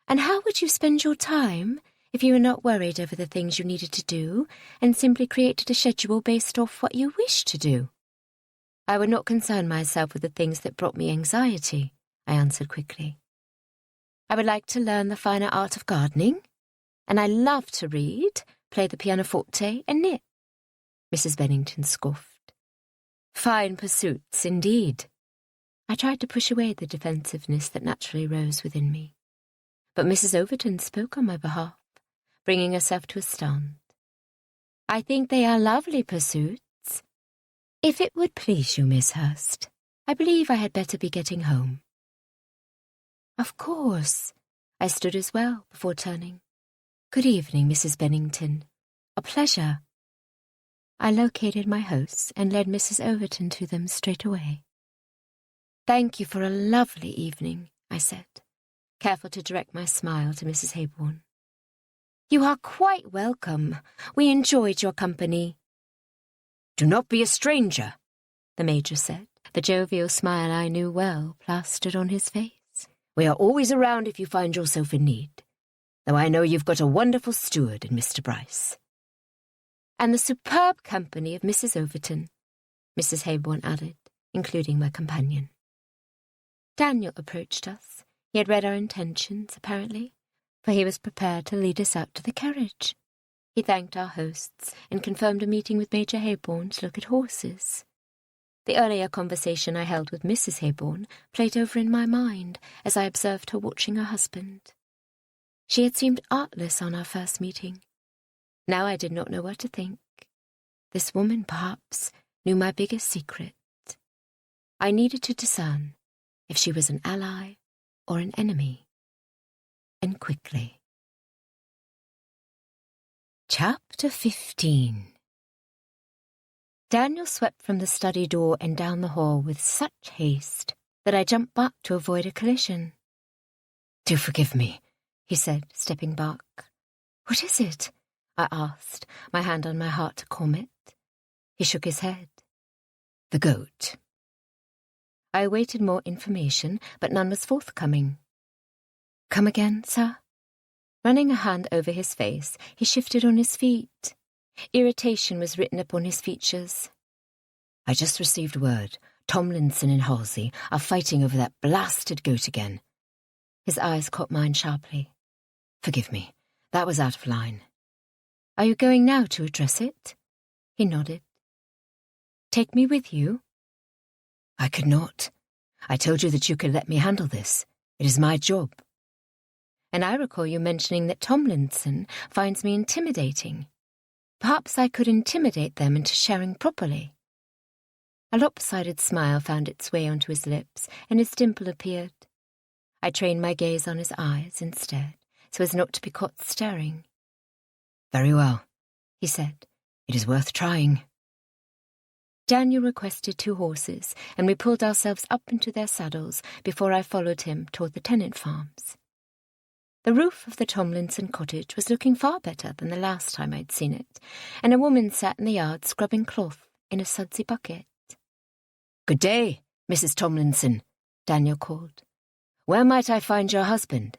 "And how would you spend your time if you were not worried over the things you needed to do and simply created a schedule based off what you wished to do?" "I would not concern myself with the things that brought me anxiety," I answered quickly. "I would like to learn the finer art of gardening, and I love to read, play the pianoforte, and knit." Mrs. Bennington scoffed. "Fine pursuits, indeed." I tried to push away the defensiveness that naturally rose within me. But Mrs. Overton spoke on my behalf, bringing herself to a stand. "I think they are lovely pursuits. If it would please you, Miss Hurst, I believe I had better be getting home." "Of course." I stood as well before turning. "Good evening, Mrs. Bennington. A pleasure." I located my hosts and led Mrs. Overton to them straight away. "Thank you for a lovely evening," I said, careful to direct my smile to Mrs. Hayborn. "You are quite welcome. We enjoyed your company." "Do not be a stranger," the Major said, the jovial smile I knew well plastered on his face. "We are always around if you find yourself in need, though I know you've got a wonderful steward in Mr. Bryce." "And the superb company of Mrs. Overton," Mrs. Hayborn added, including my companion. Daniel approached us. He had read our intentions, apparently, for he was prepared to lead us out to the carriage. He thanked our hosts and confirmed a meeting with Major Hayborn to look at horses. The earlier conversation I held with Mrs. Hayborn played over in my mind as I observed her watching her husband. She had seemed artless on our first meeting. Now I did not know what to think. This woman, perhaps, knew my biggest secret. I needed to discern if she was an ally or an enemy, and quickly. Chapter 15. Daniel swept from the study door and down the hall with such haste that I jumped back to avoid a collision. "Do forgive me," he said, stepping back. "What is it?" I asked, my hand on my heart to calm it. He shook his head. "The goat." I awaited more information, but none was forthcoming. "Come again, sir?" Running a hand over his face, he shifted on his feet. Irritation was written upon his features. I just received word. Tomlinson and Halsey are fighting over that blasted goat again. His eyes caught mine sharply. Forgive me, that was out of line. Are you going now to address it? He nodded. Take me with you? I could not. I told you that you could let me handle this. It is my job. And I recall you mentioning that Tomlinson finds me intimidating. Perhaps I could intimidate them into sharing properly. A lopsided smile found its way onto his lips, and his dimple appeared. I trained my gaze on his eyes instead, so as not to be caught staring. Very well, he said. It is worth trying. Daniel requested 2 horses, and we pulled ourselves up into their saddles before I followed him toward the tenant farms. The roof of the Tomlinson cottage was looking far better than the last time I'd seen it, and a woman sat in the yard scrubbing cloth in a sudsy bucket. Good day, Mrs. Tomlinson, Daniel called. Where might I find your husband?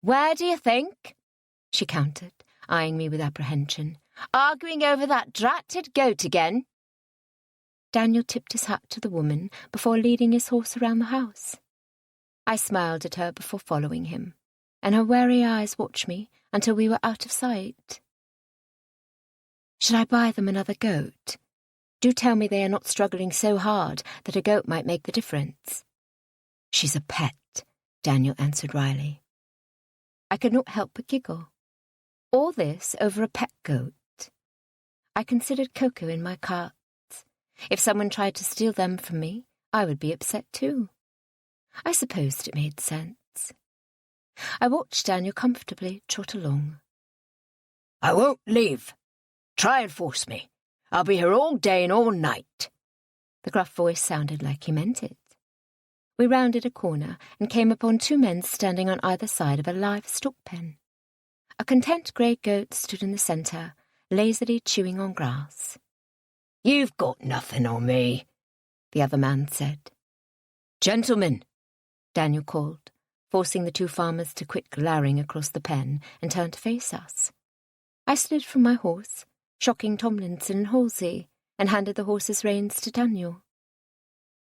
Where do you think? She countered, eyeing me with apprehension. Arguing over that dratted goat again? Daniel tipped his hat to the woman before leading his horse around the house. I smiled at her before following him, and her wary eyes watched me until we were out of sight. Should I buy them another goat? Do tell me they are not struggling so hard that a goat might make the difference. She's a pet, Daniel answered wryly. I could not help but giggle. All this over a pet goat. I considered Coco in my carts. If someone tried to steal them from me, I would be upset too. I supposed it made sense. I watched Daniel comfortably trot along. I won't leave. Try and force me. I'll be here all day and all night. The gruff voice sounded like he meant it. We rounded a corner and came upon 2 men standing on either side of a live stock pen. A content grey goat stood in the centre, lazily chewing on grass. You've got nothing on me, the other man said. Gentlemen, Daniel called, forcing the 2 farmers to quit glowering across the pen and turn to face us. I slid from my horse, shocking Tomlinson and Halsey, and handed the horse's reins to Daniel.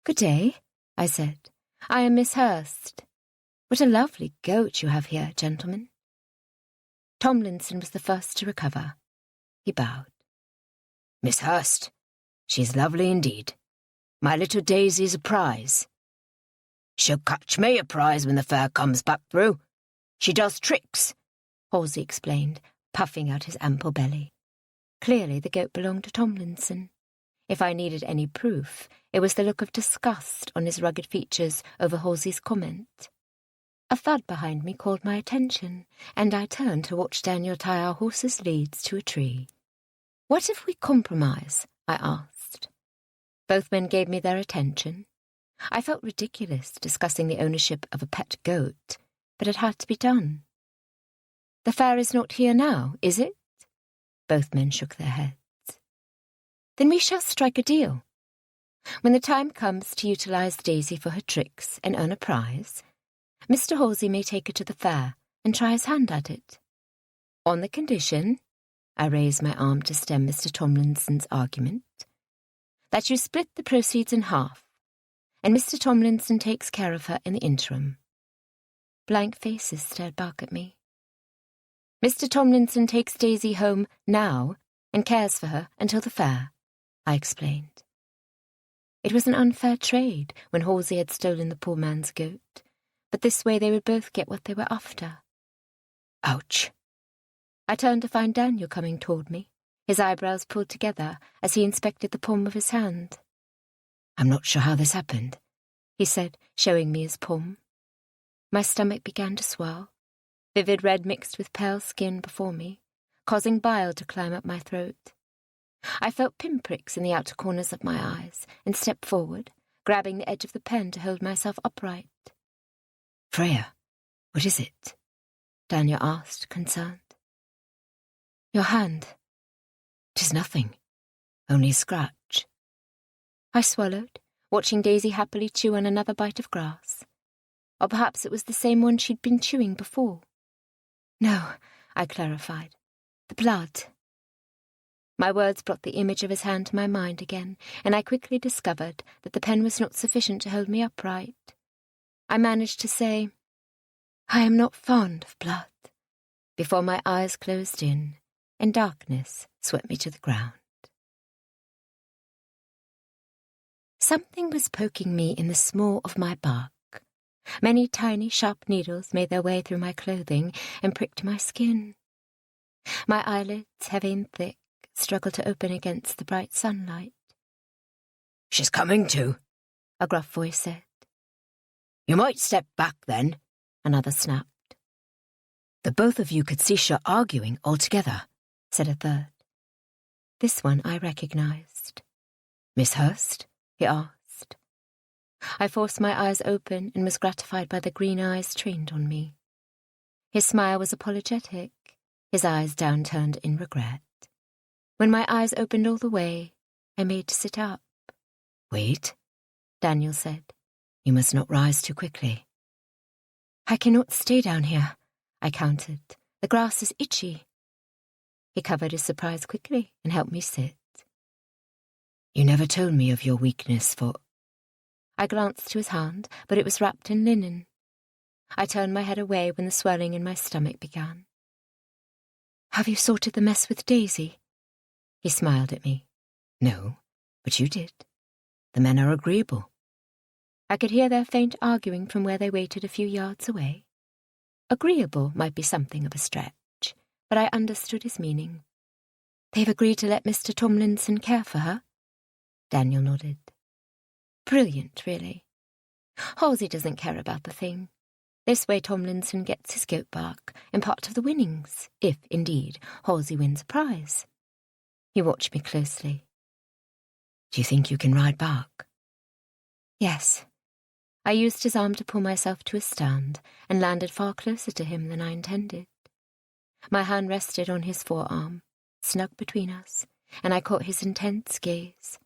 Good day, I said. I am Miss Hurst. What a lovely goat you have here, gentlemen. Tomlinson was the first to recover. He bowed. Miss Hurst, she's lovely indeed. My little Daisy's a prize. She'll catch me a prize when the fair comes back through. She does tricks, Halsey explained, puffing out his ample belly. Clearly the goat belonged to Tomlinson. If I needed any proof, it was the look of disgust on his rugged features over Halsey's comment. A thud behind me called my attention, and I turned to watch Daniel tie our horses' leads to a tree. What if we compromise? I asked. Both men gave me their attention. I felt ridiculous discussing the ownership of a pet goat, but it had to be done. The fair is not here now, is it? Both men shook their heads. Then we shall strike a deal. When the time comes to utilize Daisy for her tricks and earn a prize, Mr. Halsey may take her to the fair and try his hand at it. On the condition, I raised my arm to stem Mr. Tomlinson's argument, that you split the proceeds in half, and Mr. Tomlinson takes care of her in the interim. Blank faces stared back at me. Mr. Tomlinson takes Daisy home now and cares for her until the fair, I explained. It was an unfair trade when Halsey had stolen the poor man's goat, but this way they would both get what they were after. Ouch. I turned to find Daniel coming toward me, his eyebrows pulled together as he inspected the palm of his hand. I'm not sure how this happened, he said, showing me his palm. My stomach began to swell, vivid red mixed with pale skin before me, causing bile to climb up my throat. I felt pinpricks in the outer corners of my eyes and stepped forward, grabbing the edge of the pen to hold myself upright. Freya, what is it? Daniel asked, concerned. Your hand. 'Tis nothing, only a scratch. I swallowed, watching Daisy happily chew on another bite of grass. Or perhaps it was the same one she'd been chewing before. No, I clarified. The blood. My words brought the image of his hand to my mind again, and I quickly discovered that the pen was not sufficient to hold me upright. I managed to say, I am not fond of blood, before my eyes closed in, and darkness swept me to the ground. Something was poking me in the small of my bark. Many tiny, sharp needles made their way through my clothing and pricked my skin. My eyelids, heavy and thick, struggled to open against the bright sunlight. She's coming to, a gruff voice said. You might step back then, another snapped. The both of you could cease your arguing altogether, said a third. This one I recognized. Miss Hurst? He asked. I forced my eyes open and was gratified by the green eyes trained on me. His smile was apologetic, his eyes downturned in regret. When my eyes opened all the way, I made to sit up. Wait, Daniel said. You must not rise too quickly. I cannot stay down here, I countered. The grass is itchy. He covered his surprise quickly and helped me sit. You never told me of your weakness for... I glanced to his hand, but it was wrapped in linen. I turned my head away when the swelling in my stomach began. Have you sorted the mess with Daisy? He smiled at me. No, but you did. The men are agreeable. I could hear their faint arguing from where they waited a few yards away. Agreeable might be something of a stretch, but I understood his meaning. They've agreed to let Mr. Tomlinson care for her? Daniel nodded. Brilliant, really. Halsey doesn't care about the thing. This way Tomlinson gets his goat bark and part of the winnings, if, indeed, Halsey wins a prize. He watched me closely. Do you think you can ride bark? Yes. I used his arm to pull myself to a stand and landed far closer to him than I intended. My hand rested on his forearm, snug between us, and I caught his intense gaze,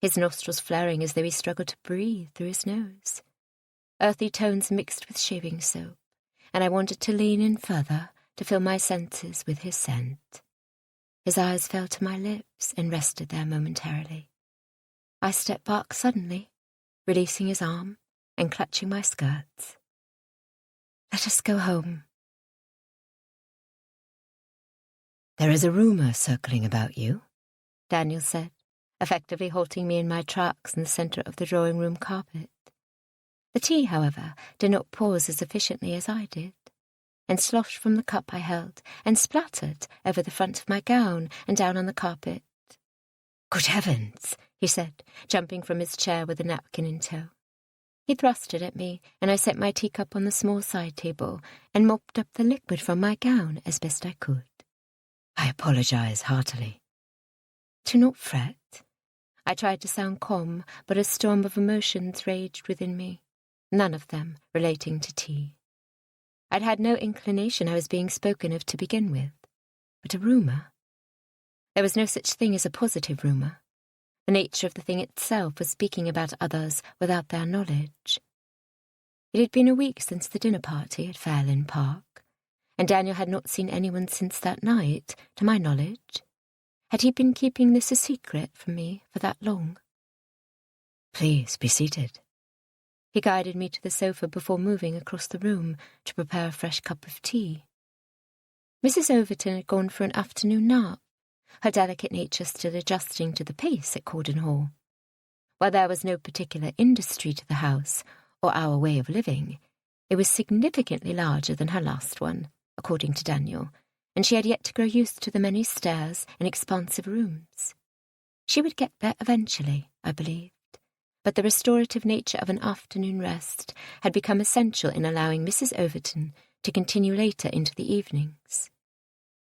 his nostrils flaring as though he struggled to breathe through his nose. Earthy tones mixed with shaving soap, and I wanted to lean in further to fill my senses with his scent. His eyes fell to my lips and rested there momentarily. I stepped back suddenly, releasing his arm and clutching my skirts. Let us go home. There is a rumour circling about you, Daniel said, effectively halting me in my tracks in the centre of the drawing-room carpet. The tea, however, did not pause as efficiently as I did, and sloshed from the cup I held and splattered over the front of my gown and down on the carpet. Good heavens, he said, jumping from his chair with a napkin in tow. He thrust it at me, and I set my teacup on the small side table and mopped up the liquid from my gown as best I could. I apologise heartily. Do not fret. I tried to sound calm, but a storm of emotions raged within me, none of them relating to tea. I'd had no inclination I was being spoken of to begin with, but a rumour? There was no such thing as a positive rumour. The nature of the thing itself was speaking about others without their knowledge. It had been a week since the dinner party at Fairlyn Park, and Daniel had not seen anyone since that night, to my knowledge. Had he been keeping this a secret from me for that long? Please be seated. He guided me to the sofa before moving across the room to prepare a fresh cup of tea. Mrs. Overton had gone for an afternoon nap, her delicate nature still adjusting to the pace at Cordon Hall. While there was no particular industry to the house, or our way of living, it was significantly larger than her last one, according to Daniel, and she had yet to grow used to the many stairs and expansive rooms. She would get there eventually, I believed, but the restorative nature of an afternoon rest had become essential in allowing Mrs. Overton to continue later into the evenings.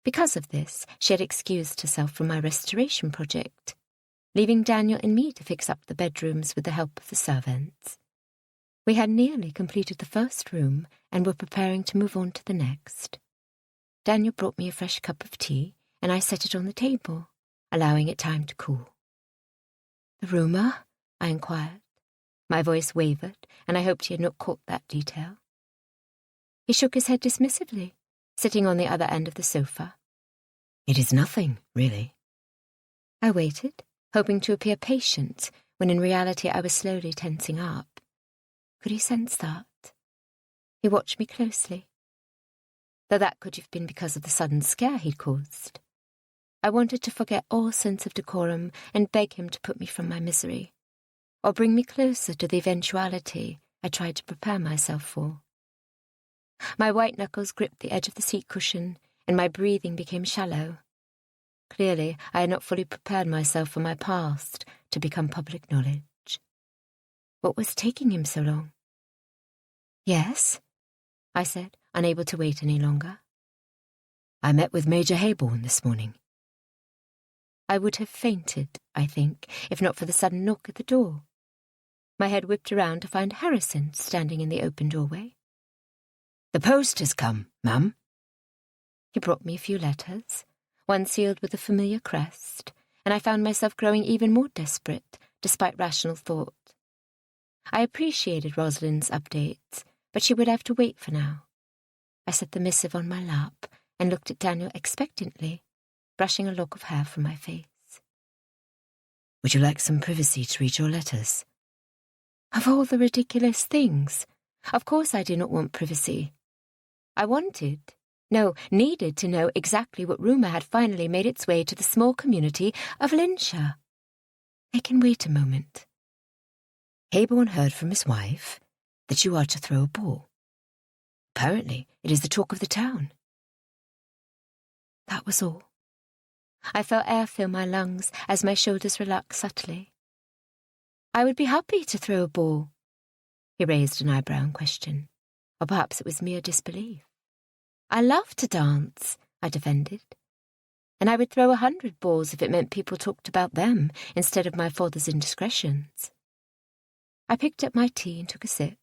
Because of this, she had excused herself from my restoration project, leaving Daniel and me to fix up the bedrooms with the help of the servants. We had nearly completed the first room and were preparing to move on to the next. Daniel brought me a fresh cup of tea, and I set it on the table, allowing it time to cool. The rumour? I inquired. My voice wavered, and I hoped he had not caught that detail. He shook his head dismissively, sitting on the other end of the sofa. "It is nothing, really." I waited, hoping to appear patient, when in reality I was slowly tensing up. Could he sense that? He watched me closely, though that could have been because of the sudden scare he'd caused. I wanted to forget all sense of decorum and beg him to put me from my misery, or bring me closer to the eventuality I tried to prepare myself for. My white knuckles gripped the edge of the seat cushion, and my breathing became shallow. Clearly, I had not fully prepared myself for my past to become public knowledge. What was taking him so long? "Yes," I said, unable to wait any longer. "I met with Major Hayborn this morning." I would have fainted, I think, if not for the sudden knock at the door. My head whipped around to find Harrison standing in the open doorway. "The post has come, ma'am." He brought me a few letters, one sealed with a familiar crest, and I found myself growing even more desperate, despite rational thought. I appreciated Rosalind's updates, but she would have to wait for now. I set the missive on my lap and looked at Daniel expectantly, brushing a lock of hair from my face. "Would you like some privacy to read your letters?" Of all the ridiculous things, of course I did not want privacy. I needed to know exactly what rumour had finally made its way to the small community of Linshire. They can wait a moment. "Hayborn heard from his wife that you are to throw a ball. Apparently, it is the talk of the town." That was all. I felt air fill my lungs as my shoulders relaxed subtly. "I would be happy to throw a ball." He raised an eyebrow in question, or perhaps it was mere disbelief. "I love to dance," I defended, "and I would throw 100 balls if it meant people talked about them instead of my father's indiscretions." I picked up my tea and took a sip,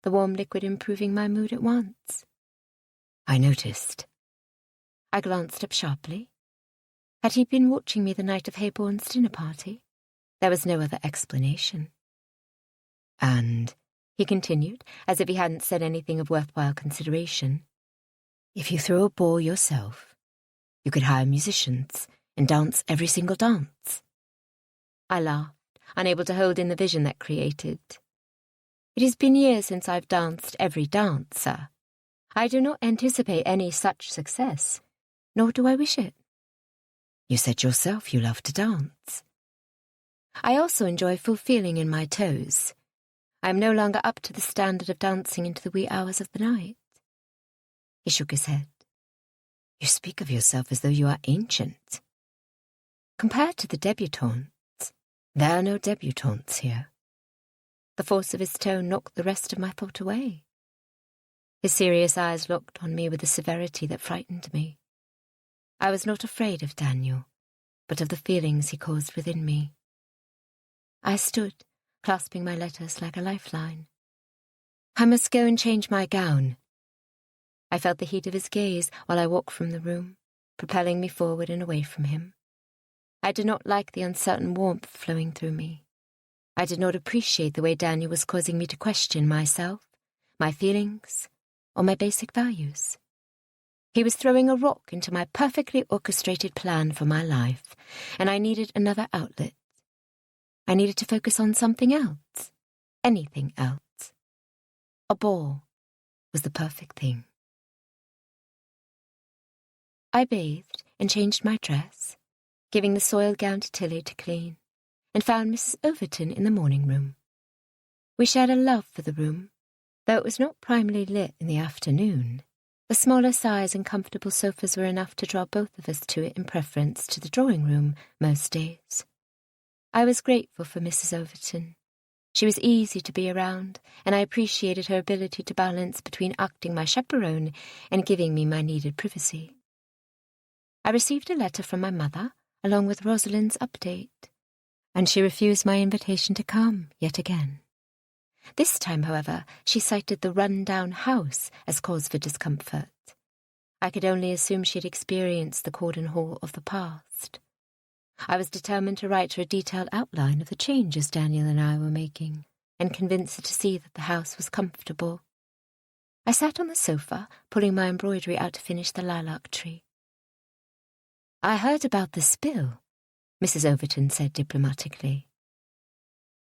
the warm liquid improving my mood at once. "I noticed." I glanced up sharply. Had he been watching me the night of Hayborn's dinner party? There was no other explanation. "And," he continued, as if he hadn't said anything of worthwhile consideration, "if you throw a ball yourself, you could hire musicians and dance every single dance." I laughed, unable to hold in the vision that created. "It has been years since I've danced every dance, sir. I do not anticipate any such success, nor do I wish it." "You said yourself you love to dance." "I also enjoy full feeling in my toes. I am no longer up to the standard of dancing into the wee hours of the night." He shook his head. "You speak of yourself as though you are ancient." "Compared to the debutantes, there are no debutantes here." The force of his tone knocked the rest of my thought away. His serious eyes locked on me with a severity that frightened me. I was not afraid of Daniel, but of the feelings he caused within me. I stood, clasping my letters like a lifeline. "I must go and change my gown." I felt the heat of his gaze while I walked from the room, propelling me forward and away from him. I did not like the uncertain warmth flowing through me. I did not appreciate the way Daniel was causing me to question myself, my feelings, or my basic values. He was throwing a rock into my perfectly orchestrated plan for my life, and I needed another outlet. I needed to focus on something else, anything else. A ball was the perfect thing. I bathed and changed my dress, giving the soiled gown to Tilly to clean, and found Mrs. Overton in the morning room. We shared a love for the room, though it was not primarily lit in the afternoon. The smaller size and comfortable sofas were enough to draw both of us to it in preference to the drawing room most days. I was grateful for Mrs. Overton. She was easy to be around, and I appreciated her ability to balance between acting my chaperone and giving me my needed privacy. I received a letter from my mother, along with Rosalind's update, and she refused my invitation to come yet again. This time, however, she cited the run-down house as cause for discomfort. I could only assume she had experienced the Corden Hall of the past. I was determined to write her a detailed outline of the changes Daniel and I were making, and convince her to see that the house was comfortable. I sat on the sofa, pulling my embroidery out to finish the lilac tree. "I heard about the spill," Mrs. Overton said diplomatically.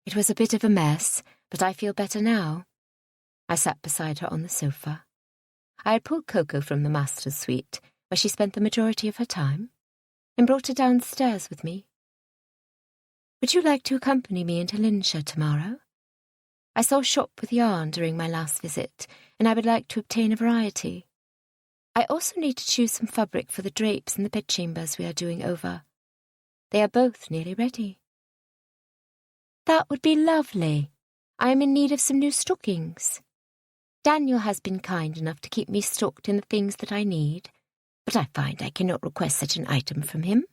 "It was a bit of a mess, but I feel better now." I sat beside her on the sofa. I had pulled Coco from the master's suite, where she spent the majority of her time, and brought her downstairs with me. "Would you like to accompany me into Lincolnshire tomorrow? I saw a shop with yarn during my last visit, and I would like to obtain a variety. I also need to choose some fabric for the drapes and the bedchambers we are doing over. They are both nearly ready." "That would be lovely. I am in need of some new stockings. Daniel has been kind enough to keep me stocked in the things that I need, but I find I cannot request such an item from him."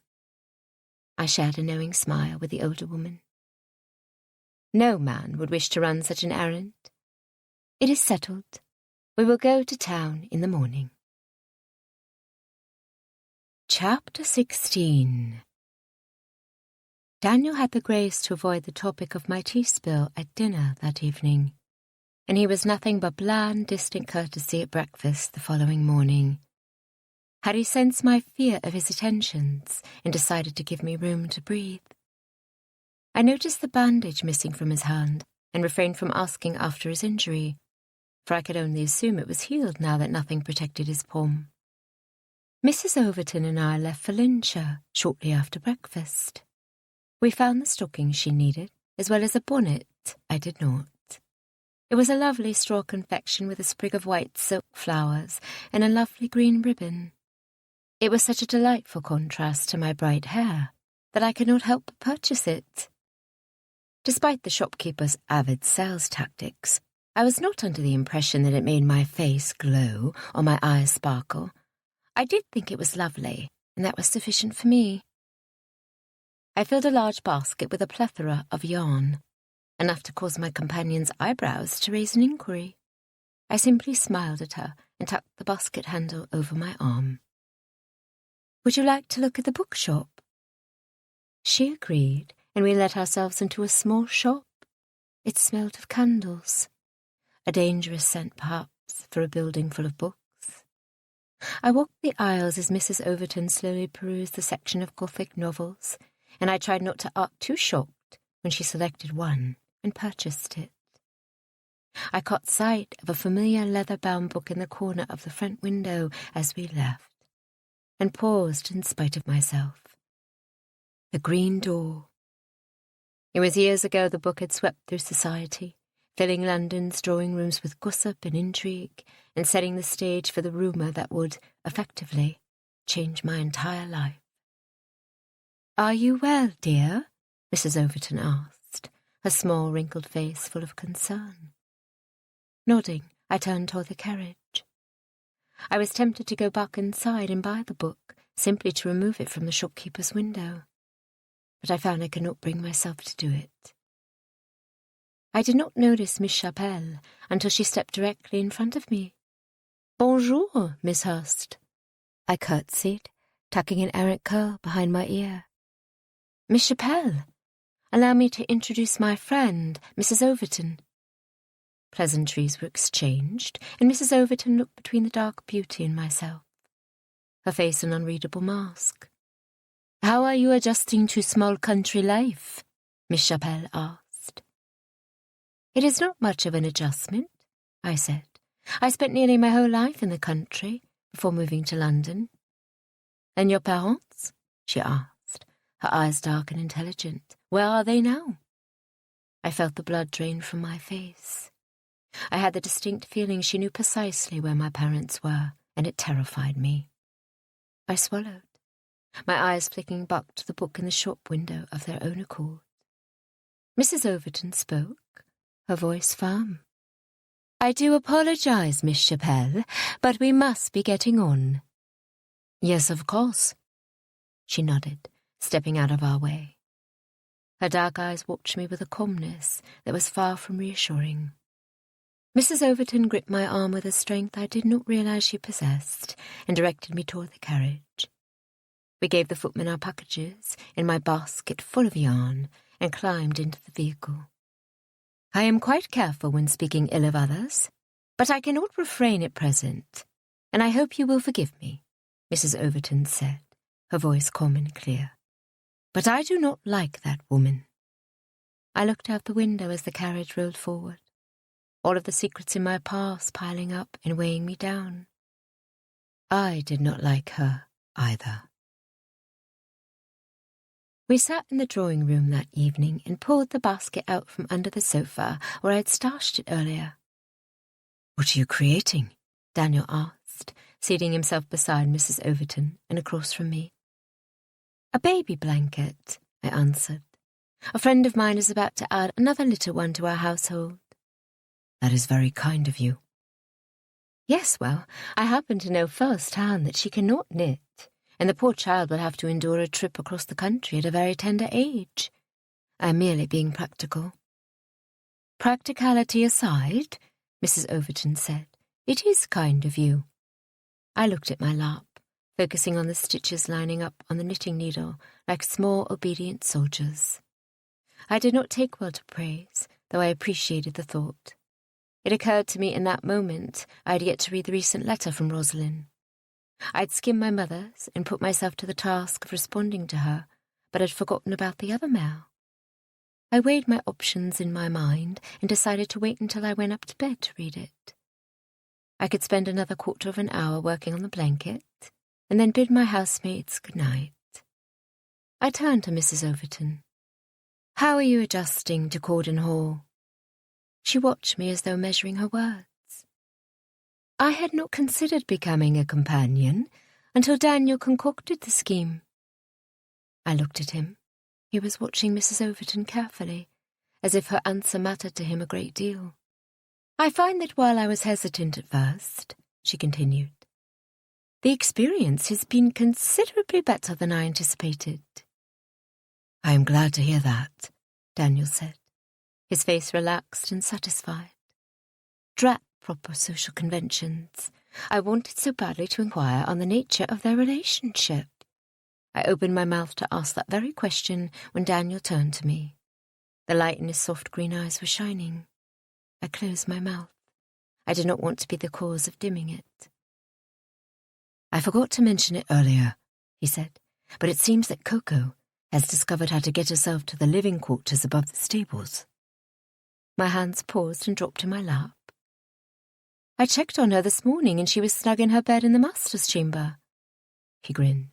I shared a knowing smile with the older woman. "No man would wish to run such an errand. It is settled. We will go to town in the morning." Chapter 16. Daniel had the grace to avoid the topic of my tea spill at dinner that evening, and he was nothing but bland, distant courtesy at breakfast the following morning. Had he sensed my fear of his attentions and decided to give me room to breathe? I noticed the bandage missing from his hand and refrained from asking after his injury, for I could only assume it was healed now that nothing protected his palm. Mrs. Overton and I left for Lincolnshire shortly after breakfast. We found the stockings she needed, as well as a bonnet I did not. It was a lovely straw confection with a sprig of white silk flowers and a lovely green ribbon. It was such a delightful contrast to my bright hair that I could not help but purchase it. Despite the shopkeeper's avid sales tactics, I was not under the impression that it made my face glow or my eyes sparkle. I did think it was lovely, and that was sufficient for me. I filled a large basket with a plethora of yarn, enough to cause my companion's eyebrows to raise an inquiry. I simply smiled at her and tucked the basket handle over my arm. "Would you like to look at the bookshop?" She agreed, and we let ourselves into a small shop. It smelled of candles. A dangerous scent, perhaps, for a building full of books. I walked the aisles as Mrs. Overton slowly perused the section of Gothic novels, and I tried not to act too shocked when she selected one and purchased it. I caught sight of a familiar leather-bound book in the corner of the front window as we left, and paused in spite of myself. The Green Door. It was years ago the book had swept through society, filling London's drawing rooms with gossip and intrigue, and setting the stage for the rumour that would, effectively, change my entire life. "Are you well, dear?" Mrs. Overton asked, her small, wrinkled face full of concern. Nodding, I turned toward the carriage. I was tempted to go back inside and buy the book, simply to remove it from the shopkeeper's window, but I found I could not bring myself to do it. I did not notice Miss Chapelle until she stepped directly in front of me. "Bonjour, Miss Hurst." I curtsied, tucking an errant curl behind my ear. "Miss Chapelle, allow me to introduce my friend, Mrs. Overton." Pleasantries were exchanged, and Mrs. Overton looked between the dark beauty and myself, her face an unreadable mask. "How are you adjusting to small country life?" Miss Chapelle asked. "It is not much of an adjustment," I said. "I spent nearly my whole life in the country before moving to London." "And your parents?" she asked, her eyes dark and intelligent. "Where are they now?" I felt the blood drain from my face. I had the distinct feeling she knew precisely where my parents were, and it terrified me. I swallowed, my eyes flicking back to the book in the shop window of their own accord. Mrs. Overton spoke, her voice firm. "I do apologize, Miss Chapelle, but we must be getting on." "Yes, of course." She nodded, stepping out of our way. Her dark eyes watched me with a calmness that was far from reassuring. Mrs. Overton gripped my arm with a strength I did not realize she possessed and directed me toward the carriage. We gave the footman our packages and my basket full of yarn and climbed into the vehicle. "I am quite careful when speaking ill of others," "But I cannot refrain at present, and I hope you will forgive me," Mrs. Overton said, her voice calm and clear. "But I do not like that woman." I looked out the window as the carriage rolled forward, all of the secrets in my past piling up and weighing me down. I did not like her either. We sat in the drawing room that evening and pulled the basket out from under the sofa where I had stashed it earlier. "What are you creating?" Daniel asked, seating himself beside Mrs. Overton and across from me. "A baby blanket," I answered. "A friend of mine is about to add another little one to our household." "That is very kind of you." "Yes, well, I happen to know firsthand that she cannot knit, and the poor child will have to endure a trip across the country at a very tender age. I am merely being practical." "Practicality aside," Mrs. Overton said, "it is kind of you." I looked at my lap, focusing on the stitches lining up on the knitting needle like small, obedient soldiers. I did not take well to praise, though I appreciated the thought. It occurred to me in that moment I had yet to read the recent letter from Rosalind. I'd skimmed my mother's and put myself to the task of responding to her, but had forgotten about the other mail. I weighed my options in my mind and decided to wait until I went up to bed to read it. I could spend another quarter of an hour working on the blanket, and then bid my housemates good night. I turned to Mrs. Overton. "How are you adjusting to Corden Hall?" She watched me as though measuring her words. "I had not considered becoming a companion until Daniel concocted the scheme." I looked at him. He was watching Mrs. Overton carefully, as if her answer mattered to him a great deal. "I find that while I was hesitant at first," she continued, "the experience has been considerably better than I anticipated." "I am glad to hear that," Daniel said, his face relaxed and satisfied. Drat proper social conventions. I wanted so badly to inquire on the nature of their relationship. I opened my mouth to ask that very question when Daniel turned to me. The light in his soft green eyes was shining. I closed my mouth. I did not want to be the cause of dimming it. "I forgot to mention it earlier," he said, "but it seems that Coco has discovered how to get herself to the living quarters above the stables." My hands paused and dropped in my lap. "I checked on her this morning and she was snug in her bed in the master's chamber." He grinned.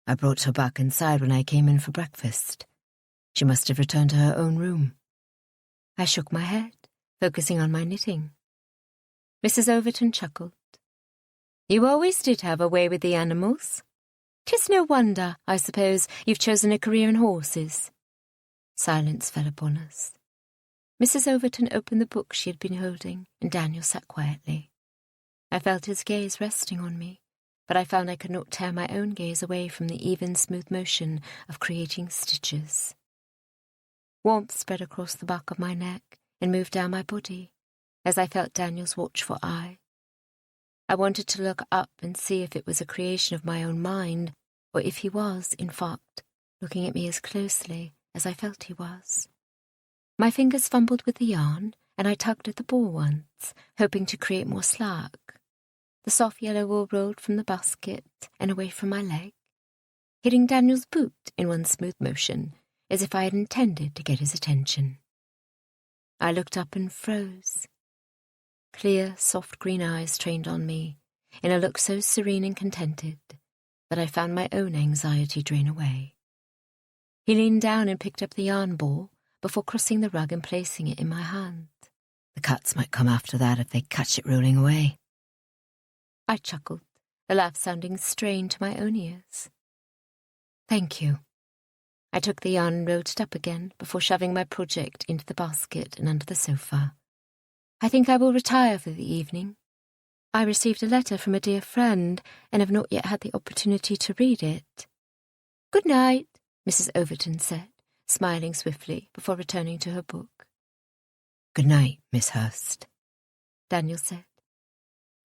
"I brought her back inside when I came in for breakfast. She must have returned to her own room." I shook my head, focusing on my knitting. Mrs. Overton chuckled. "You always did have a way with the animals. 'Tis no wonder, I suppose, you've chosen a career in horses." Silence fell upon us. Mrs. Overton opened the book she had been holding, and Daniel sat quietly. I felt his gaze resting on me, but I found I could not tear my own gaze away from the even, smooth motion of creating stitches. Warmth spread across the back of my neck and moved down my body as I felt Daniel's watchful eye. I wanted to look up and see if it was a creation of my own mind, or if he was, in fact, looking at me as closely as I felt he was. My fingers fumbled with the yarn, and I tugged at the ball once, hoping to create more slack. The soft yellow wool rolled from the basket and away from my leg, hitting Daniel's boot in one smooth motion, as if I had intended to get his attention. I looked up and froze. Clear, soft green eyes trained on me, in a look so serene and contented that I found my own anxiety drain away. He leaned down and picked up the yarn ball before crossing the rug and placing it in my hand. "The cats might come after that if they catch it rolling away." I chuckled, the laugh sounding strained to my own ears. "Thank you." I took the yarn and rolled it up again before shoving my project into the basket and under the sofa. "I think I will retire for the evening. I received a letter from a dear friend and have not yet had the opportunity to read it." "Good night," Mrs. Overton said, smiling swiftly before returning to her book. "Good night, Miss Hurst," Daniel said.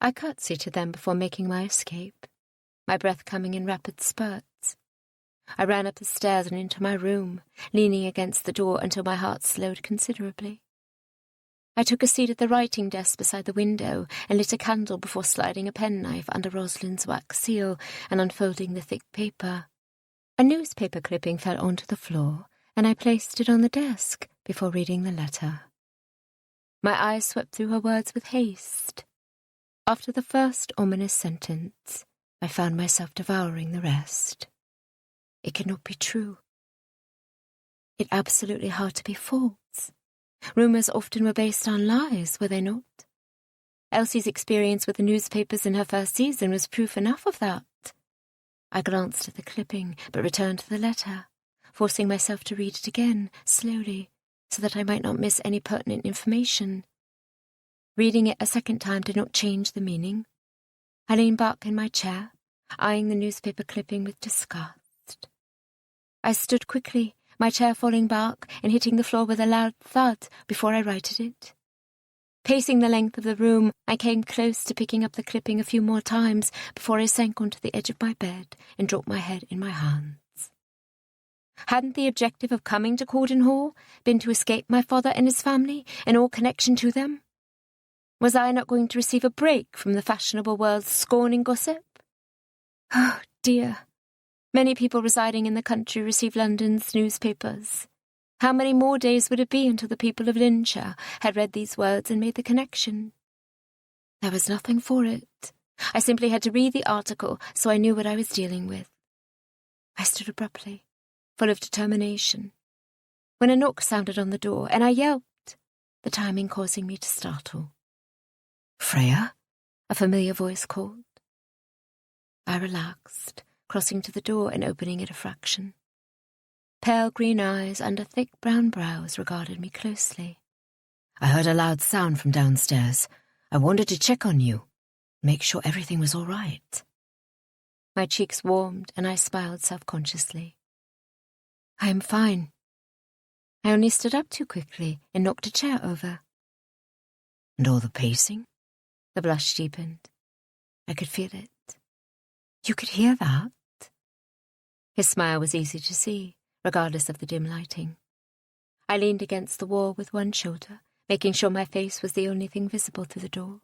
I curtsied to them before making my escape, my breath coming in rapid spurts. I ran up the stairs and into my room, leaning against the door until my heart slowed considerably. I took a seat at the writing desk beside the window and lit a candle before sliding a penknife under Rosalind's wax seal and unfolding the thick paper. A newspaper clipping fell onto the floor, and I placed it on the desk before reading the letter. My eyes swept through her words with haste. After the first ominous sentence, I found myself devouring the rest. It could not be true. It absolutely had to be false. Rumours often were based on lies, were they not? Elsie's experience with the newspapers in her first season was proof enough of that. I glanced at the clipping, but returned to the letter, forcing myself to read it again, slowly, so that I might not miss any pertinent information. Reading it a second time did not change the meaning. I leaned back in my chair, eyeing the newspaper clipping with disgust. I stood quickly, my chair falling back and hitting the floor with a loud thud before I righted it. Pacing the length of the room, I came close to picking up the clipping a few more times before I sank onto the edge of my bed and dropped my head in my hands. Hadn't the objective of coming to Corden Hall been to escape my father and his family and all connection to them? Was I not going to receive a break from the fashionable world's scorning gossip? Oh, dear. Many people residing in the country receive London's newspapers. How many more days would it be until the people of Lincolnshire had read these words and made the connection? There was nothing for it. I simply had to read the article so I knew what I was dealing with. I stood abruptly, full of determination, when a knock sounded on the door, and I yelped, the timing causing me to startle. "Freya?" a familiar voice called. I relaxed, crossing to the door and opening it a fraction. Pale green eyes under thick brown brows regarded me closely. "I heard a loud sound from downstairs. I wanted to check on you, make sure everything was all right." My cheeks warmed and I smiled self-consciously. "I am fine. I only stood up too quickly and knocked a chair over." "And all the pacing?" The blush deepened. I could feel it. "You could hear that?" His smile was easy to see, regardless of the dim lighting. I leaned against the wall with one shoulder, making sure my face was the only thing visible through the door.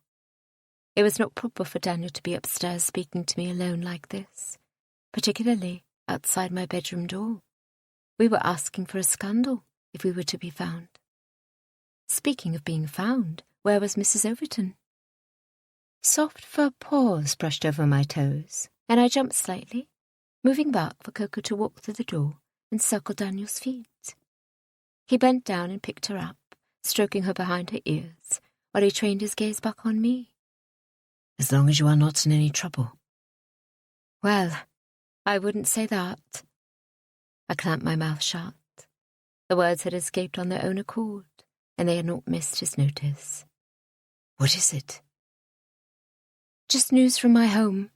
It was not proper for Daniel to be upstairs speaking to me alone like this, particularly outside my bedroom door. We were asking for a scandal if we were to be found. Speaking of being found, where was Mrs. Overton? Soft fur paws brushed over my toes, and I jumped slightly, moving back for Coco to walk through the door and circle Daniel's feet. He bent down and picked her up, stroking her behind her ears, while he trained his gaze back on me. "As long as you are not in any trouble." "Well, I wouldn't say that." I clamped my mouth shut. The words had escaped on their own accord, and they had not missed his notice. "What is it?" "Just news from my home.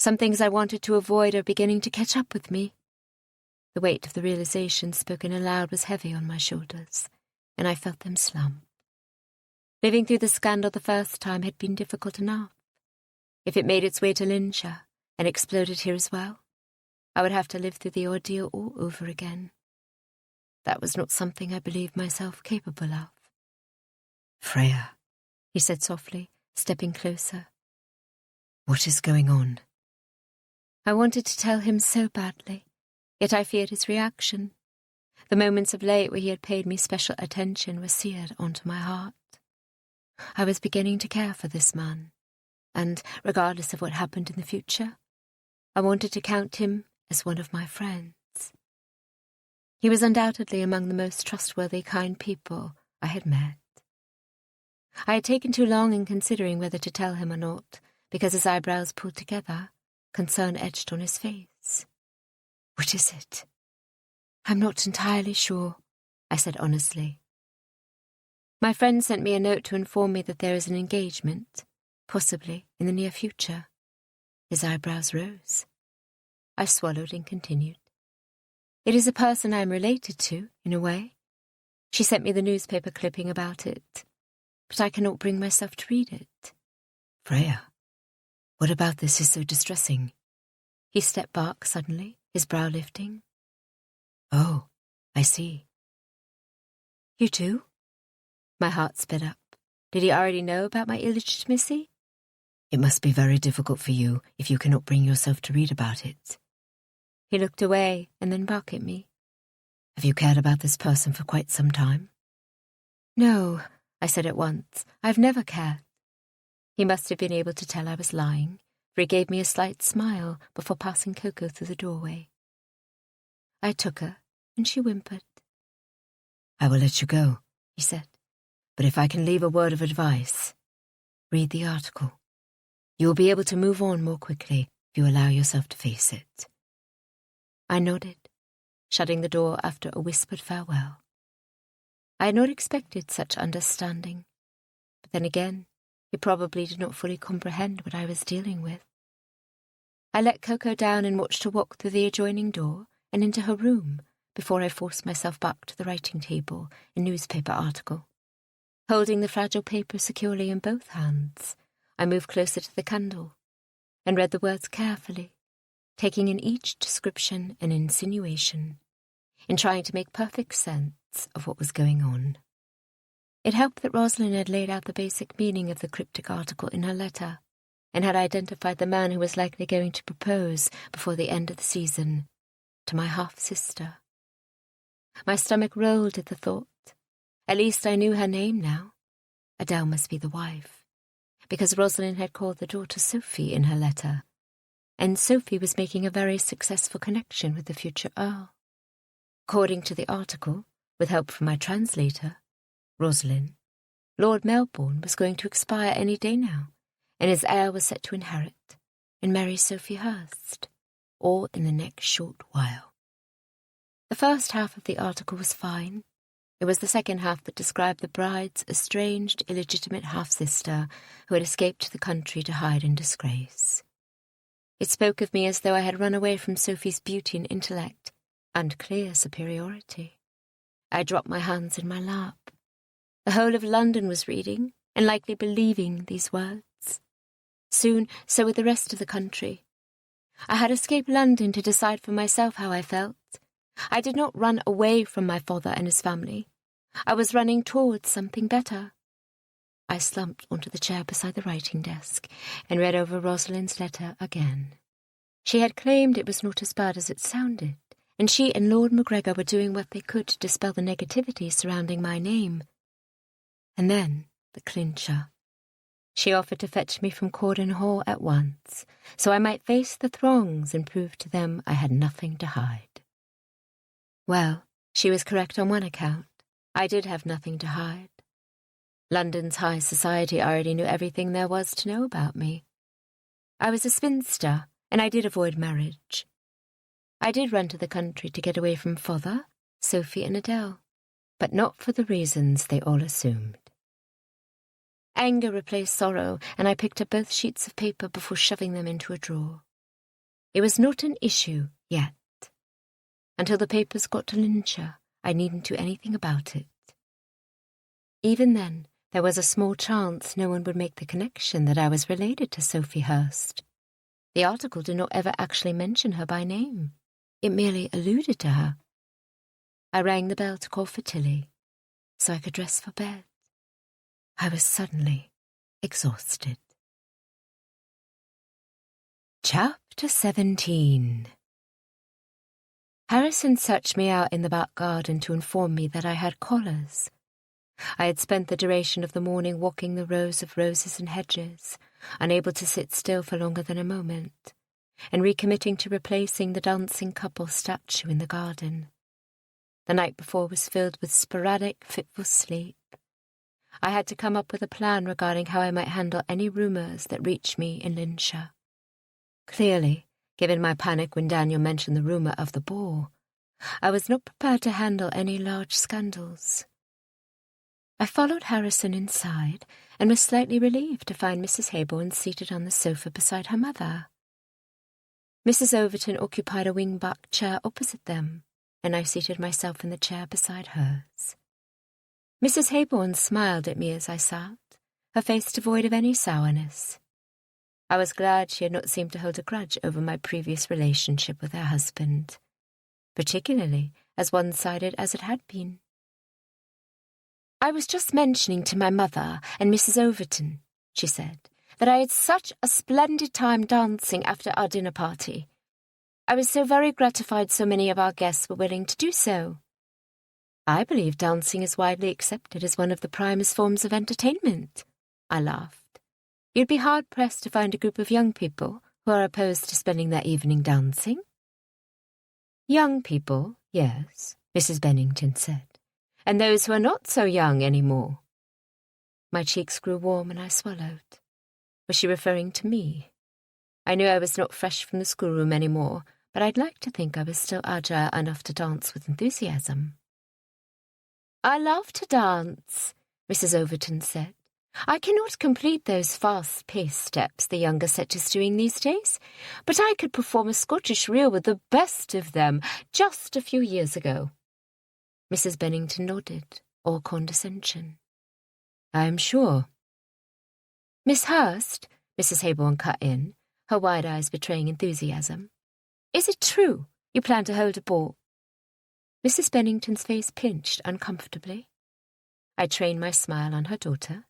Some things I wanted to avoid are beginning to catch up with me." The weight of the realization spoken aloud was heavy on my shoulders, and I felt them slump. Living through the scandal the first time had been difficult enough. If it made its way to Lincolnshire and exploded here as well, I would have to live through the ordeal all over again. That was not something I believed myself capable of. "Freya," he said softly, stepping closer. "What is going on?" I wanted to tell him so badly, yet I feared his reaction. The moments of late where he had paid me special attention were seared onto my heart. I was beginning to care for this man, and, regardless of what happened in the future, I wanted to count him as one of my friends. He was undoubtedly among the most trustworthy, kind people I had met. I had taken too long in considering whether to tell him or not, because his eyebrows pulled together, concern etched on his face. "What is it?" "I'm not entirely sure," I said honestly. "My friend sent me a note to inform me that there is an engagement, possibly in the near future." His eyebrows rose. I swallowed and continued. "It is a person I am related to, in a way. She sent me the newspaper clipping about it, but I cannot bring myself to read it." "Freya, what about this is so distressing?" He stepped back suddenly, his brow lifting. "Oh, I see." "You do?" My heart sped up. Did he already know about my illegitimacy? It must be very difficult for you if you cannot bring yourself to read about it. He looked away and then back at me. Have you cared about this person for quite some time? No, I said at once. I've never cared. He must have been able to tell I was lying, for he gave me a slight smile before passing Coco through the doorway. I took her, and she whimpered. I will let you go, he said, but if I can leave a word of advice, read the article. You will be able to move on more quickly if you allow yourself to face it. I nodded, shutting the door after a whispered farewell. I had not expected such understanding, but then again, he probably did not fully comprehend what I was dealing with. I let Coco down and watched her walk through the adjoining door and into her room before I forced myself back to the writing table and newspaper article. Holding the fragile paper securely in both hands, I moved closer to the candle and read the words carefully, taking in each description and insinuation, and trying to make perfect sense of what was going on. It helped that Rosalind had laid out the basic meaning of the cryptic article in her letter, and had identified the man who was likely going to propose before the end of the season to my half-sister. My stomach rolled at the thought. At least I knew her name now. Adele must be the wife, because Rosalind had called the daughter Sophie in her letter, and Sophie was making a very successful connection with the future Earl. According to the article, with help from my translator, Rosalind, Lord Melbourne was going to expire any day now, and his heir was set to inherit and marry Sophie Hurst, all in the next short while. The first half of the article was fine. It was the second half that described the bride's estranged, illegitimate half-sister who had escaped to the country to hide in disgrace. It spoke of me as though I had run away from Sophie's beauty and intellect and clear superiority. I dropped my hands in my lap. The whole of London was reading and likely believing these words. Soon, so would the rest of the country. I had escaped London to decide for myself how I felt. I did not run away from my father and his family. I was running towards something better. I slumped onto the chair beside the writing desk and read over Rosalind's letter again. She had claimed it was not as bad as it sounded, and she and Lord MacGregor were doing what they could to dispel the negativity surrounding my name. And then the clincher. She offered to fetch me from Cordon Hall at once, so I might face the throngs and prove to them I had nothing to hide. Well, she was correct on one account. I did have nothing to hide. London's high society already knew everything there was to know about me. I was a spinster, and I did avoid marriage. I did run to the country to get away from father, Sophie and Adele, but not for the reasons they all assumed. Anger replaced sorrow, and I picked up both sheets of paper before shoving them into a drawer. It was not an issue yet. Until the papers got to Lincolnshire, I needn't do anything about it. Even then, there was a small chance no one would make the connection that I was related to Sophie Hurst. The article did not ever actually mention her by name. It merely alluded to her. I rang the bell to call for Tilly, so I could dress for bed. I was suddenly exhausted. Chapter 17. Harrison searched me out in the back garden to inform me that I had callers. I had spent the duration of the morning walking the rows of roses and hedges, unable to sit still for longer than a moment, and recommitting to replacing the dancing couple statue in the garden. The night before was filled with sporadic, fitful sleep. I had to come up with a plan regarding how I might handle any rumours that reached me in Lincolnshire. Clearly, given my panic when Daniel mentioned the rumour of the ball, I was not prepared to handle any large scandals. I followed Harrison inside and was slightly relieved to find Mrs. Hayborn seated on the sofa beside her mother. Mrs. Overton occupied a wing-back chair opposite them, and I seated myself in the chair beside hers. Mrs. Hayborn smiled at me as I sat, her face devoid of any sourness. I was glad she had not seemed to hold a grudge over my previous relationship with her husband, particularly as one-sided as it had been. I was just mentioning to my mother and Mrs. Overton, she said, that I had such a splendid time dancing after our dinner party. I was so very gratified so many of our guests were willing to do so. I believe dancing is widely accepted as one of the primest forms of entertainment, I laughed. You'd be hard-pressed to find a group of young people who are opposed to spending their evening dancing. Young people, yes, Mrs. Bennington said, and those who are not so young anymore. My cheeks grew warm and I swallowed. Was she referring to me? I knew I was not fresh from the schoolroom anymore, but I'd like to think I was still agile enough to dance with enthusiasm. I love to dance, Mrs. Overton said. I cannot complete those fast-paced steps the younger set is doing these days, but I could perform a Scottish reel with the best of them just a few years ago. Mrs. Bennington nodded, all condescension. I am sure. Miss Hurst, Mrs. Hayborn cut in, her wide eyes betraying enthusiasm. Is it true you plan to hold a ball? Mrs. Bennington's face pinched uncomfortably. I trained my smile on her daughter.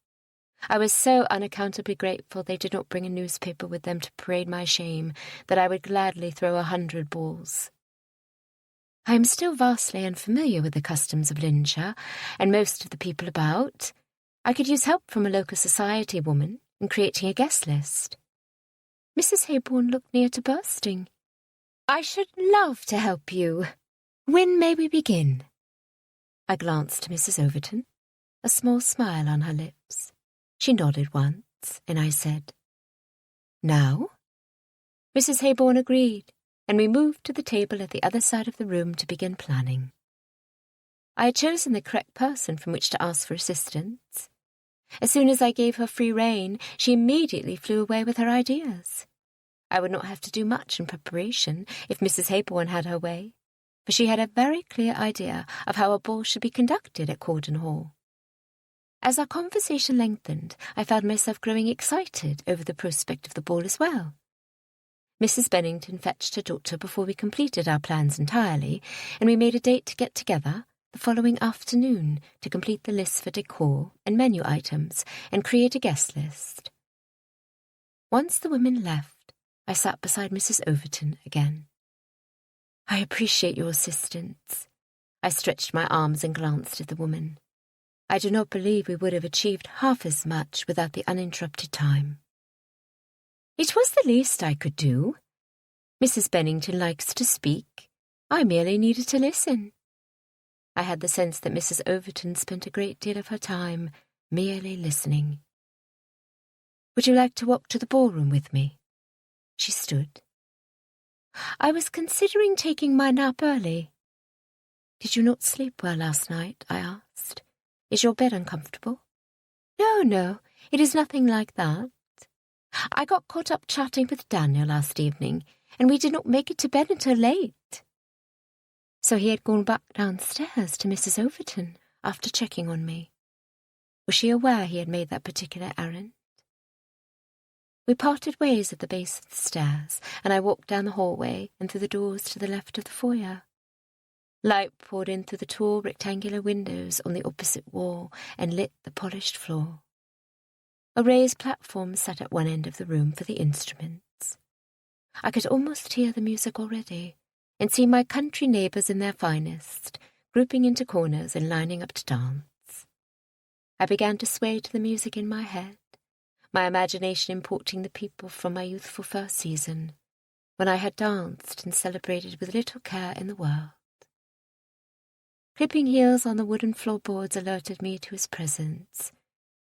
I was so unaccountably grateful they did not bring a newspaper with them to parade my shame that I would gladly throw 100 balls. I am still vastly unfamiliar with the customs of Linshire and most of the people about. I could use help from a local society woman in creating a guest list. Mrs. Hayborn looked near to bursting. I should love to help you. When may we begin? I glanced to Mrs. Overton, a small smile on her lips. She nodded once, and I said, Now? Mrs. Hayborn agreed, and we moved to the table at the other side of the room to begin planning. I had chosen the correct person from which to ask for assistance. As soon as I gave her free rein, she immediately flew away with her ideas. I would not have to do much in preparation if Mrs. Hayborn had her way, for she had a very clear idea of how a ball should be conducted at Cordon Hall. As our conversation lengthened, I found myself growing excited over the prospect of the ball as well. Mrs. Bennington fetched her daughter before we completed our plans entirely, and we made a date to get together the following afternoon to complete the list for decor and menu items and create a guest list. Once the women left, I sat beside Mrs. Overton again. I appreciate your assistance. I stretched my arms and glanced at the woman. I do not believe we would have achieved half as much without the uninterrupted time. It was the least I could do. Mrs. Bennington likes to speak. I merely needed to listen. I had the sense that Mrs. Overton spent a great deal of her time merely listening. Would you like to walk to the ballroom with me? She stood. I was considering taking my nap early. Did you not sleep well last night? I asked. Is your bed uncomfortable? No, it is nothing like that. I got caught up chatting with Daniel last evening, and we did not make it to bed until late. So he had gone back downstairs to Mrs. Overton after checking on me. Was she aware he had made that particular errand? We parted ways at the base of the stairs, and I walked down the hallway and through the doors to the left of the foyer. Light poured in through the tall rectangular windows on the opposite wall and lit the polished floor. A raised platform sat at one end of the room for the instruments. I could almost hear the music already and see my country neighbours in their finest, grouping into corners and lining up to dance. I began to sway to the music in my head, my imagination importing the people from my youthful first season, when I had danced and celebrated with little care in the world. Clipping heels on the wooden floorboards alerted me to his presence,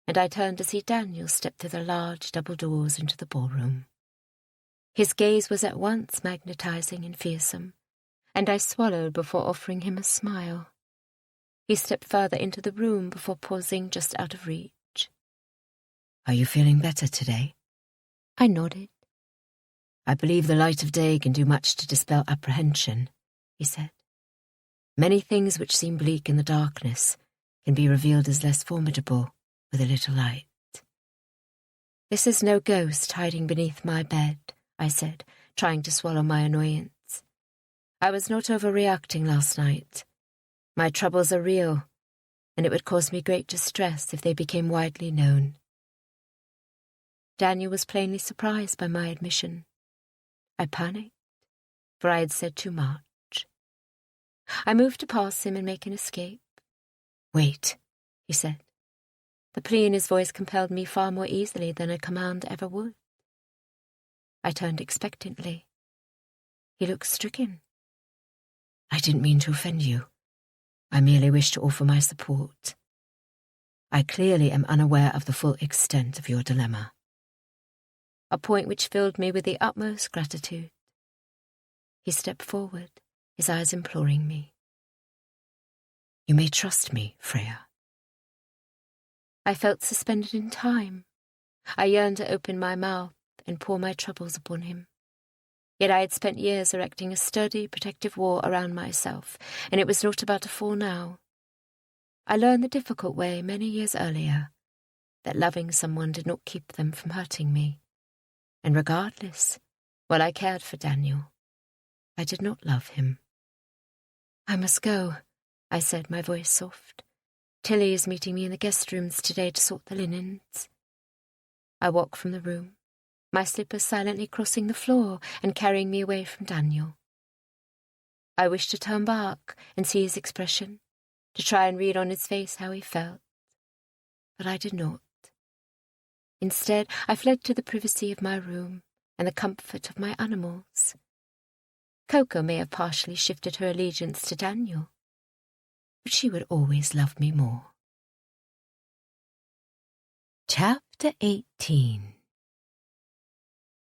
and I turned to see Daniel step through the large double doors into the ballroom. His gaze was at once magnetizing and fearsome, and I swallowed before offering him a smile. He stepped further into the room before pausing just out of reach. Are you feeling better today? I nodded. I believe the light of day can do much to dispel apprehension, he said. Many things which seem bleak in the darkness can be revealed as less formidable with a little light. This is no ghost hiding beneath my bed, I said, trying to swallow my annoyance. I was not overreacting last night. My troubles are real, and it would cause me great distress if they became widely known. Daniel was plainly surprised by my admission. I panicked, for I had said too much. I moved to pass him and make an escape. "Wait," he said. The plea in his voice compelled me far more easily than a command ever would. I turned expectantly. He looked stricken. "I didn't mean to offend you. I merely wish to offer my support. I clearly am unaware of the full extent of your dilemma." A point which filled me with the utmost gratitude. He stepped forward, his eyes imploring me. "You may trust me, Freya." I felt suspended in time. I yearned to open my mouth and pour my troubles upon him. Yet I had spent years erecting a sturdy, protective wall around myself, and it was not about to fall now. I learned the difficult way many years earlier, that loving someone did not keep them from hurting me. And regardless, while I cared for Daniel, I did not love him. "I must go," I said, my voice soft. "Tilly is meeting me in the guest rooms today to sort the linens." I walked from the room, my slippers silently crossing the floor and carrying me away from Daniel. I wished to turn back and see his expression, to try and read on his face how he felt. But I did not. Instead, I fled to the privacy of my room and the comfort of my animals. Coco may have partially shifted her allegiance to Daniel, but she would always love me more. Chapter 18.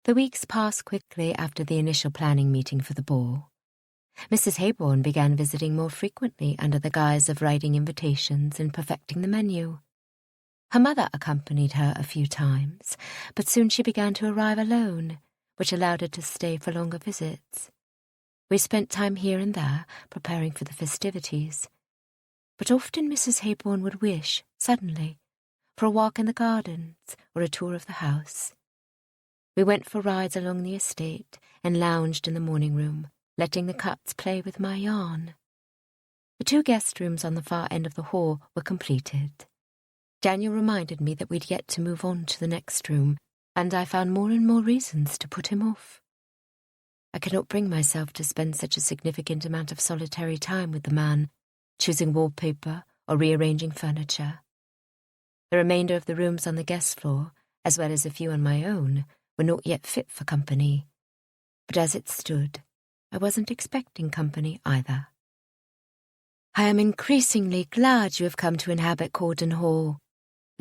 The weeks passed quickly after the initial planning meeting for the ball. Mrs. Hayborn began visiting more frequently under the guise of writing invitations and perfecting the menu. Her mother accompanied her a few times, but soon she began to arrive alone, which allowed her to stay for longer visits. We spent time here and there, preparing for the festivities, but often Mrs. Hayborn would wish, suddenly, for a walk in the gardens or a tour of the house. We went for rides along the estate and lounged in the morning room, letting the cats play with my yarn. The 2 guest rooms on the far end of the hall were completed. Daniel reminded me that we'd yet to move on to the next room, and I found more and more reasons to put him off. I could not bring myself to spend such a significant amount of solitary time with the man, choosing wallpaper or rearranging furniture. The remainder of the rooms on the guest floor, as well as a few on my own, were not yet fit for company. But as it stood, I wasn't expecting company either. "I am increasingly glad you have come to inhabit Corden Hall,"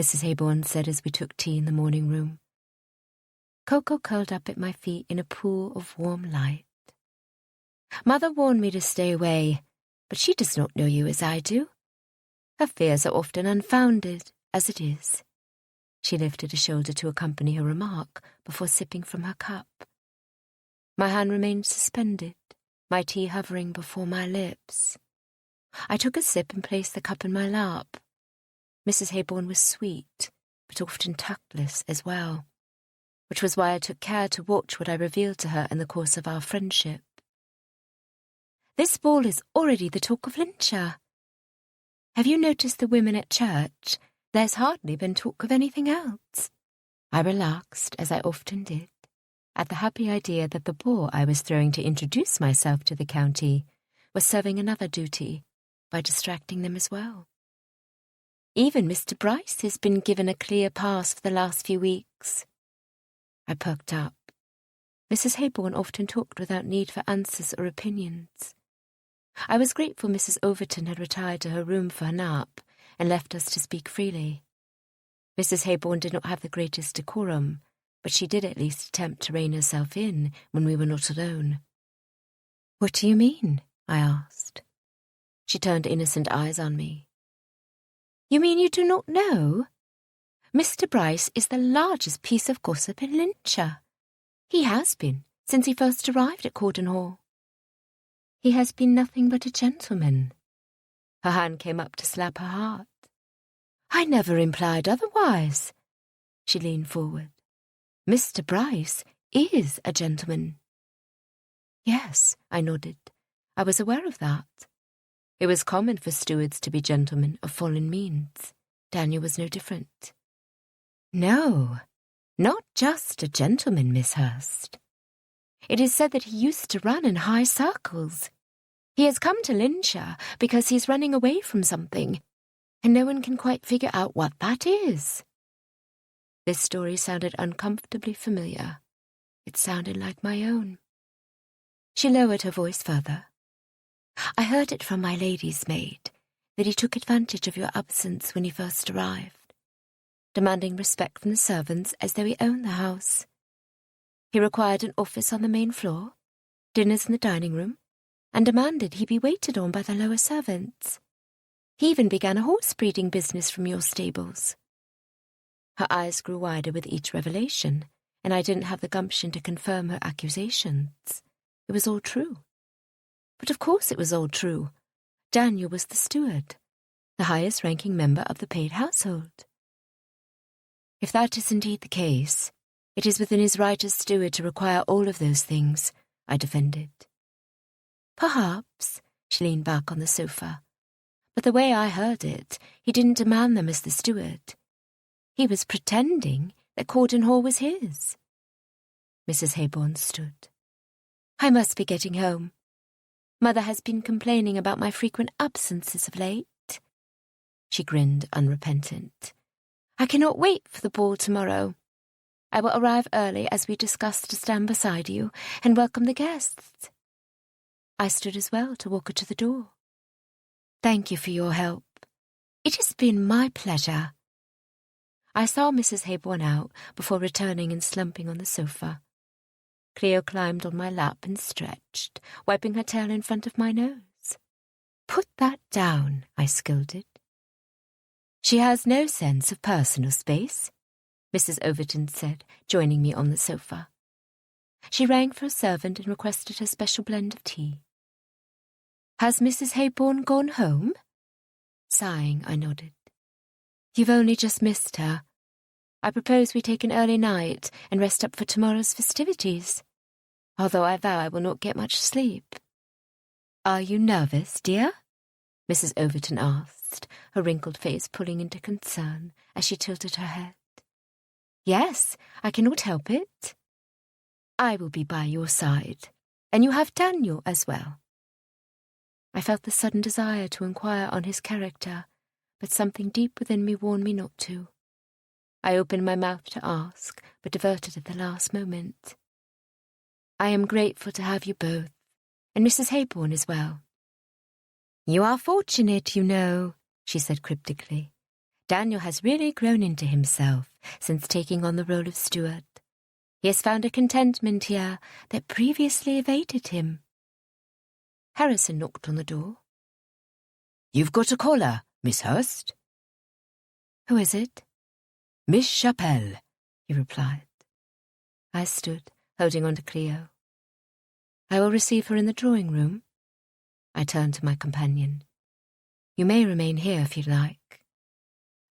Mrs. Hayborn said as we took tea in the morning room. Coco curled up at my feet in a pool of warm light. "Mother warned me to stay away, but she does not know you as I do. Her fears are often unfounded, as it is." She lifted a shoulder to accompany her remark before sipping from her cup. My hand remained suspended, my tea hovering before my lips. I took a sip and placed the cup in my lap. Mrs. Hayborn was sweet, but often tactless as well, which was why I took care to watch what I revealed to her in the course of our friendship. "This ball is already the talk of Lincolnshire. Have you noticed the women at church? There's hardly been talk of anything else." I relaxed, as I often did, at the happy idea that the ball I was throwing to introduce myself to the county was serving another duty by distracting them as well. "Even Mr. Bryce has been given a clear pass for the last few weeks." I perked up. Mrs. Hayborn often talked without need for answers or opinions. I was grateful Mrs. Overton had retired to her room for her nap and left us to speak freely. Mrs. Hayborn did not have the greatest decorum, but she did at least attempt to rein herself in when we were not alone. "What do you mean?" I asked. She turned innocent eyes on me. "You mean you do not know? Mr. Bryce is the largest piece of gossip in Lincolnshire. He has been since he first arrived at Corden Hall. He has been nothing but a gentleman." Her hand came up to slap her heart. "I never implied otherwise." She leaned forward. "Mr. Bryce is a gentleman." "Yes," I nodded. "I was aware of that. It was common for stewards to be gentlemen of fallen means. Daniel was no different. No, not just a gentleman, Miss Hurst. It is said that he used to run in high circles. He has come to Linshire because he's running away from something, and no one can quite figure out what that is. This story sounded uncomfortably familiar. It sounded like my own. She lowered her voice further. I heard it from my lady's maid that he took advantage of your absence when he first arrived, demanding respect from the servants as though he owned the house. He required an office on the main floor, dinners in the dining room, and demanded he be waited on by the lower servants. He even began a horse-breeding business from your stables. Her eyes grew wider with each revelation, and I didn't have the gumption to confirm her accusations. It was all true. But of course it was all true. Daniel was the steward, the highest-ranking member of the paid household. If that is indeed the case, it is within his right as steward to require all of those things, I defended. Perhaps, she leaned back on the sofa. But the way I heard it, he didn't demand them as the steward. He was pretending that Cordon Hall was his. Mrs. Haybourne stood. I must be getting home. Mother has been complaining about my frequent absences of late. She grinned, unrepentant. I cannot wait for the ball tomorrow. I will arrive early, as we discussed, to stand beside you and welcome the guests. I stood as well to walk her to the door. Thank you for your help. It has been my pleasure. I saw Mrs. Haybourne out before returning and slumping on the sofa. Cleo climbed on my lap and stretched, wiping her tail in front of my nose. Put that down, I scolded. She has no sense of personal space, Mrs. Overton said, joining me on the sofa. She rang for a servant and requested her special blend of tea. Has Mrs. Haybourne gone home? Sighing, I nodded. You've only just missed her. I propose we take an early night and rest up for tomorrow's festivities, although I vow I will not get much sleep. Are you nervous, dear? Mrs. Overton asked, her wrinkled face pulling into concern as she tilted her head. Yes, I cannot help it. I will be by your side, and you have Daniel as well. I felt the sudden desire to inquire on his character, but something deep within me warned me not to. I opened my mouth to ask, but diverted at the last moment. I am grateful to have you both, and Mrs. Haybourne as well. You are fortunate, you know, she said cryptically. Daniel has really grown into himself since taking on the role of steward. He has found a contentment here that previously evaded him. Harrison knocked on the door. You've got a caller, Miss Hurst. Who is it? Miss Chapelle, he replied. I stood, holding on to Cleo. I will receive her in the drawing room. I turned to my companion. You may remain here if you like.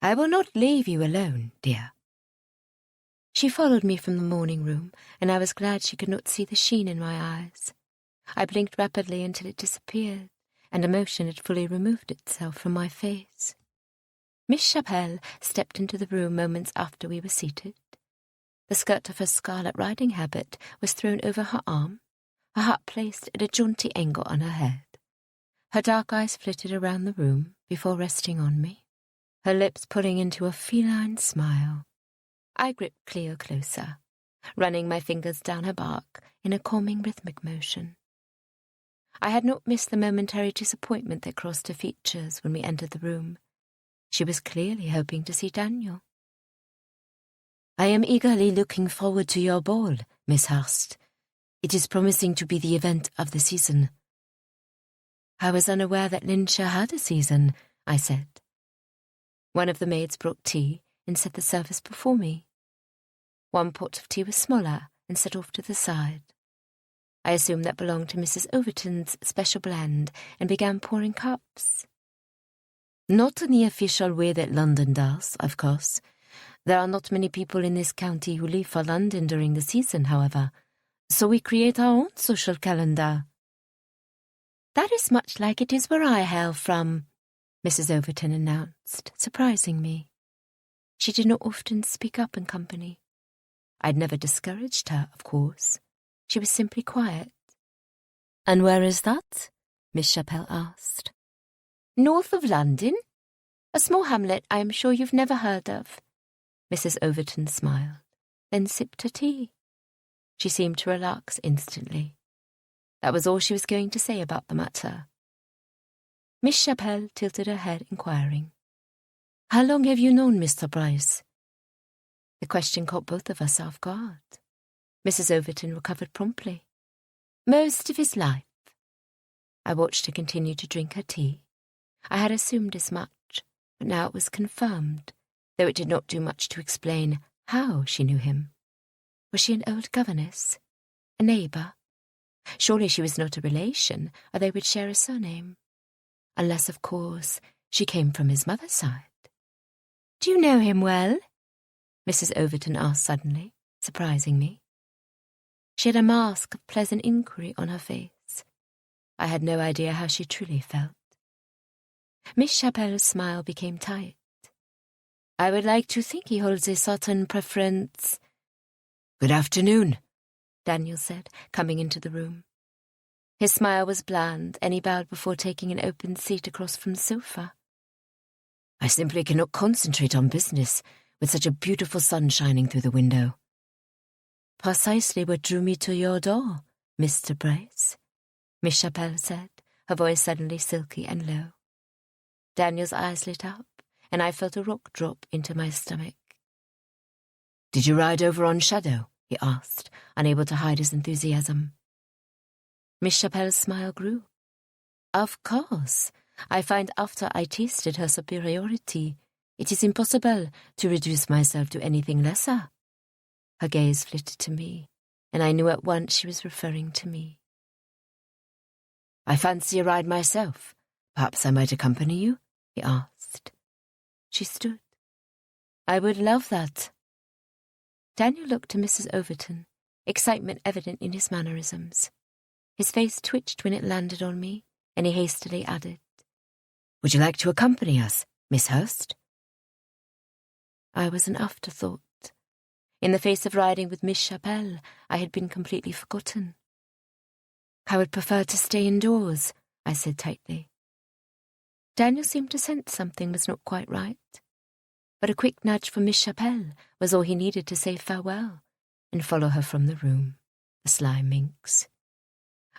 I will not leave you alone, dear. She followed me from the morning room, and I was glad she could not see the sheen in my eyes. I blinked rapidly until it disappeared, and emotion had fully removed itself from my face. Miss Chapelle stepped into the room moments after we were seated. The skirt of her scarlet riding habit was thrown over her arm, her hat placed at a jaunty angle on her head. Her dark eyes flitted around the room before resting on me, her lips pulling into a feline smile. I gripped Cleo closer, running my fingers down her bark in a calming rhythmic motion. I had not missed the momentary disappointment that crossed her features when we entered the room. She was clearly hoping to see Daniel. I am eagerly looking forward to your ball, Miss Hurst. It is promising to be the event of the season. I was unaware that Linshire had a season, I said. One of the maids brought tea and set the service before me. One pot of tea was smaller and set off to the side. I assumed that belonged to Mrs. Overton's special blend and began pouring cups. Not in the official way that London does, of course. There are not many people in this county who leave for London during the season, however, so we create our own social calendar. "That is much like it is where I hail from," Mrs. Overton announced, surprising me. She did not often speak up in company. I'd never discouraged her, of course. She was simply quiet. "And where is that?" Miss Chapelle asked. "North of London. A small hamlet I am sure you've never heard of." Mrs. Overton smiled, then sipped her tea. She seemed to relax instantly. That was all she was going to say about the matter. Miss Chapelle tilted her head, inquiring, "How long have you known Mr. Bryce?" The question caught both of us off guard. Mrs. Overton recovered promptly. "Most of his life." I watched her continue to drink her tea. I had assumed as much, but now it was confirmed, though it did not do much to explain how she knew him. Was she an old governess? A neighbour? Surely she was not a relation, or they would share a surname. Unless, of course, she came from his mother's side. "Do you know him well?" Mrs. Overton asked suddenly, surprising me. She had a mask of pleasant inquiry on her face. I had no idea how she truly felt. Miss Chapelle's smile became tight. "I would like to think he holds a certain preference." "Good afternoon," Daniel said, coming into the room. His smile was bland, and he bowed before taking an open seat across from the sofa. "I simply cannot concentrate on business with such a beautiful sun shining through the window." "Precisely what drew me to your door, Mr. Bryce," Miss Chapelle said, her voice suddenly silky and low. Daniel's eyes lit up, and I felt a rock drop into my stomach. "Did you ride over on Shadow?" he asked, unable to hide his enthusiasm. Miss Chapelle's smile grew. "Of course. I find after I tasted her superiority, it is impossible to reduce myself to anything lesser." Her gaze flitted to me, and I knew at once she was referring to me. "I fancy a ride myself. Perhaps I might accompany you?" he asked. She stood. "I would love that." Daniel looked to Mrs. Overton, excitement evident in his mannerisms. His face twitched when it landed on me, and he hastily added, "Would you like to accompany us, Miss Hurst?" I was an afterthought. In the face of riding with Miss Chapelle, I had been completely forgotten. "I would prefer to stay indoors," I said tightly. Daniel seemed to sense something was not quite right, but a quick nudge from Miss Chapelle was all he needed to say farewell and follow her from the room, the sly minx.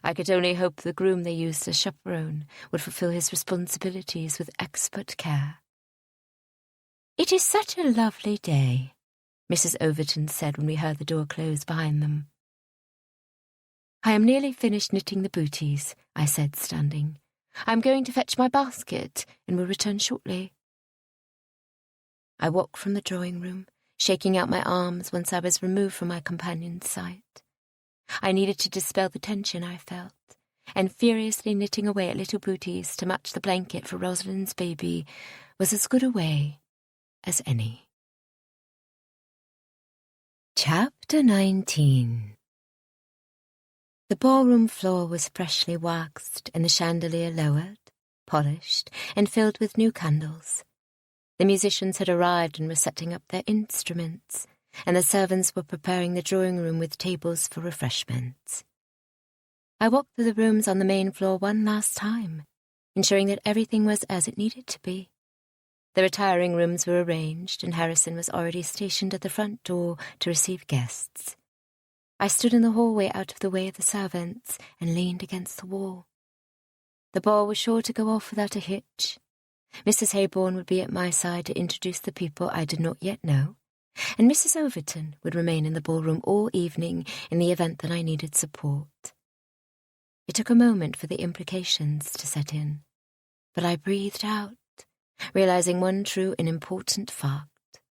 I could only hope the groom they used as chaperone would fulfill his responsibilities with expert care. "It is such a lovely day," Mrs. Overton said when we heard the door close behind them. "I am nearly finished knitting the booties," I said, standing. "I am going to fetch my basket and will return shortly." I walked from the drawing-room, shaking out my arms once I was removed from my companion's sight. I needed to dispel the tension I felt, and furiously knitting away at little booties to match the blanket for Rosalind's baby was as good a way as any. Chapter 19. The ballroom floor was freshly waxed and the chandelier lowered, polished, and filled with new candles. The musicians had arrived and were setting up their instruments, and the servants were preparing the drawing-room with tables for refreshments. I walked through the rooms on the main floor one last time, ensuring that everything was as it needed to be. The retiring rooms were arranged, and Harrison was already stationed at the front door to receive guests. I stood in the hallway out of the way of the servants and leaned against the wall. The ball was sure to go off without a hitch. Mrs. Haybourne would be at my side to introduce the people I did not yet know, and Mrs. Overton would remain in the ballroom all evening in the event that I needed support. It took a moment for the implications to set in, but I breathed out, realizing one true and important fact.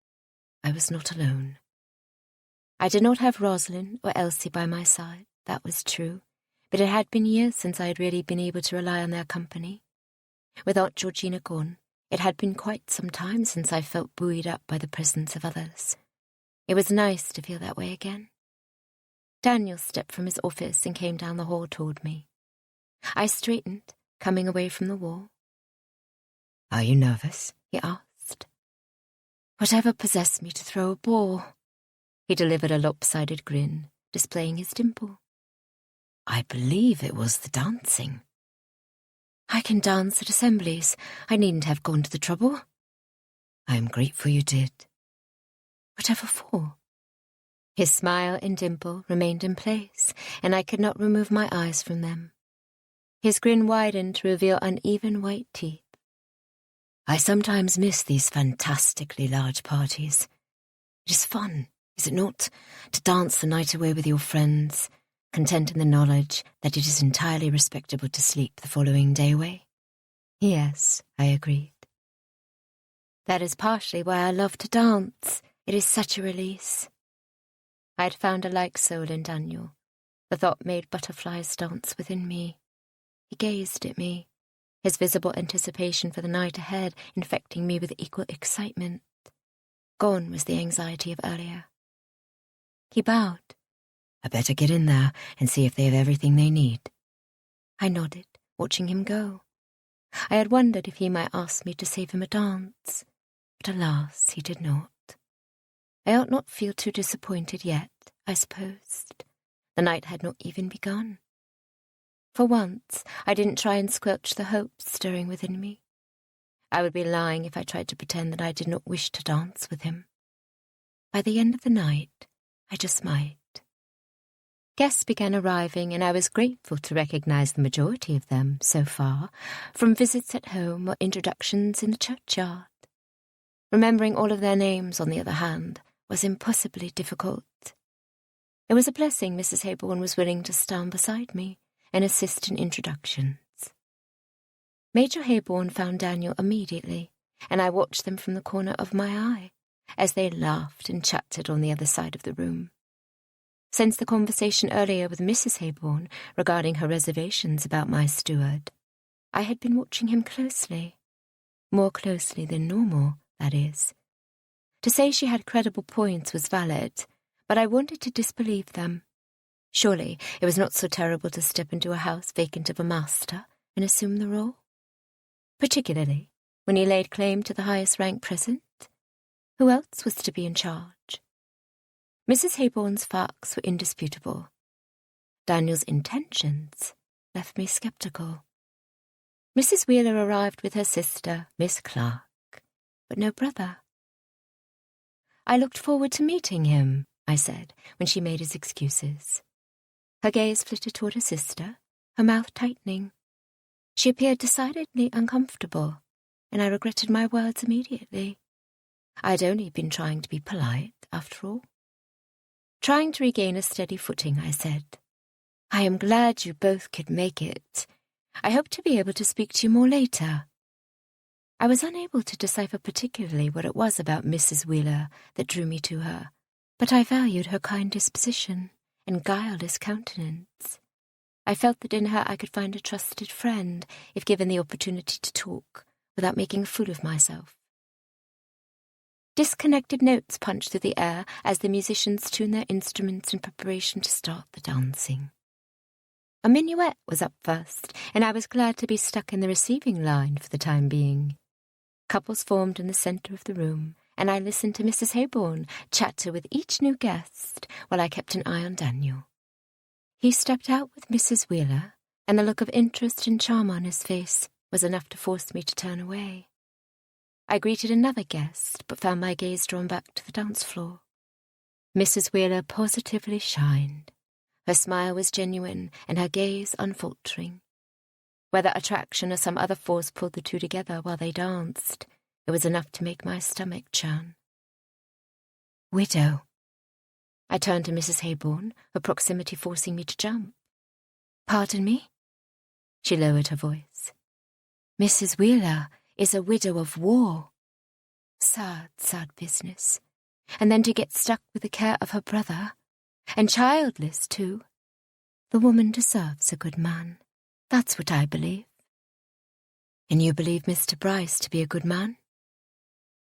I was not alone. I did not have Rosalind or Elsie by my side, that was true, but it had been years since I had really been able to rely on their company. With Aunt Georgina gone, it had been quite some time since I felt buoyed up by the presence of others. It was nice to feel that way again. Daniel stepped from his office and came down the hall toward me. I straightened, coming away from the wall. "Are you nervous?" he asked. Whatever possessed me to throw a ball? He delivered a lopsided grin, displaying his dimple. "I believe it was the dancing." I can dance at assemblies. I needn't have gone to the trouble. "I am grateful you did." Whatever for? His smile and dimple remained in place, and I could not remove my eyes from them. His grin widened to reveal uneven white teeth. "I sometimes miss these fantastically large parties. It is fun, is it not, to dance the night away with your friends, content in the knowledge that it is entirely respectable to sleep the following day away?" Yes, I agreed. That is partially why I love to dance. It is such a release. I had found a like soul in Daniel. The thought made butterflies dance within me. He gazed at me, his visible anticipation for the night ahead infecting me with equal excitement. Gone was the anxiety of earlier. He bowed. "I better get in there and see if they have everything they need." I nodded, watching him go. I had wondered if he might ask me to save him a dance, but alas, he did not. I ought not feel too disappointed yet, I supposed. The night had not even begun. For once, I didn't try and squelch the hopes stirring within me. I would be lying if I tried to pretend that I did not wish to dance with him. By the end of the night, I just might. Guests began arriving, and I was grateful to recognize the majority of them, so far, from visits at home or introductions in the churchyard. Remembering all of their names, on the other hand, was impossibly difficult. It was a blessing Mrs. Hayborn was willing to stand beside me and assist in introductions. Major Hayborn found Daniel immediately, and I watched them from the corner of my eye as they laughed and chatted on the other side of the room. Since the conversation earlier with Mrs. Hayborn regarding her reservations about my steward, I had been watching him closely. More closely than normal, that is. To say she had credible points was valid, but I wanted to disbelieve them. Surely it was not so terrible to step into a house vacant of a master and assume the role? Particularly when he laid claim to the highest rank present? Who else was to be in charge? Mrs. Hayborn's facts were indisputable. Daniel's intentions left me sceptical. Mrs. Wheeler arrived with her sister, Miss Clark, but no brother. "I looked forward to meeting him," I said, when she made his excuses. Her gaze flitted toward her sister, her mouth tightening. She appeared decidedly uncomfortable, and I regretted my words immediately. I had only been trying to be polite, after all. Trying to regain a steady footing, I said, "I am glad you both could make it. I hope to be able to speak to you more later." I was unable to decipher particularly what it was about Mrs. Wheeler that drew me to her, but I valued her kind disposition and guileless countenance. I felt that in her I could find a trusted friend if given the opportunity to talk without making a fool of myself. Disconnected notes punched through the air as the musicians tuned their instruments in preparation to start the dancing. A minuet was up first, and I was glad to be stuck in the receiving line for the time being. Couples formed in the centre of the room, and I listened to Mrs. Hayborn chatter with each new guest while I kept an eye on Daniel. He stepped out with Mrs. Wheeler, and the look of interest and charm on his face was enough to force me to turn away. I greeted another guest, but found my gaze drawn back to the dance floor. Mrs. Wheeler positively shined. Her smile was genuine, and her gaze unfaltering. Whether attraction or some other force pulled the two together while they danced, it was enough to make my stomach churn. "Widow." I turned to Mrs. Hayborn, her proximity forcing me to jump. "Pardon me?" She lowered her voice. "Mrs. Wheeler is a widow of war. Sad, sad business. And then to get stuck with the care of her brother, and childless, too. The woman deserves a good man. That's what I believe." "And you believe Mr. Bryce to be a good man?"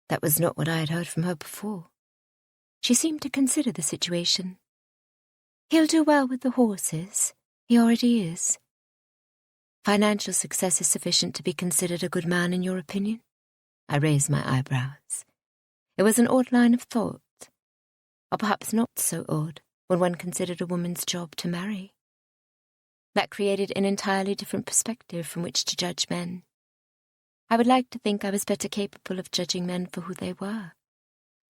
That was not what I had heard from her before. She seemed to consider the situation. "He'll do well with the horses. He already is." Financial success is sufficient to be considered a good man in your opinion? I raised my eyebrows. It was an odd line of thought, or perhaps not so odd when one considered a woman's job to marry. That created an entirely different perspective from which to judge men. I would like to think I was better capable of judging men for who they were,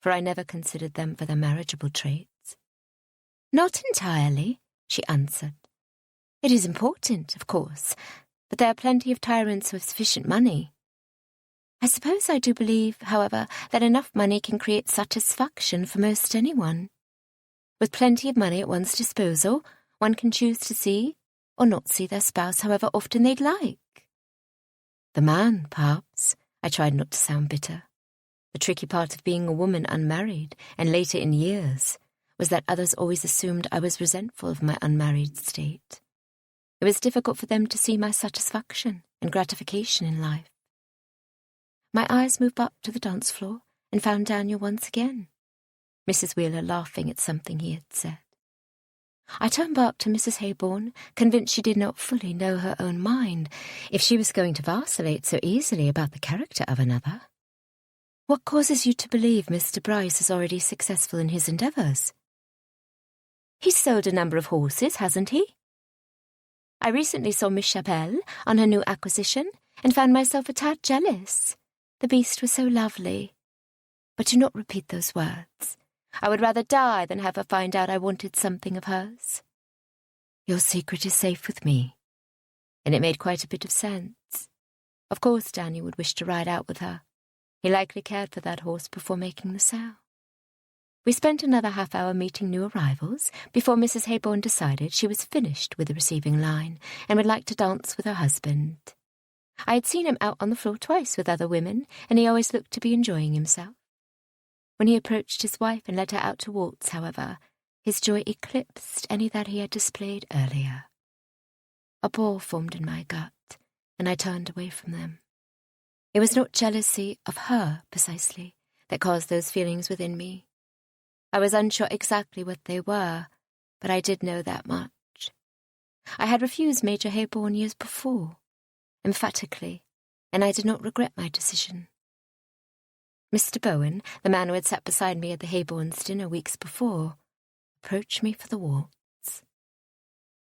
for I never considered them for their marriageable traits. Not entirely, she answered. It is important, of course, but there are plenty of tyrants with sufficient money. I suppose I do believe, however, that enough money can create satisfaction for most anyone. With plenty of money at one's disposal, one can choose to see or not see their spouse however often they'd like. The man, perhaps. I tried not to sound bitter. The tricky part of being a woman unmarried, and later in years, was that others always assumed I was resentful of my unmarried state. It was difficult for them to see my satisfaction and gratification in life. My eyes moved up to the dance floor and found Daniel once again, Mrs. Wheeler laughing at something he had said. I turned back to Mrs. Haybourne, convinced she did not fully know her own mind, if she was going to vacillate so easily about the character of another. What causes you to believe Mr. Bryce is already successful in his endeavours? He's sold a number of horses, hasn't he? I recently saw Miss Chapelle on her new acquisition and found myself a tad jealous. The beast was so lovely. But do not repeat those words. I would rather die than have her find out I wanted something of hers. Your secret is safe with me. And it made quite a bit of sense. Of course Daniel would wish to ride out with her. He likely cared for that horse before making the sale. We spent another half-hour meeting new arrivals before Mrs. Haybourne decided she was finished with the receiving line and would like to dance with her husband. I had seen him out on the floor twice with other women, and he always looked to be enjoying himself. When he approached his wife and led her out to waltz, however, his joy eclipsed any that he had displayed earlier. A ball formed in my gut, and I turned away from them. It was not jealousy of her, precisely, that caused those feelings within me. I was unsure exactly what they were, but I did know that much. I had refused Major Haybourne years before, emphatically, and I did not regret my decision. Mr. Bowen, the man who had sat beside me at the Haybournes' dinner weeks before, approached me for the waltz.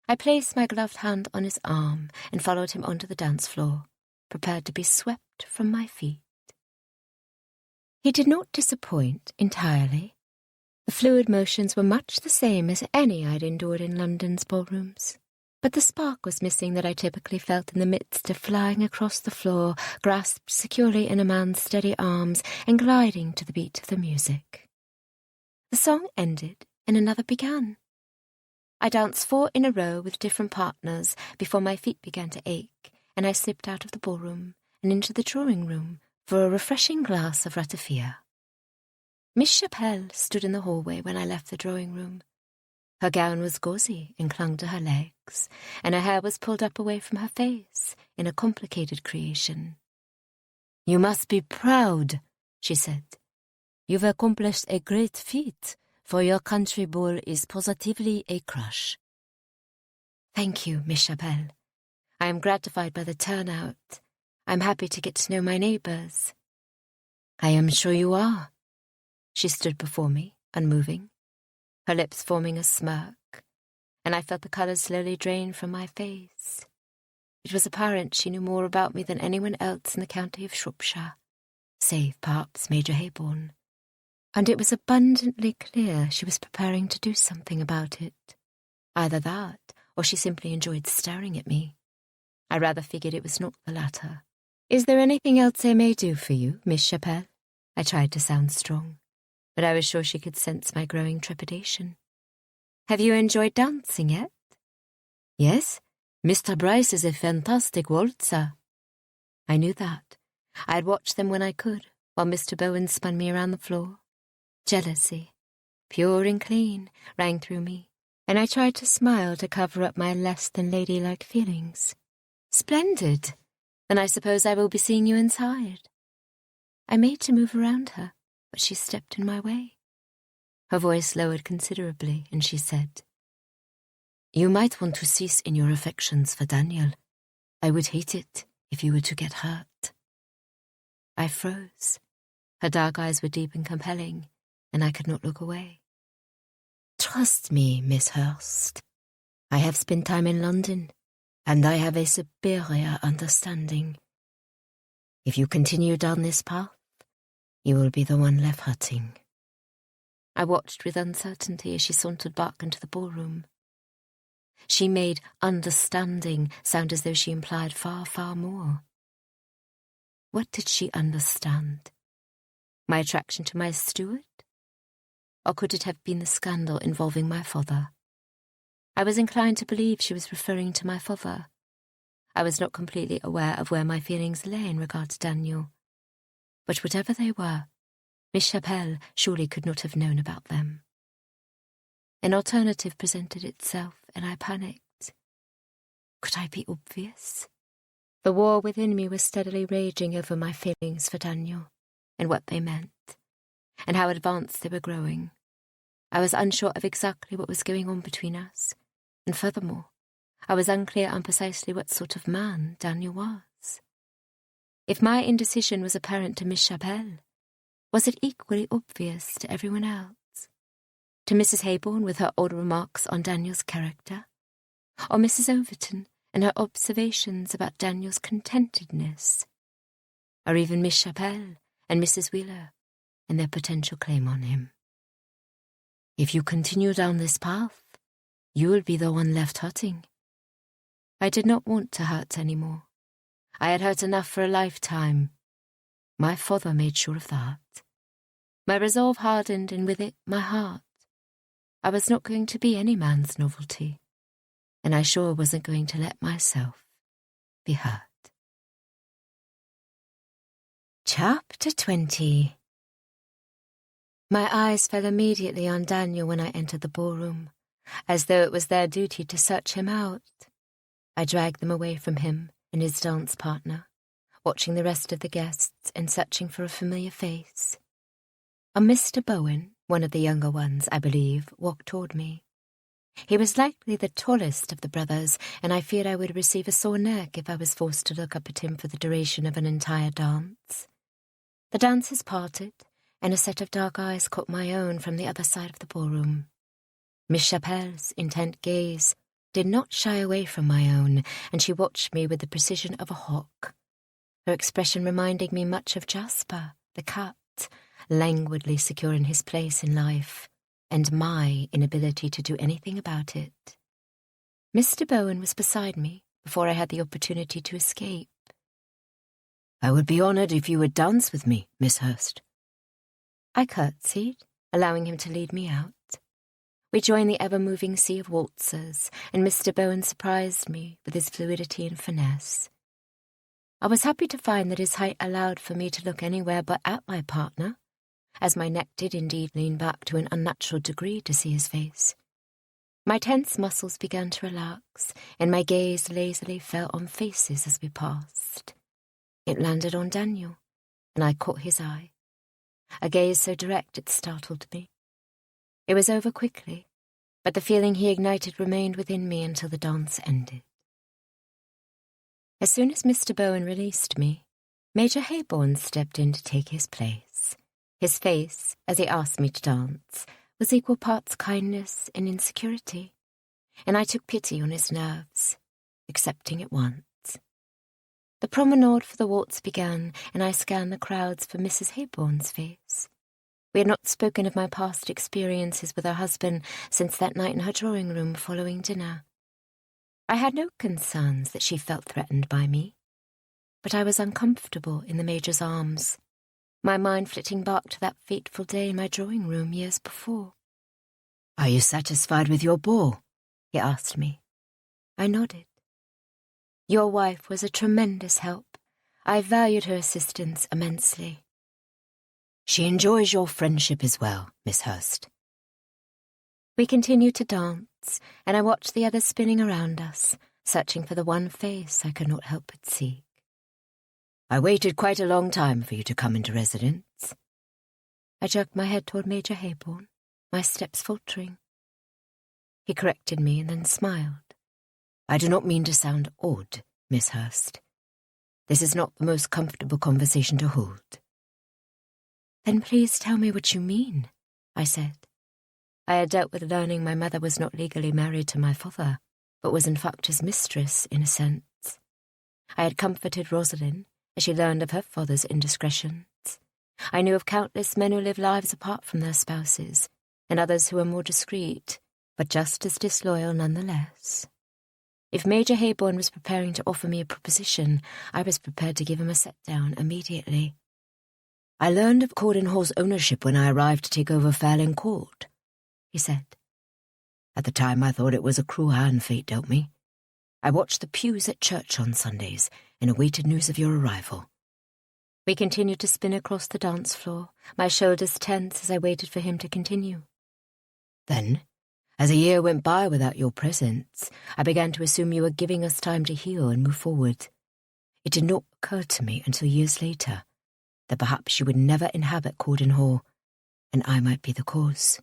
I placed my gloved hand on his arm and followed him onto the dance floor, prepared to be swept from my feet. He did not disappoint entirely. The fluid motions were much the same as any I'd endured in London's ballrooms, but the spark was missing that I typically felt in the midst of flying across the floor, grasped securely in a man's steady arms and gliding to the beat of the music. The song ended and another began. I danced 4 in a row with different partners before my feet began to ache, and I slipped out of the ballroom and into the drawing-room for a refreshing glass of ratafia. Miss Chapelle stood in the hallway when I left the drawing-room. Her gown was gauzy and clung to her legs, and her hair was pulled up away from her face in a complicated creation. "You must be proud," she said. "You've accomplished a great feat, for your country ball is positively a crush." "Thank you, Miss Chapelle. I am gratified by the turnout. I'm happy to get to know my neighbours." "I am sure you are." She stood before me, unmoving, her lips forming a smirk, and I felt the colour slowly drain from my face. It was apparent she knew more about me than anyone else in the county of Shropshire, save perhaps Major Haybourne, and it was abundantly clear she was preparing to do something about it. Either that, or she simply enjoyed staring at me. I rather figured it was not the latter. "Is there anything else I may do for you, Miss Chapelle?" I tried to sound strong, but I was sure she could sense my growing trepidation. "Have you enjoyed dancing yet?" "Yes, Mr. Bryce is a fantastic waltzer." I knew that. I had watched them when I could, while Mr. Bowen spun me around the floor. Jealousy, pure and clean, rang through me, and I tried to smile to cover up my less-than-ladylike feelings. "Splendid. Then I suppose I will be seeing you inside." I made to move around her, but she stepped in my way. Her voice lowered considerably, and she said, "You might want to cease in your affections for Daniel. I would hate it if you were to get hurt. I froze. Her dark eyes were deep and compelling, and I could not look away. Trust me, Miss Hurst. I have spent time in London, and I have a superior understanding. If you continue down this path, you will be the one left hurting. I watched with uncertainty as she sauntered back into the ballroom. She made understanding sound as though she implied far, far more. What did she understand? My attraction to my steward? Or could it have been the scandal involving my father? I was inclined to believe she was referring to my father. I was not completely aware of where my feelings lay in regard to Daniel. But whatever they were, Miss Chapelle surely could not have known about them. An alternative presented itself, and I panicked. Could I be obvious? The war within me was steadily raging over my feelings for Daniel, and what they meant, and how advanced they were growing. I was unsure of exactly what was going on between us, and furthermore, I was unclear on precisely what sort of man Daniel was. If my indecision was apparent to Miss Chapelle, was it equally obvious to everyone else? To Mrs. Haybourne with her odd remarks on Daniel's character? Or Mrs. Overton and her observations about Daniel's contentedness? Or even Miss Chapelle and Mrs. Wheeler and their potential claim on him? If you continue down this path, you will be the one left hurting. I did not want to hurt any more. I had hurt enough for a lifetime. My father made sure of that. My resolve hardened, and with it my heart. I was not going to be any man's novelty, and I sure wasn't going to let myself be hurt. Chapter 20. My eyes fell immediately on Daniel when I entered the ballroom, as though it was their duty to search him out. I dragged them away from him and his dance partner, watching the rest of the guests and searching for a familiar face. A Mr. Bowen, one of the younger ones, I believe, walked toward me. He was likely the tallest of the brothers, and I feared I would receive a sore neck if I was forced to look up at him for the duration of an entire dance. The dancers parted, and a set of dark eyes caught my own from the other side of the ballroom. Miss Chapelle's intent gaze did not shy away from my own, and she watched me with the precision of a hawk, her expression reminding me much of Jasper, the cat, languidly secure in his place in life, and my inability to do anything about it. Mr. Bowen was beside me before I had the opportunity to escape. I would be honoured if you would dance with me, Miss Hurst. I curtsied, allowing him to lead me out. We joined the ever-moving sea of waltzers, and Mr. Bowen surprised me with his fluidity and finesse. I was happy to find that his height allowed for me to look anywhere but at my partner, as my neck did indeed lean back to an unnatural degree to see his face. My tense muscles began to relax, and my gaze lazily fell on faces as we passed. It landed on Daniel, and I caught his eye, a gaze so direct it startled me. It was over quickly, but the feeling he ignited remained within me until the dance ended. As soon as Mr. Bowen released me, Major Haybourne stepped in to take his place. His face, as he asked me to dance, was equal parts kindness and insecurity, and I took pity on his nerves, accepting at once. The promenade for the waltz began, and I scanned the crowds for Mrs. Haybourne's face. We had not spoken of my past experiences with her husband since that night in her drawing-room following dinner. I had no concerns that she felt threatened by me, but I was uncomfortable in the Major's arms, my mind flitting back to that fateful day in my drawing-room years before. Are you satisfied with your ball? He asked me. I nodded. Your wife was a tremendous help. I valued her assistance immensely. She enjoys your friendship as well, Miss Hurst. We continued to dance, and I watched the others spinning around us, searching for the one face I could not help but seek. I waited quite a long time for you to come into residence. I jerked my head toward Major Haybourne, my steps faltering. He corrected me and then smiled. I do not mean to sound odd, Miss Hurst. This is not the most comfortable conversation to hold. Then please tell me what you mean, I said. I had dealt with learning my mother was not legally married to my father, but was in fact his mistress, in a sense. I had comforted Rosalind as she learned of her father's indiscretions. I knew of countless men who live lives apart from their spouses, and others who are more discreet, but just as disloyal nonetheless. If Major Haybourne was preparing to offer me a proposition, I was prepared to give him a set-down immediately. I learned of Cordon Hall's ownership when I arrived to take over Fairlane Court, he said. At the time I thought it was a cruel hand fate dealt me. I watched the pews at church on Sundays and awaited news of your arrival. We continued to spin across the dance floor, my shoulders tense as I waited for him to continue. Then, as a year went by without your presence, I began to assume you were giving us time to heal and move forward. It did not occur to me until years later that perhaps you would never inhabit Cordon Hall, and I might be the cause.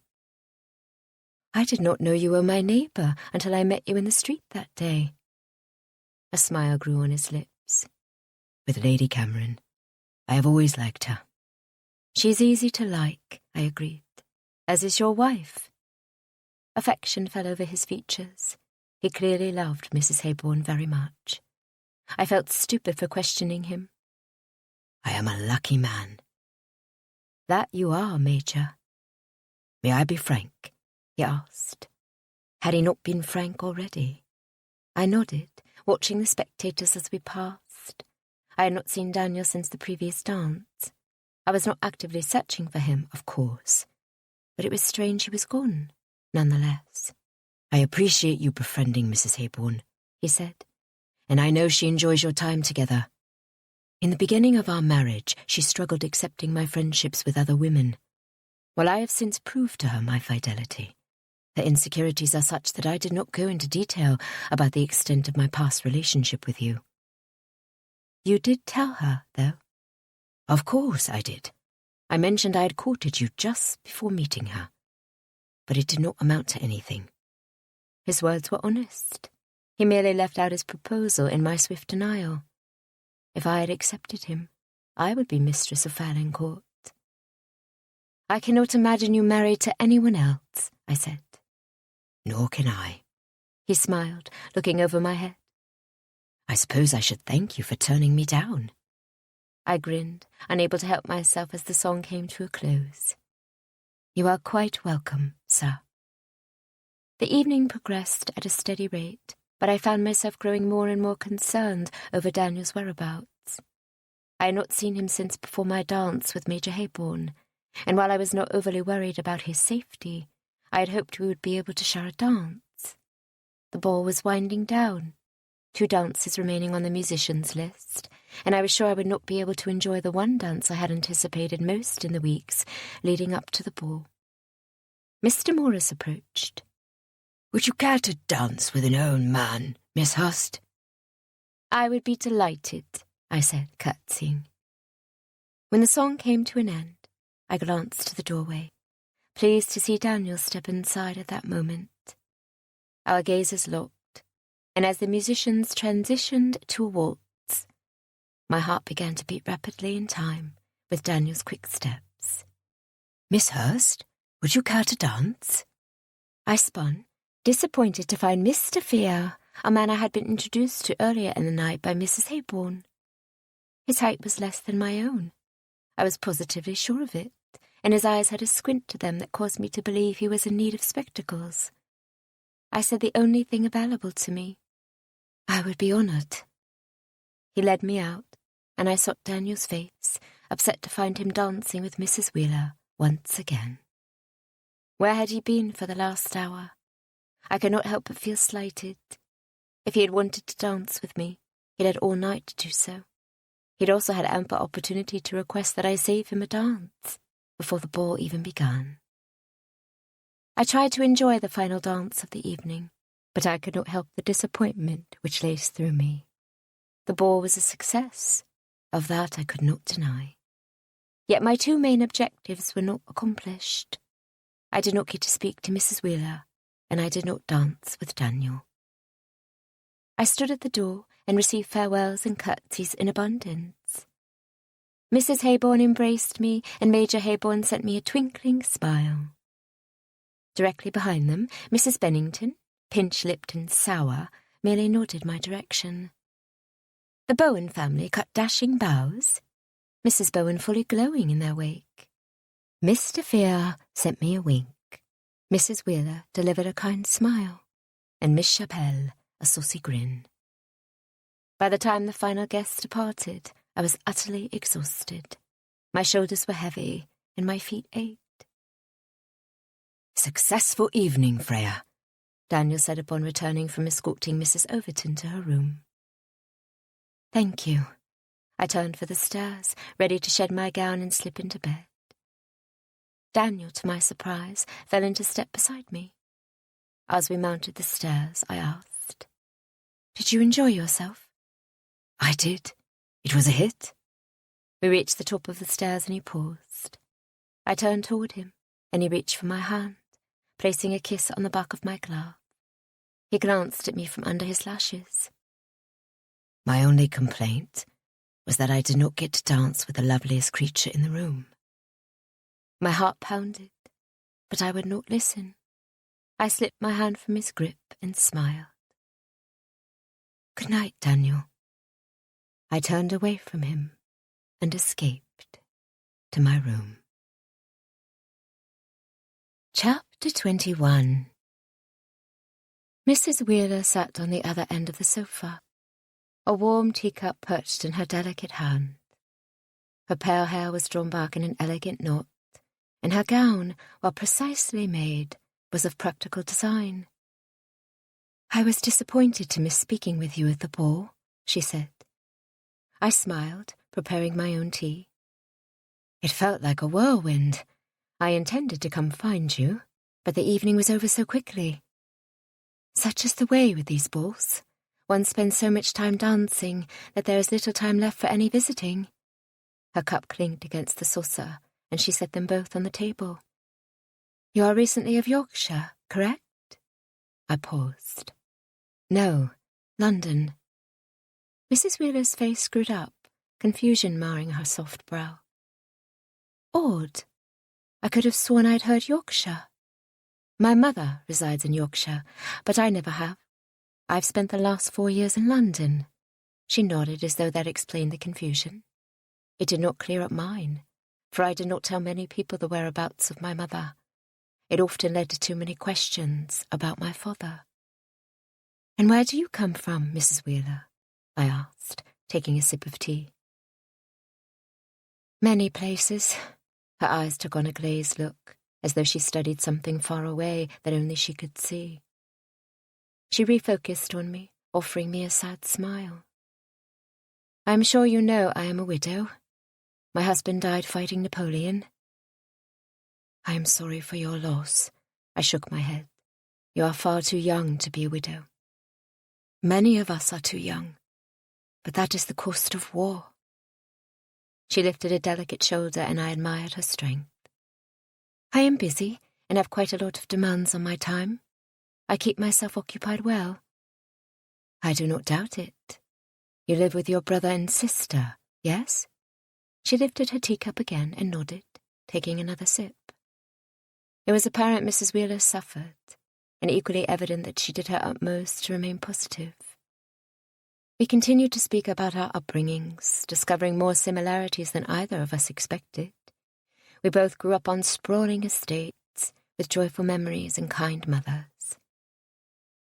I did not know you were my neighbour until I met you in the street that day. A smile grew on his lips. With Lady Cameron, I have always liked her. She's easy to like, I agreed, as is your wife. Affection fell over his features. He clearly loved Mrs. Haybourne very much. I felt stupid for questioning him. I am a lucky man. That you are, Major. May I be frank? He asked. Had he not been frank already? I nodded, watching the spectators as we passed. I had not seen Daniel since the previous dance. I was not actively searching for him, of course, but it was strange he was gone, nonetheless. I appreciate you befriending Mrs. Haybourne, he said, and I know she enjoys your time together. In the beginning of our marriage, she struggled accepting my friendships with other women. Well, I have since proved to her my fidelity. Her insecurities are such that I did not go into detail about the extent of my past relationship with you. You did tell her, though? Of course I did. I mentioned I had courted you just before meeting her. But it did not amount to anything. His words were honest. He merely left out his proposal in my swift denial. If I had accepted him, I would be mistress of Fairlane Court. I cannot imagine you married to anyone else, I said. Nor can I. He smiled, looking over my head. I suppose I should thank you for turning me down. I grinned, unable to help myself as the song came to a close. You are quite welcome, sir. The evening progressed at a steady rate, but I found myself growing more and more concerned over Daniel's whereabouts. I had not seen him since before my dance with Major Haybourne, and while I was not overly worried about his safety, I had hoped we would be able to share a dance. The ball was winding down, 2 dances remaining on the musicians' list, and I was sure I would not be able to enjoy the one dance I had anticipated most in the weeks leading up to the ball. Mr. Morris approached. Would you care to dance with an old man, Miss Hurst? I would be delighted, I said, curtsying. When the song came to an end, I glanced to the doorway, pleased to see Daniel step inside at that moment. Our gazes locked, and as the musicians transitioned to a waltz, my heart began to beat rapidly in time with Daniel's quick steps. Miss Hurst, would you care to dance? I spun, disappointed to find Mr. Freya, a man I had been introduced to earlier in the night by Mrs. Haybourne. His height was less than my own. I was positively sure of it, and his eyes had a squint to them that caused me to believe he was in need of spectacles. I said the only thing available to me. I would be honoured. He led me out, and I sought Daniel's face, upset to find him dancing with Mrs. Wheeler once again. Where had he been for the last hour? I could not help but feel slighted. If he had wanted to dance with me, he'd had all night to do so. He'd also had ample opportunity to request that I save him a dance before the ball even began. I tried to enjoy the final dance of the evening, but I could not help the disappointment which laced through me. The ball was a success. Of that I could not deny. Yet my 2 main objectives were not accomplished. I did not get to speak to Mrs. Wheeler, and I did not dance with Daniel. I I stood at the door and received farewells and curtsies in abundance. Mrs. Hayborn embraced me, and Major Hayborn sent me a twinkling smile. Directly behind them, Mrs. Bennington, pinch-lipped and sour, merely nodded my direction. The Bowen family cut dashing bows, Mrs. Bowen fully glowing in their wake. Mr. Freya sent me a wink. Mrs. Wheeler delivered a kind smile, and Miss Chapelle a saucy grin. By the time the final guests departed, I was utterly exhausted. My shoulders were heavy, and my feet ached. "Successful evening, Freya," Daniel said upon returning from escorting Mrs. Overton to her room. Thank you. I turned for the stairs, ready to shed my gown and slip into bed. Daniel, to my surprise, fell into step beside me. As we mounted the stairs, I asked, "Did you enjoy yourself?" "I did. It was a hit." We reached the top of the stairs and he paused. I turned toward him, and he reached for my hand, placing a kiss on the back of my glove. He glanced at me from under his lashes. "My only complaint was that I did not get to dance with the loveliest creature in the room." My heart pounded, but I would not listen. I slipped my hand from his grip and smiled. "Good night, Daniel." I turned away from him and escaped to my room. Chapter 21. Mrs. Wheeler sat on the other end of the sofa, a warm teacup perched in her delicate hand. Her pale hair was drawn back in an elegant knot, and her gown, while precisely made, was of practical design. "I was disappointed to miss speaking with you at the ball," she said. I smiled, preparing my own tea. "It felt like a whirlwind. I intended to come find you, but the evening was over so quickly. Such is the way with these balls. One spends so much time dancing that there is little time left for any visiting." Her cup clinked against the saucer, and she set them both on the table. "You are recently of Yorkshire, correct?" I paused. "No, London." Mrs. Wheeler's face screwed up, confusion marring her soft brow. "Odd. I could have sworn I'd heard Yorkshire. My mother resides in Yorkshire, but I never have. I've spent the last 4 years in London." She nodded as though that explained the confusion. It did not clear up mine, for I did not tell many people the whereabouts of my mother. It often led to too many questions about my father. "And where do you come from, Mrs. Wheeler?" I asked, taking a sip of tea. "Many places." Her eyes took on a glazed look, as though she studied something far away that only she could see. She refocused on me, offering me a sad smile. "I am sure you know I am a widow. My husband died fighting Napoleon." "I am sorry for your loss." I shook my head. "You are far too young to be a widow." "Many of us are too young, but that is the cost of war." She lifted a delicate shoulder, and I admired her strength. "I am busy and have quite a lot of demands on my time. I keep myself occupied well." "I do not doubt it. You live with your brother and sister, yes?" She lifted her teacup again and nodded, taking another sip. It was apparent Mrs. Wheeler suffered, and equally evident that she did her utmost to remain positive. We continued to speak about our upbringings, discovering more similarities than either of us expected. We both grew up on sprawling estates, with joyful memories and kind mothers.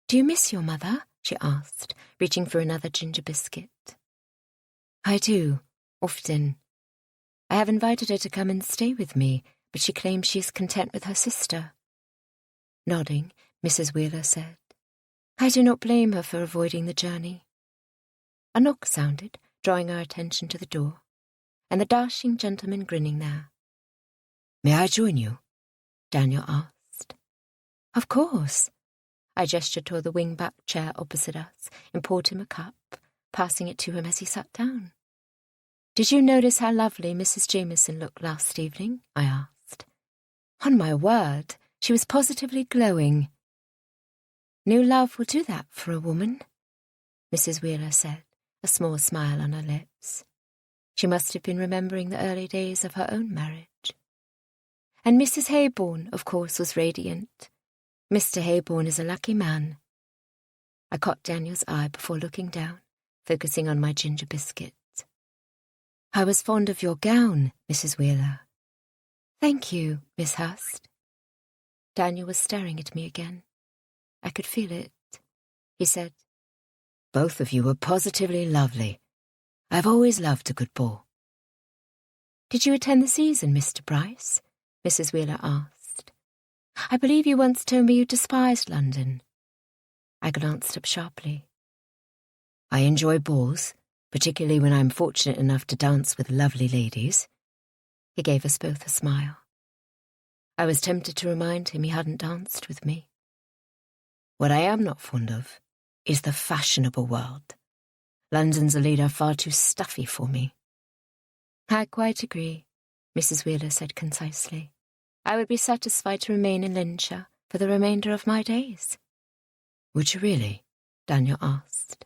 "Do you miss your mother?" she asked, reaching for another ginger biscuit. "I do, often. I have invited her to come and stay with me, but she claims she is content with her sister." Nodding, Mrs. Wheeler said, "I do not blame her for avoiding the journey." A knock sounded, drawing our attention to the door, and the dashing gentleman grinning there. "May I join you?" Daniel asked. "Of course." I gestured toward the wing-back chair opposite us and poured him a cup, passing it to him as he sat down. "Did you notice how lovely Mrs. Jameson looked last evening?" I asked. "On my word, she was positively glowing." "New love will do that for a woman." Mrs. Wheeler said, a small smile on her lips. She must have been remembering the early days of her own marriage. And Mrs. Haybourne, of course, was radiant. Mr. Haybourne is a lucky man. I caught Daniel's eye before looking down, focusing on my ginger biscuit. I was fond of your gown, Mrs. Wheeler. Thank you, Miss Hurst. Daniel was staring at me again. I could feel it. He said, Both of you are positively lovely. I've always loved a good ball. Did you attend the season, Mr. Bryce? Mrs. Wheeler asked. I believe you once told me you despised London. I glanced up sharply. I enjoy balls, particularly when I'm fortunate enough to dance with lovely ladies. He gave us both a smile. I was tempted to remind him he hadn't danced with me. What I am not fond of is the fashionable world. London's a leader far too stuffy for me. I quite agree, Mrs. Wheeler said concisely. I would be satisfied to remain in Lincolnshire for the remainder of my days. Would you really? Daniel asked.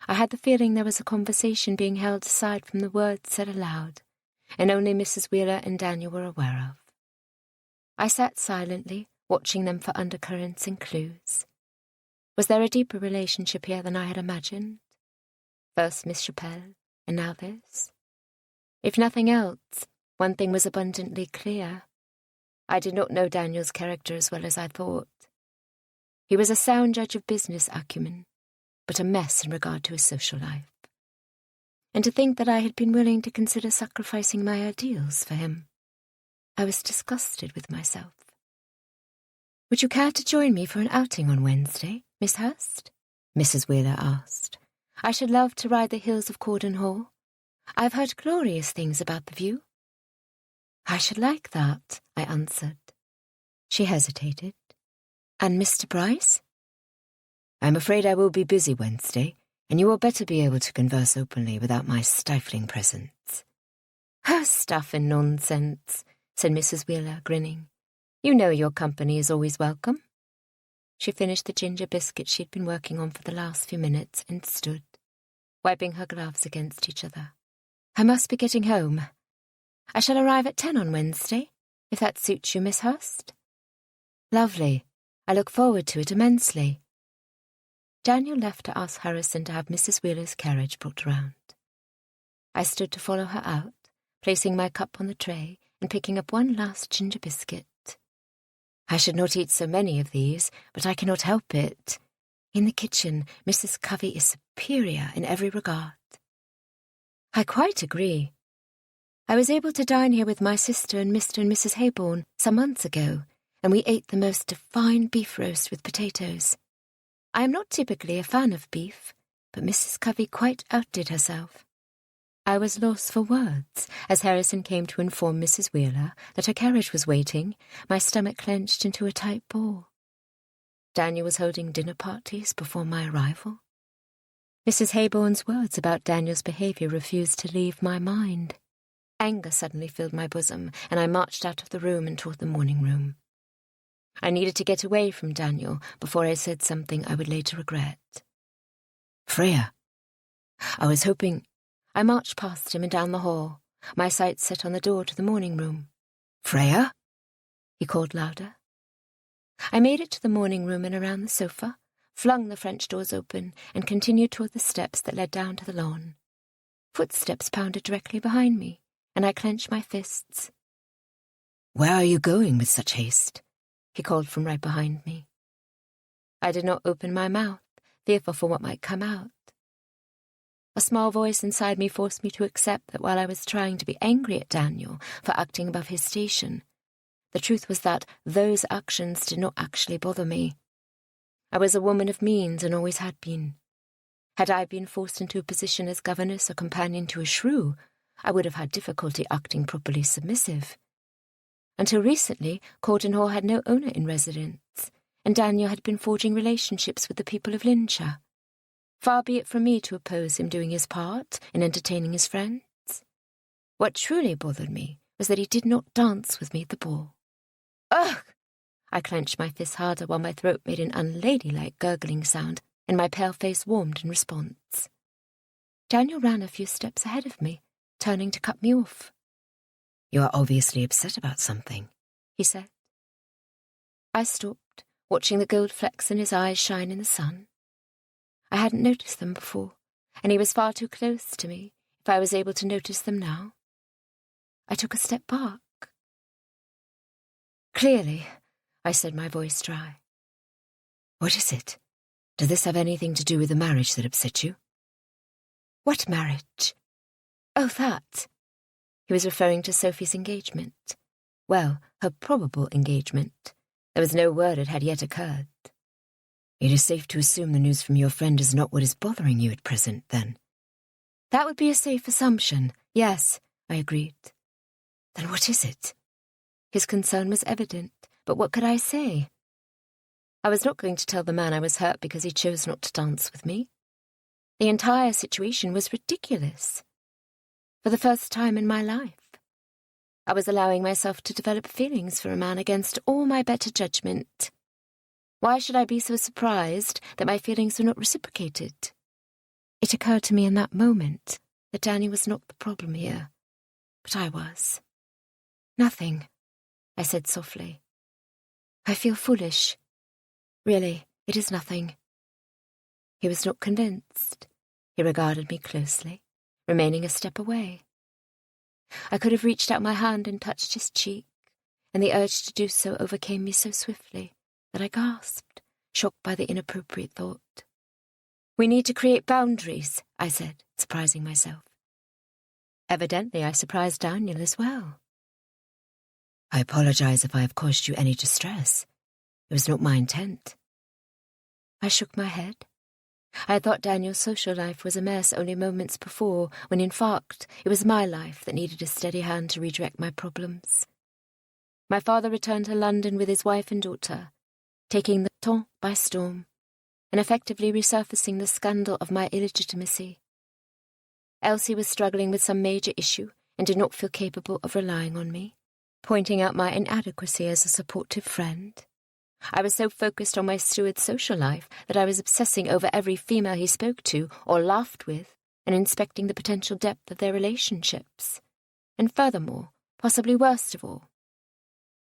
I had the feeling there was a conversation being held aside from the words said aloud, and only Mrs. Wheeler and Daniel were aware of. I sat silently, watching them for undercurrents and clues. Was there a deeper relationship here than I had imagined? First Miss Chappelle, and now this? If nothing else, one thing was abundantly clear. I did not know Daniel's character as well as I thought. He was a sound judge of business acumen, but a mess in regard to his social life. And to think that I had been willing to consider sacrificing my ideals for him. I was disgusted with myself. Would you care to join me for an outing on Wednesday, Miss Hurst? Mrs. Wheeler asked. I should love to ride the hills of Cordon Hall. I've heard glorious things about the view. I should like that, I answered. She hesitated. And Mr. Bryce? I'm afraid I will be busy Wednesday, and you will better be able to converse openly without my stifling presence. Oh, stuff and nonsense, said Mrs. Wheeler, grinning. You know your company is always welcome. She finished the ginger biscuit she'd been working on for the last few minutes and stood, wiping her gloves against each other. I must be getting home. I shall arrive at 10 on Wednesday, if that suits you, Miss Hurst. Lovely. I look forward to it immensely. Daniel left to ask Harrison to have Mrs. Wheeler's carriage brought round. I stood to follow her out, placing my cup on the tray and picking up one last ginger biscuit. I should not eat so many of these, but I cannot help it. In the kitchen, Mrs. Covey is superior in every regard. I quite agree. I was able to dine here with my sister and Mr. and Mrs. Haybourne some months ago, and we ate the most divine beef roast with potatoes. I am not typically a fan of beef, but Mrs. Covey quite outdid herself. I was lost for words as Harrison came to inform Mrs. Wheeler that her carriage was waiting, my stomach clenched into a tight ball. Daniel was holding dinner parties before my arrival. Mrs. Haybourne's words about Daniel's behaviour refused to leave my mind. Anger suddenly filled my bosom, and I marched out of the room and toward the morning room. I needed to get away from Daniel before I said something I would later regret. Freya, I was hoping... I marched past him and down the hall, my sights set on the door to the morning room. Freya? He called louder. I made it to the morning room and around the sofa, flung the French doors open, and continued toward the steps that led down to the lawn. Footsteps pounded directly behind me, and I clenched my fists. Where are you going with such haste? He called from right behind me. I did not open my mouth, fearful for what might come out. A small voice inside me forced me to accept that while I was trying to be angry at Daniel for acting above his station, the truth was that those actions did not actually bother me. I was a woman of means and always had been. Had I been forced into a position as governess or companion to a shrew, I would have had difficulty acting properly submissive. Until recently, Cordon Hall had no owner in residence, and Daniel had been forging relationships with the people of Lincolnshire. Far be it from me to oppose him doing his part in entertaining his friends. What truly bothered me was that he did not dance with me at the ball. Ugh! I clenched my fists harder while my throat made an unladylike gurgling sound and my pale face warmed in response. Daniel ran a few steps ahead of me, turning to cut me off. "You are obviously upset about something," he said. I stopped, watching the gold flecks in his eyes shine in the sun. I hadn't noticed them before, and he was far too close to me if I was able to notice them now. I took a step back. "Clearly," I said, my voice dry. "What is it? Does this have anything to do with the marriage that upset you?" "What marriage?" "Oh, that." He was referring to Sophie's engagement. Well, her probable engagement. There was no word it had yet occurred. "It is safe to assume the news from your friend is not what is bothering you at present, then?" "That would be a safe assumption, yes," I agreed. "Then what is it?" His concern was evident, but what could I say? I was not going to tell the man I was hurt because he chose not to dance with me. The entire situation was ridiculous. For the first time in my life, I was allowing myself to develop feelings for a man against all my better judgment. Why should I be so surprised that my feelings were not reciprocated? It occurred to me in that moment that Danny was not the problem here, but I was. "Nothing," I said softly. "I feel foolish. Really, it is nothing." He was not convinced. He regarded me closely, remaining a step away. I could have reached out my hand and touched his cheek, and the urge to do so overcame me so swiftly that I gasped, shocked by the inappropriate thought. "We need to create boundaries," I said, surprising myself. Evidently, I surprised Daniel as well. "I apologize if I have caused you any distress. It was not my intent." I shook my head. I had thought Daniel's social life was a mess only moments before, when in fact it was my life that needed a steady hand to redirect my problems. My father returned to London with his wife and daughter, taking the temps by storm, and effectively resurfacing the scandal of my illegitimacy. Elsie was struggling with some major issue and did not feel capable of relying on me, pointing out my inadequacy as a supportive friend. I was so focused on my steward's social life that I was obsessing over every female he spoke to or laughed with and inspecting the potential depth of their relationships. And furthermore, possibly worst of all,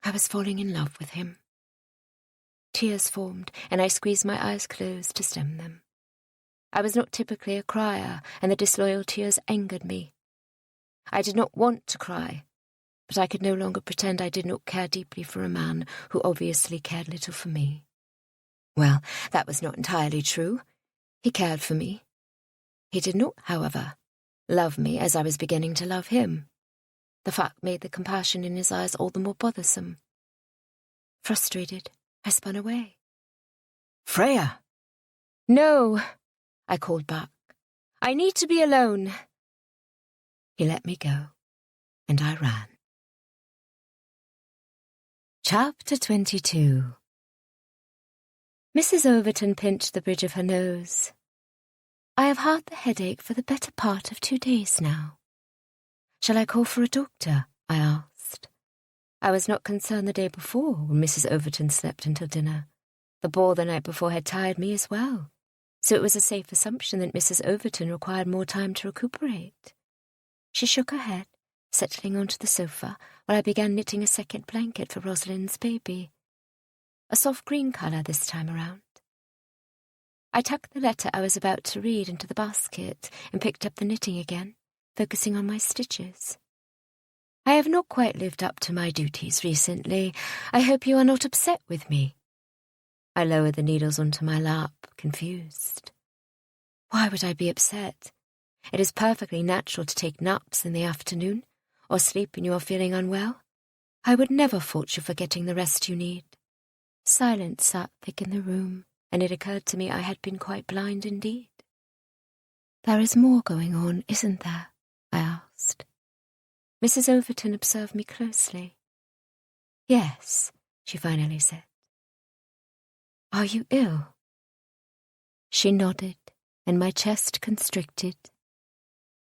I was falling in love with him. Tears formed, and I squeezed my eyes closed to stem them. I was not typically a crier, and the disloyal tears angered me. I did not want to cry, but I could no longer pretend I did not care deeply for a man who obviously cared little for me. Well, that was not entirely true. He cared for me. He did not, however, love me as I was beginning to love him. The fact made the compassion in his eyes all the more bothersome. Frustrated, I spun away. "Freya!" "No," I called back. "I need to be alone." He let me go, and I ran. Chapter 22. Mrs. Overton pinched the bridge of her nose. "I have had the headache for the better part of 2 days now. Shall I call for a doctor?" I asked. I was not concerned the day before when Mrs. Overton slept until dinner. The ball the night before had tired me as well, so it was a safe assumption that Mrs. Overton required more time to recuperate. She shook her head, settling onto the sofa while I began knitting a second blanket for Rosalind's baby. A soft green colour this time around. I tucked the letter I was about to read into the basket and picked up the knitting again, focusing on my stitches. "I have not quite lived up to my duties recently. I hope you are not upset with me." I lowered the needles onto my lap, confused. Why would I be upset? It is perfectly natural to take naps in the afternoon, or sleep when you are feeling unwell. I would never fault you for getting the rest you need. Silence sat thick in the room, and it occurred to me I had been quite blind indeed. "There is more going on, isn't there?" I asked. Mrs. Overton observed me closely. "Yes," she finally said. "Are you ill?" She nodded, and my chest constricted.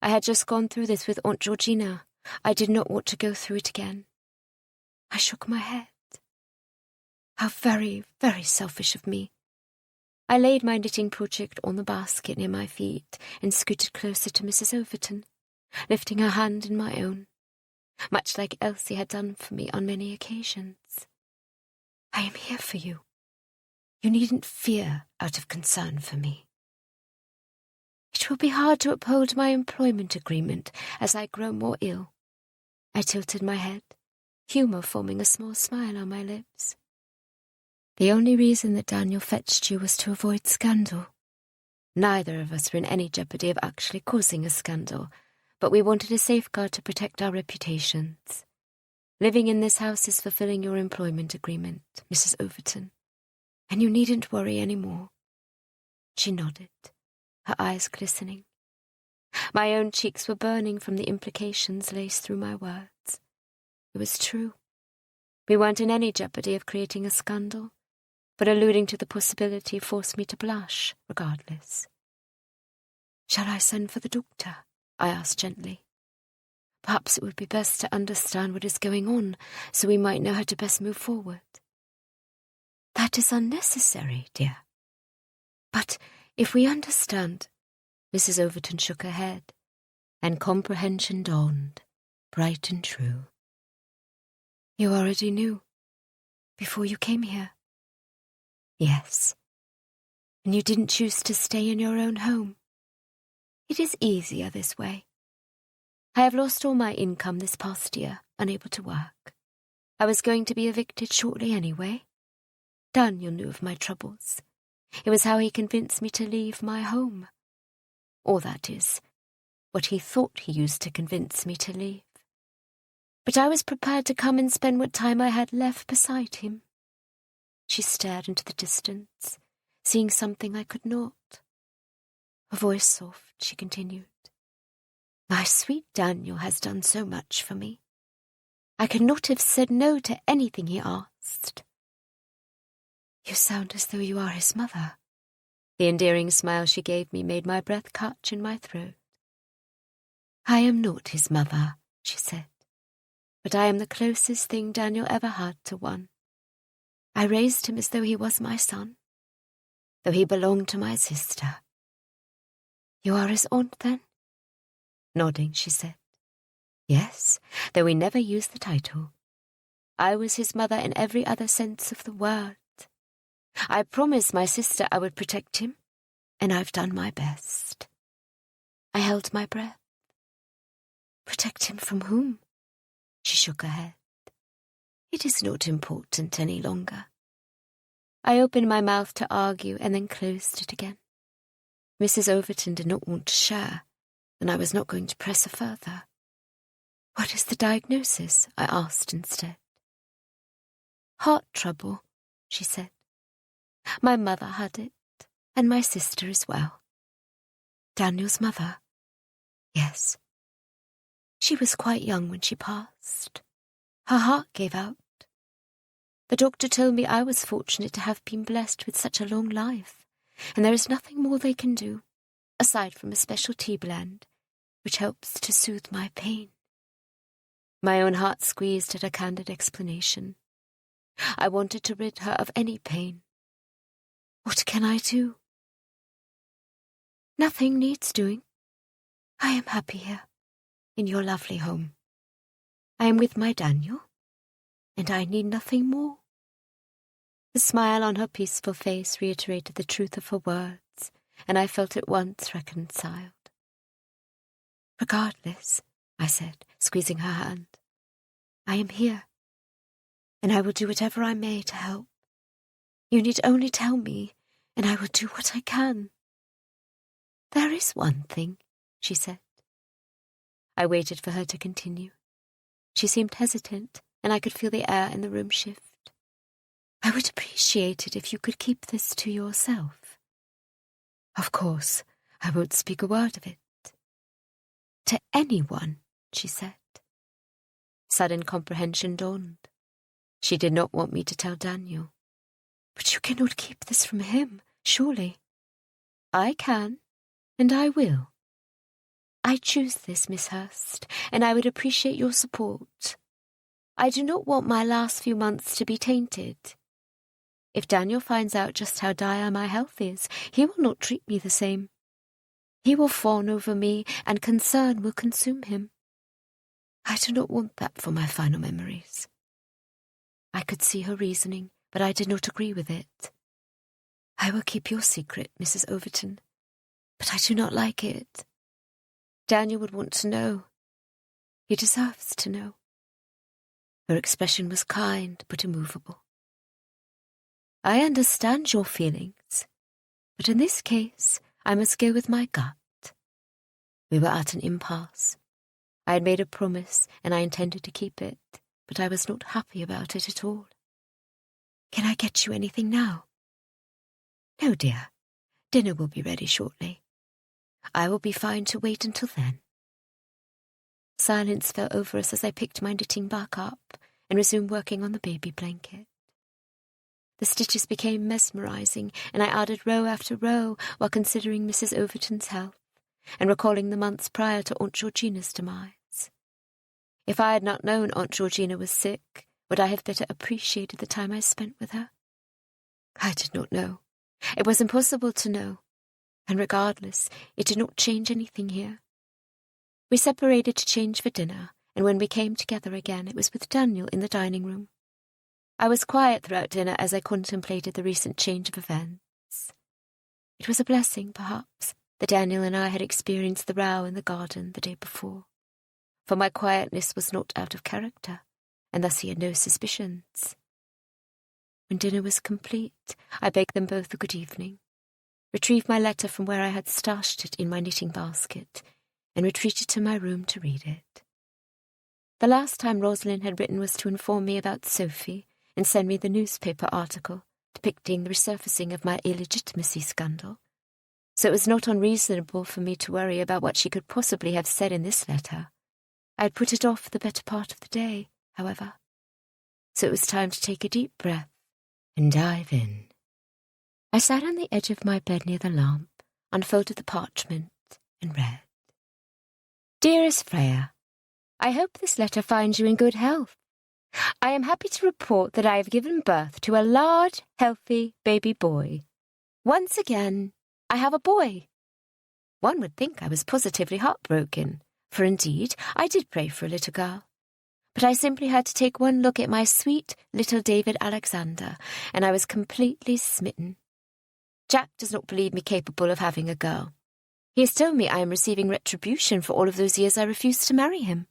I had just gone through this with Aunt Georgina. I did not want to go through it again. I shook my head. How very, very selfish of me. I laid my knitting project on the basket near my feet and scooted closer to Mrs. Overton, lifting her hand in my own, much like Elsie had done for me on many occasions. I am here for you. You needn't fear out of concern for me. It will be hard to uphold my employment agreement as I grow more ill. I tilted my head, humour forming a small smile on my lips. The only reason that Daniel fetched you was to avoid scandal. Neither of us were in any jeopardy of actually causing a scandal, but we wanted a safeguard to protect our reputations. Living in this house is fulfilling your employment agreement, Mrs. Overton, and you needn't worry any more. She nodded, her eyes glistening. My own cheeks were burning from the implications laced through my words. It was true. We weren't in any jeopardy of creating a scandal, but alluding to the possibility forced me to blush, regardless. "Shall I send for the doctor?" I asked gently. "Perhaps it would be best to understand what is going on, so we might know how to best move forward." "That is unnecessary, dear. But if we understand..." Mrs. Overton shook her head, and comprehension dawned, bright and true. "You already knew, before you came here?" "Yes. And you didn't choose to stay in your own home. It is easier this way. I have lost all my income this past year, unable to work. I was going to be evicted shortly anyway. Daniel knew of my troubles. It was how he convinced me to leave my home. Or that is, what he thought he used to convince me to leave. But I was prepared to come and spend what time I had left beside him." She stared into the distance, seeing something I could not. Her voice soft, she continued. "My sweet Daniel has done so much for me. I could not have said no to anything he asked." "You sound as though you are his mother." The endearing smile she gave me made my breath catch in my throat. "I am not his mother," she said, "but I am the closest thing Daniel ever had to one. I raised him as though he was my son, though he belonged to my sister." "You are his aunt, then?" Nodding, she said. "Yes, though we never used the title. I was his mother in every other sense of the word. I promised my sister I would protect him, and I've done my best." I held my breath. "Protect him from whom?" She shook her head. "It is not important any longer." I opened my mouth to argue and then closed it again. Mrs. Overton did not want to share, and I was not going to press her further. "What is the diagnosis?" I asked instead. "Heart trouble," she said. "My mother had it, and my sister as well." "Daniel's mother?" "Yes. She was quite young when she passed. Her heart gave out. The doctor told me I was fortunate to have been blessed with such a long life, and there is nothing more they can do, aside from a special tea blend, which helps to soothe my pain." My own heart squeezed at her candid explanation. I wanted to rid her of any pain. "What can I do?" "Nothing needs doing. I am happy here, in your lovely home. I am with my Daniel, and I need nothing more." The smile on her peaceful face reiterated the truth of her words, and I felt at once reconciled. "Regardless," I said, squeezing her hand, "I am here, and I will do whatever I may to help. You need only tell me, and I will do what I can." "There is one thing," she said. I waited for her to continue. She seemed hesitant, and I could feel the air in the room shift. "I would appreciate it if you could keep this to yourself." "Of course, I won't speak a word of it." "To anyone," she said. Sudden comprehension dawned. She did not want me to tell Daniel. "But you cannot keep this from him, surely." "I can, and I will. I choose this, Miss Hurst, and I would appreciate your support. I do not want my last few months to be tainted. If Daniel finds out just how dire my health is, he will not treat me the same. He will fawn over me, and concern will consume him. I do not want that for my final memories. I could see her reasoning, but I did not agree with it. I will keep your secret, Mrs. Overton, but I do not like it. Daniel would want to know. He deserves to know. Her expression was kind but immovable. I understand your feelings, but in this case I must go with my gut. We were at an impasse. I had made a promise and I intended to keep it, but I was not happy about it at all. Can I get you anything now? No, dear. Dinner will be ready shortly. I will be fine to wait until then. Silence fell over us as I picked my knitting back up and resumed working on the baby blanket. The stitches became mesmerizing, and I added row after row while considering Mrs. Overton's health and recalling the months prior to Aunt Georgina's demise. If I had not known Aunt Georgina was sick, would I have better appreciated the time I spent with her? I did not know. It was impossible to know, and regardless, it did not change anything here. We separated to change for dinner, and when we came together again, it was with Daniel in the dining room. I was quiet throughout dinner as I contemplated the recent change of events. It was a blessing, perhaps, that Daniel and I had experienced the row in the garden the day before, for my quietness was not out of character, and thus he had no suspicions. When dinner was complete, I begged them both a good evening, retrieved my letter from where I had stashed it in my knitting basket, and retreated to my room to read it. The last time Rosalind had written was to inform me about Sophie and send me the newspaper article depicting the resurfacing of my illegitimacy scandal, so it was not unreasonable for me to worry about what she could possibly have said in this letter. I had put it off the better part of the day, however, so it was time to take a deep breath and dive in. I sat on the edge of my bed near the lamp, unfolded the parchment, and read. Dearest Freya, I hope this letter finds you in good health. I am happy to report that I have given birth to a large, healthy baby boy. Once again, I have a boy. One would think I was positively heartbroken, for indeed I did pray for a little girl. But I simply had to take one look at my sweet little David Alexander, and I was completely smitten. Jack does not believe me capable of having a girl. He has told me I am receiving retribution for all of those years I refused to marry him.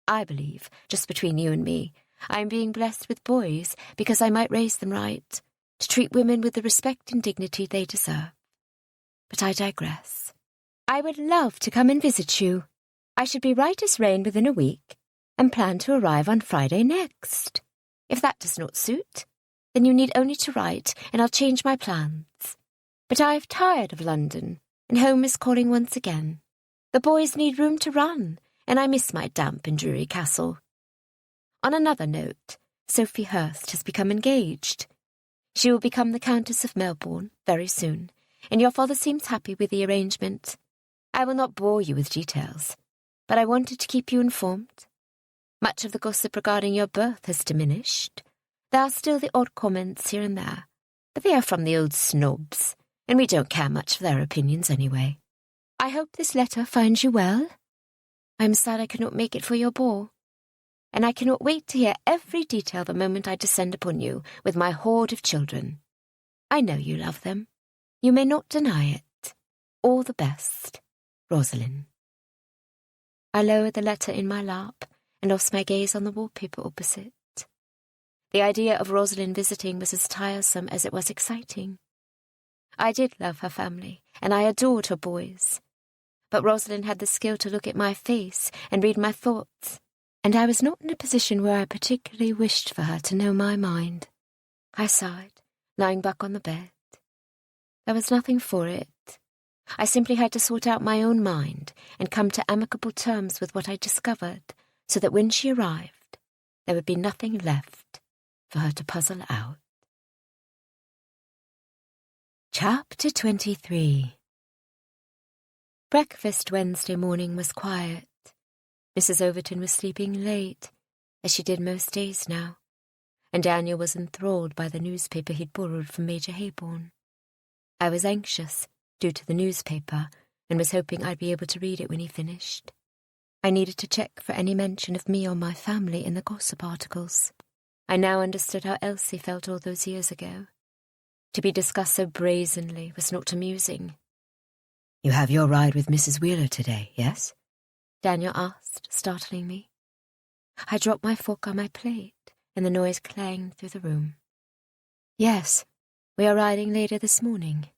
I believe, just between you and me, I am being blessed with boys because I might raise them right, to treat women with the respect and dignity they deserve. But I digress. I would love to come and visit you. I should be right as rain within a week, and plan to arrive on Friday next. If that does not suit, then you need only to write, and I'll change my plans. But I have tired of London, and home is calling once again. The boys need room to run, and I miss my damp and dreary castle. On another note, Sophie Hurst has become engaged. She will become the Countess of Melbourne very soon, and your father seems happy with the arrangement. I will not bore you with details, but I wanted to keep you informed. Much of the gossip regarding your birth has diminished. There are still the odd comments here and there, but they are from the old snobs, and we don't care much for their opinions anyway. I hope this letter finds you well. I am sad I cannot make it for your ball, and I cannot wait to hear every detail the moment I descend upon you with my horde of children. I know you love them. You may not deny it. All the best, Rosalind. I lowered the letter in my lap and lost my gaze on the wallpaper opposite. The idea of Rosalind visiting was as tiresome as it was exciting. I did love her family, and I adored her boys. But Rosalind had the skill to look at my face and read my thoughts, and I was not in a position where I particularly wished for her to know my mind. I sighed, lying back on the bed. There was nothing for it. I simply had to sort out my own mind and come to amicable terms with what I discovered, so that when she arrived, there would be nothing left for her to puzzle out. Chapter 23. Breakfast Wednesday morning was quiet. Mrs. Overton was sleeping late, as she did most days now, and Daniel was enthralled by the newspaper he'd borrowed from Major Hayborn. I was anxious, due to the newspaper, and was hoping I'd be able to read it when he finished. I needed to check for any mention of me or my family in the gossip articles. I now understood how Elsie felt all those years ago. To be discussed so brazenly was not amusing. "You have your ride with Mrs. Wheeler today, yes?" Daniel asked, startling me. I dropped my fork on my plate, and the noise clanged through the room. "Yes, we are riding later this morning."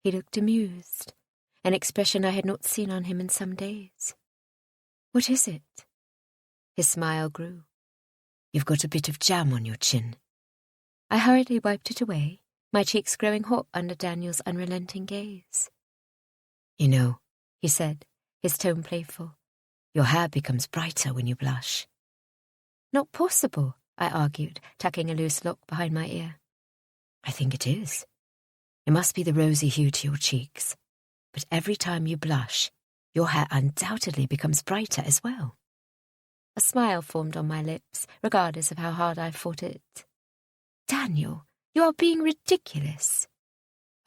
He looked amused, an expression I had not seen on him in some days. "What is it?" His smile grew. "You've got a bit of jam on your chin." I hurriedly wiped it away, my cheeks growing hot under Daniel's unrelenting gaze. "You know," he said, his tone playful, "your hair becomes brighter when you blush." "Not possible," I argued, tucking a loose lock behind my ear. "I think it is. It must be the rosy hue to your cheeks. But every time you blush, your hair undoubtedly becomes brighter as well." A smile formed on my lips, regardless of how hard I fought it. "Daniel, you are being ridiculous."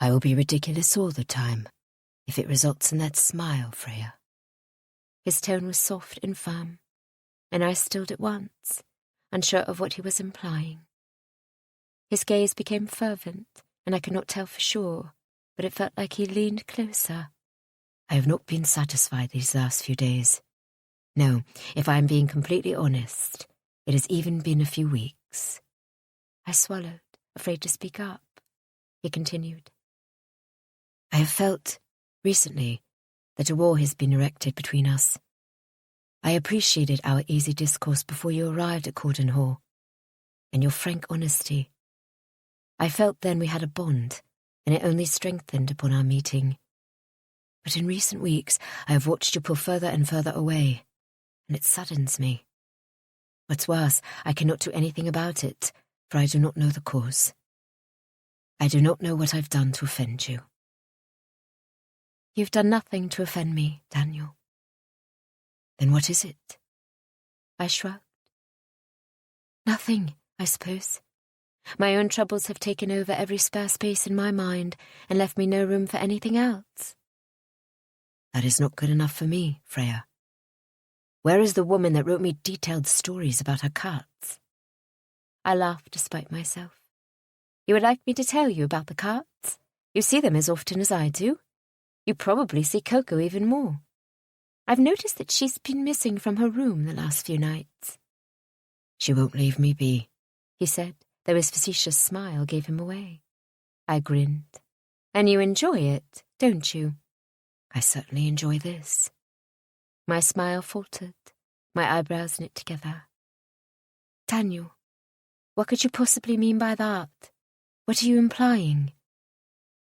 "I will be ridiculous all the time, if it results in that smile, Freya." His tone was soft and firm, and I stilled at once, unsure of what he was implying. His gaze became fervent, and I could not tell for sure, but it felt like he leaned closer. "I have not been satisfied these last few days. No, if I am being completely honest, it has even been a few weeks." I swallowed, afraid to speak up. He continued. "I have felt, recently, that a wall has been erected between us. I appreciated our easy discourse before you arrived at Corden Hall, and your frank honesty. I felt then we had a bond, and it only strengthened upon our meeting. But in recent weeks, I have watched you pull further and further away, and it saddens me. What's worse, I cannot do anything about it, for I do not know the cause. I do not know what I've done to offend you." "You've done nothing to offend me, Daniel." "Then what is it?" I shrugged. "Nothing, I suppose. My own troubles have taken over every spare space in my mind and left me no room for anything else." "That is not good enough for me, Freya. Where is the woman that wrote me detailed stories about her cats?" I laughed despite myself. "You would like me to tell you about the cats? You see them as often as I do. You probably see Coco even more. I've noticed that she's been missing from her room the last few nights." "She won't leave me be," he said, though his facetious smile gave him away. I grinned. "And you enjoy it, don't you?" "I certainly enjoy this." My smile faltered, my eyebrows knit together. "Daniel, what could you possibly mean by that? What are you implying?"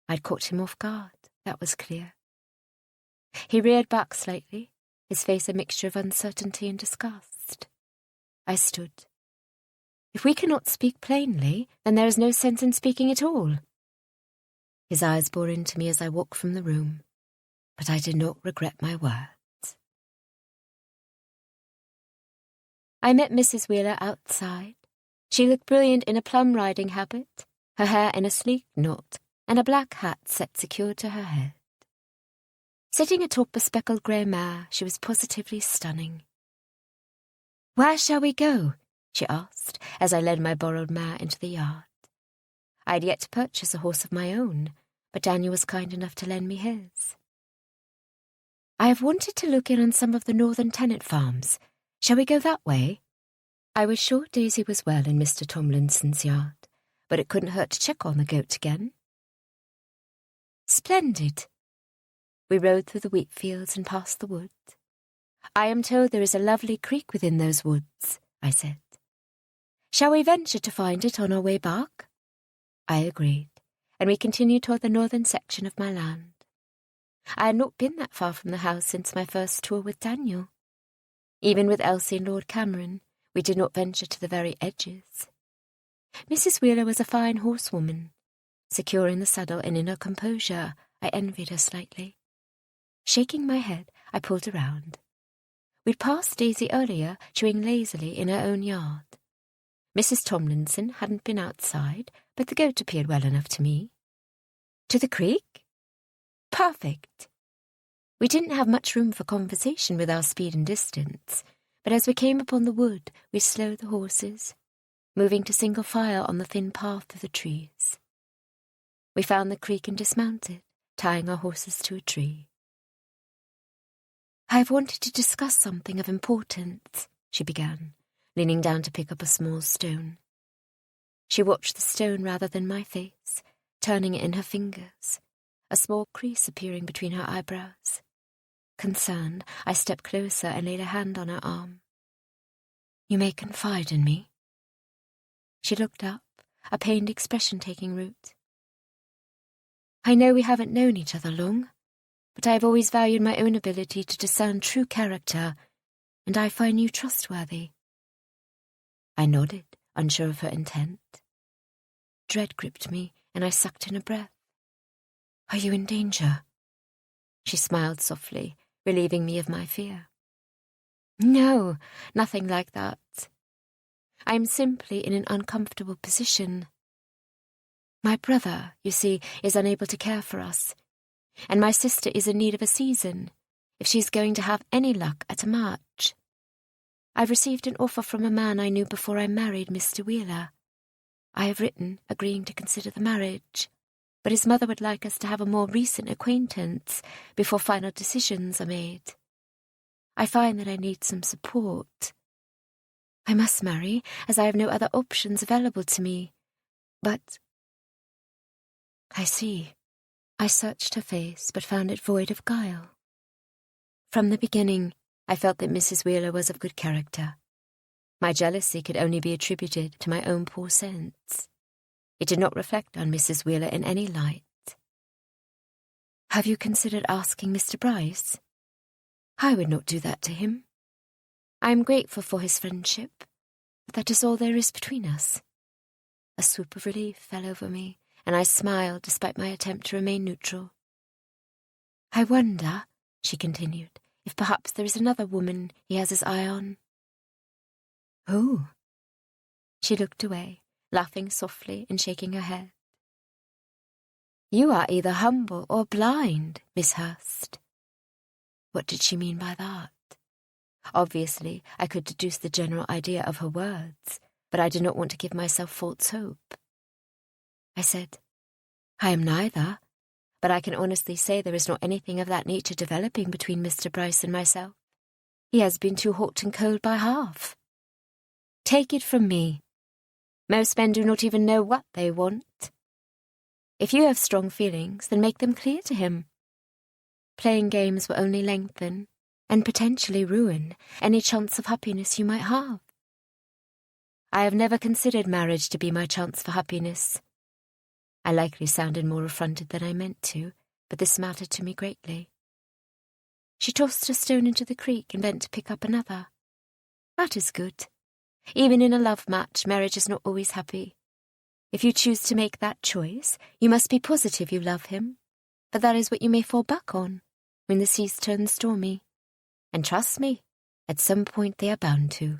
I'd caught him off guard, that was clear. He reared back slightly, his face a mixture of uncertainty and disgust. I stood. "If we cannot speak plainly, then there is no sense in speaking at all." His eyes bore into me as I walked from the room, but I did not regret my words. I met Mrs. Wheeler outside. She looked brilliant in a plum riding habit, her hair in a sleek knot, and a black hat set secure to her head. Sitting atop a speckled grey mare, she was positively stunning. "Where shall we go?" she asked, as I led my borrowed mare into the yard. I had yet to purchase a horse of my own, but Daniel was kind enough to lend me his. "I have wanted to look in on some of the northern tenant farms. Shall we go that way?" I was sure Daisy was well in Mr. Tomlinson's yard, but it couldn't hurt to check on the goat again. "Splendid." We rode through the wheat fields and past the wood. "I am told there is a lovely creek within those woods," I said. "Shall we venture to find it on our way back?" I agreed, and we continued toward the northern section of my land. I had not been that far from the house since my first tour with Daniel. Even with Elsie and Lord Cameron, we did not venture to the very edges. Mrs. Wheeler was a fine horsewoman. Secure in the saddle and in her composure, I envied her slightly. Shaking my head, I pulled around. We'd passed Daisy earlier, chewing lazily in her own yard. Mrs. Tomlinson hadn't been outside, but the goat appeared well enough to me. To the creek? Perfect. We didn't have much room for conversation with our speed and distance, but as we came upon the wood, we slowed the horses, moving to single file on the thin path through the trees. We found the creek and dismounted, tying our horses to a tree. "I have wanted to discuss something of importance," she began, leaning down to pick up a small stone. She watched the stone rather than my face, turning it in her fingers, a small crease appearing between her eyebrows. Concerned, I stepped closer and laid a hand on her arm. "You may confide in me." She looked up, a pained expression taking root. "I know we haven't known each other long, but I have always valued my own ability to discern true character, and I find you trustworthy." I nodded, unsure of her intent. Dread gripped me, and I sucked in a breath. "Are you in danger?" She smiled softly, relieving me of my fear. "No, nothing like that. I am simply in an uncomfortable position. My brother, you see, is unable to care for us, and my sister is in need of a season, if she is going to have any luck at a match. I've received an offer from a man I knew before I married Mr. Wheeler. I have written, agreeing to consider the marriage, but his mother would like us to have a more recent acquaintance before final decisions are made. I find that I need some support. I must marry, as I have no other options available to me, but—" "I see." I searched her face, but found it void of guile. From the beginning, I felt that Mrs. Wheeler was of good character. My jealousy could only be attributed to my own poor sense. It did not reflect on Mrs. Wheeler in any light. "Have you considered asking Mr. Bryce?" "I would not do that to him. I am grateful for his friendship, but that is all there is between us." A swoop of relief fell over me, and I smiled despite my attempt to remain neutral. "I wonder," she continued, "if perhaps there is another woman he has his eye on." "Who?" She looked away, laughing softly and shaking her head. "You are either humble or blind, Miss Hurst." What did she mean by that? Obviously, I could deduce the general idea of her words, but I did not want to give myself false hope. I said, "I am neither, but I can honestly say there is not anything of that nature developing between Mr. Bryce and myself. He has been too hot and cold by half. Take it from me. Most men do not even know what they want. If you have strong feelings, then make them clear to him. Playing games will only lengthen, and potentially ruin, any chance of happiness you might have. I have never considered marriage to be my chance for happiness." I likely sounded more affronted than I meant to, but this mattered to me greatly. She tossed a stone into the creek and bent to pick up another. "That is good. Even in a love match, marriage is not always happy. If you choose to make that choice, you must be positive you love him, but that is what you may fall back on when the seas turn stormy. And trust me, at some point they are bound to."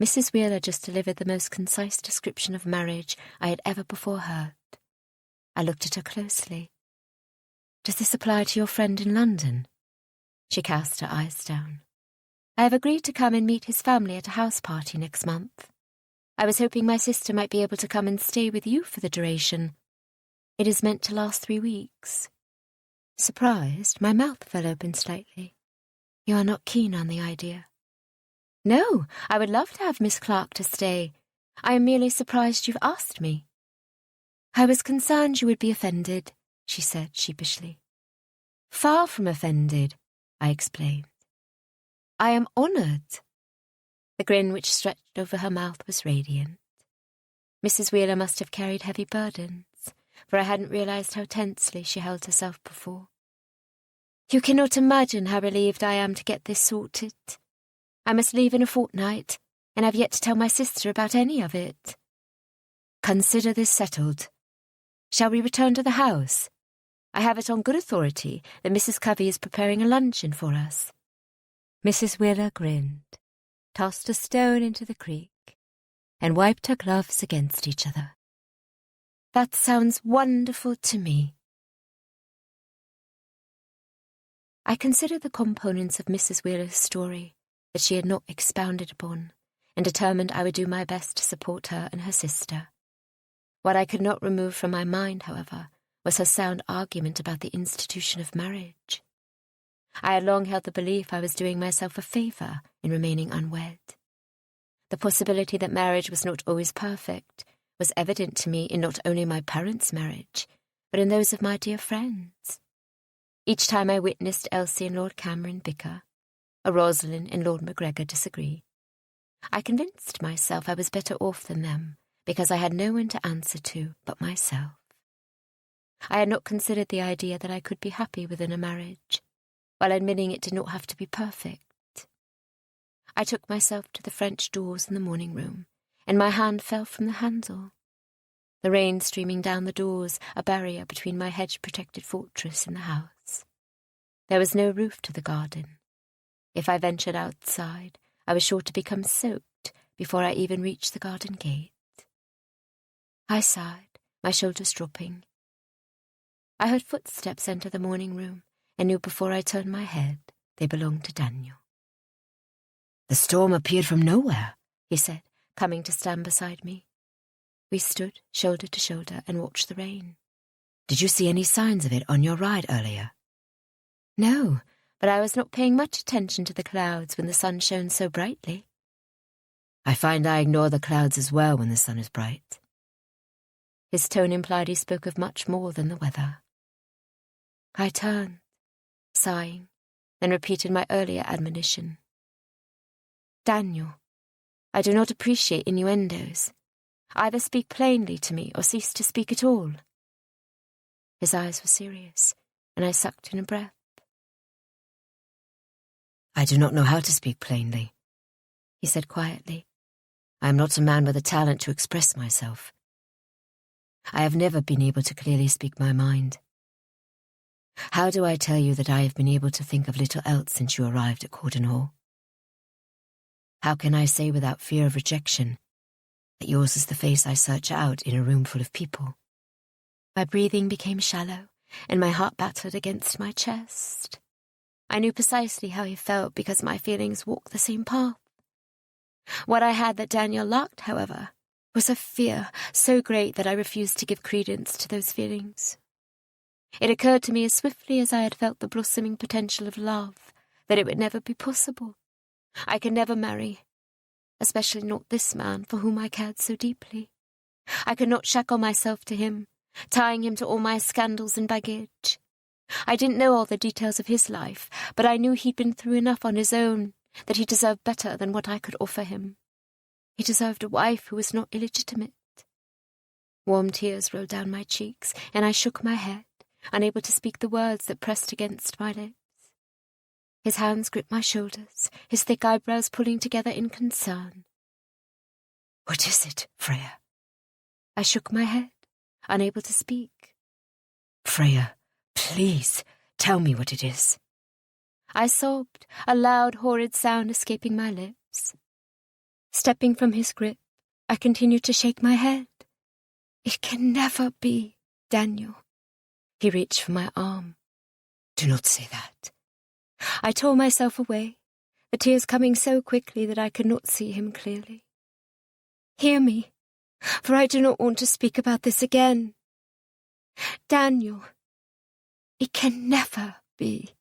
Mrs. Wheeler just delivered the most concise description of marriage I had ever before heard. I looked at her closely. "Does this apply to your friend in London?" She cast her eyes down. "I have agreed to come and meet his family at a house party next month. I was hoping my sister might be able to come and stay with you for the duration. It is meant to last 3 weeks. Surprised, my mouth fell open slightly. "You are not keen on the idea?" "No, I would love to have Miss Clark to stay. I am merely surprised you've asked me." "I was concerned you would be offended," she said sheepishly. "Far from offended," I explained. "I am honoured." The grin which stretched over her mouth was radiant. Mrs. Wheeler must have carried heavy burdens, for I hadn't realised how tensely she held herself before. "You cannot imagine how relieved I am to get this sorted. I must leave in a fortnight, and I've yet to tell my sister about any of it." "Consider this settled. Shall we return to the house? I have it on good authority that Mrs. Covey is preparing a luncheon for us." Mrs. Wheeler grinned, tossed a stone into the creek, and wiped her gloves against each other. "That sounds wonderful to me." I considered the components of Mrs. Wheeler's story that she had not expounded upon, and determined I would do my best to support her and her sister. What I could not remove from my mind, however, was her sound argument about the institution of marriage. I had long held the belief I was doing myself a favour in remaining unwed. The possibility that marriage was not always perfect was evident to me in not only my parents' marriage, but in those of my dear friends. Each time I witnessed Elsie and Lord Cameron bicker, or Rosalind and Lord Macgregor disagree, I convinced myself I was better off than them because I had no one to answer to but myself. I had not considered the idea that I could be happy within a marriage, while admitting it did not have to be perfect. I took myself to the French doors in the morning room, and my hand fell from the handle. The rain streaming down the doors, a barrier between my hedge-protected fortress and the house. There was no roof to the garden. If I ventured outside, I was sure to become soaked before I even reached the garden gate. I sighed, my shoulders dropping. I heard footsteps enter the morning room, and knew before I turned my head they belonged to Daniel. "The storm appeared from nowhere," he said, coming to stand beside me. We stood shoulder to shoulder and watched the rain. "Did you see any signs of it on your ride earlier?" "No, but I was not paying much attention to the clouds when the sun shone so brightly." "I find I ignore the clouds as well when the sun is bright." His tone implied he spoke of much more than the weather. I turned, sighing, then repeated my earlier admonition. "Daniel, I do not appreciate innuendos. Either speak plainly to me or cease to speak at all." His eyes were serious, and I sucked in a breath. "I do not know how to speak plainly," he said quietly. "I am not a man with a talent to express myself. I have never been able to clearly speak my mind. How do I tell you that I have been able to think of little else since you arrived at Corden Hall? How can I say without fear of rejection that yours is the face I search out in a room full of people?" My breathing became shallow, and my heart battered against my chest. I knew precisely how he felt because my feelings walked the same path. What I had that Daniel lacked, however, was a fear so great that I refused to give credence to those feelings. It occurred to me as swiftly as I had felt the blossoming potential of love that it would never be possible. I could never marry, especially not this man for whom I cared so deeply. I could not shackle myself to him, tying him to all my scandals and baggage. I didn't know all the details of his life, but I knew he'd been through enough on his own, that he deserved better than what I could offer him. He deserved a wife who was not illegitimate. Warm tears rolled down my cheeks, and I shook my head, unable to speak the words that pressed against my lips. His hands gripped my shoulders, his thick eyebrows pulling together in concern. "What is it, Freya?" I shook my head, unable to speak. "Freya, please, tell me what it is." I sobbed, a loud, horrid sound escaping my lips. Stepping from his grip, I continued to shake my head. "It can never be, Daniel." He reached for my arm. "Do not say that." I tore myself away, the tears coming so quickly that I could not see him clearly. "Hear me, for I do not want to speak about this again. Daniel, it can never be."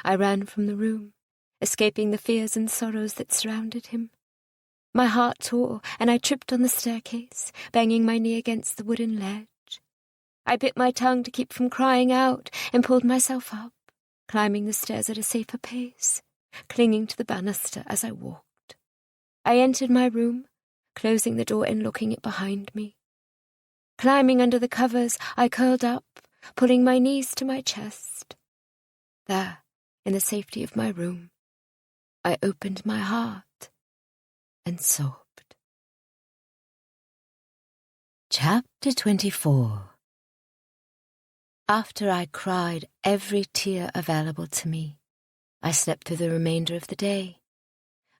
I ran from the room, escaping the fears and sorrows that surrounded him. My heart tore, and I tripped on the staircase, banging my knee against the wooden ledge. I bit my tongue to keep from crying out, and pulled myself up, climbing the stairs at a safer pace, clinging to the banister as I walked. I entered my room, closing the door and locking it behind me. Climbing under the covers, I curled up, pulling my knees to my chest. There, in the safety of my room, I opened my heart and sobbed. Chapter 24. After I cried every tear available to me, I slept through the remainder of the day.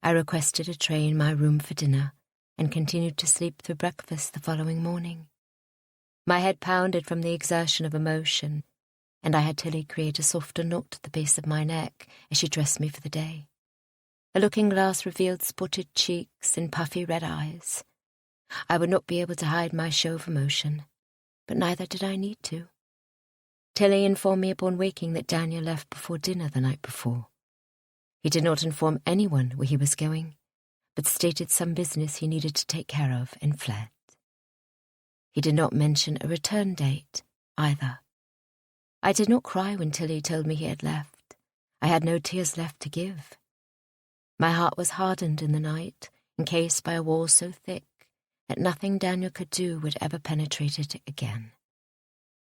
I requested a tray in my room for dinner, and continued to sleep through breakfast the following morning. My head pounded from the exertion of emotion, and I had Tilly create a softer knot at the base of my neck as she dressed me for the day. A looking-glass revealed spotted cheeks and puffy red eyes. I would not be able to hide my show of emotion, but neither did I need to. Tilly informed me upon waking that Daniel left before dinner the night before. He did not inform anyone where he was going, but stated some business he needed to take care of and fled. He did not mention a return date, either. I did not cry when Tilly told me he had left. I had no tears left to give. My heart was hardened in the night, encased by a wall so thick that nothing Daniel could do would ever penetrate it again.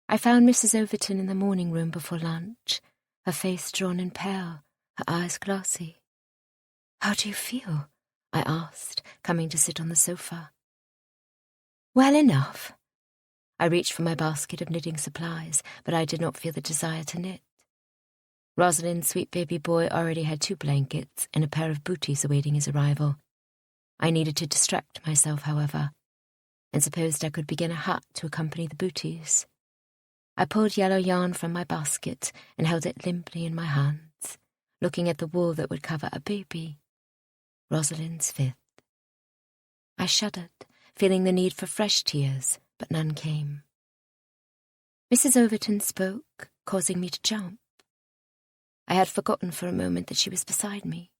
I found Mrs. Overton in the morning room before lunch, her face drawn and pale, her eyes glassy. "How do you feel?" I asked, coming to sit on the sofa. "Well enough." I reached for my basket of knitting supplies, but I did not feel the desire to knit. Rosalind's sweet baby boy already had 2 blankets and a pair of booties awaiting his arrival. I needed to distract myself, however, and supposed I could begin a hat to accompany the booties. I pulled yellow yarn from my basket and held it limply in my hands, looking at the wool that would cover a baby, Rosalind's 5th. I shuddered, feeling the need for fresh tears, but none came. Mrs. Overton spoke, causing me to jump. I had forgotten for a moment that she was beside me.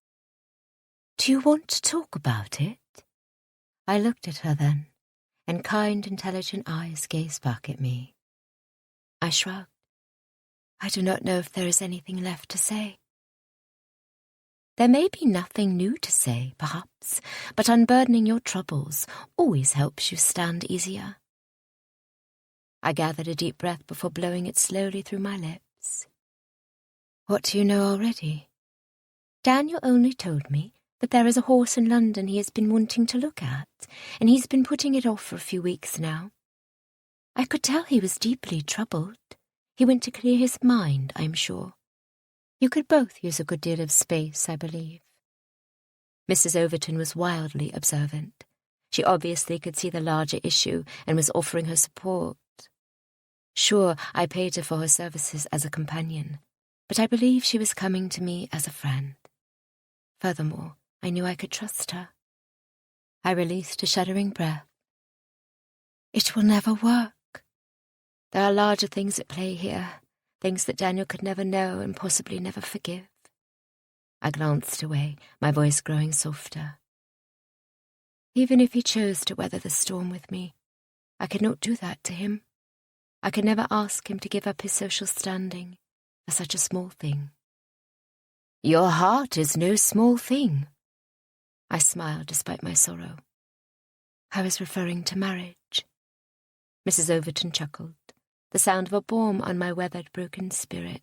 "Do you want to talk about it?" I looked at her then, and kind, intelligent eyes gazed back at me. I shrugged. "I do not know if there is anything left to say." "There may be nothing new to say, perhaps, but unburdening your troubles always helps you stand easier." I gathered a deep breath before blowing it slowly through my lips. "What do you know already?" "Daniel only told me that there is a horse in London he has been wanting to look at, and he's been putting it off for a few weeks now. I could tell he was deeply troubled. He went to clear his mind, I'm sure. You could both use a good deal of space, I believe." Mrs. Overton was wildly observant. She obviously could see the larger issue and was offering her support. Sure, I paid her for her services as a companion, but I believe she was coming to me as a friend. Furthermore, I knew I could trust her. I released a shuddering breath. "It will never work. There are larger things at play here, things that Daniel could never know and possibly never forgive." I glanced away, my voice growing softer. "Even if he chose to weather the storm with me, I could not do that to him. I could never ask him to give up his social standing for such a small thing." "Your heart is no small thing." I smiled despite my sorrow. "I was referring to marriage." Mrs. Overton chuckled, the sound of a balm on my weathered, broken spirit.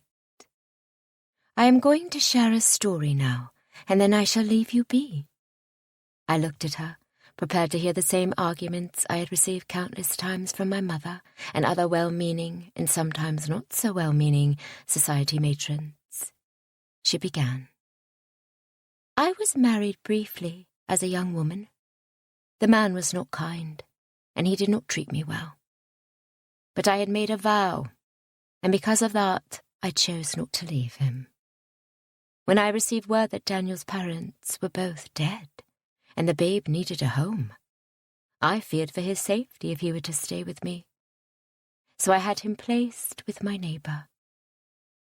"I am going to share a story now, and then I shall leave you be." I looked at her, prepared to hear the same arguments I had received countless times from my mother and other well-meaning and sometimes not so well-meaning society matrons. She began. "I was married briefly as a young woman. The man was not kind, and he did not treat me well. But I had made a vow, and because of that, I chose not to leave him. When I received word that Daniel's parents were both dead, and the babe needed a home, I feared for his safety if he were to stay with me. So I had him placed with my neighbour.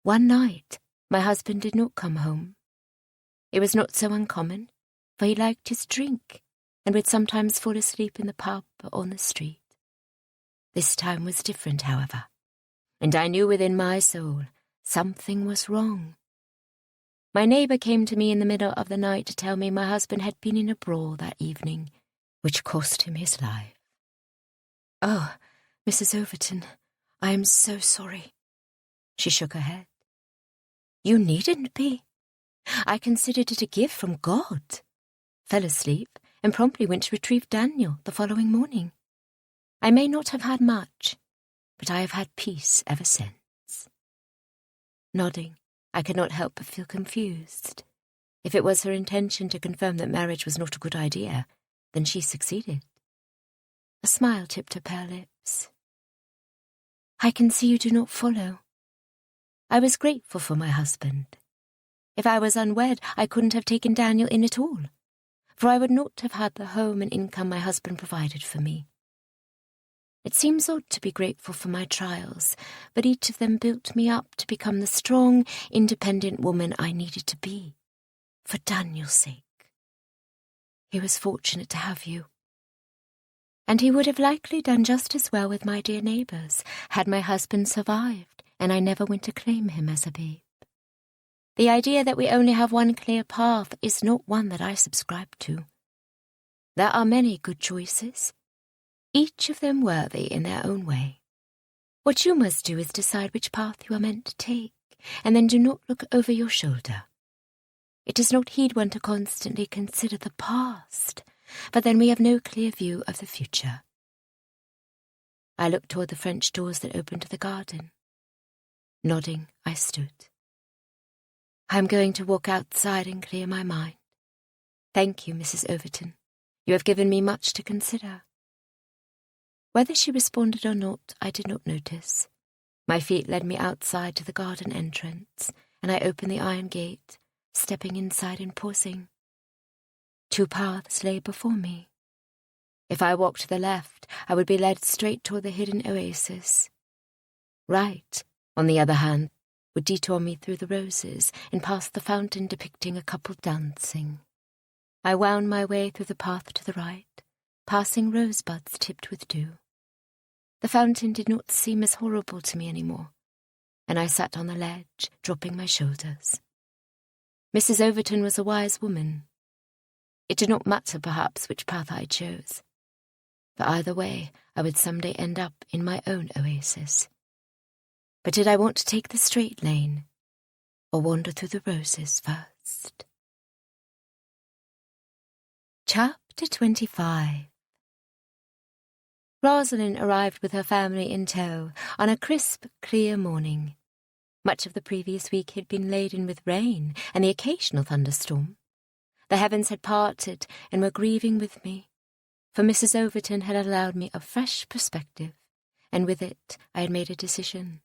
One night, my husband did not come home. It was not so uncommon, for he liked his drink and would sometimes fall asleep in the pub or on the street. This time was different, however, and I knew within my soul something was wrong. My neighbour came to me in the middle of the night to tell me my husband had been in a brawl that evening, which cost him his life. Oh, Mrs. Overton, I am so sorry." She shook her head. "You needn't be. I considered it a gift from God. Fell asleep and promptly went to retrieve Daniel the following morning. I may not have had much, but I have had peace ever since." Nodding, I could not help but feel confused. If it was her intention to confirm that marriage was not a good idea, then she succeeded. A smile tipped her pale lips. I can see you do not follow. I was grateful for my husband. If I was unwed, I couldn't have taken Daniel in at all, for I would not have had the home and income my husband provided for me. It seems odd to be grateful for my trials, but each of them built me up to become the strong, independent woman I needed to be, for Daniel's sake. He was fortunate to have you. And he would have likely done just as well with my dear neighbours had my husband survived and I never went to claim him as a babe. The idea that we only have one clear path is not one that I subscribe to. There are many good choices, each of them worthy in their own way. What you must do is decide which path you are meant to take, and then do not look over your shoulder. It does not heed one to constantly consider the past, but then we have no clear view of the future. I looked toward the French doors that opened to the garden. Nodding, I stood. I am going to walk outside and clear my mind. Thank you, Mrs. Overton. You have given me much to consider. Whether she responded or not, I did not notice. My feet led me outside to the garden entrance, and I opened the iron gate, stepping inside and pausing. 2 paths lay before me. If I walked to the left, I would be led straight toward the hidden oasis. Right, on the other hand, would detour me through the roses and past the fountain depicting a couple dancing. I wound my way through the path to the right, passing rosebuds tipped with dew. The fountain did not seem as horrible to me anymore, and I sat on the ledge, dropping my shoulders. Mrs. Overton was a wise woman. It did not matter, perhaps, which path I chose. But either way, I would someday end up in my own oasis. But did I want to take the straight lane, or wander through the roses first? Chapter 25. Rosalind arrived with her family in tow on a crisp, clear morning. Much of the previous week had been laden with rain and the occasional thunderstorm. The heavens had parted and were grieving with me, for Mrs. Overton had allowed me a fresh perspective, and with it I had made a decision.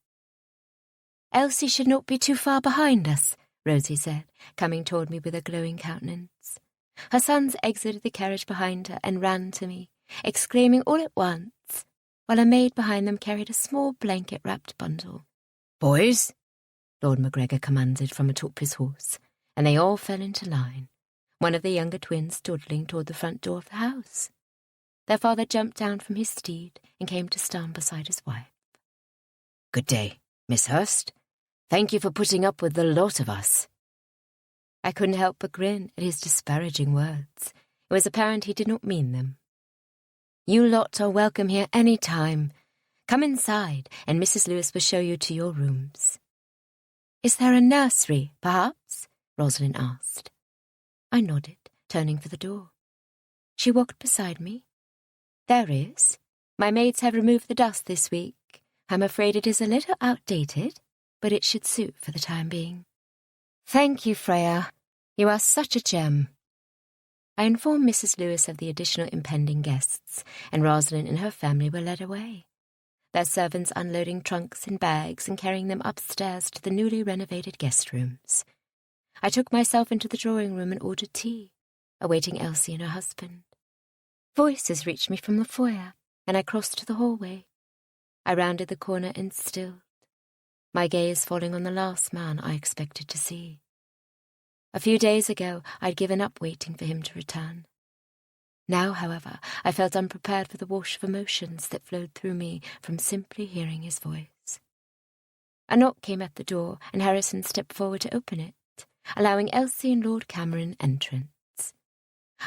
Elsie should not be too far behind us, Rosie said, coming toward me with a glowing countenance. Her sons exited the carriage behind her and ran to me, exclaiming all at once, while a maid behind them carried a small blanket-wrapped bundle. "Boys," Lord MacGregor commanded from atop his horse, and they all fell into line, one of the younger twins dawdling toward the front door of the house. Their father jumped down from his steed and came to stand beside his wife. "Good day, Miss Hurst. Thank you for putting up with the lot of us." I couldn't help but grin at his disparaging words. It was apparent he did not mean them. "You lot are welcome here any time. Come inside, and Mrs. Lewis will show you to your rooms." "Is there a nursery, perhaps?" Rosalind asked. I nodded, turning for the door. She walked beside me. "There is. My maids have removed the dust this week. I'm afraid it is a little outdated, but it should suit for the time being." "Thank you, Freya. You are such a gem." I informed Mrs. Lewis of the additional impending guests, and Rosalind and her family were led away, their servants unloading trunks and bags and carrying them upstairs to the newly renovated guest rooms. I took myself into the drawing room and ordered tea, awaiting Elsie and her husband. Voices reached me from the foyer, and I crossed to the hallway. I rounded the corner and stilled, my gaze falling on the last man I expected to see. A few days ago, I'd given up waiting for him to return. Now, however, I felt unprepared for the wash of emotions that flowed through me from simply hearing his voice. A knock came at the door, and Harrison stepped forward to open it, allowing Elsie and Lord Cameron entrance.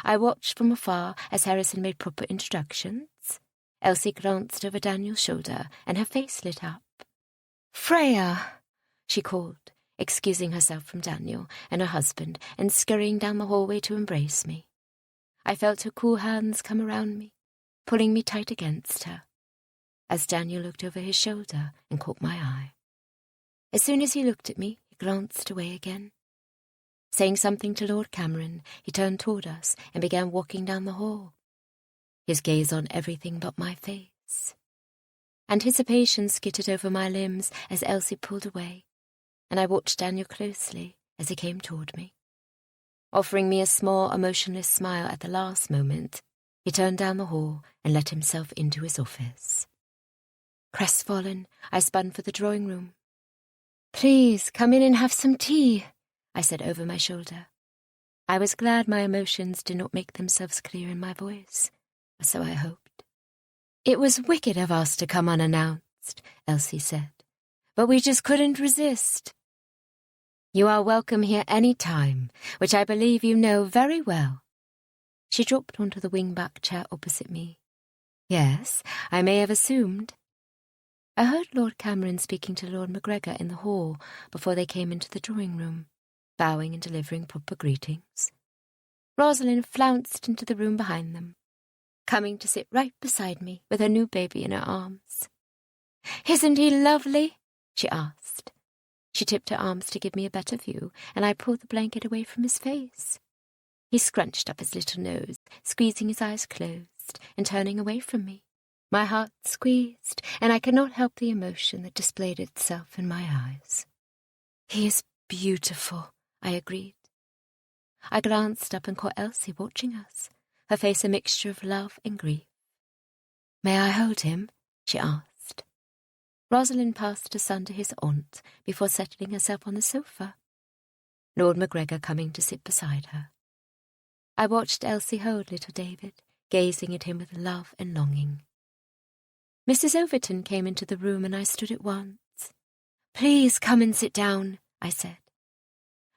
I watched from afar as Harrison made proper introductions. Elsie glanced over Daniel's shoulder, and her face lit up. "Freya," she called, excusing herself from Daniel and her husband and scurrying down the hallway to embrace me. I felt her cool hands come around me, pulling me tight against her, as Daniel looked over his shoulder and caught my eye. As soon as he looked at me, he glanced away again. Saying something to Lord Cameron, he turned toward us and began walking down the hall, his gaze on everything but my face. Anticipation skittered over my limbs as Elsie pulled away, and I watched Daniel closely as he came toward me. Offering me a small, emotionless smile at the last moment, he turned down the hall and let himself into his office. Crestfallen, I spun for the drawing room. "Please, come in and have some tea," I said over my shoulder. I was glad my emotions did not make themselves clear in my voice, or so I hoped. "It was wicked of us to come unannounced," Elsie said, "but we just couldn't resist." "You are welcome here any time, which I believe you know very well." She dropped onto the wing-back chair opposite me. "Yes, I may have assumed." I heard Lord Cameron speaking to Lord MacGregor in the hall before they came into the drawing-room, bowing and delivering proper greetings. Rosalind flounced into the room behind them, coming to sit right beside me with her new baby in her arms. "Isn't he lovely?" she asked. She tipped her arms to give me a better view, and I pulled the blanket away from his face. He scrunched up his little nose, squeezing his eyes closed and turning away from me. My heart squeezed, and I could not help the emotion that displayed itself in my eyes. "He is beautiful," I agreed. I glanced up and caught Elsie watching us, her face a mixture of love and grief. "May I hold him?" she asked. Rosalind passed her son to his aunt before settling herself on the sofa, Lord MacGregor coming to sit beside her. I watched Elsie hold little David, gazing at him with love and longing. Mrs. Overton came into the room and I stood at once. "Please come and sit down," I said.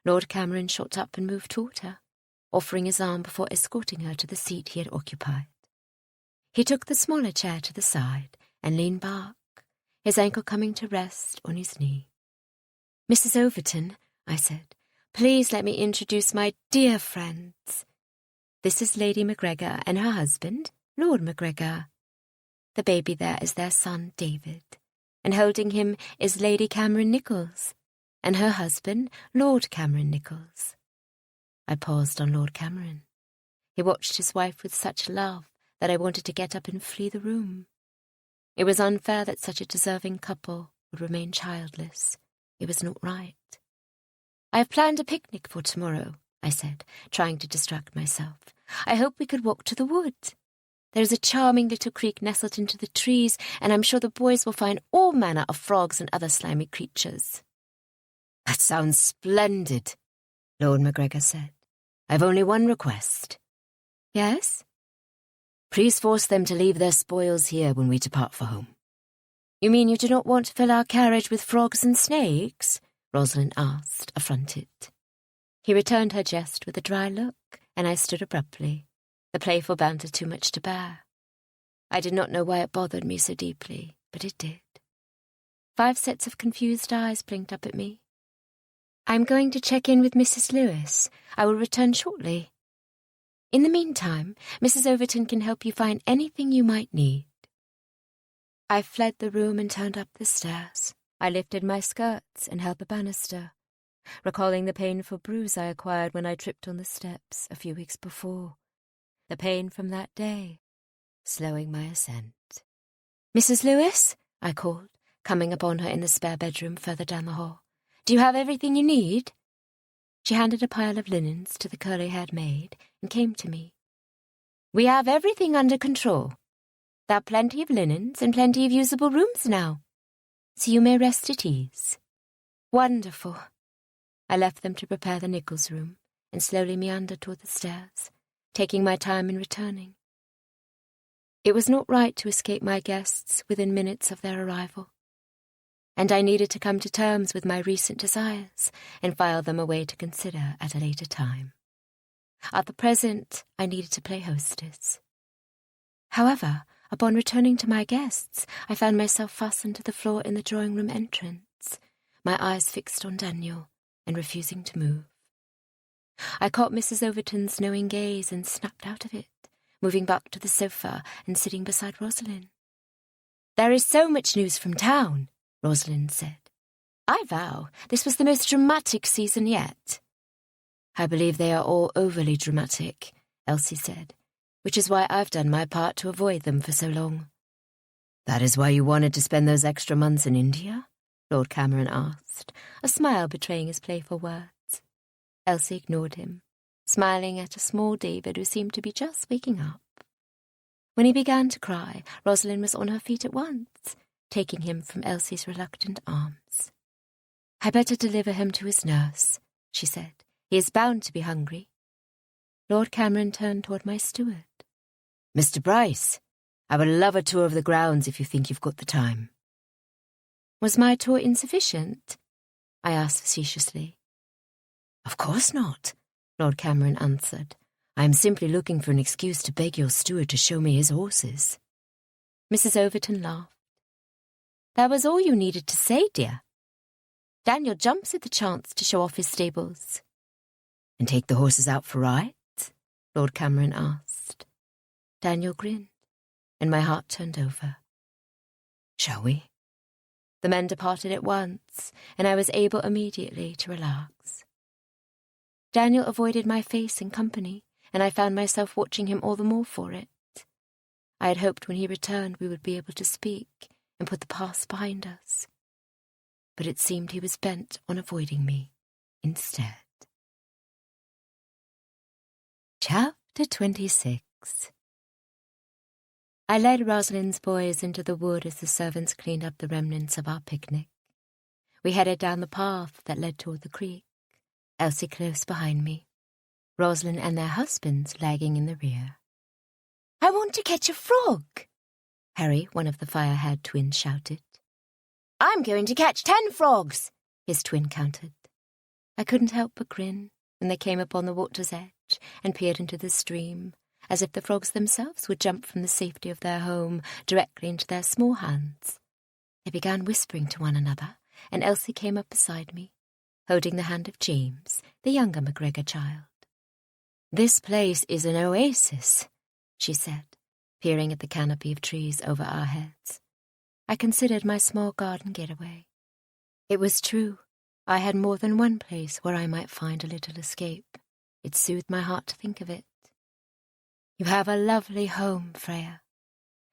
Lord Cameron shot up and moved toward her, offering his arm before escorting her to the seat he had occupied. He took the smaller chair to the side and leaned back, his ankle coming to rest on his knee. "Mrs. Overton," I said, "please let me introduce my dear friends. This is Lady MacGregor and her husband, Lord MacGregor. The baby there is their son, David, and holding him is Lady Cameron Nichols, and her husband, Lord Cameron Nichols." I paused on Lord Cameron. He watched his wife with such love that I wanted to get up and flee the room. It was unfair that such a deserving couple would remain childless. It was not right. "I have planned a picnic for tomorrow," I said, trying to distract myself. "I hope we could walk to the wood. There is a charming little creek nestled into the trees, and I'm sure the boys will find all manner of frogs and other slimy creatures." "That sounds splendid," Lord MacGregor said. "I've only one request." "Yes?" "Please force them to leave their spoils here when we depart for home." "You mean you do not want to fill our carriage with frogs and snakes?" Rosalind asked, affronted. He returned her jest with a dry look, and I stood abruptly, the playful banter too much to bear. I did not know why it bothered me so deeply, but it did. 5 sets of confused eyes blinked up at me. "I'm going to check in with Mrs. Lewis. I will return shortly. In the meantime, Mrs. Overton can help you find anything you might need." I fled the room and turned up the stairs. I lifted my skirts and held the banister, recalling the painful bruise I acquired when I tripped on the steps a few weeks before. The pain from that day, slowing my ascent. "Mrs. Lewis?" I called, coming upon her in the spare bedroom further down the hall. "Do you have everything you need?" She handed a pile of linens to the curly-haired maid and came to me. "We have everything under control. There are plenty of linens and plenty of usable rooms now, so you may rest at ease." "Wonderful." I left them to prepare the Nichols' room and slowly meandered toward the stairs, taking my time in returning. It was not right to escape my guests within minutes of their arrival, and I needed to come to terms with my recent desires and file them away to consider at a later time. At the present, I needed to play hostess. However, upon returning to my guests, I found myself fastened to the floor in the drawing-room entrance, my eyes fixed on Daniel and refusing to move. I caught Mrs. Overton's knowing gaze and snapped out of it, moving back to the sofa and sitting beside Rosalind. "There is so much news from town," Rosalind said. "I vow this was the most dramatic season yet." "I believe they are all overly dramatic," Elsie said, which is why I've done my part to avoid them for so long." "That is why you wanted to spend those extra months in India?" Lord Cameron asked, a smile betraying his playful words. Elsie ignored him, smiling at a small David who seemed to be just waking up. When he began to cry, Rosalind was on her feet at once, taking him from Elsie's reluctant arms. "I better deliver him to his nurse," she said. "He is bound to be hungry." Lord Cameron turned toward my steward. "Mr. Bryce, I would love a tour of the grounds if you think you've got the time." Was my tour insufficient? I asked facetiously. "Of course not," Lord Cameron answered. "I am simply looking for an excuse to beg your steward to show me his horses." Mrs. Overton laughed. "That was all you needed to say, dear. Daniel jumps at the chance to show off his stables." "And take the horses out for rides?" Lord Cameron asked. Daniel grinned, and my heart turned over. "Shall we?" The men departed at once, and I was able immediately to relax. Daniel avoided my face and company, and I found myself watching him all the more for it. I had hoped when he returned we would be able to speak and put the past behind us. But it seemed he was bent on avoiding me instead. Chapter 26. I led Rosalind's boys into the wood as the servants cleaned up the remnants of our picnic. We headed down the path that led toward the creek, Elsie close behind me, Rosalind and their husbands lagging in the rear. "I want to catch a frog," Harry, one of the fire-haired twins, shouted. "I'm going to catch 10 frogs," his twin countered. I couldn't help but grin when they came upon the water's edge and peered into the stream, as if the frogs themselves would jump from the safety of their home directly into their small hands. They began whispering to one another, and Elsie came up beside me, holding the hand of James, the younger McGregor child. "This place is an oasis," she said, peering at the canopy of trees over our heads. I considered my small garden getaway. It was true. I had more than one place where I might find a little escape. It soothed my heart to think of it. "You have a lovely home, Freya.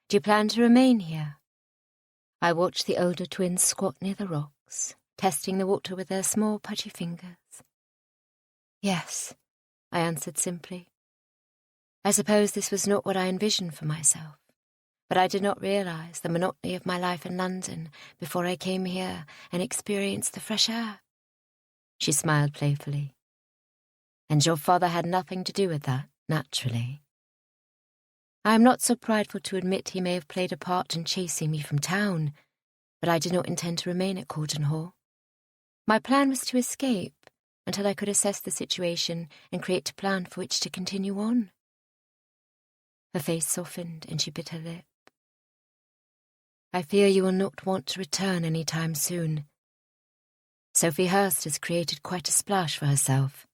Do you plan to remain here?" I watched the older twins squat near the rocks, testing the water with their small pudgy fingers. "Yes," I answered simply. I suppose this was not what I envisioned for myself, but I did not realize the monotony of my life in London before I came here and experienced the fresh air. She smiled playfully. "And your father had nothing to do with that, naturally." I am not so prideful to admit he may have played a part in chasing me from town, but I did not intend to remain at Coulton Hall. My plan was to escape until I could assess the situation and create a plan for which to continue on. Her face softened and she bit her lip. "I fear you will not want to return any time soon. Sophie Hurst has created quite a splash for herself.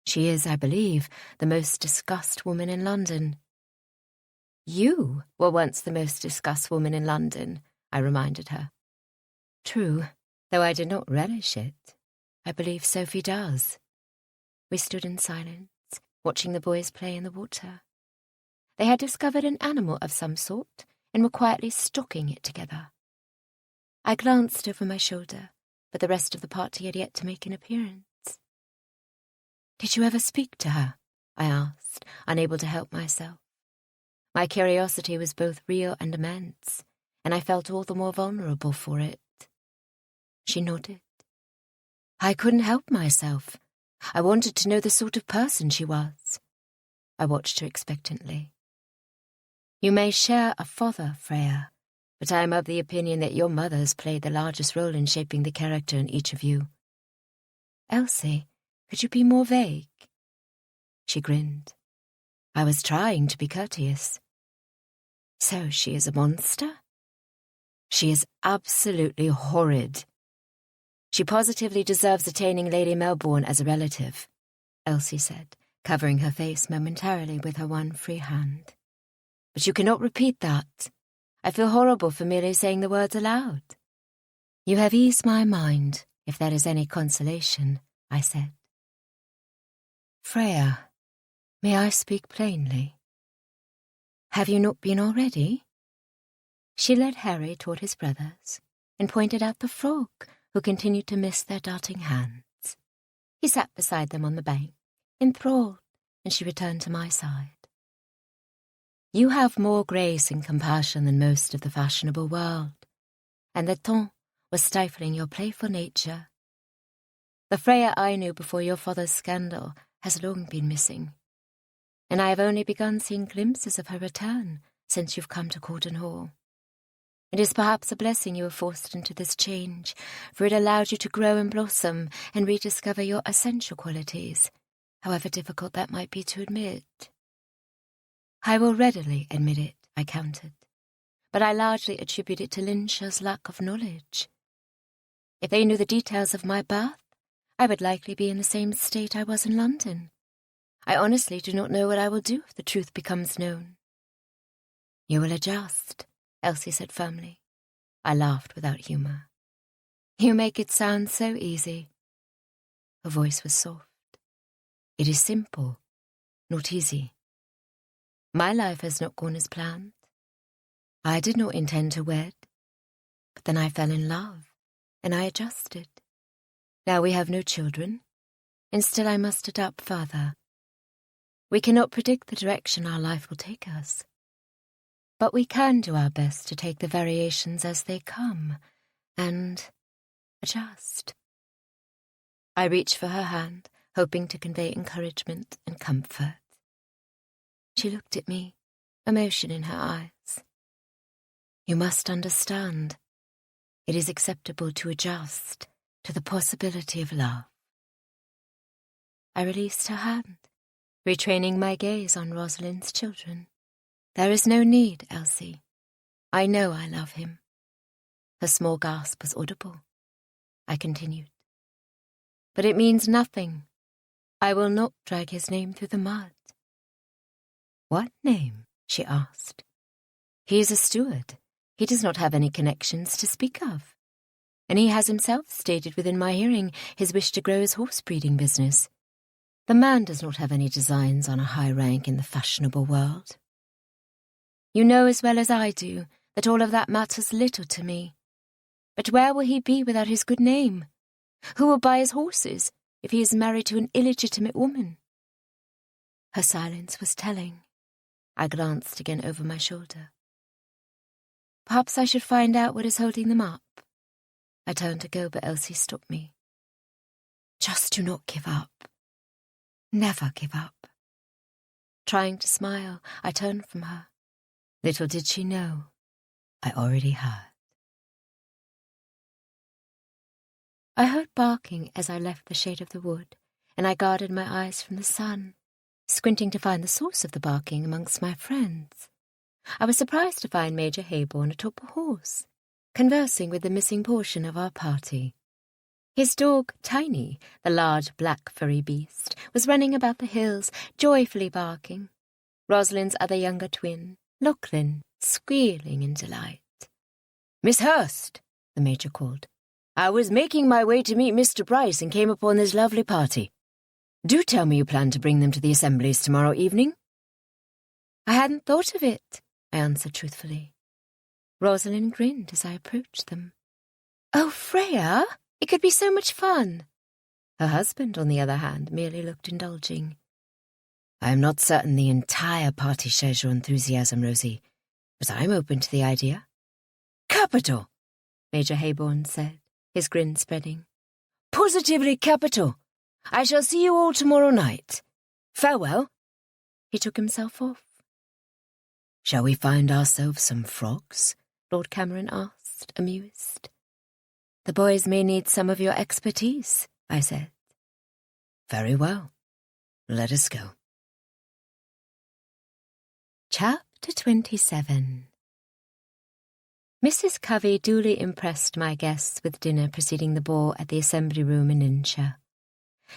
She is, I believe, the most discussed woman in London." "You were once the most discussed woman in London," I reminded her. "True, though I did not relish it. I believe Sophie does." We stood in silence, watching the boys play in the water. They had discovered an animal of some sort and were quietly stalking it together. I glanced over my shoulder, but the rest of the party had yet to make an appearance. "Did you ever speak to her?" I asked, unable to help myself. My curiosity was both real and immense, and I felt all the more vulnerable for it. She nodded. "I couldn't help myself. I wanted to know the sort of person she was." I watched her expectantly. "You may share a father, Freya, but I am of the opinion that your mother has played the largest role in shaping the character in each of you." "Elsie, could you be more vague?" She grinned. I was trying to be courteous. "So she is a monster?" "She is absolutely horrid. She positively deserves attaining Lady Melbourne as a relative," Elsie said, covering her face momentarily with her one free hand. "But you cannot repeat that. I feel horrible for merely saying the words aloud." "You have eased my mind, if that is any consolation," I said. "Freya, May I speak plainly? Have you not been already? She led Harry toward his brothers and pointed out the frog, who continued to miss their darting hands. He sat beside them on the bank, enthralled, and she returned to my side. You have more grace and compassion than most of the fashionable world, and the ton was stifling your playful nature. The Freya I knew before your father's scandal has long been missing, and I have only begun seeing glimpses of her return since you've come to Corden Hall. It is perhaps a blessing you were forced into this change, for it allowed you to grow and blossom and rediscover your essential qualities, however difficult that might be to admit. I will readily admit it, I countered, but I largely attribute it to Linsha's lack of knowledge. If they knew the details of my birth, I would likely be in the same state I was in London. I honestly do not know what I will do if the truth becomes known. You will adjust, Elsie said firmly. I laughed without humour. You make it sound so easy. Her voice was soft. It is simple, not easy. My life has not gone as planned. I did not intend to wed, but then I fell in love, and I adjusted. Now we have no children, and still I must adapt further. We cannot predict the direction our life will take us, but we can do our best to take the variations as they come, and adjust. I reached for her hand, hoping to convey encouragement and comfort. She looked at me, emotion in her eyes. You must understand. It is acceptable to adjust to the possibility of love. I released her hand, retraining my gaze on Rosalind's children. There is no need, Elsie. I know I love him. Her small gasp was audible. I continued. But it means nothing. I will not drag his name through the mud. What name? She asked. He is a steward. He does not have any connections to speak of. And he has himself stated within my hearing his wish to grow his horse-breeding business. The man does not have any designs on a high rank in the fashionable world. You know as well as I do that all of that matters little to me. But where will he be without his good name? Who will buy his horses if he is married to an illegitimate woman? Her silence was telling. I glanced again over my shoulder. Perhaps I should find out what is holding them up. I turned to go, but Elsie stopped me. Just do not give up. Never give up. Trying to smile, I turned from her. Little did she know, I already heard. I heard barking as I left the shade of the wood, and I guarded my eyes from the sun, squinting to find the source of the barking amongst my friends. I was surprised to find Major Hayborn atop a horse, conversing with the missing portion of our party. His dog, Tiny, the large black furry beast, was running about the hills, joyfully barking. Rosalind's other younger twin, Lachlan, squealing in delight. Miss Hurst, the Major called. I was making my way to meet Mr. Bryce and came upon this lovely party. Do tell me you plan to bring them to the assemblies tomorrow evening. I hadn't thought of it, I answered truthfully. Rosalind grinned as I approached them. Oh, Freya, it could be so much fun. Her husband, on the other hand, merely looked indulging. I am not certain the entire party shares your enthusiasm, Rosie, but I'm open to the idea. Capital, Major Hayborn said, his grin spreading. Positively capital. I shall see you all tomorrow night. Farewell. He took himself off. Shall we find ourselves some frogs? Lord Cameron asked, amused. The boys may need some of your expertise, I said. Very well. Let us go. Chapter 27. Mrs. Covey duly impressed my guests with dinner preceding the ball at the assembly room in Insha.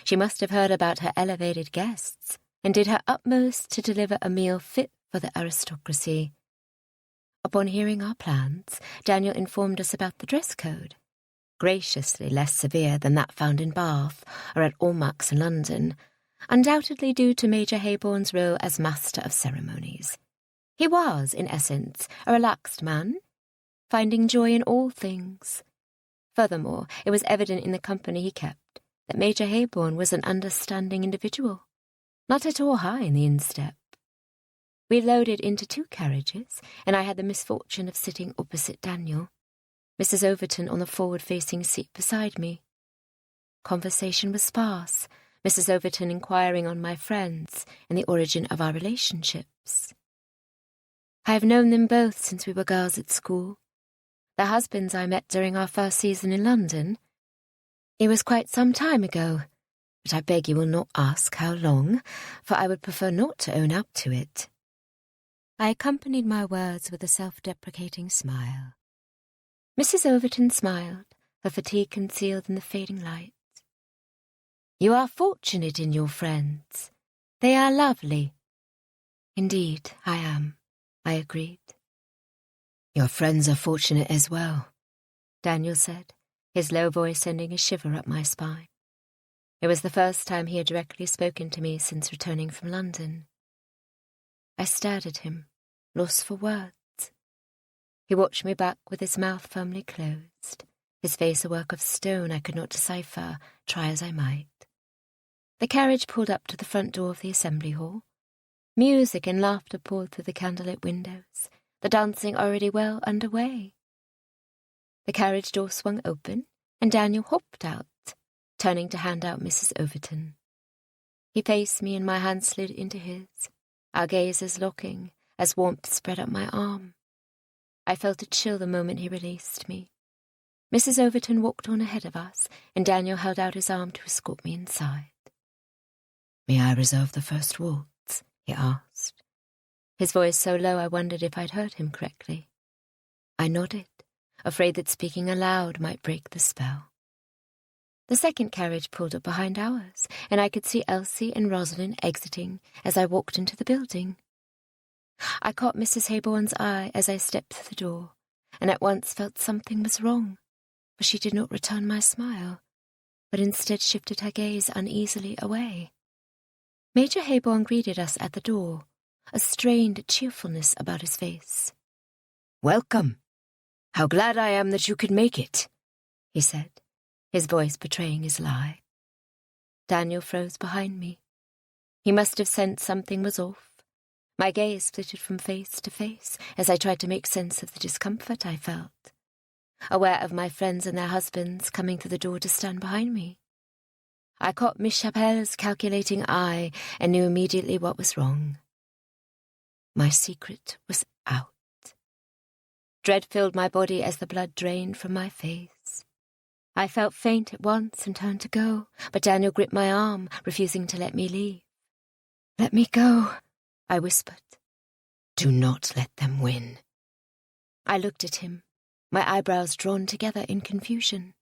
She must have heard about her elevated guests and did her utmost to deliver a meal fit for the aristocracy. Upon hearing our plans, Daniel informed us about the dress code, graciously less severe than that found in Bath or at Almack's in London, undoubtedly due to Major Hayborn's role as master of ceremonies. He was, in essence, a relaxed man, finding joy in all things. Furthermore, it was evident in the company he kept that Major Hayborn was an understanding individual, not at all high in the instep. We loaded into 2 carriages, and I had the misfortune of sitting opposite Daniel, Mrs. Overton on the forward-facing seat beside me. Conversation was sparse, Mrs. Overton inquiring on my friends and the origin of our relationships. I have known them both since we were girls at school. Their husbands I met during our first season in London. It was quite some time ago, but I beg you will not ask how long, for I would prefer not to own up to it. I accompanied my words with a self-deprecating smile. Mrs. Overton smiled, her fatigue concealed in the fading light. You are fortunate in your friends. They are lovely. Indeed, I am, I agreed. Your friends are fortunate as well, Daniel said, his low voice sending a shiver up my spine. It was the first time he had directly spoken to me since returning from London. I stared at him, lost for words. He watched me back with his mouth firmly closed, his face a work of stone I could not decipher, try as I might. The carriage pulled up to the front door of the assembly hall. Music and laughter poured through the candlelit windows, the dancing already well underway. The carriage door swung open, and Daniel hopped out, turning to hand out Mrs. Overton. He faced me and my hand slid into his, our gazes locking as warmth spread up my arm. I felt a chill the moment he released me. Mrs. Overton walked on ahead of us, and Daniel held out his arm to escort me inside. May I reserve the first waltz? He asked. His voice so low I wondered if I'd heard him correctly. I nodded, afraid that speaking aloud might break the spell. The second carriage pulled up behind ours, and I could see Elsie and Rosalind exiting as I walked into the building. I caught Mrs. Hayborn's eye as I stepped through the door, and at once felt something was wrong, for she did not return my smile, but instead shifted her gaze uneasily away. Major Hayborn greeted us at the door, a strained cheerfulness about his face. "Welcome. How glad I am that you could make it," he said, his voice betraying his lie. Daniel froze behind me. He must have sensed something was off. My gaze flitted from face to face as I tried to make sense of the discomfort I felt, aware of my friends and their husbands coming through the door to stand behind me. I caught Miss Chapelle's calculating eye and knew immediately what was wrong. My secret was out. Dread filled my body as the blood drained from my face. I felt faint at once and turned to go, but Daniel gripped my arm, refusing to let me leave. "Let me go," I whispered. "Do not let them win." I looked at him, my eyebrows drawn together in confusion.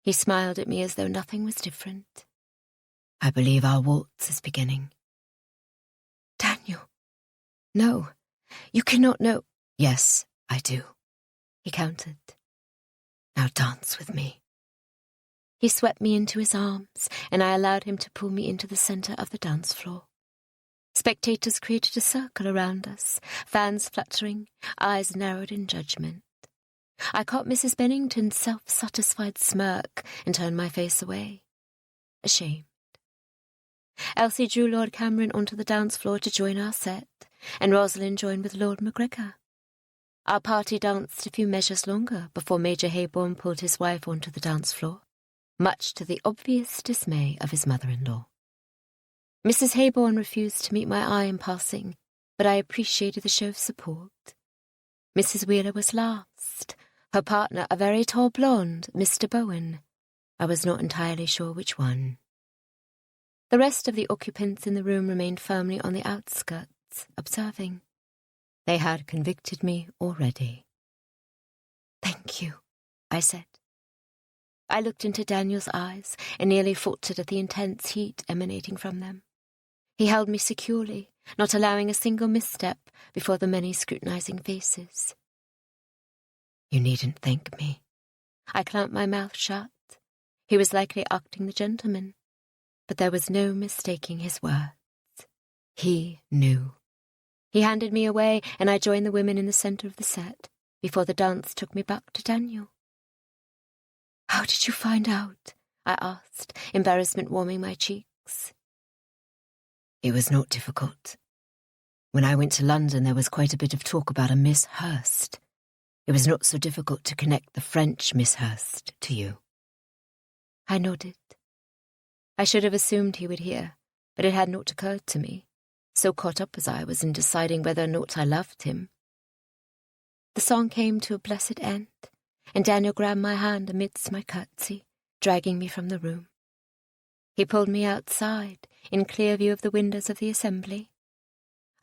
He smiled at me as though nothing was different. "I believe our waltz is beginning." "Daniel, no, you cannot know." "Yes, I do," he countered. "Now dance with me." He swept me into his arms, and I allowed him to pull me into the centre of the dance floor. Spectators created a circle around us, fans fluttering, eyes narrowed in judgment. I caught Mrs. Bennington's self-satisfied smirk and turned my face away, ashamed. Elsie drew Lord Cameron onto the dance floor to join our set, and Rosalind joined with Lord Macgregor. Our party danced a few measures longer before Major Hayborn pulled his wife onto the dance floor, much to the obvious dismay of his mother-in-law. Mrs. Hayborn refused to meet my eye in passing, but I appreciated the show of support. Mrs. Wheeler was last, her partner a very tall blonde, Mr. Bowen. I was not entirely sure which one. The rest of the occupants in the room remained firmly on the outskirts, observing. They had convicted me already. "Thank you," I said. I looked into Daniel's eyes and nearly faltered at the intense heat emanating from them. He held me securely, not allowing a single misstep before the many scrutinizing faces. "You needn't thank me." I clamped my mouth shut. He was likely acting the gentleman. but there was no mistaking his words. He knew. He handed me away, and I joined the women in the centre of the set, before the dance took me back to Daniel. "How did you find out?" I asked, embarrassment warming my cheeks. It was not difficult. When I went to London, there was quite a bit of talk about a Miss Hurst. It was not so difficult to connect the French Miss Hurst to you. I nodded. I should have assumed he would hear, but it had not occurred to me, so caught up as I was in deciding whether or not I loved him. The song came to a blessed end, and Daniel grabbed my hand amidst my curtsy, dragging me from the room. He pulled me outside, in clear view of the windows of the assembly.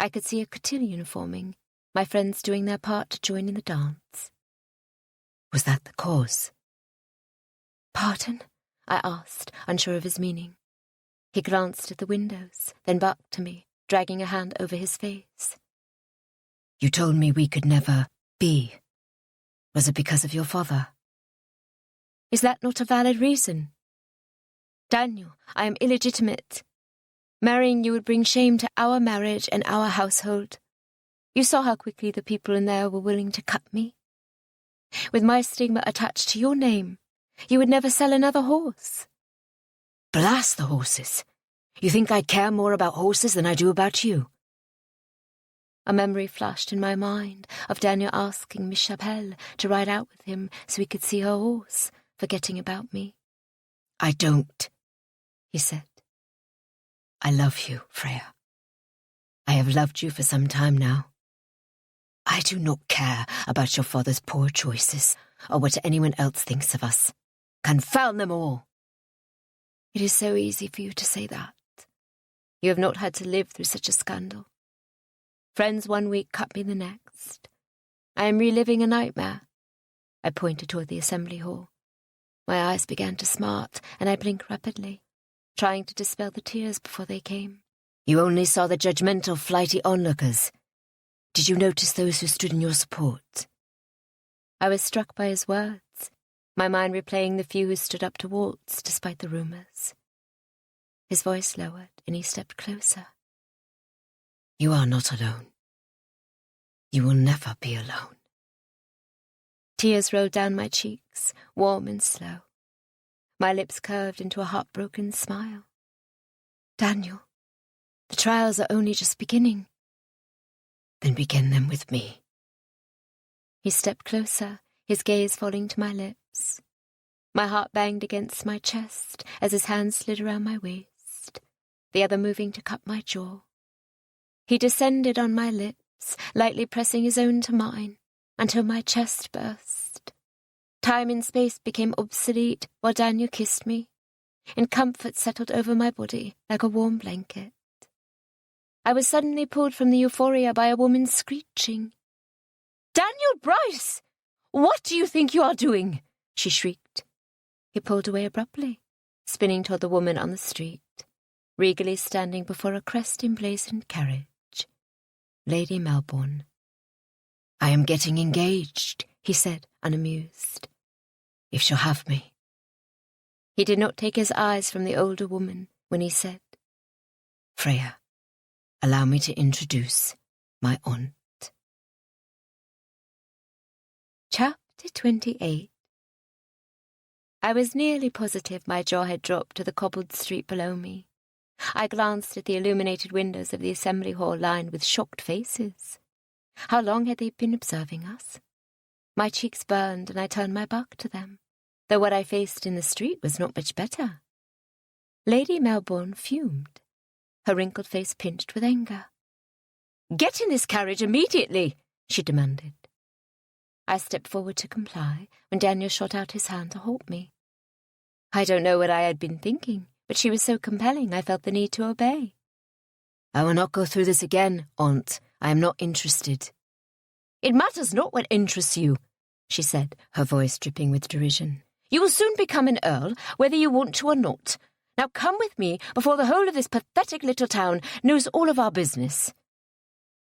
I could see a cotillion forming, my friends doing their part to join in the dance. Was that the cause? "Pardon?" I asked, unsure of his meaning. He glanced at the windows, then back to me, dragging a hand over his face. You told me we could never be. Was it because of your father? Is that not a valid reason? Daniel, I am illegitimate. Marrying you would bring shame to our marriage and our household. You saw how quickly the people in there were willing to cut me. With my stigma attached to your name, you would never sell another horse. Blast the horses. You think I care more about horses than I do about you? A memory flashed in my mind of Daniel asking Miss Chapelle to ride out with him so he could see her horse, forgetting about me. I don't, he said. I love you, Freya. I have loved you for some time now. I do not care about your father's poor choices or what anyone else thinks of us. Confound them all. It is so easy for you to say that. You have not had to live through such a scandal. Friends one week cut me the next. I am reliving a nightmare. I pointed toward the assembly hall. My eyes began to smart, and I blinked rapidly, trying to dispel the tears before they came. You only saw the judgmental, flighty onlookers. Did you notice those who stood in your support? I was struck by his words, my mind replaying the few who stood up to waltz despite the rumours. His voice lowered, and he stepped closer. You are not alone. You will never be alone. Tears rolled down my cheeks, warm and slow. My lips curved into a heartbroken smile. Daniel, the trials are only just beginning. Then begin them with me. He stepped closer, his gaze falling to my lips. My heart banged against my chest as his hand slid around my waist, the other moving to cup my jaw. He descended on my lips, lightly pressing his own to mine, until my chest burst. Time and space became obsolete while Daniel kissed me, and comfort settled over my body like a warm blanket. I was suddenly pulled from the euphoria by a woman screeching. "Daniel Bryce! What do you think you are doing?" she shrieked. He pulled away abruptly, spinning toward the woman on the street, regally standing before a crest-emblazoned carriage. Lady Melbourne. I am getting engaged, he said, unamused. If she'll have me. He did not take his eyes from the older woman when he said, Freya, allow me to introduce my aunt. Chapter 28. I was nearly positive my jaw had dropped to the cobbled street below me. I glanced at the illuminated windows of the assembly hall lined with shocked faces. How long had they been observing us? My cheeks burned and I turned my back to them, though what I faced in the street was not much better. Lady Melbourne fumed, her wrinkled face pinched with anger. "Get in this carriage immediately," she demanded. I stepped forward to comply when Daniel shot out his hand to halt me. I don't know what I had been thinking, but she was so compelling I felt the need to obey. I will not go through this again, Aunt. I am not interested. It matters not what interests you, she said, her voice dripping with derision. You will soon become an earl, whether you want to or not. Now come with me before the whole of this pathetic little town knows all of our business.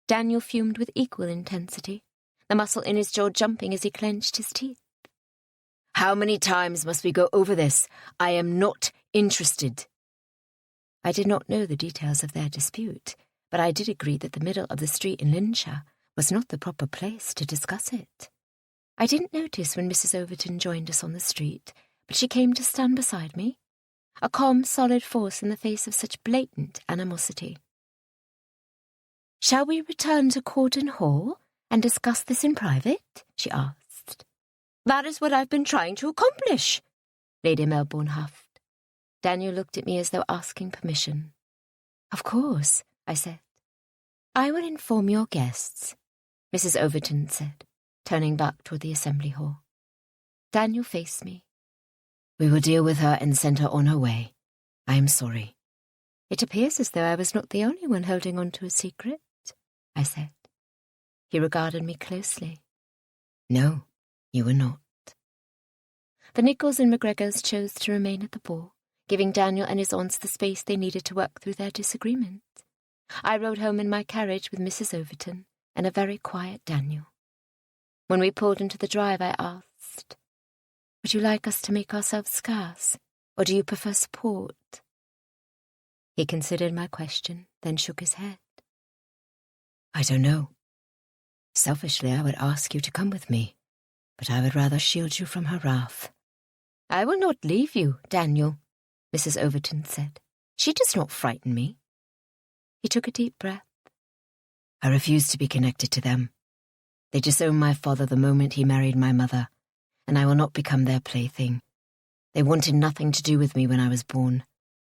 Daniel fumed with equal intensity, the muscle in his jaw jumping as he clenched his teeth. How many times must we go over this? I am not interested. I did not know the details of their dispute, but I did agree that the middle of the street in Linshire was not the proper place to discuss it. I didn't notice when Mrs. Overton joined us on the street, but she came to stand beside me, a calm, solid force in the face of such blatant animosity. "Shall we return to Cordon Hall and discuss this in private?" she asked. "That is what I've been trying to accomplish," Lady Melbourne huffed. Daniel looked at me as though asking permission. "Of course," I said. "I will inform your guests," Mrs. Overton said, turning back toward the assembly hall. Daniel faced me. "We will deal with her and send her on her way. I am sorry." "It appears as though I was not the only one holding on to a secret," I said. He regarded me closely. "No, you were not." The Nichols and McGregors chose to remain at the ball, giving Daniel and his aunts the space they needed to work through their disagreement. I rode home in my carriage with Mrs. Overton and a very quiet Daniel. When we pulled into the drive, I asked, "Would you like us to make ourselves scarce, or do you prefer support?" He considered my question, then shook his head. "I don't know. Selfishly, I would ask you to come with me, but I would rather shield you from her wrath." "I will not leave you, Daniel," Mrs. Overton said. "She does not frighten me." He took a deep breath. "I refuse to be connected to them. They disowned my father the moment he married my mother, and I will not become their plaything. They wanted nothing to do with me when I was born.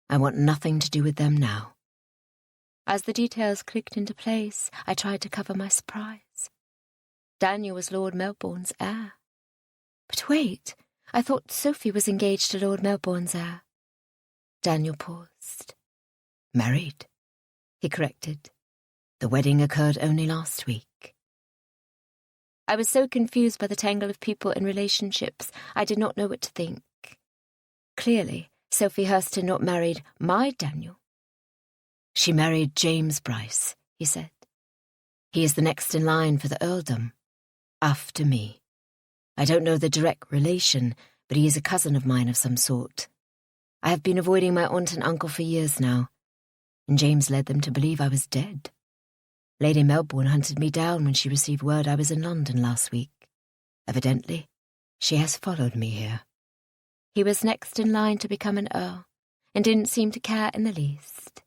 I want nothing to do with them now." As the details clicked into place, I tried to cover my surprise. Daniel was Lord Melbourne's heir. But wait, I thought Sophie was engaged to Lord Melbourne's heir. Daniel paused. "Married," he corrected. "The wedding occurred only last week." I was so confused by the tangle of people and relationships, I did not know what to think. Clearly, Sophie Hurst had not married my Daniel. "She married James Bryce," he said. "He is the next in line for the earldom, after me. I don't know the direct relation, but he is a cousin of mine of some sort. I have been avoiding my aunt and uncle for years now, and James led them to believe I was dead. Lady Melbourne hunted me down when she received word I was in London last week. Evidently, she has followed me here." He was next in line to become an earl, and didn't seem to care in the least.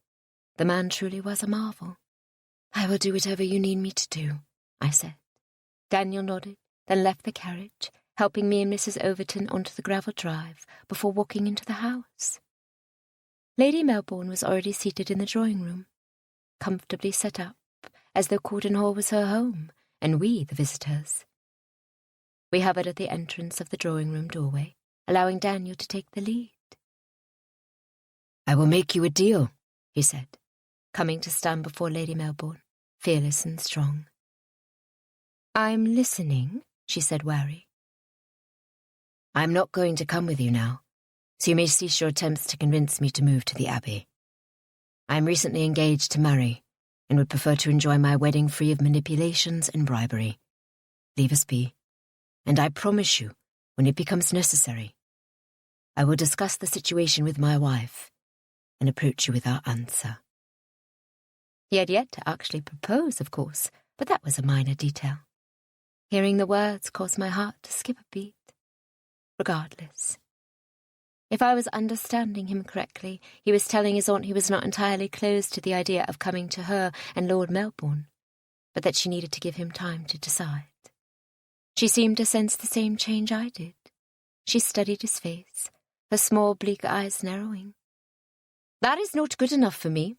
The man truly was a marvel. "I will do whatever you need me to do," I said. Daniel nodded, then left the carriage, helping me and Mrs. Overton onto the gravel drive before walking into the house. Lady Melbourne was already seated in the drawing-room, comfortably set up, as though Cordon Hall was her home, and we the visitors. We hovered at the entrance of the drawing-room doorway, allowing Daniel to take the lead. "I will make you a deal," he said, coming to stand before Lady Melbourne, fearless and strong. "I'm listening," she said, wary. "I'm not going to come with you now, so you may cease your attempts to convince me to move to the Abbey. I am recently engaged to marry, and would prefer to enjoy my wedding free of manipulations and bribery. Leave us be, and I promise you, when it becomes necessary, I will discuss the situation with my wife and approach you with our answer." He had yet to actually propose, of course, but that was a minor detail. Hearing the words caused my heart to skip a beat. Regardless, if I was understanding him correctly, he was telling his aunt he was not entirely closed to the idea of coming to her and Lord Melbourne, but that she needed to give him time to decide. She seemed to sense the same change I did. She studied his face, her small bleak eyes narrowing. "That is not good enough for me,"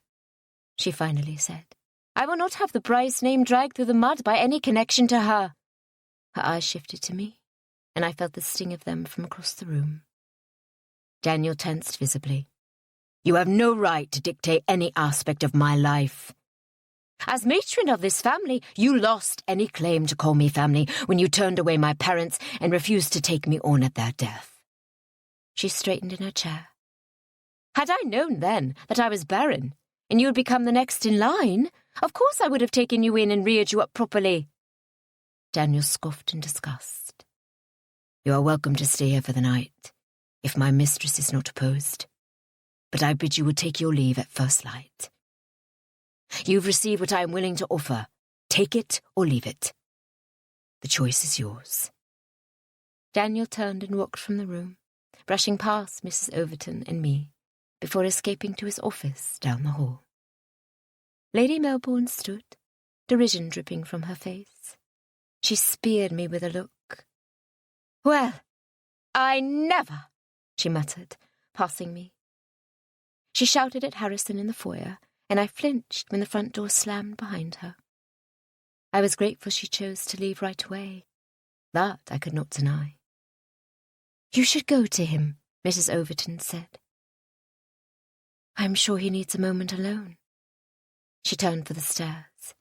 she finally said. "I will not have the Bryce name dragged through the mud by any connection to her." Her eyes shifted to me, and I felt the sting of them from across the room. Daniel tensed visibly. "You have no right to dictate any aspect of my life. As matron of this family, you lost any claim to call me family when you turned away my parents and refused to take me on at their death." She straightened in her chair. "Had I known then that I was barren, and you had become the next in line, of course I would have taken you in and reared you up properly." Daniel scoffed in disgust. "You are welcome to stay here for the night, if my mistress is not opposed. but I bid you would take your leave at first light. You've received what I am willing to offer. Take it or leave it. The choice is yours." Daniel turned and walked from the room, brushing past Mrs. Overton and me, before escaping to his office down the hall. Lady Melbourne stood, derision dripping from her face. She speared me with a look. "Well, I never," she muttered, passing me. She shouted at Harrison in the foyer, and I flinched when the front door slammed behind her. I was grateful she chose to leave right away. That I could not deny. "You should go to him," Mrs. Overton said. "I am sure he needs a moment alone." She turned for the stairs.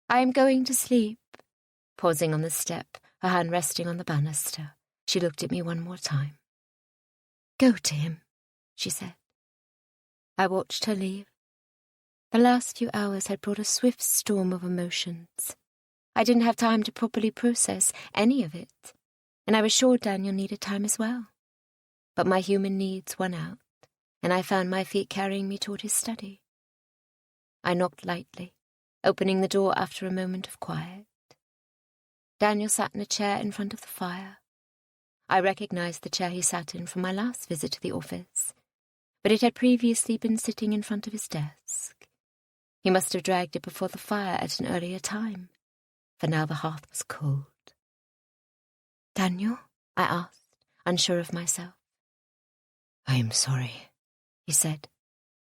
"I am going to sleep." Pausing on the step, her hand resting on the banister, she looked at me one more time. "Go to him," she said. I watched her leave. The last few hours had brought a swift storm of emotions. I didn't have time to properly process any of it, and I was sure Daniel needed time as well. But my human needs won out, and I found my feet carrying me toward his study. I knocked lightly, opening the door after a moment of quiet. Daniel sat in a chair in front of the fire. I recognized the chair he sat in from my last visit to the office, but it had previously been sitting in front of his desk. He must have dragged it before the fire at an earlier time, for now the hearth was cold. "Daniel?" I asked, unsure of myself. "I am sorry," he said,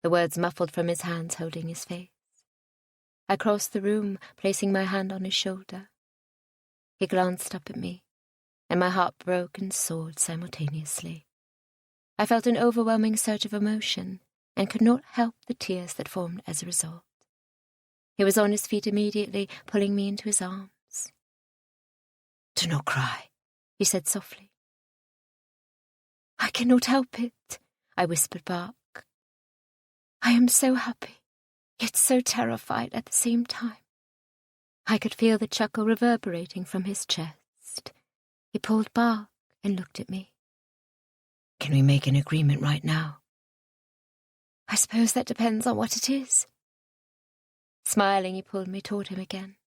the words muffled from his hands holding his face. I crossed the room, placing my hand on his shoulder. He glanced up at me, and my heart broke and soared simultaneously. I felt an overwhelming surge of emotion, and could not help the tears that formed as a result. He was on his feet immediately, pulling me into his arms. "Do not cry," he said softly. "I cannot help it," I whispered back. "I am so happy, yet so terrified at the same time." I could feel the chuckle reverberating from his chest. He pulled back and looked at me. "Can we make an agreement right now?" "I suppose that depends on what it is." Smiling, he pulled me toward him again.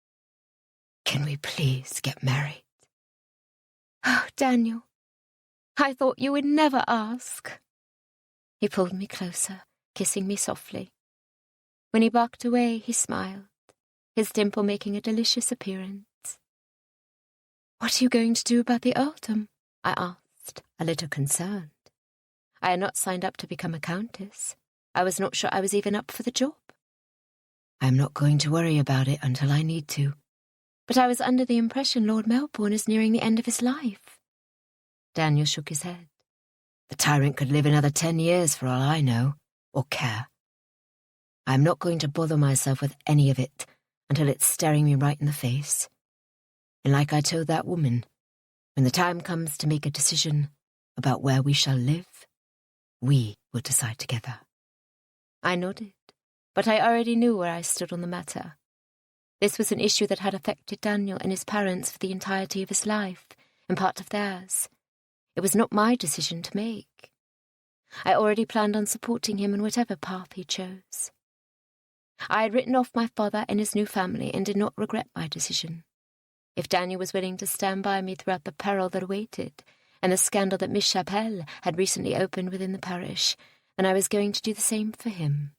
"Can we please get married?" "Oh, Daniel, I thought you would never ask." He pulled me closer, kissing me softly. When he backed away, he smiled, his dimple making a delicious appearance. "What are you going to do about the earldom?" I asked, a little concerned. I had not signed up to become a countess. I was not sure I was even up for the job. "I am not going to worry about it until I need to." "But I was under the impression Lord Melbourne is nearing the end of his life." Daniel shook his head. "The tyrant could live another 10 years for all I know, or care. I am not going to bother myself with any of it until it's staring me right in the face. And like I told that woman, when the time comes to make a decision about where we shall live, we will decide together." I nodded, but I already knew where I stood on the matter. This was an issue that had affected Daniel and his parents for the entirety of his life, and part of theirs. It was not my decision to make. I already planned on supporting him in whatever path he chose. I had written off my father and his new family and did not regret my decision. If Daniel was willing to stand by me throughout the peril that awaited, and the scandal that Miss Chapelle had recently opened within the parish, then I was going to do the same for him,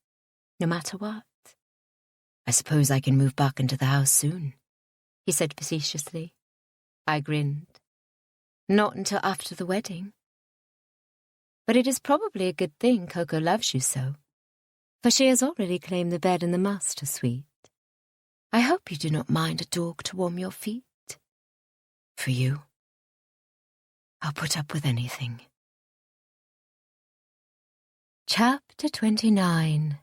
no matter what. "I suppose I can move back into the house soon," he said facetiously. I grinned. "Not until after the wedding. But it is probably a good thing Coco loves you so, for she has already claimed the bed in the master suite. I hope you do not mind a dog to warm your feet." "For you, I'll put up with anything." Chapter 29.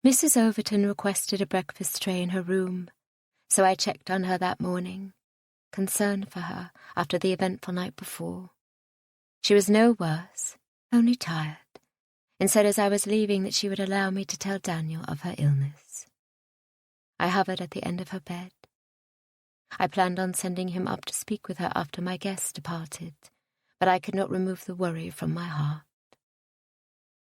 Mrs. Overton requested a breakfast tray in her room, so I checked on her that morning, concerned for her after the eventful night before. She was no worse, only tired, and said as I was leaving that she would allow me to tell Daniel of her illness. I hovered at the end of her bed. I planned on sending him up to speak with her after my guest departed, but I could not remove the worry from my heart.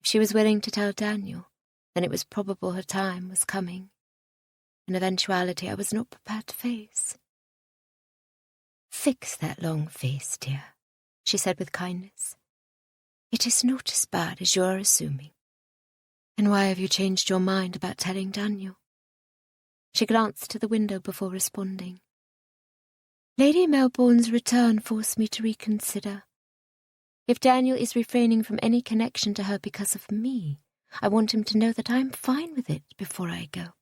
If she was willing to tell Daniel, then it was probable her time was coming, an eventuality I was not prepared to face. "Fix that long face, dear," she said with kindness. "It is not as bad as you are assuming. And why have you changed your mind about telling Daniel?" She glanced to the window before responding. "Lady Melbourne's return forced me to reconsider. If Daniel is refraining from any connection to her because of me, I want him to know that I am fine with it before I go.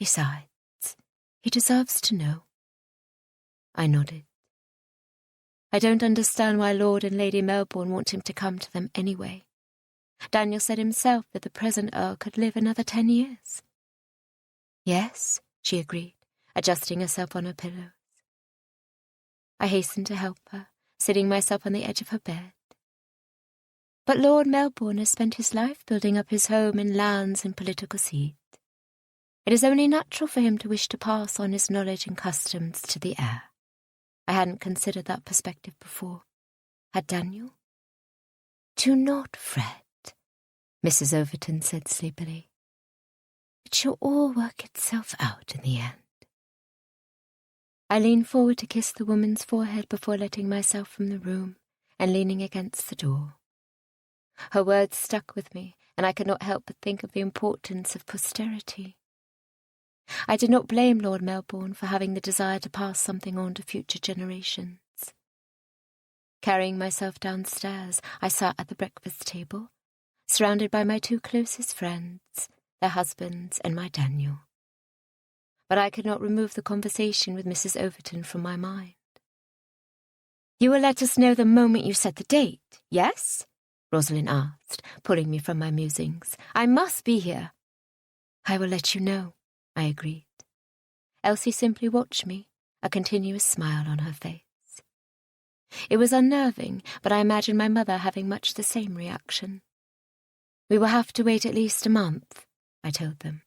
Besides, he deserves to know." I nodded. "I don't understand why Lord and Lady Melbourne want him to come to them anyway. Daniel said himself that the present Earl could live another 10 years. "Yes," she agreed, adjusting herself on her pillows. I hastened to help her, sitting myself on the edge of her bed. "But Lord Melbourne has spent his life building up his home in lands and political seat. It is only natural for him to wish to pass on his knowledge and customs to the heir. I hadn't considered that perspective before. Had Daniel? "Do not fret," Mrs. Overton said sleepily. "It shall all work itself out in the end." I leaned forward to kiss the woman's forehead before letting myself from the room and leaning against the door. Her words stuck with me, and I could not help but think of the importance of posterity. I did not blame Lord Melbourne for having the desire to pass something on to future generations. Carrying myself downstairs, I sat at the breakfast table, surrounded by my 2 closest friends, their husbands, and my Daniel. But I could not remove the conversation with Mrs. Overton from my mind. "You will let us know the moment you set the date, yes?" Rosalind asked, pulling me from my musings. "I must be here." "I will let you know," I agreed. Elsie simply watched me, a continuous smile on her face. It was unnerving, but I imagined my mother having much the same reaction. "We will have to wait at least a month," I told them.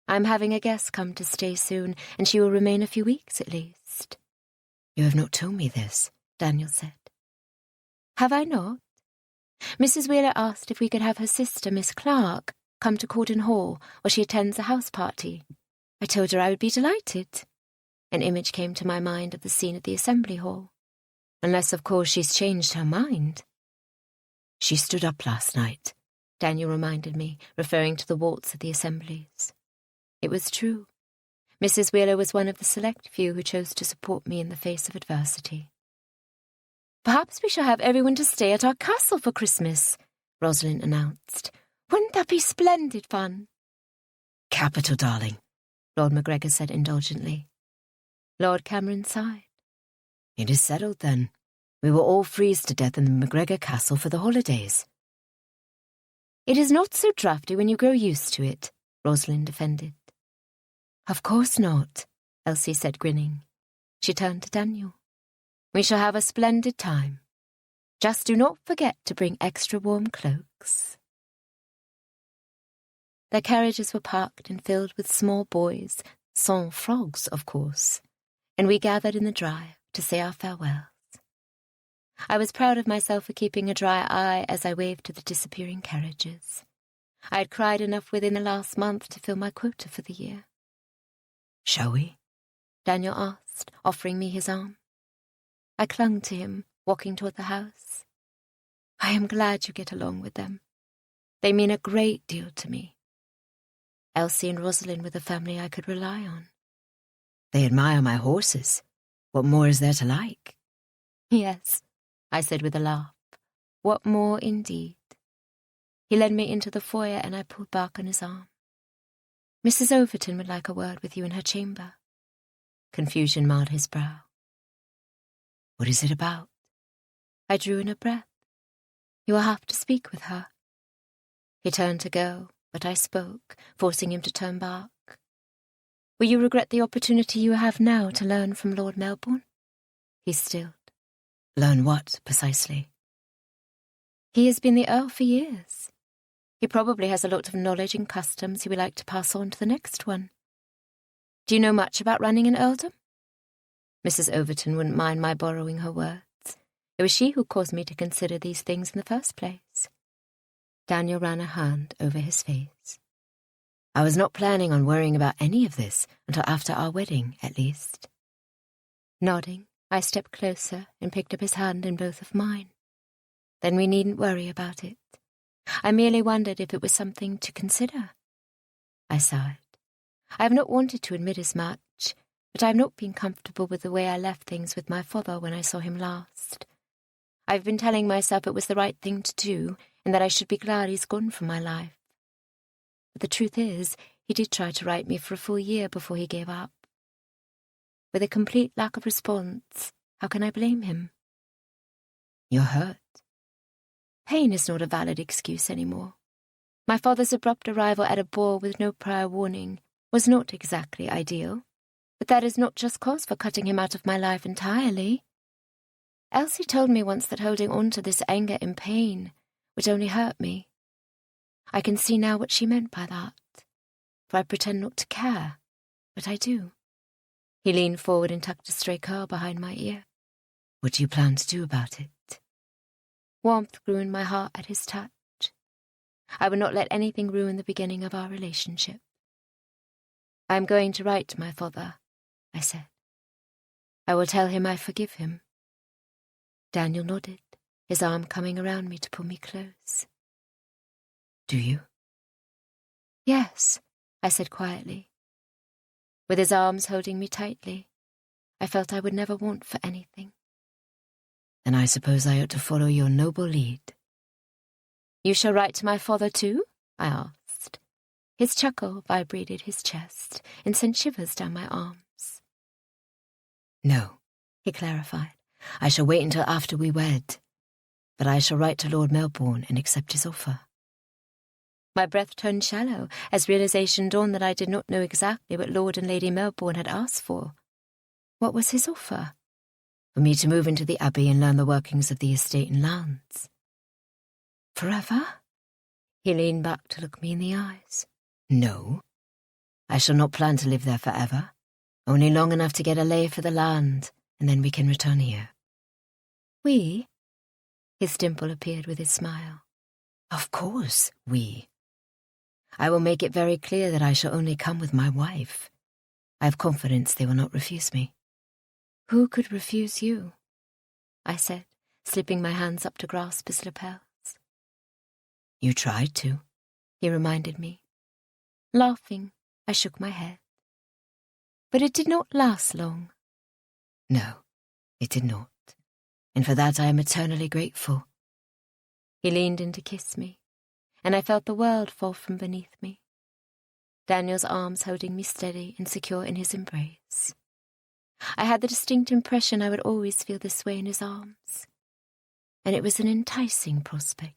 "I am having a guest come to stay soon, and she will remain a few weeks at least." "You have not told me this," Daniel said. "Have I not? Mrs. Wheeler asked if we could have her sister, Miss Clark, come to Corden Hall while she attends a house party. I told her I would be delighted." An image came to my mind of the scene at the assembly hall. "Unless, of course, she's changed her mind." "She stood up last night," Daniel reminded me, referring to the waltz at the assemblies. It was true. Mrs. Wheeler was one of the select few who chose to support me in the face of adversity. "Perhaps we shall have everyone to stay at our castle for Christmas," Rosalind announced. "Wouldn't that be splendid fun?" "Capital, darling," Lord McGregor said indulgently. Lord Cameron sighed. "It is settled, then. We will all freeze to death in the McGregor Castle for the holidays." "It is not so draughty when you grow used to it," Rosalind defended. "Of course not," Elsie said, grinning. She turned to Daniel. "We shall have a splendid time. Just do not forget to bring extra warm cloaks." Their carriages were parked and filled with small boys, sans frogs, of course, and we gathered in the drive to say our farewells. I was proud of myself for keeping a dry eye as I waved to the disappearing carriages. I had cried enough within the last month to fill my quota for the year. "Shall we?" Daniel asked, offering me his arm. I clung to him, walking toward the house. "I am glad you get along with them. They mean a great deal to me." Elsie and Rosalind were the family I could rely on. "They admire my horses. What more is there to like?" "Yes," I said with a laugh. "What more indeed?" He led me into the foyer and I pulled back on his arm. "Mrs. Overton would like a word with you in her chamber." Confusion marred his brow. "What is it about?" I drew in a breath. "You will have to speak with her." He turned to go, but I spoke, forcing him to turn back. "Will you regret the opportunity you have now to learn from Lord Melbourne?" He stilled. "Learn what, precisely?" "He has been the Earl for years. He probably has a lot of knowledge and customs he would like to pass on to the next one. Do you know much about running an earldom?" Mrs. Overton wouldn't mind my borrowing her words. It was she who caused me to consider these things in the first place. Daniel ran a hand over his face. I was not planning on worrying about any of this until after our wedding, at least. Nodding, I stepped closer and picked up his hand in both of mine. Then we needn't worry about it. I merely wondered if it was something to consider. I sighed. I have not wanted to admit as much, but I have not been comfortable with the way I left things with my father when I saw him last. I've been telling myself it was the right thing to do and that I should be glad he's gone from my life. But the truth is, he did try to write me for a full year before he gave up. With a complete lack of response, how can I blame him? You're hurt. Pain is not a valid excuse anymore. My father's abrupt arrival at a ball with no prior warning was not exactly ideal, but that is not just cause for cutting him out of my life entirely. Elsie told me once that holding on to this anger and pain would only hurt me. I can see now what she meant by that, for I pretend not to care, but I do. He leaned forward and tucked a stray curl behind my ear. What do you plan to do about it? Warmth grew in my heart at his touch. I would not let anything ruin the beginning of our relationship. I am going to write to my father, I said. I will tell him I forgive him. Daniel nodded, his arm coming around me to pull me close. Do you? Yes, I said quietly. With his arms holding me tightly, I felt I would never want for anything. Then I suppose I ought to follow your noble lead. You shall write to my father too? I asked. His chuckle vibrated his chest and sent shivers down my arms. No, he clarified. I shall wait until after we wed. But I shall write to Lord Melbourne and accept his offer. My breath turned shallow as realization dawned that I did not know exactly what Lord and Lady Melbourne had asked for. What was his offer? For me to move into the Abbey and learn the workings of the estate and lands. Forever? He leaned back to look me in the eyes. No. I shall not plan to live there forever. Only long enough to get a lay for the land, and then we can return here. We? His dimple appeared with his smile. Of course, we. I will make it very clear that I shall only come with my wife. I have confidence they will not refuse me. Who could refuse you? I said, slipping my hands up to grasp his lapels. You tried to, he reminded me. Laughing, I shook my head. But it did not last long. No, it did not. And for that I am eternally grateful. He leaned in to kiss me, and I felt the world fall from beneath me. Daniel's arms holding me steady and secure in his embrace. I had the distinct impression I would always feel this way in his arms, and it was an enticing prospect.